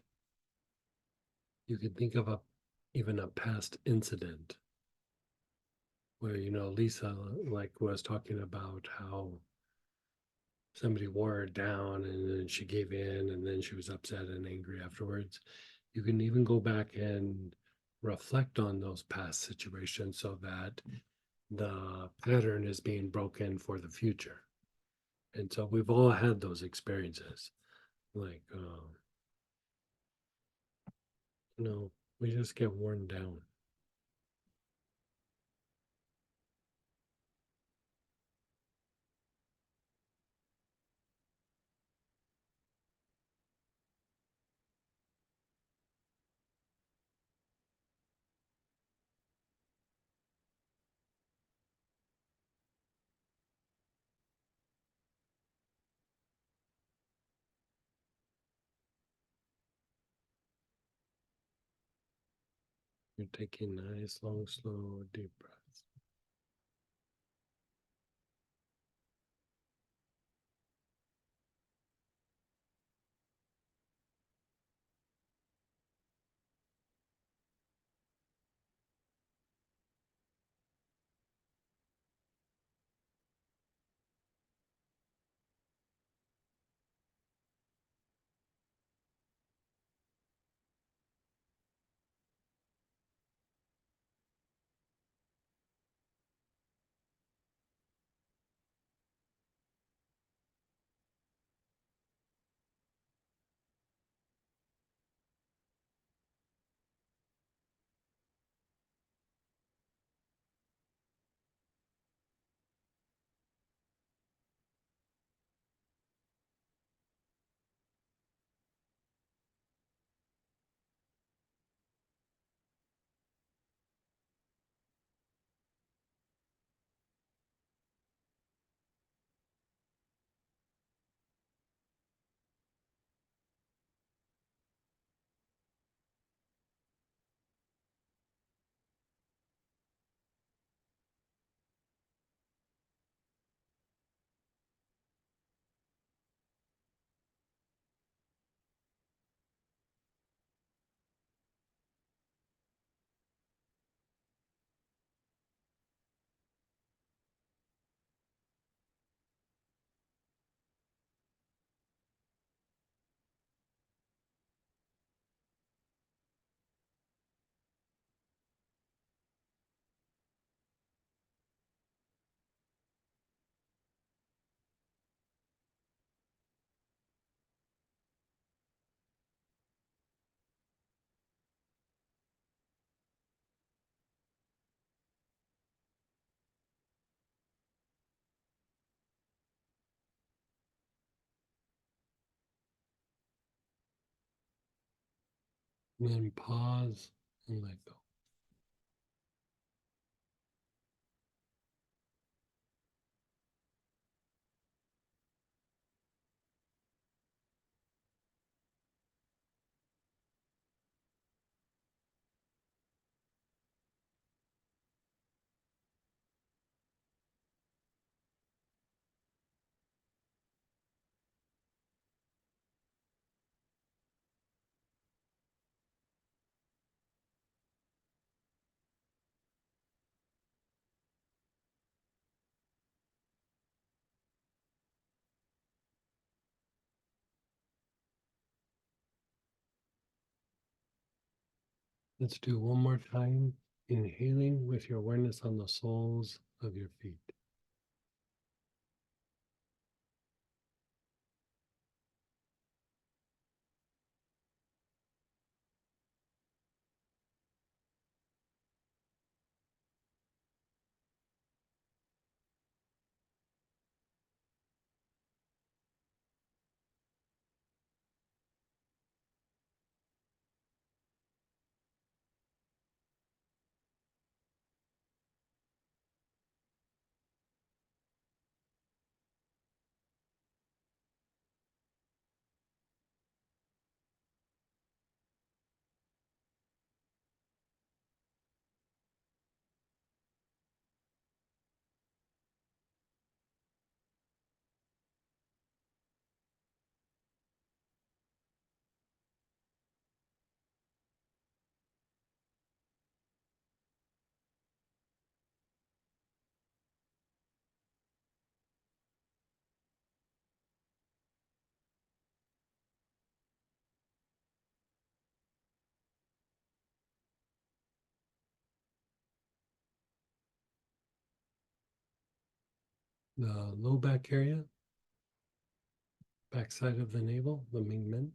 You can think of even a past incident where, Lisa like was talking about how somebody wore her down and then she gave in and then she was upset and angry afterwards. You can even go back and reflect on those past situations so that the pattern is being broken for the future. And so we've all had those experiences. Like, we just get worn down. You're taking nice, long, slow, deep breaths. And then pause and let go. Let's do one more time. Inhaling with your awareness on the soles of your feet. the low back area, backside of the navel, the Mingmen.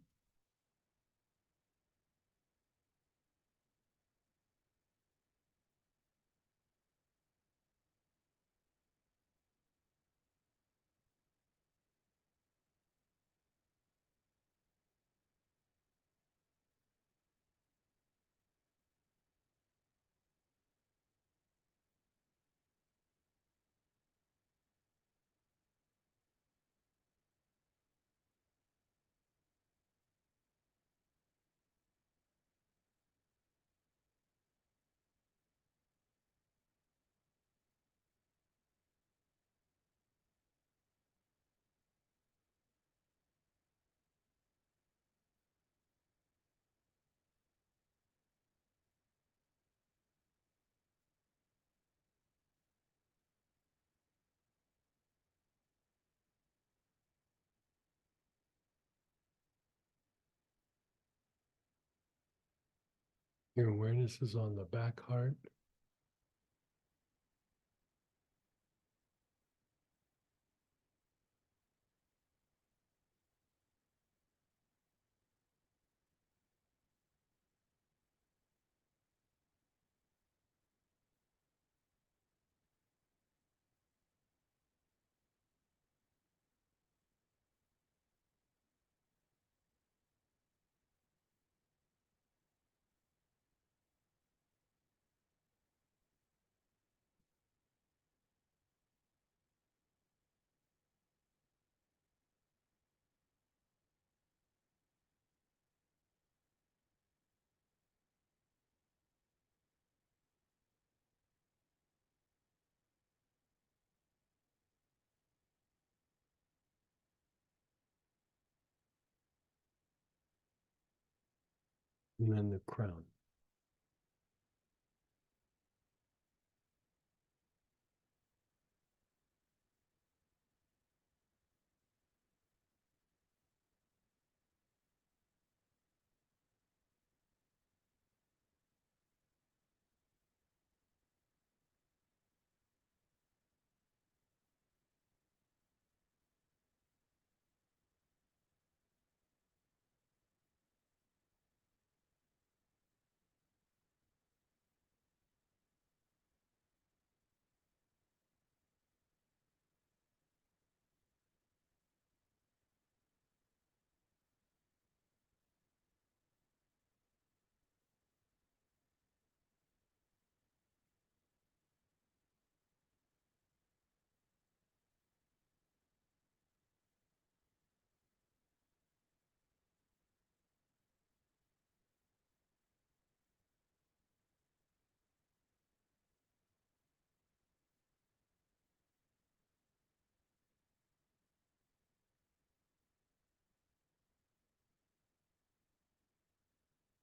Your awareness is on the back heart. And then the crown.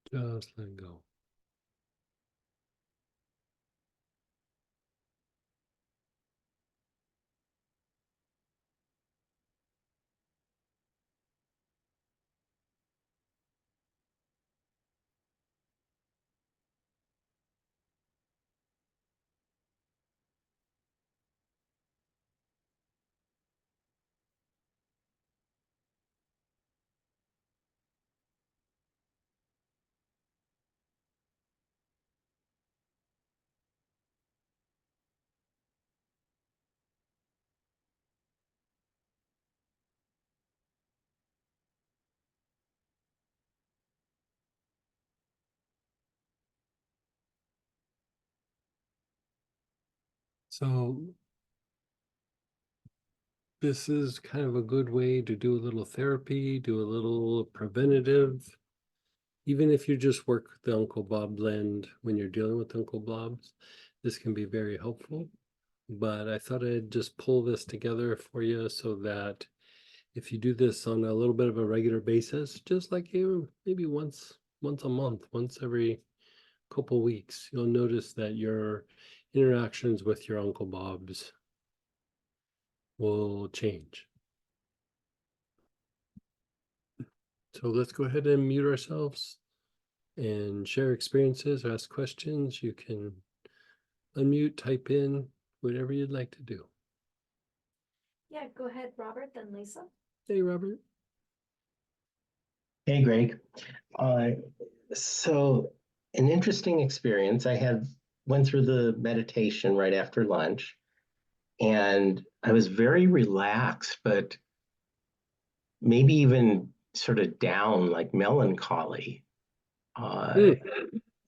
Just let go. So this is kind of a good way to do a little therapy, do a little preventative. Even if you just work the Uncle Bob blend when you're dealing with Uncle Bobs, this can be very helpful. But I thought I'd just pull this together for you so that if you do this on a little bit of a regular basis, just like you maybe once a month, once every couple weeks, you'll notice that your interactions with your Uncle Bob's will change. So let's go ahead and mute ourselves and share experiences or ask questions. You can unmute, type in, whatever you'd like to do. Yeah, go ahead, Robert, then Lisa. Hey, Robert. Hey, Greg. Uh, so an interesting experience. Went through the meditation right after lunch, and I was very relaxed, but maybe even sort of down, like melancholy. Uh,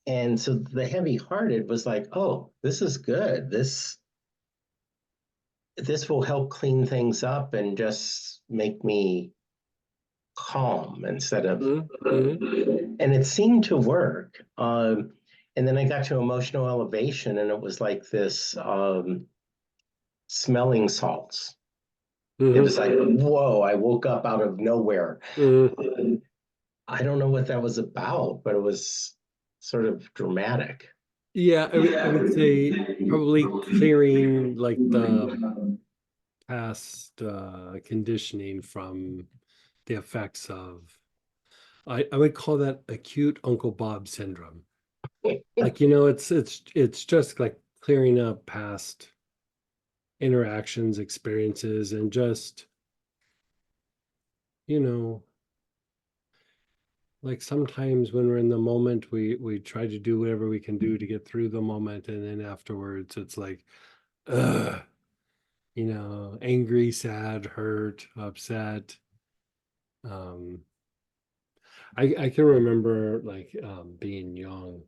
and so the heavy-hearted was like, "Oh, this is good. This will help clean things up and just make me calm instead of," and it seemed to work. And then I got to emotional elevation, and it was like this smelling salts. It was like, whoa, I woke up out of nowhere. I don't know what that was about, but it was sort of dramatic. Yeah, I would say probably clearing like the past conditioning from the effects of, I would call that acute Uncle Bob syndrome. Like, it's just like clearing up past interactions, experiences, and just, like sometimes when we're in the moment, we try to do whatever we can do to get through the moment, and then afterwards it's like, angry, sad, hurt, upset. I can remember like being young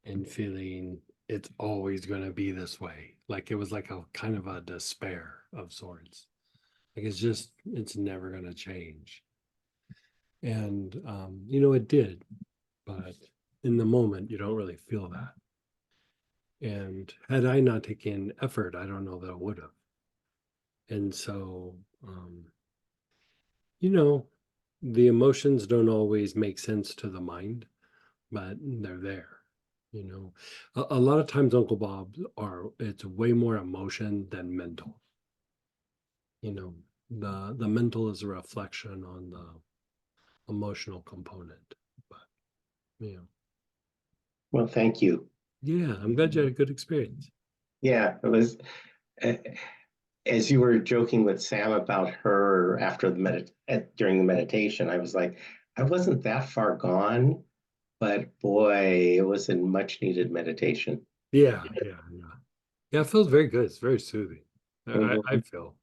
and feeling it's always going to be this way. Like it was like a kind of a despair of sorts. Like it's never going to change. And it did, but in the moment you don't really feel that. And had I not taken effort, I don't know that I would have. And so the emotions don't always make sense to the mind, but they're there. A lot of times Uncle Bob it's way more emotion than mental. The mental is a reflection on the emotional component. But Well, thank you. yeah, I'm glad you had a good experience. Yeah, it was. As you were joking with Sam about her after during the meditation, I was like, I wasn't that far gone, but boy, it was a much needed meditation. Yeah. It feels very good. It's very soothing. I feel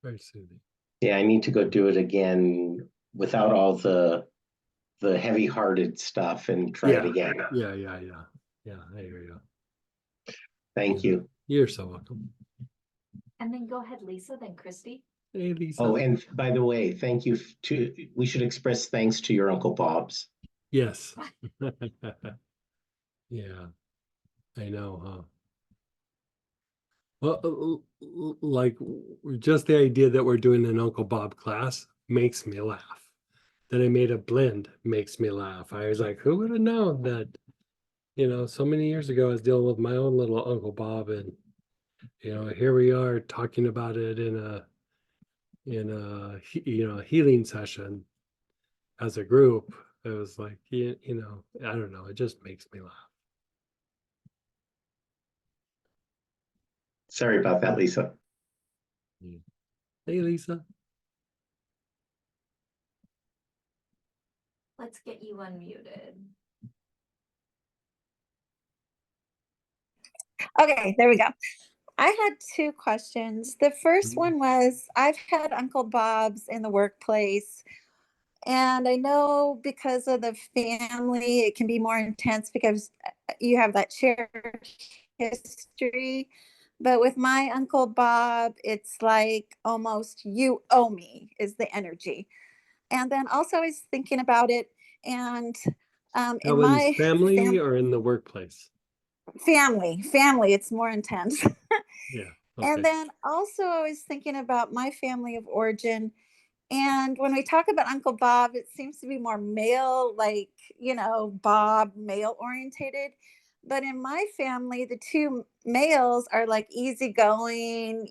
very soothing. Yeah, I need to go do it again without all the heavy-hearted stuff and try it again. Yeah, I hear you. Thank you. You're so welcome. And then go ahead, Lisa, then Christy. Hey, Lisa. Oh, and by the way, thank you we should express thanks to your Uncle Bob's. Yes. Yeah, I know, huh? Well, like just the idea that we're doing an Uncle Bob class makes me laugh. That I made a blend makes me laugh. I was like, who would have known that, so many years ago I was dealing with my own little Uncle Bob, and here we are talking about it in a healing session as a group. It was like, I don't know, it just makes me laugh. Sorry about that, Lisa. Hey, Lisa. Let's get you unmuted. Okay, there we go. I had two questions. The first one was, I've had Uncle Bob's in the workplace, and I know because of the family, it can be more intense because you have that shared history. But with my Uncle Bob, it's like almost you owe me is the energy. And then also I was thinking about it, and Now, in my family or in the workplace? family, it's more intense. Yeah. And Okay. then also I was thinking about my family of origin. And when we talk about Uncle Bob, it seems to be more male, like, Bob, male orientated. But in my family, the two males are like easygoing,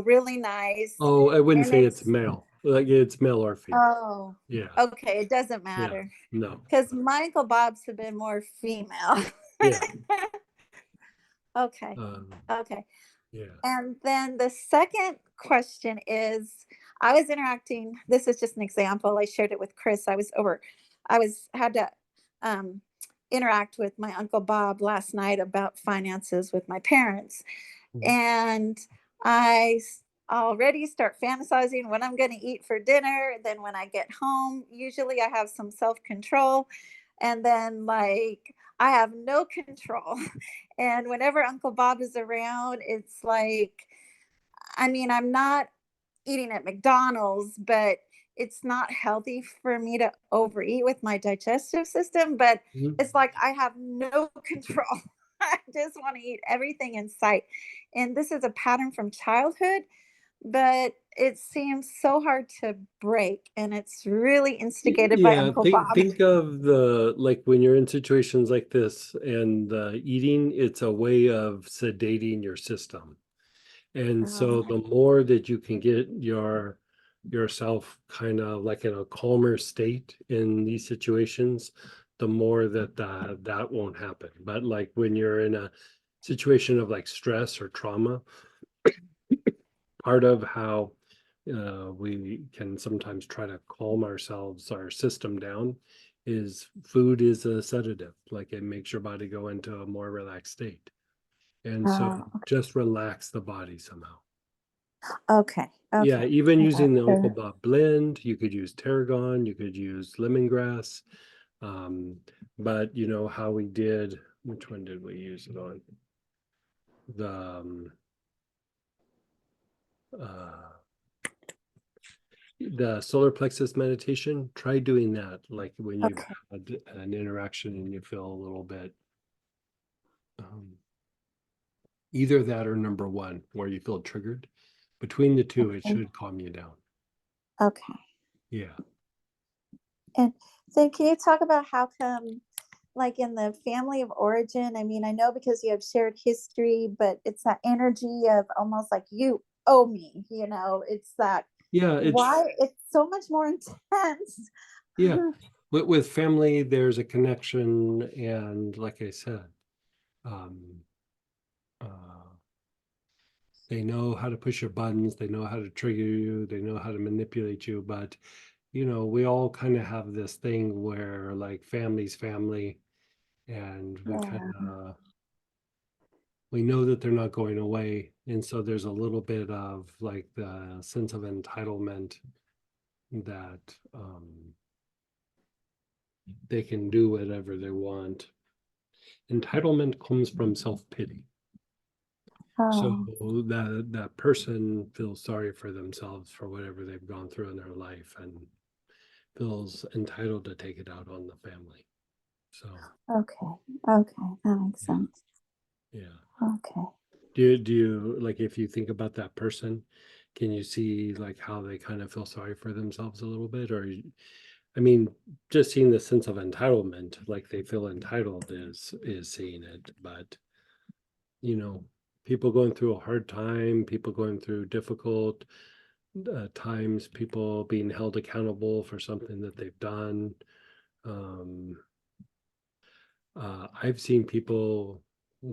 really nice. Oh, I wouldn't And say it's male. Like it's male or female. Oh, Yeah. okay. It doesn't matter. No. Because my Uncle Bob's have been more female. Yeah. Okay. Okay. Yeah. And then the second question is, I was interacting, this is just an example. I shared it with Chris. Had to interact with my Uncle Bob last night about finances with my parents. Mhm. And already start fantasizing what I'm going to eat for dinner. Then when I get home, usually I have some self-control. And then like I have no control. And whenever Uncle Bob is around, it's like, I mean, I'm not eating at McDonald's, but it's not healthy for me to overeat with my digestive system. But Mhm. it's like I have no control. I just want to eat everything in sight. And this is a pattern from childhood, but it seems so hard to break. And it's really instigated by Yeah, Uncle think Bob. think of the like when you're in situations like this and eating, it's a way of sedating your system. And so the more that you can get yourself kind of like in a calmer state in these situations, the more that won't happen. But like when you're in a situation of like stress or trauma, part of how we can sometimes try to calm our system down is food is a sedative. Like it makes your body go into a more relaxed state. And so just relax the body somehow. Okay. Yeah, Okay. even I using the Uncle gotcha. Bob blend, you could use tarragon, you could use lemongrass. But you know how we did, which one did we use it on? The uh the solar plexus meditation, try doing that like when you've Okay. had an interaction and you feel a little bit either that or number one where you feel triggered. Between the two, it Okay. should calm you down. Okay. Yeah. And then can you talk about how come, like in the family of origin, I mean, I know because you have shared history, but it's that energy of almost like you owe me, it's that Yeah, why it's so much more intense. yeah. With family, there's a connection, and like I said, um, uh, they know how to push your buttons, they know how to trigger you, they know how to manipulate you. But we all kind of have this thing where like family's family, and Yeah. we know that they're not going away, and so there's a little bit of like the sense of entitlement that they can do whatever they want. Entitlement comes from self-pity. So Oh, that person feels sorry for themselves for whatever they've gone through in their life and feels entitled to take it out on the family. So okay. Okay. That makes yeah, sense. yeah. Okay. Do you like if you think about that person, can you see like how they kind of feel sorry for themselves a little bit? I mean, just seeing the sense of entitlement, like they feel entitled is seeing it, but people going through a hard time, people going through difficult times, people being held accountable for something that they've done. I've seen people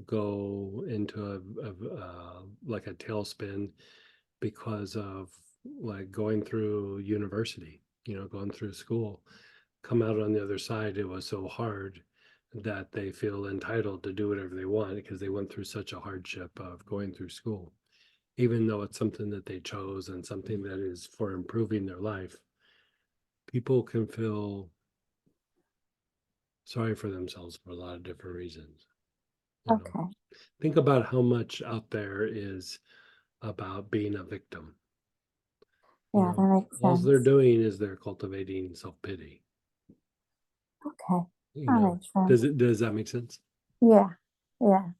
go into like a tailspin because of like going through university, going through school, come out on the other side. It was so hard that they feel entitled to do whatever they want because they went through such a hardship of going through school, even though it's something that they chose and something that is for improving their life. People can feel sorry for themselves for a lot of different reasons. Okay. Think about how much out there is about being a victim. Yeah, that makes All they're sense. doing is they're cultivating self-pity. Okay. That makes sense. Does that make sense? Yeah. Yeah.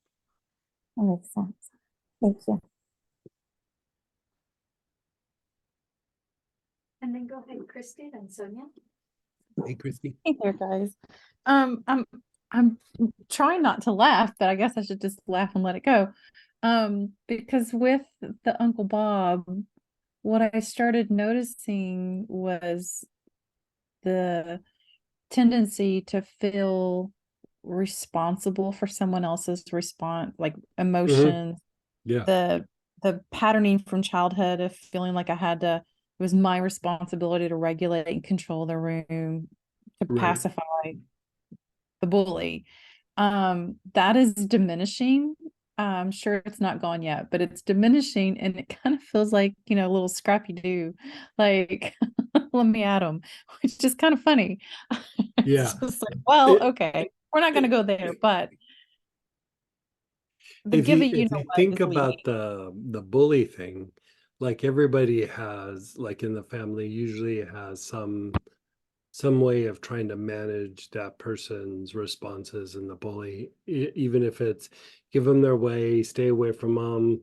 That makes sense. Thank you. And then go ahead, Christy and Sonia. Hey, Christy. Hey there, guys. I'm trying not to laugh, but I guess I should just laugh and let it go. Because with the Uncle Bob, what I started noticing was the tendency to feel responsible for someone else's response, like Mhm. emotions Yeah. the patterning from childhood of feeling like I had to, it was my responsibility to regulate and control the room, to Right. pacify the bully. That is diminishing. I'm sure it's not gone yet, but it's diminishing, and it kind of feels like, you know, a little Scrappy Doo, like let me at him, which is kind of funny. Yeah. It's just like, well, It- okay, we're not going to go there, but the if give you it, you if know you what think is leaving. about the bully thing, like everybody has, like in the family, usually has some way of trying to manage that person's responses in the bully, even if it's give them their way, stay away from mom,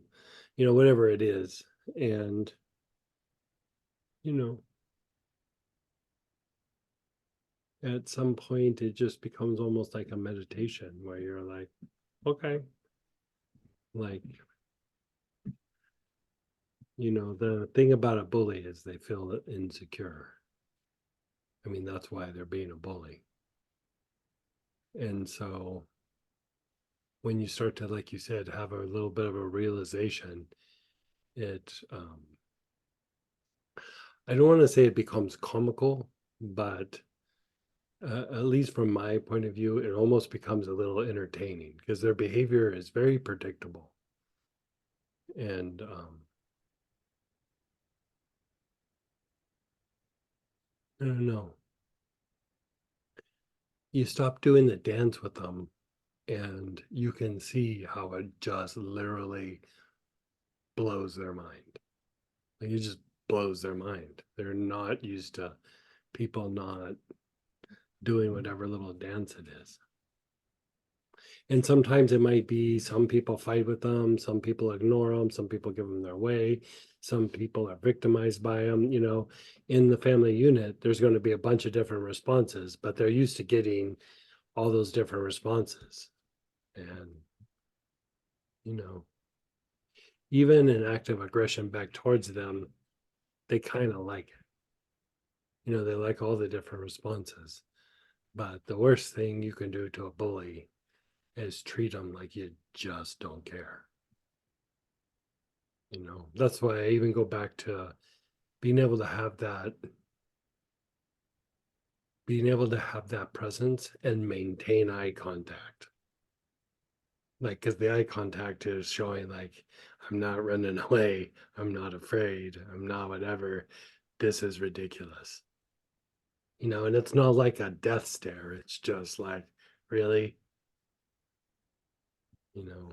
you know, whatever it is. And, you know, at some point it just becomes almost like a meditation where you're like, okay, like, you know, the thing about a bully is they feel insecure. I mean, that's why they're being a bully. And so when you start to, like you said, have a little bit of a realization, it I don't want to say it becomes comical, but at least from my point of view, it almost becomes a little entertaining because their behavior is very predictable. And I don't know. You stop doing the dance with them and you can see how it just literally blows their mind. Like it just blows their mind. They're not used to people not doing whatever little dance it is. And sometimes it might be some people fight with them, some people ignore them, some people give them their way, some people are victimized by them. You know, in the family unit, there's going to be a bunch of different responses, but they're used to getting all those different responses. And, you know, even an active aggression back towards them, they kind of like it. You know, they like all the different responses. But the worst thing you can do to a bully is treat them like you just don't care. You know, that's why I even go back to being able to have that presence and maintain eye contact. Like, because the eye contact is showing like, I'm not running away, I'm not afraid, I'm not whatever. This is ridiculous. You know, and it's not like a death stare. It's just like, really? You know,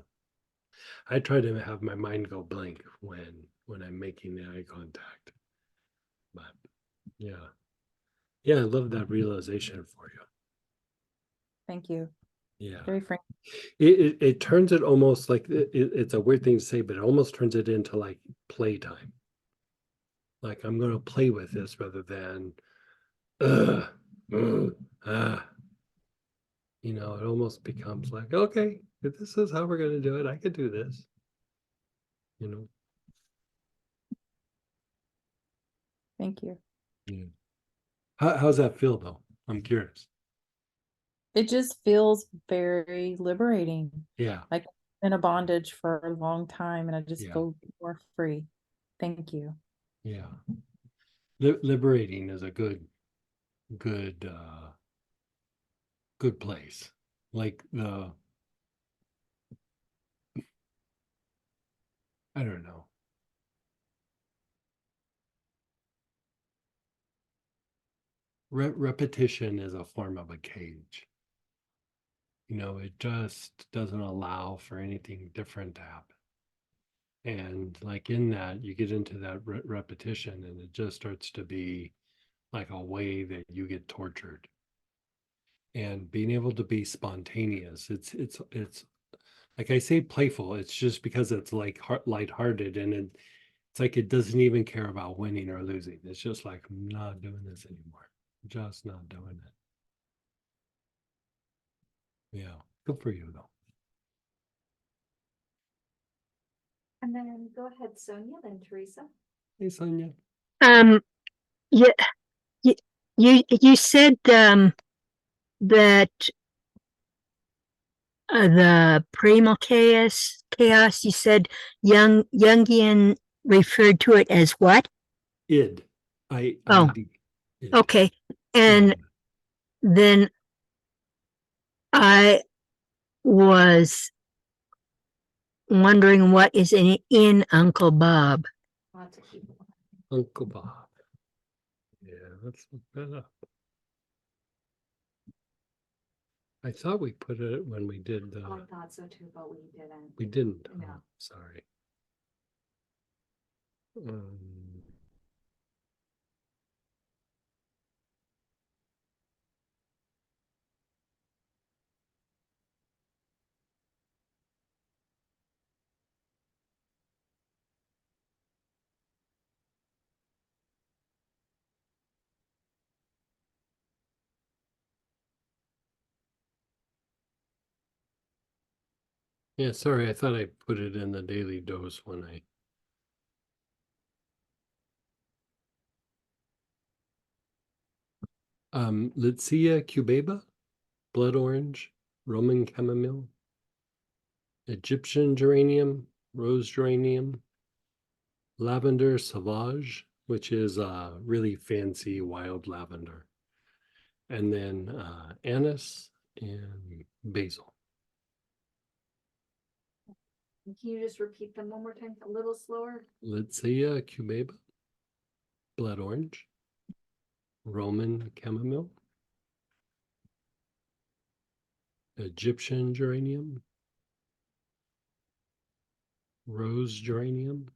I try to have my mind go blank when I'm making the eye contact. But yeah. Yeah, I love that realization for you. Thank you. Yeah. Very frank. It turns it almost like it's a weird thing to say, but it almost turns it into like playtime. Like I'm gonna play with this rather than you know, it almost becomes like, okay, if this is how we're gonna do it, I could do this. You know. Thank you. Yeah. How's that feel though? I'm curious. It just feels very liberating. Yeah. Like in a bondage for a long time, and I just Yeah. feel more free. Thank you. Yeah. Liberating is a good place. Like I don't know. Repetition is a form of a cage. You know, it just doesn't allow for anything different to happen. And like in that, you get into that repetition and it just starts to be like a way that you get tortured. And being able to be spontaneous, it's like I say playful, it's just because it's like lighthearted and it's like it doesn't even care about winning or losing. It's just like, I'm not doing this anymore. I'm just not doing it. Yeah, good for you though. And then go ahead, Sonia, then Teresa. Hey, Sonia. Yeah, you said that the primal chaos, you said Jungian referred to it as what? Id. Oh, ID. Id. okay. And then I was wondering what is in Uncle Bob. Uncle Bob. Yeah, let's look that up. I thought we put it when we did the. I thought so too, but we didn't. We didn't. No. Oh, sorry. Yeah, sorry, I thought I put it in the daily dose when I. Litsea cubeba, blood orange, Roman chamomile, Egyptian geranium, rose geranium, lavender sauvage, which is really fancy wild lavender, and then anise and basil. Can you just repeat them one more time, a little slower? Litsea cubeba, blood orange, Roman chamomile, Egyptian geranium, rose geranium,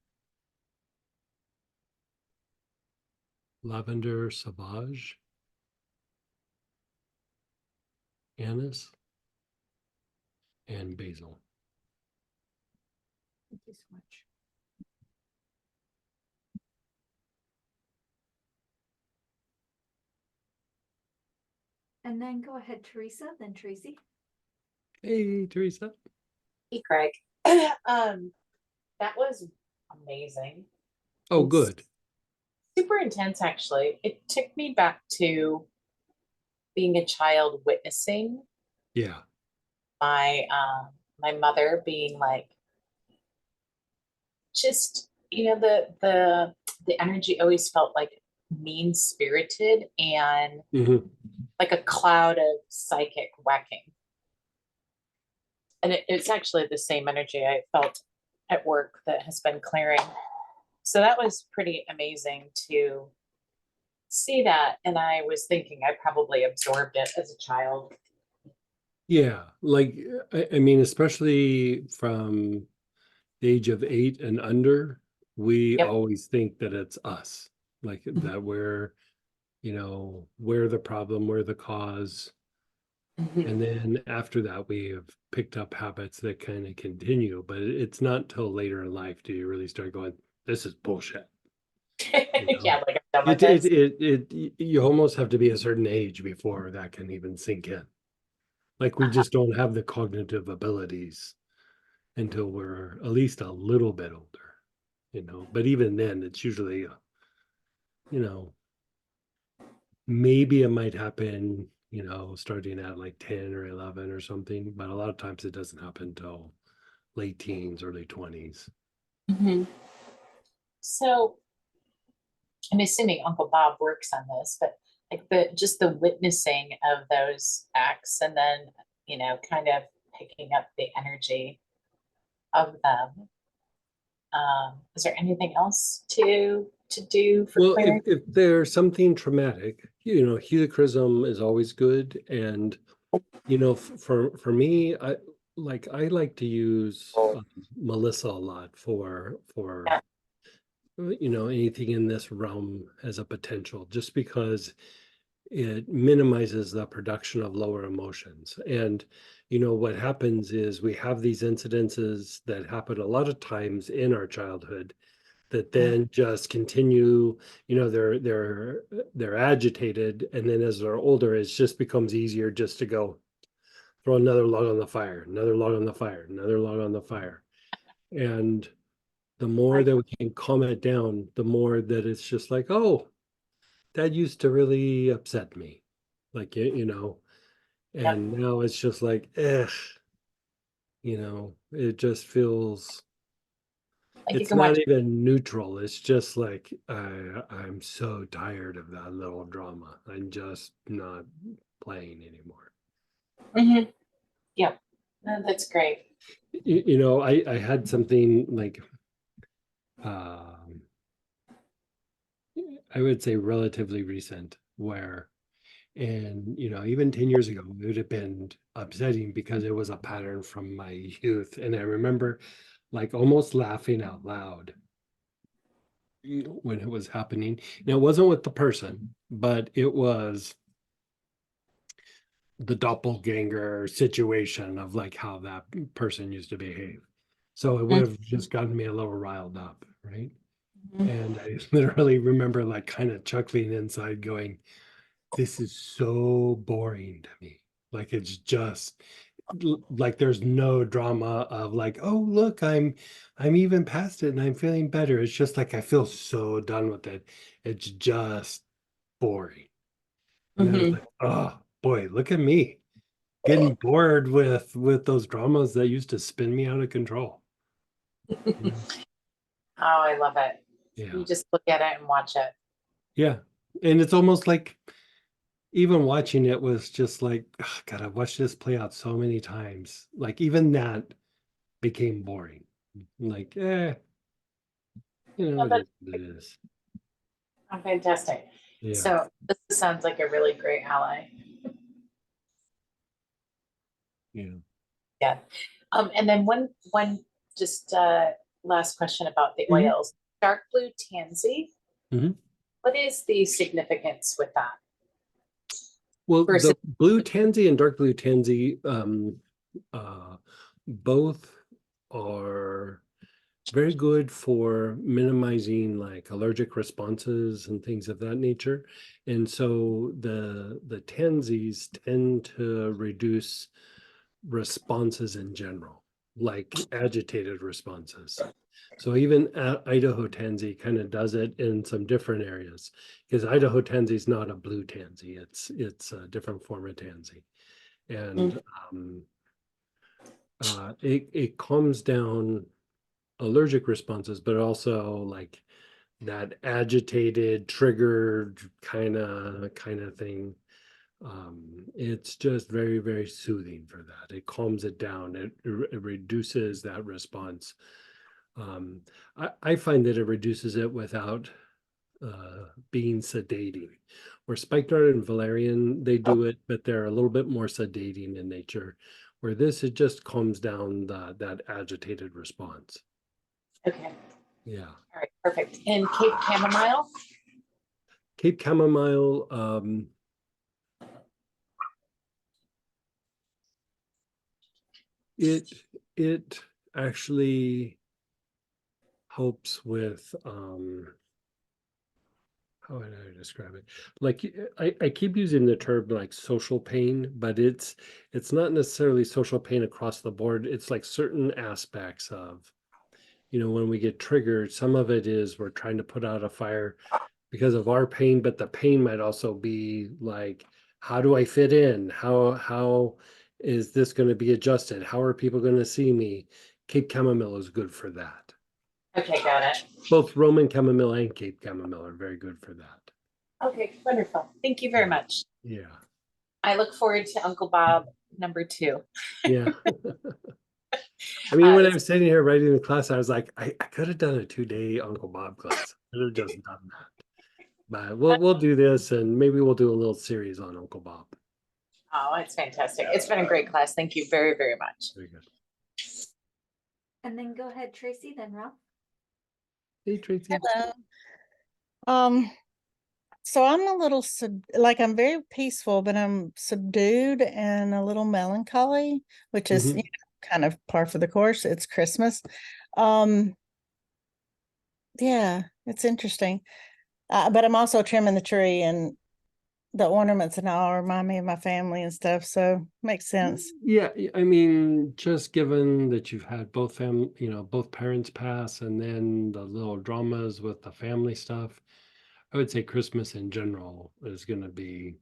lavender sauvage, anise, and basil. Thank you so much. And then go ahead, Teresa, then Tracy. Hey, Teresa. Hey, Craig. That was amazing. Oh, It's good. super intense, actually. It took me back to being a child witnessing Yeah. my mother being like, just, the energy always felt like mean spirited and like a cloud of psychic whacking. And it's actually the same energy I felt at work that has been clearing. So that was pretty amazing to see that. And I was thinking I probably absorbed it as a child. Yeah, like I mean, especially from the age of 8 and under, we Yep. always think that it's us, like that we're the problem, we're the cause. And then after that, we have picked up habits that kind of continue, but it's not till later in life do you really start going, this is bullshit. Yeah, like I'm done with this. You almost have to be a certain age before that can even sink in. Like we just don't have the cognitive abilities until we're at least a little bit older, but even then it's usually, maybe it might happen, starting at like 10 or 11 or something, but a lot of times it doesn't happen until late teens, early 20s. So I'm assuming Uncle Bob works on this, but like just the witnessing of those acts and then, kind of picking up the energy of them. Is there anything else to do for Well, clearing? if there's something traumatic, helichrysum is always good. And, for me, I like to use Melissa a lot for anything in this realm as a potential, just because it minimizes the production of lower emotions. And what happens is we have these incidences that happen a lot of times in our childhood that then just continue, they're agitated, and then as they're older it just becomes easier just to go throw another log on the fire, another log on the fire, another log on the fire. And the more that we can calm it down, the more that it's just like, oh, that used to really upset me. Like, and now it's just like, You know, it just feels, Like you it's can not watch. even neutral. It's just like I'm so tired of that little drama. I'm just not playing anymore. Mhm. Yep. No, that's great. You know, I had something like um I would say relatively recent where, and you know, even 10 years ago it would have been upsetting because it was a pattern from my youth, and I remember like almost laughing out loud, you know, when it was happening. And it wasn't with the person, but it was the doppelganger situation of like how that person used to behave. So it would have just gotten me a little riled up, right? And I literally remember like kind of chuckling inside going, this is so boring to me. Like it's just like there's no drama of like, oh look, I'm even past it and I'm feeling better. It's just like I feel so done with it. It's just boring. And I was Mhm. like, oh boy, look at me getting bored with those dramas that used to spin me out of control. Yeah. Oh, I love it. Yeah. You just look at it and watch it. Yeah. And it's almost like even watching it was just like, "Ugh, God, I've watched this play out so many times. Like even that became boring. Like, you know, Oh, it is what it is. fantastic. Yeah. So this sounds like a really great ally. Yeah. Yeah. And then one just last question about the Mhm. oils. Dark blue tansy. Mhm. What is the significance with that? Well, Versus the blue tansy and dark blue tansy, uh, both are very good for minimizing like allergic responses and things of that nature. And so the tansies tend to reduce responses in general, like agitated responses. So even Idaho tansy kind of does it in some different areas, because Idaho tansy is not a blue tansy; it's a different form of tansy, and it calms down allergic responses, but also like that agitated, triggered kind of thing. It's just very, very soothing for that. It calms it down. It reduces that response. I find that it reduces it without being sedating. Where spikenard and valerian, they do it, but they're a little bit more sedating in nature. Where this, it just calms down that agitated response. okay. Yeah. All right, perfect. And Cape chamomile? Cape chamomile, it actually helps with how would I describe it? Like I keep using the term like social pain, but it's not necessarily social pain across the board. It's like certain aspects of, you know, when we get triggered, some of it is we're trying to put out a fire because of our pain, but the pain might also be like, how do I fit in? How is this going to be adjusted? How are people going to see me? Cape chamomile is good for that. Okay, got it. Both Roman chamomile and Cape chamomile are very good for that. Okay, wonderful. Thank you very much. Yeah. I look forward to Uncle Bob number 2. Yeah. I mean, when I It's was sitting here writing the class, I was like, I could have done a 2-day Uncle Bob class. I could have just done that. But we'll do this, and maybe we'll do a little series on Uncle Bob. Oh, it's fantastic. It's been a great class. Thank you very, very much. Very good. And then go ahead, Tracy, then Ralph. Hey, Tracy. Hello. So I'm a little like I'm very peaceful, but I'm subdued and a little melancholy, which is Mhm. kind of par for the course. It's Christmas. Yeah, it's interesting. But I'm also trimming the tree, and the ornaments and all remind me of my family and stuff. So makes sense. Yeah, I mean, just given that you've had both both parents pass, and then the little dramas with the family stuff, I would say Christmas in general is going to be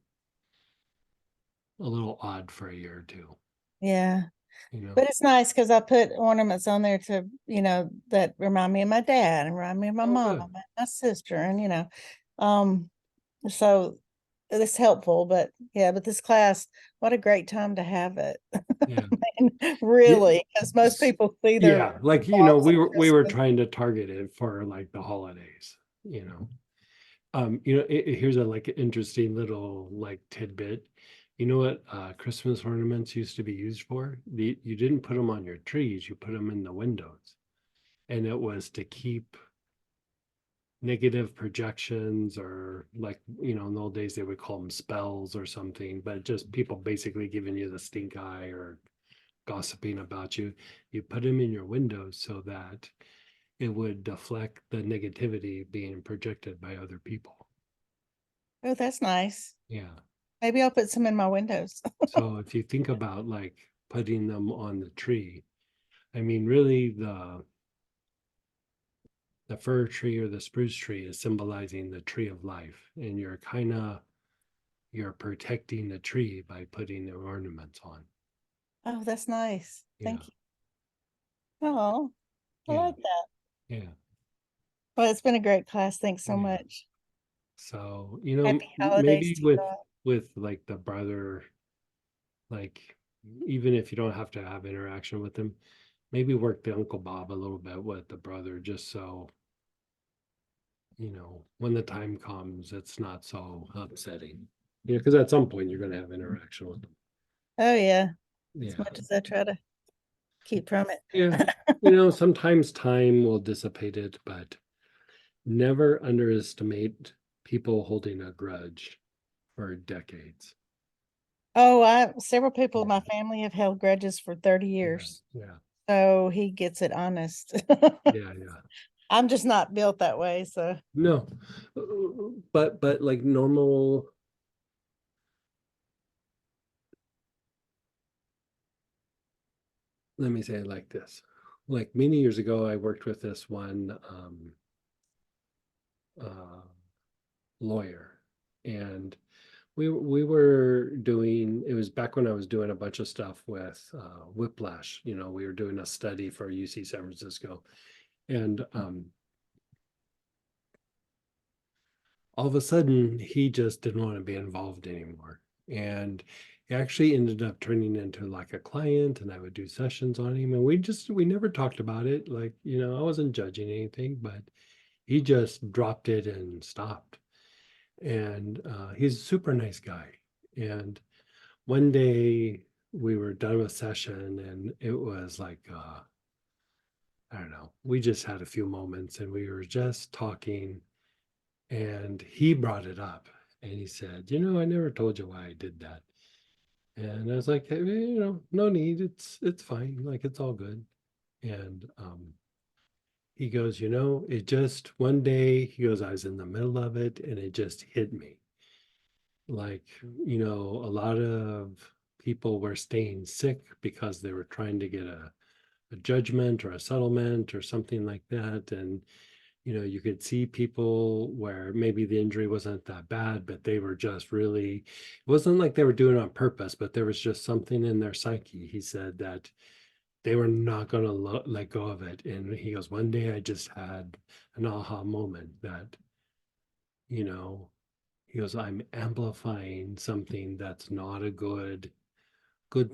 a little odd for a year or two. Yeah. you know. But it's nice because I put ornaments on there to, that remind me of my dad and remind me of my Oh, mom good. and my sister and, so it's helpful, but yeah, but this class, what a great time to have it. Yeah. Really, because most people see their Yeah, like, bobs we at were Christmas. trying to target it for like the holidays, you know. Here's a like interesting little like tidbit. You know what Christmas ornaments used to be used for? You didn't put them on your trees, you put them in the windows. And it was to keep negative projections, or like, in the old days they would call them spells or something, but just people basically giving you the stink eye or gossiping about you. You put them in your windows so that it would deflect the negativity being projected by other people. Oh, that's nice. Yeah. Maybe I'll put some in my windows. So if you think about like putting them on the tree, I mean, really the fir tree or the spruce tree is symbolizing the tree of life, and you're protecting the tree by putting the ornaments on. Oh, that's nice. Yeah. Thank you. Oh, I Yeah. like that. Yeah. Well, it's been a great class. Thanks so Yeah. much. So, Happy holidays maybe to you all. with like the brother, like even if you don't have to have interaction with them, maybe work the Uncle Bob a little bit with the brother, just so when the time comes, it's not so upsetting. Because at some point you're going to have interaction with them. Oh, yeah. As Yeah. much as I try to keep from it. Yeah. Sometimes time will dissipate it, but never underestimate people holding a grudge for decades. Oh, several people in my family have held grudges for 30 years. Yeah. So he gets it honest. Yeah. Yeah. I'm just not built that way. So No, but like normal. Let me say it like this. Like many years ago, I worked with this one lawyer, and we were doing, it was back when I was doing a bunch of stuff with whiplash. We were doing a study for UC San Francisco, and all of a sudden he just didn't want to be involved anymore, and he actually ended up turning into like a client, and I would do sessions on him, and we never talked about it, like, I wasn't judging anything, but he just dropped it and stopped. And he's a super nice guy. And one day we were done with session, and it was like I don't know, we just had a few moments and we were just talking, and he brought it up and he said, I never told you why I did that. And I was like, hey, no need, it's fine, like it's all good. And he goes, it just one day, he goes, I was in the middle of it and it just hit me. Like, a lot of people were staying sick because they were trying to get a judgment or a settlement or something like that. And you could see people where maybe the injury wasn't that bad, but they were just really, it wasn't like they were doing it on purpose, but there was just something in their psyche. He said that they were not going to let go of it. And he goes, one day I just had an aha moment that, he goes, I'm amplifying something that's not a good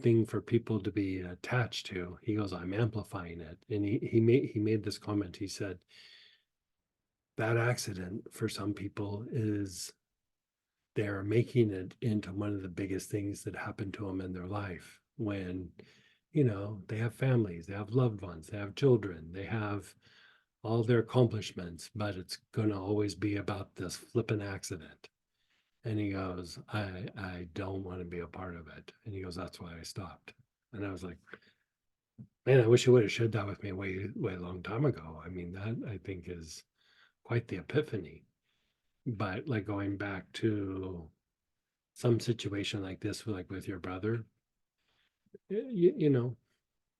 thing for people to be attached to. He goes, I'm amplifying it. And he made this comment. He said, that accident for some people is they're making it into one of the biggest things that happened to them in their life, when they have families, they have loved ones, they have children, they have all their accomplishments, but it's going to always be about this flippant accident. And he goes, I don't want to be a part of it. And he goes, that's why I stopped. And I was like, man, I wish you would have shared that with me way a long time ago. I mean, that I think is quite the epiphany. But like going back to some situation like this, like with your brother,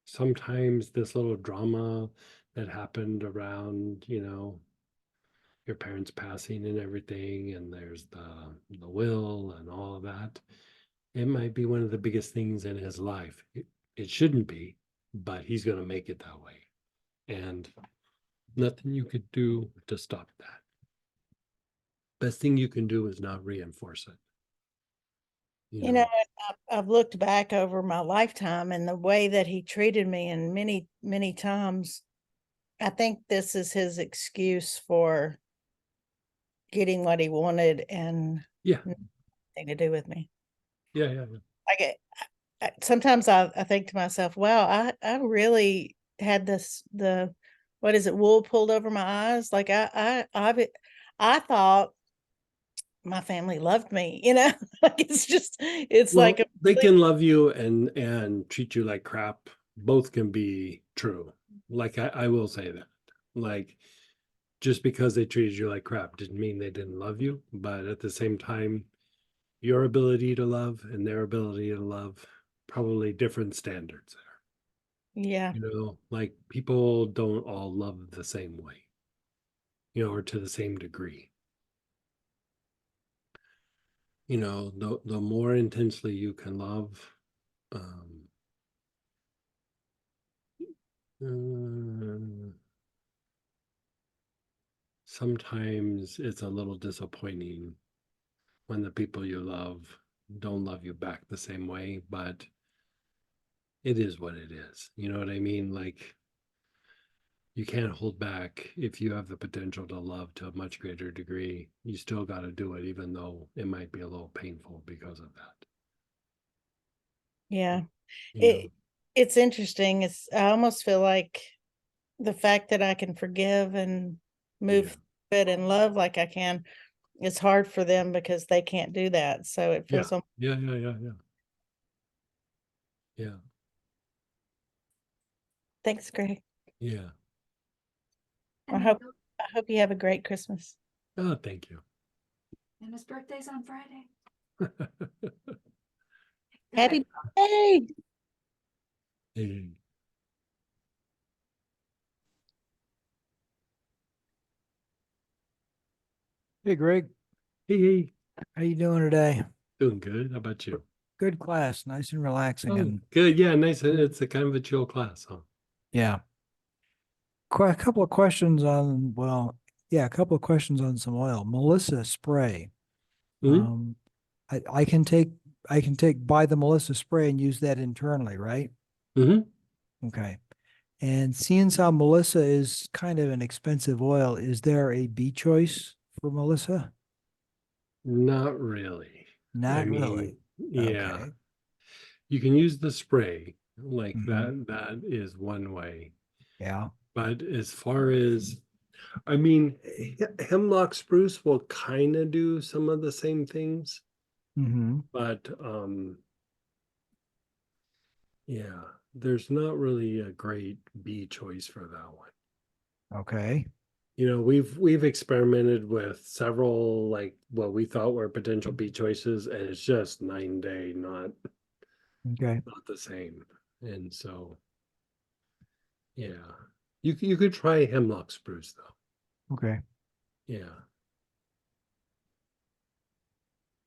sometimes this little drama that happened around, your parents passing and everything, and there's the will and all of that, it might be one of the biggest things in his life. It shouldn't be, but he's gonna make it that way. And nothing you could do to stop that. Best thing you can do is not reinforce it. You know, I've looked back over my lifetime and the way that he treated me, and many times, I think this is his excuse for getting what he wanted and Yeah. nothing to do with me. Yeah. Like sometimes I think to myself, wow, I really had what is it, wool pulled over my eyes. Like I thought my family loved me, like it's Well, like they can love you and treat you like crap. Both can be true. Like I will say that. Like, just because they treated you like crap didn't mean they didn't love you. But at the same time, your ability to love and their ability to love, probably different standards there. yeah. Like people don't all love the same way, or to the same degree. The more intensely you can love, sometimes it's a little disappointing when the people you love don't love you back the same way, but it is what it is. You know what I mean? Like, you can't hold back. If you have the potential to love to a much greater degree, you still got to do it, even though it might be a little painful because of that. Yeah. It's interesting. I almost feel like the fact that I can forgive and move through it and love like I can, it's hard for them because they can't do that. So it feels Yeah. Thanks, Greg. Yeah. I hope you have a great Christmas. Oh, thank you. And his birthday's on Friday. Happy birthday. Hey. Hey, Greg. Hey. How you doing today? Doing good. How about you? Good class, nice and relaxing. Oh, And good. Yeah, nice. It's a kind of a chill class, huh? yeah. A couple of questions on, a couple of questions on some oil. Melissa spray. Mhm. I can buy the Melissa spray and use that internally, right? Mm-hmm. Okay. And seeing how Melissa is kind of an expensive oil, is there a B choice for Melissa? Not really. Not really. Yeah. Okay. You can use the spray like Mhm. that is one way. Yeah. But as far as, hemlock spruce will kind of do some of the same things, Mm-hmm. but yeah, there's not really a great B choice for that one. Okay. We've experimented with several, like what we thought were potential B choices, and it's just night and day, not Okay. the same. And so, yeah, you could try hemlock spruce though. Okay. Yeah.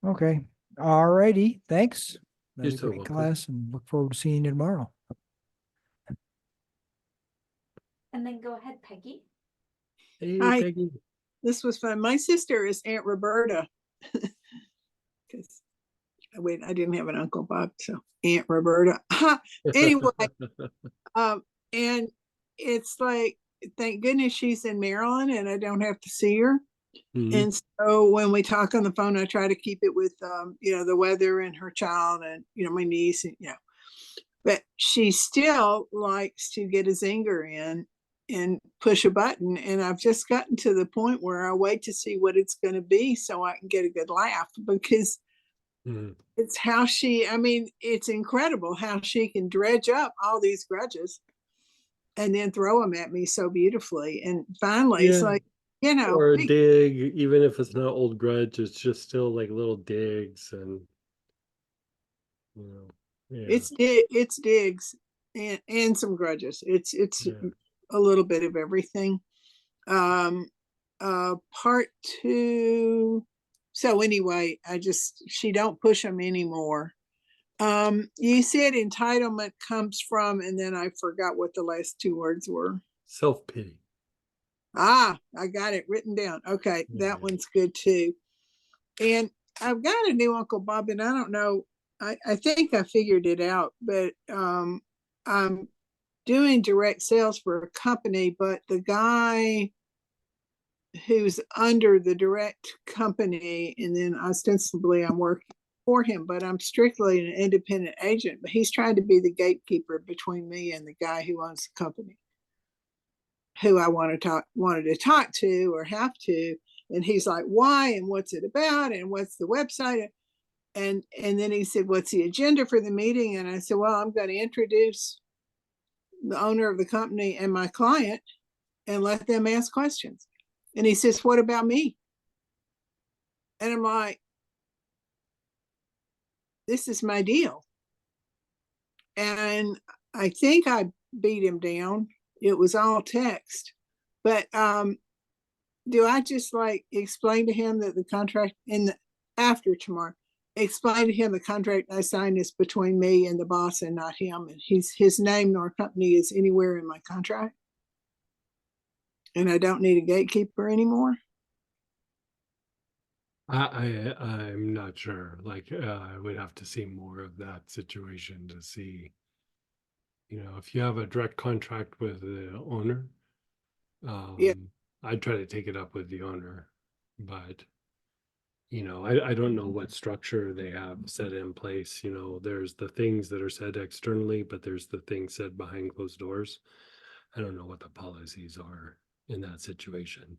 Okay. All righty. Thanks. You're Had a so great welcome. class and look forward to seeing you tomorrow. And then go ahead, Peggy. Hey, Hi. Peggy. This was fun. My sister is Aunt Roberta. Because I didn't have an Uncle Bob, so Aunt Roberta. Anyway, and it's like, thank goodness she's in Maryland and I don't have to see her. Mhm. And so when we talk on the phone, I try to keep it with the weather and her child and my niece and but she still likes to get a zinger in and push a button. And I've just gotten to the point where I wait to see what it's going to be so I can get a good laugh, because Mhm. it's how it's incredible how she can dredge up all these grudges and then throw them at me so beautifully. And finally, it's Yeah. like, Or a dig, even if it's not old grudge, it's just still like little digs and yeah. it's digs and some grudges. It's Yeah. a little bit of everything. Part two. So anyway, she don't push them anymore. You said entitlement comes from, and then I forgot what the last two words were. Self-pity. Ah, I got it written down. Okay, that one's good too. And I've got a new Uncle Bob, and I don't know, I think I figured it out, but I'm doing direct sales for a company, but the guy who's under the direct company, and then ostensibly I'm working for him, but I'm strictly an independent agent, but he's trying to be the gatekeeper between me and the guy who owns the company, who I wanted to talk to or have to. And he's like, why? And what's it about? And what's the website? And then he said, what's the agenda for the meeting? And I said, well, I'm going to introduce the owner of the company and my client and let them ask questions. And he says, what about me? And I'm like, this is my deal. And I think I beat him down. It was all text. But do I just like explain to him that the contract after tomorrow, explain to him the contract I signed is between me and the boss and not him, and his name nor company is anywhere in my contract, and I don't need a gatekeeper anymore? I'm not sure. Like, I would have to see more of that situation to see, if you have a direct contract with the owner, Yeah. I'd try to take it up with the owner, but I don't know what structure they have set in place. There's the things that are said externally, but there's the things said behind closed doors. I don't know what the policies are in that situation.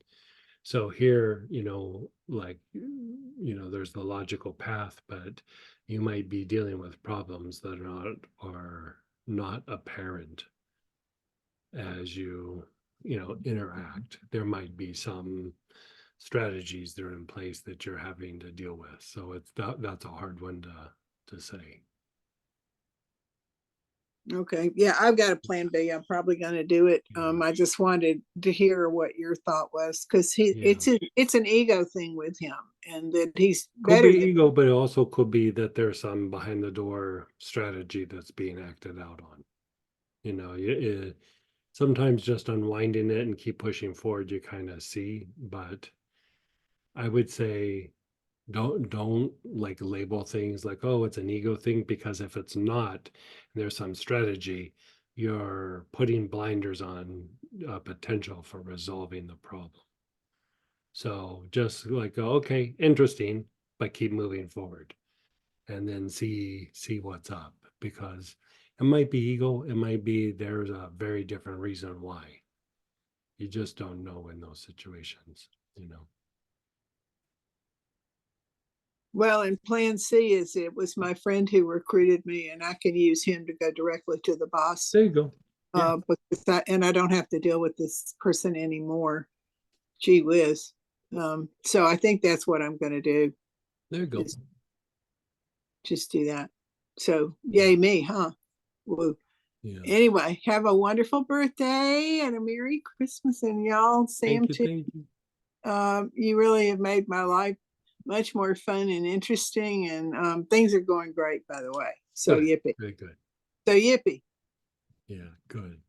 So here, there's the logical path, but you might be dealing with problems that are not apparent as you interact. There might be some strategies that are in place that you're having to deal with. So that's a hard one to say. Okay. Yeah, I've got a plan B. I'm probably going to do it. I just wanted to hear what your thought was, because it's an ego thing with him, and that he's Could better be than ego, but it also could be that there's some behind the door strategy that's being acted out on. Sometimes just unwinding it and keep pushing forward, you kind of see. But I would say don't like label things like, oh, it's an ego thing, because if it's not, and there's some strategy, you're putting blinders on potential for resolving the problem. So just like, okay, interesting, but keep moving forward, and then see what's up, because it might be ego, it might be there's a very different reason why. You just don't know in those situations. Well, and plan C is it was my friend who recruited me, and I can use him to go directly to the boss. There you go. Yeah. Because I don't have to deal with this person anymore. Gee whiz. So I think that's what I'm going to do. There you go. Just do that. So yay me, huh? Woo. Yeah. Anyway, have a wonderful birthday and a Merry Christmas, and y'all, Sam, too. Thank you. You really have made my life much more fun and interesting, and things are going great, by the way. So Good. yippee. Very good. So yippee. Yeah, good.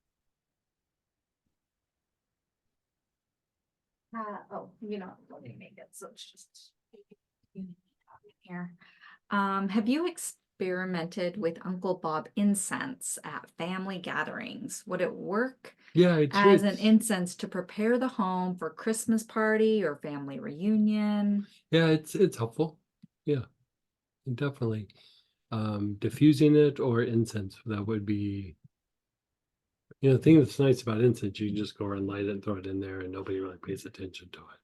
Let me make it so it's just here. Have you experimented with Uncle Bob incense at family gatherings? Would it work Yeah, as an incense to prepare the home for Christmas party or family reunion? Yeah, it's helpful. Yeah, definitely. Diffusing it or incense, that would be, the thing that's nice about incense, you can just go and light it and throw it in there and nobody really pays attention to it.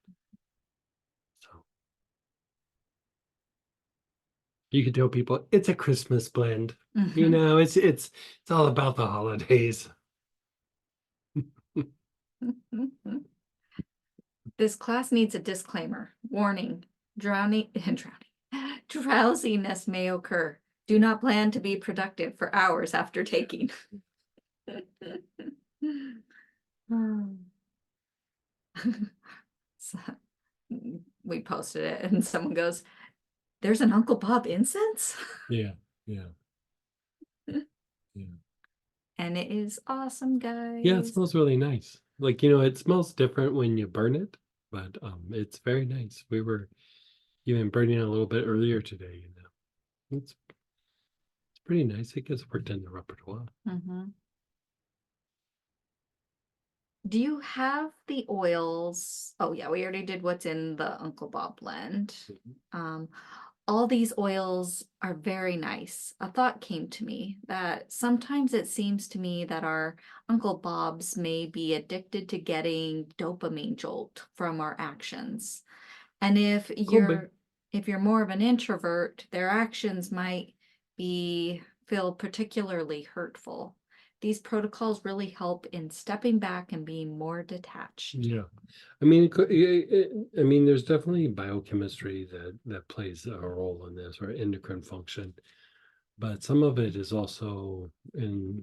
So you can tell people it's a Christmas blend. It's all about the holidays. This class needs a disclaimer. Warning, drowsiness may occur. Do not plan to be productive for hours after taking. So, we posted it and someone goes, there's an Uncle Bob incense? Yeah, yeah. and it is awesome, guys. Yeah, it smells really nice. Like, it smells different when you burn it, but it's very nice. We were even burning it a little bit earlier today, It's pretty nice. It gets worked in the repertoire. Mhm. Do you have the oils? Oh yeah, we already did what's in the Uncle Bob blend. All these oils are very nice. A thought came to me that sometimes it seems to me that our Uncle Bobs may be addicted to getting dopamine jolt from our actions. And if you're more of an introvert, their actions might feel particularly hurtful. These protocols really help in stepping back and being more detached. Yeah, I mean, I mean, there's definitely biochemistry that plays a role in this, or endocrine function, but some of it is also in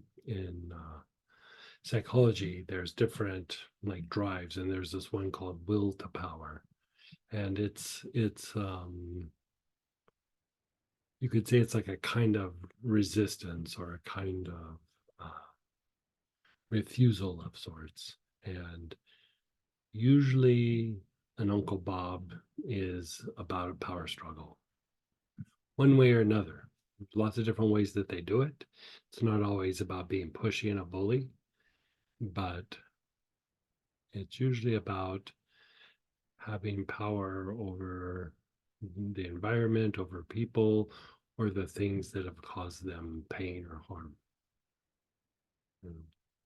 psychology. There's different like drives, and there's this one called will to power, and it's you could say it's like a kind of resistance or a kind of refusal of sorts. And usually an Uncle Bob is about a power struggle, one way or another. Lots of different ways that they do it. It's not always about being pushy and a bully, but it's usually about having power over the environment, over people, or the things that have caused them pain or harm.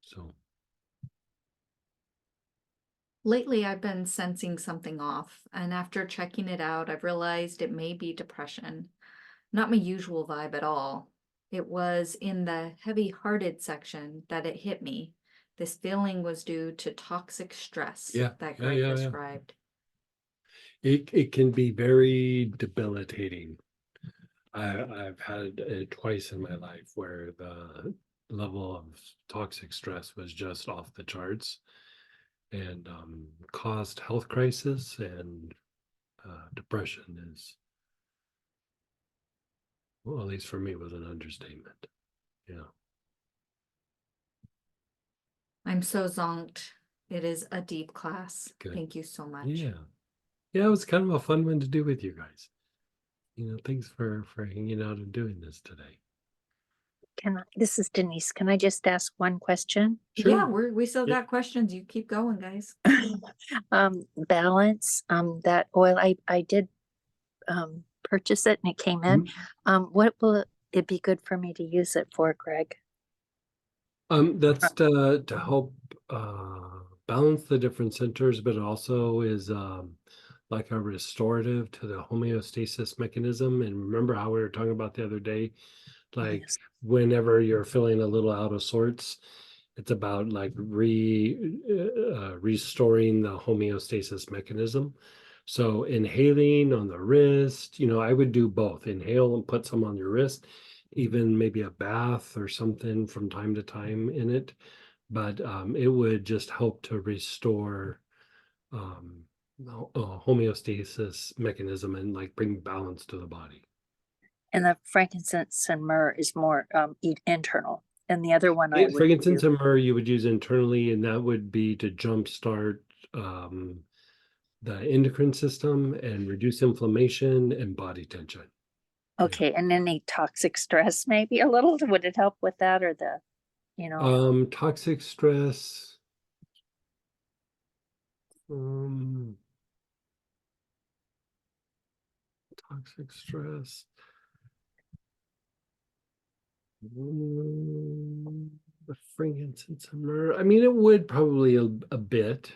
So Lately, I've been sensing something off, and after checking it out, I've realized it may be depression. Not my usual vibe at all. It was in the heavy-hearted section that it hit me. This feeling was due to toxic stress that Greg described. it can be very debilitating. I've had it twice in my life where the level of toxic stress was just off the charts, and caused health crisis, and depression is, well, at least for me, was an understatement. Yeah. I'm so zonked. It is a deep class. Good. Thank you so much. Yeah. Yeah, it was kind of a fun one to do with you guys. Thanks for hanging out and doing this today. This is Denise. Can I just ask one question? Yeah, we still got questions. You keep going, guys. Balance, that oil, I did purchase it and it came in. What will it be good for me to use it for, Greg? That's to help balance the different centers, but it also is like a restorative to the homeostasis mechanism. And remember how we were talking about the other day, like whenever you're feeling a little out of sorts, it's about like restoring the homeostasis mechanism. So inhaling on the wrist, I would do both. Inhale and put some on your wrist, even maybe a bath or something from time to time in it. But it would just help to restore homeostasis mechanism and like bring balance to the body. And the frankincense and myrrh is more internal. And the other one frankincense and myrrh you would use internally, and that would be to jumpstart the endocrine system and reduce inflammation and body tension. Okay, and any toxic stress, maybe a little, would it help with that, or toxic stress, toxic stress, the frankincense and myrrh, I mean, it would probably a bit.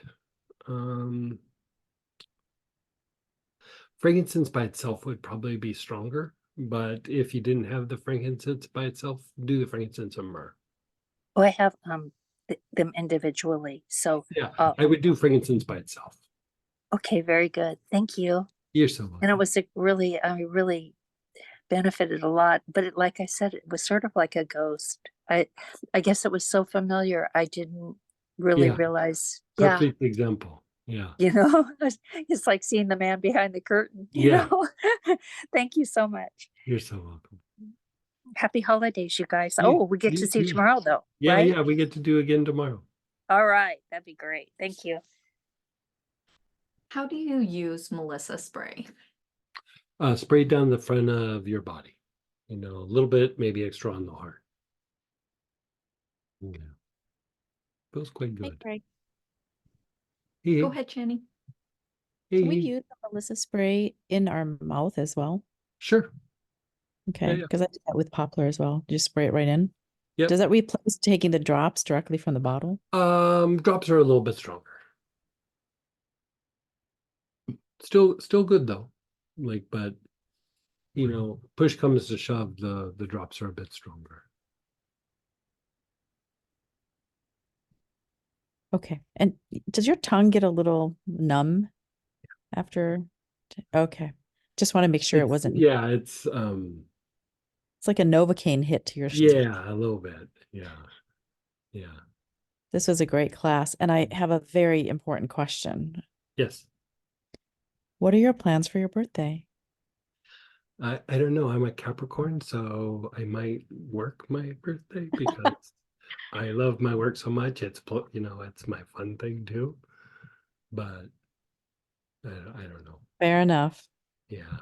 Frankincense by itself would probably be stronger, but if you didn't have the frankincense by itself, do the frankincense and myrrh. Oh, I have them individually, so yeah, I would do frankincense by itself. Okay, very good. Thank you. You're so welcome. And it was I really benefited a lot, but like I said, it was sort of like a ghost. I guess it was so familiar, I didn't really realize. Perfect example. Yeah. It's like seeing the man behind the curtain. You know? Thank you so much. You're so welcome. Happy holidays, you guys. You- Oh, we get to you see you too. tomorrow though, Yeah, right? yeah, we get to do again tomorrow. All right, that'd be great. Thank you. How do you use Melissa spray? Spray down the front of your body. You know, a little bit, maybe extra on the heart. Yeah. Feels quite Hey, good. Greg, Hey, Go hey, ahead, Channing. can we hey, use the Melissa spray in our mouth as well? sure. Okay, yeah. because I do that with poplar as well. Just spray it right in. Yep. Does that replace taking the drops directly from the bottle? Drops are a little bit stronger. Still good though. Like, but you know, push comes to shove, the drops are a bit stronger. Okay. And does your tongue get a little numb after? Okay. Just want to make sure it It's, wasn't. yeah, It's like a Novocaine hit to your. yeah, a little bit. Yeah. This was a great class, and I have a very important question. Yes. What are your plans for your birthday? I don't know. I'm a Capricorn, so I might work my birthday because I love my work so much. It's you know, it's my fun thing too. But I don't know. Fair enough. Yeah.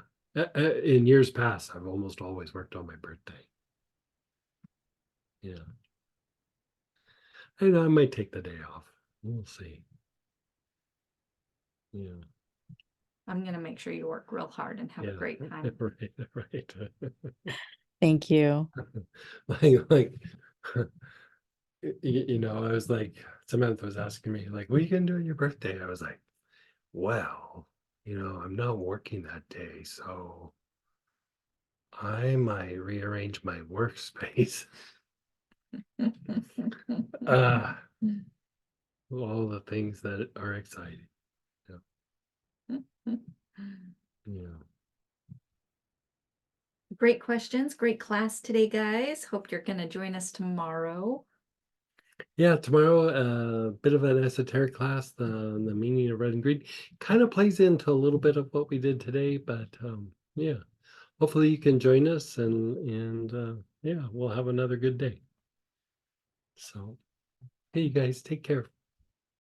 In years past, I've almost always worked on my birthday. Yeah. I know I might take the day off. We'll see. Yeah. I'm gonna make sure you work real hard and have a Yeah. great time. Right. Thank you. like you know, I was like, Samantha was asking me, like, what are you gonna do on your birthday? I was like, well, you know, I'm not working that day, so I might rearrange my workspace. All the things that are exciting. Yeah. Great questions, great class today, guys. Hope you're gonna join us tomorrow. Yeah, tomorrow, a bit of an esoteric class, the meaning of red and green, kind of plays into a little bit of what we did today, but yeah, hopefully you can join us and yeah, we'll have another good day. So, hey, you guys, take care.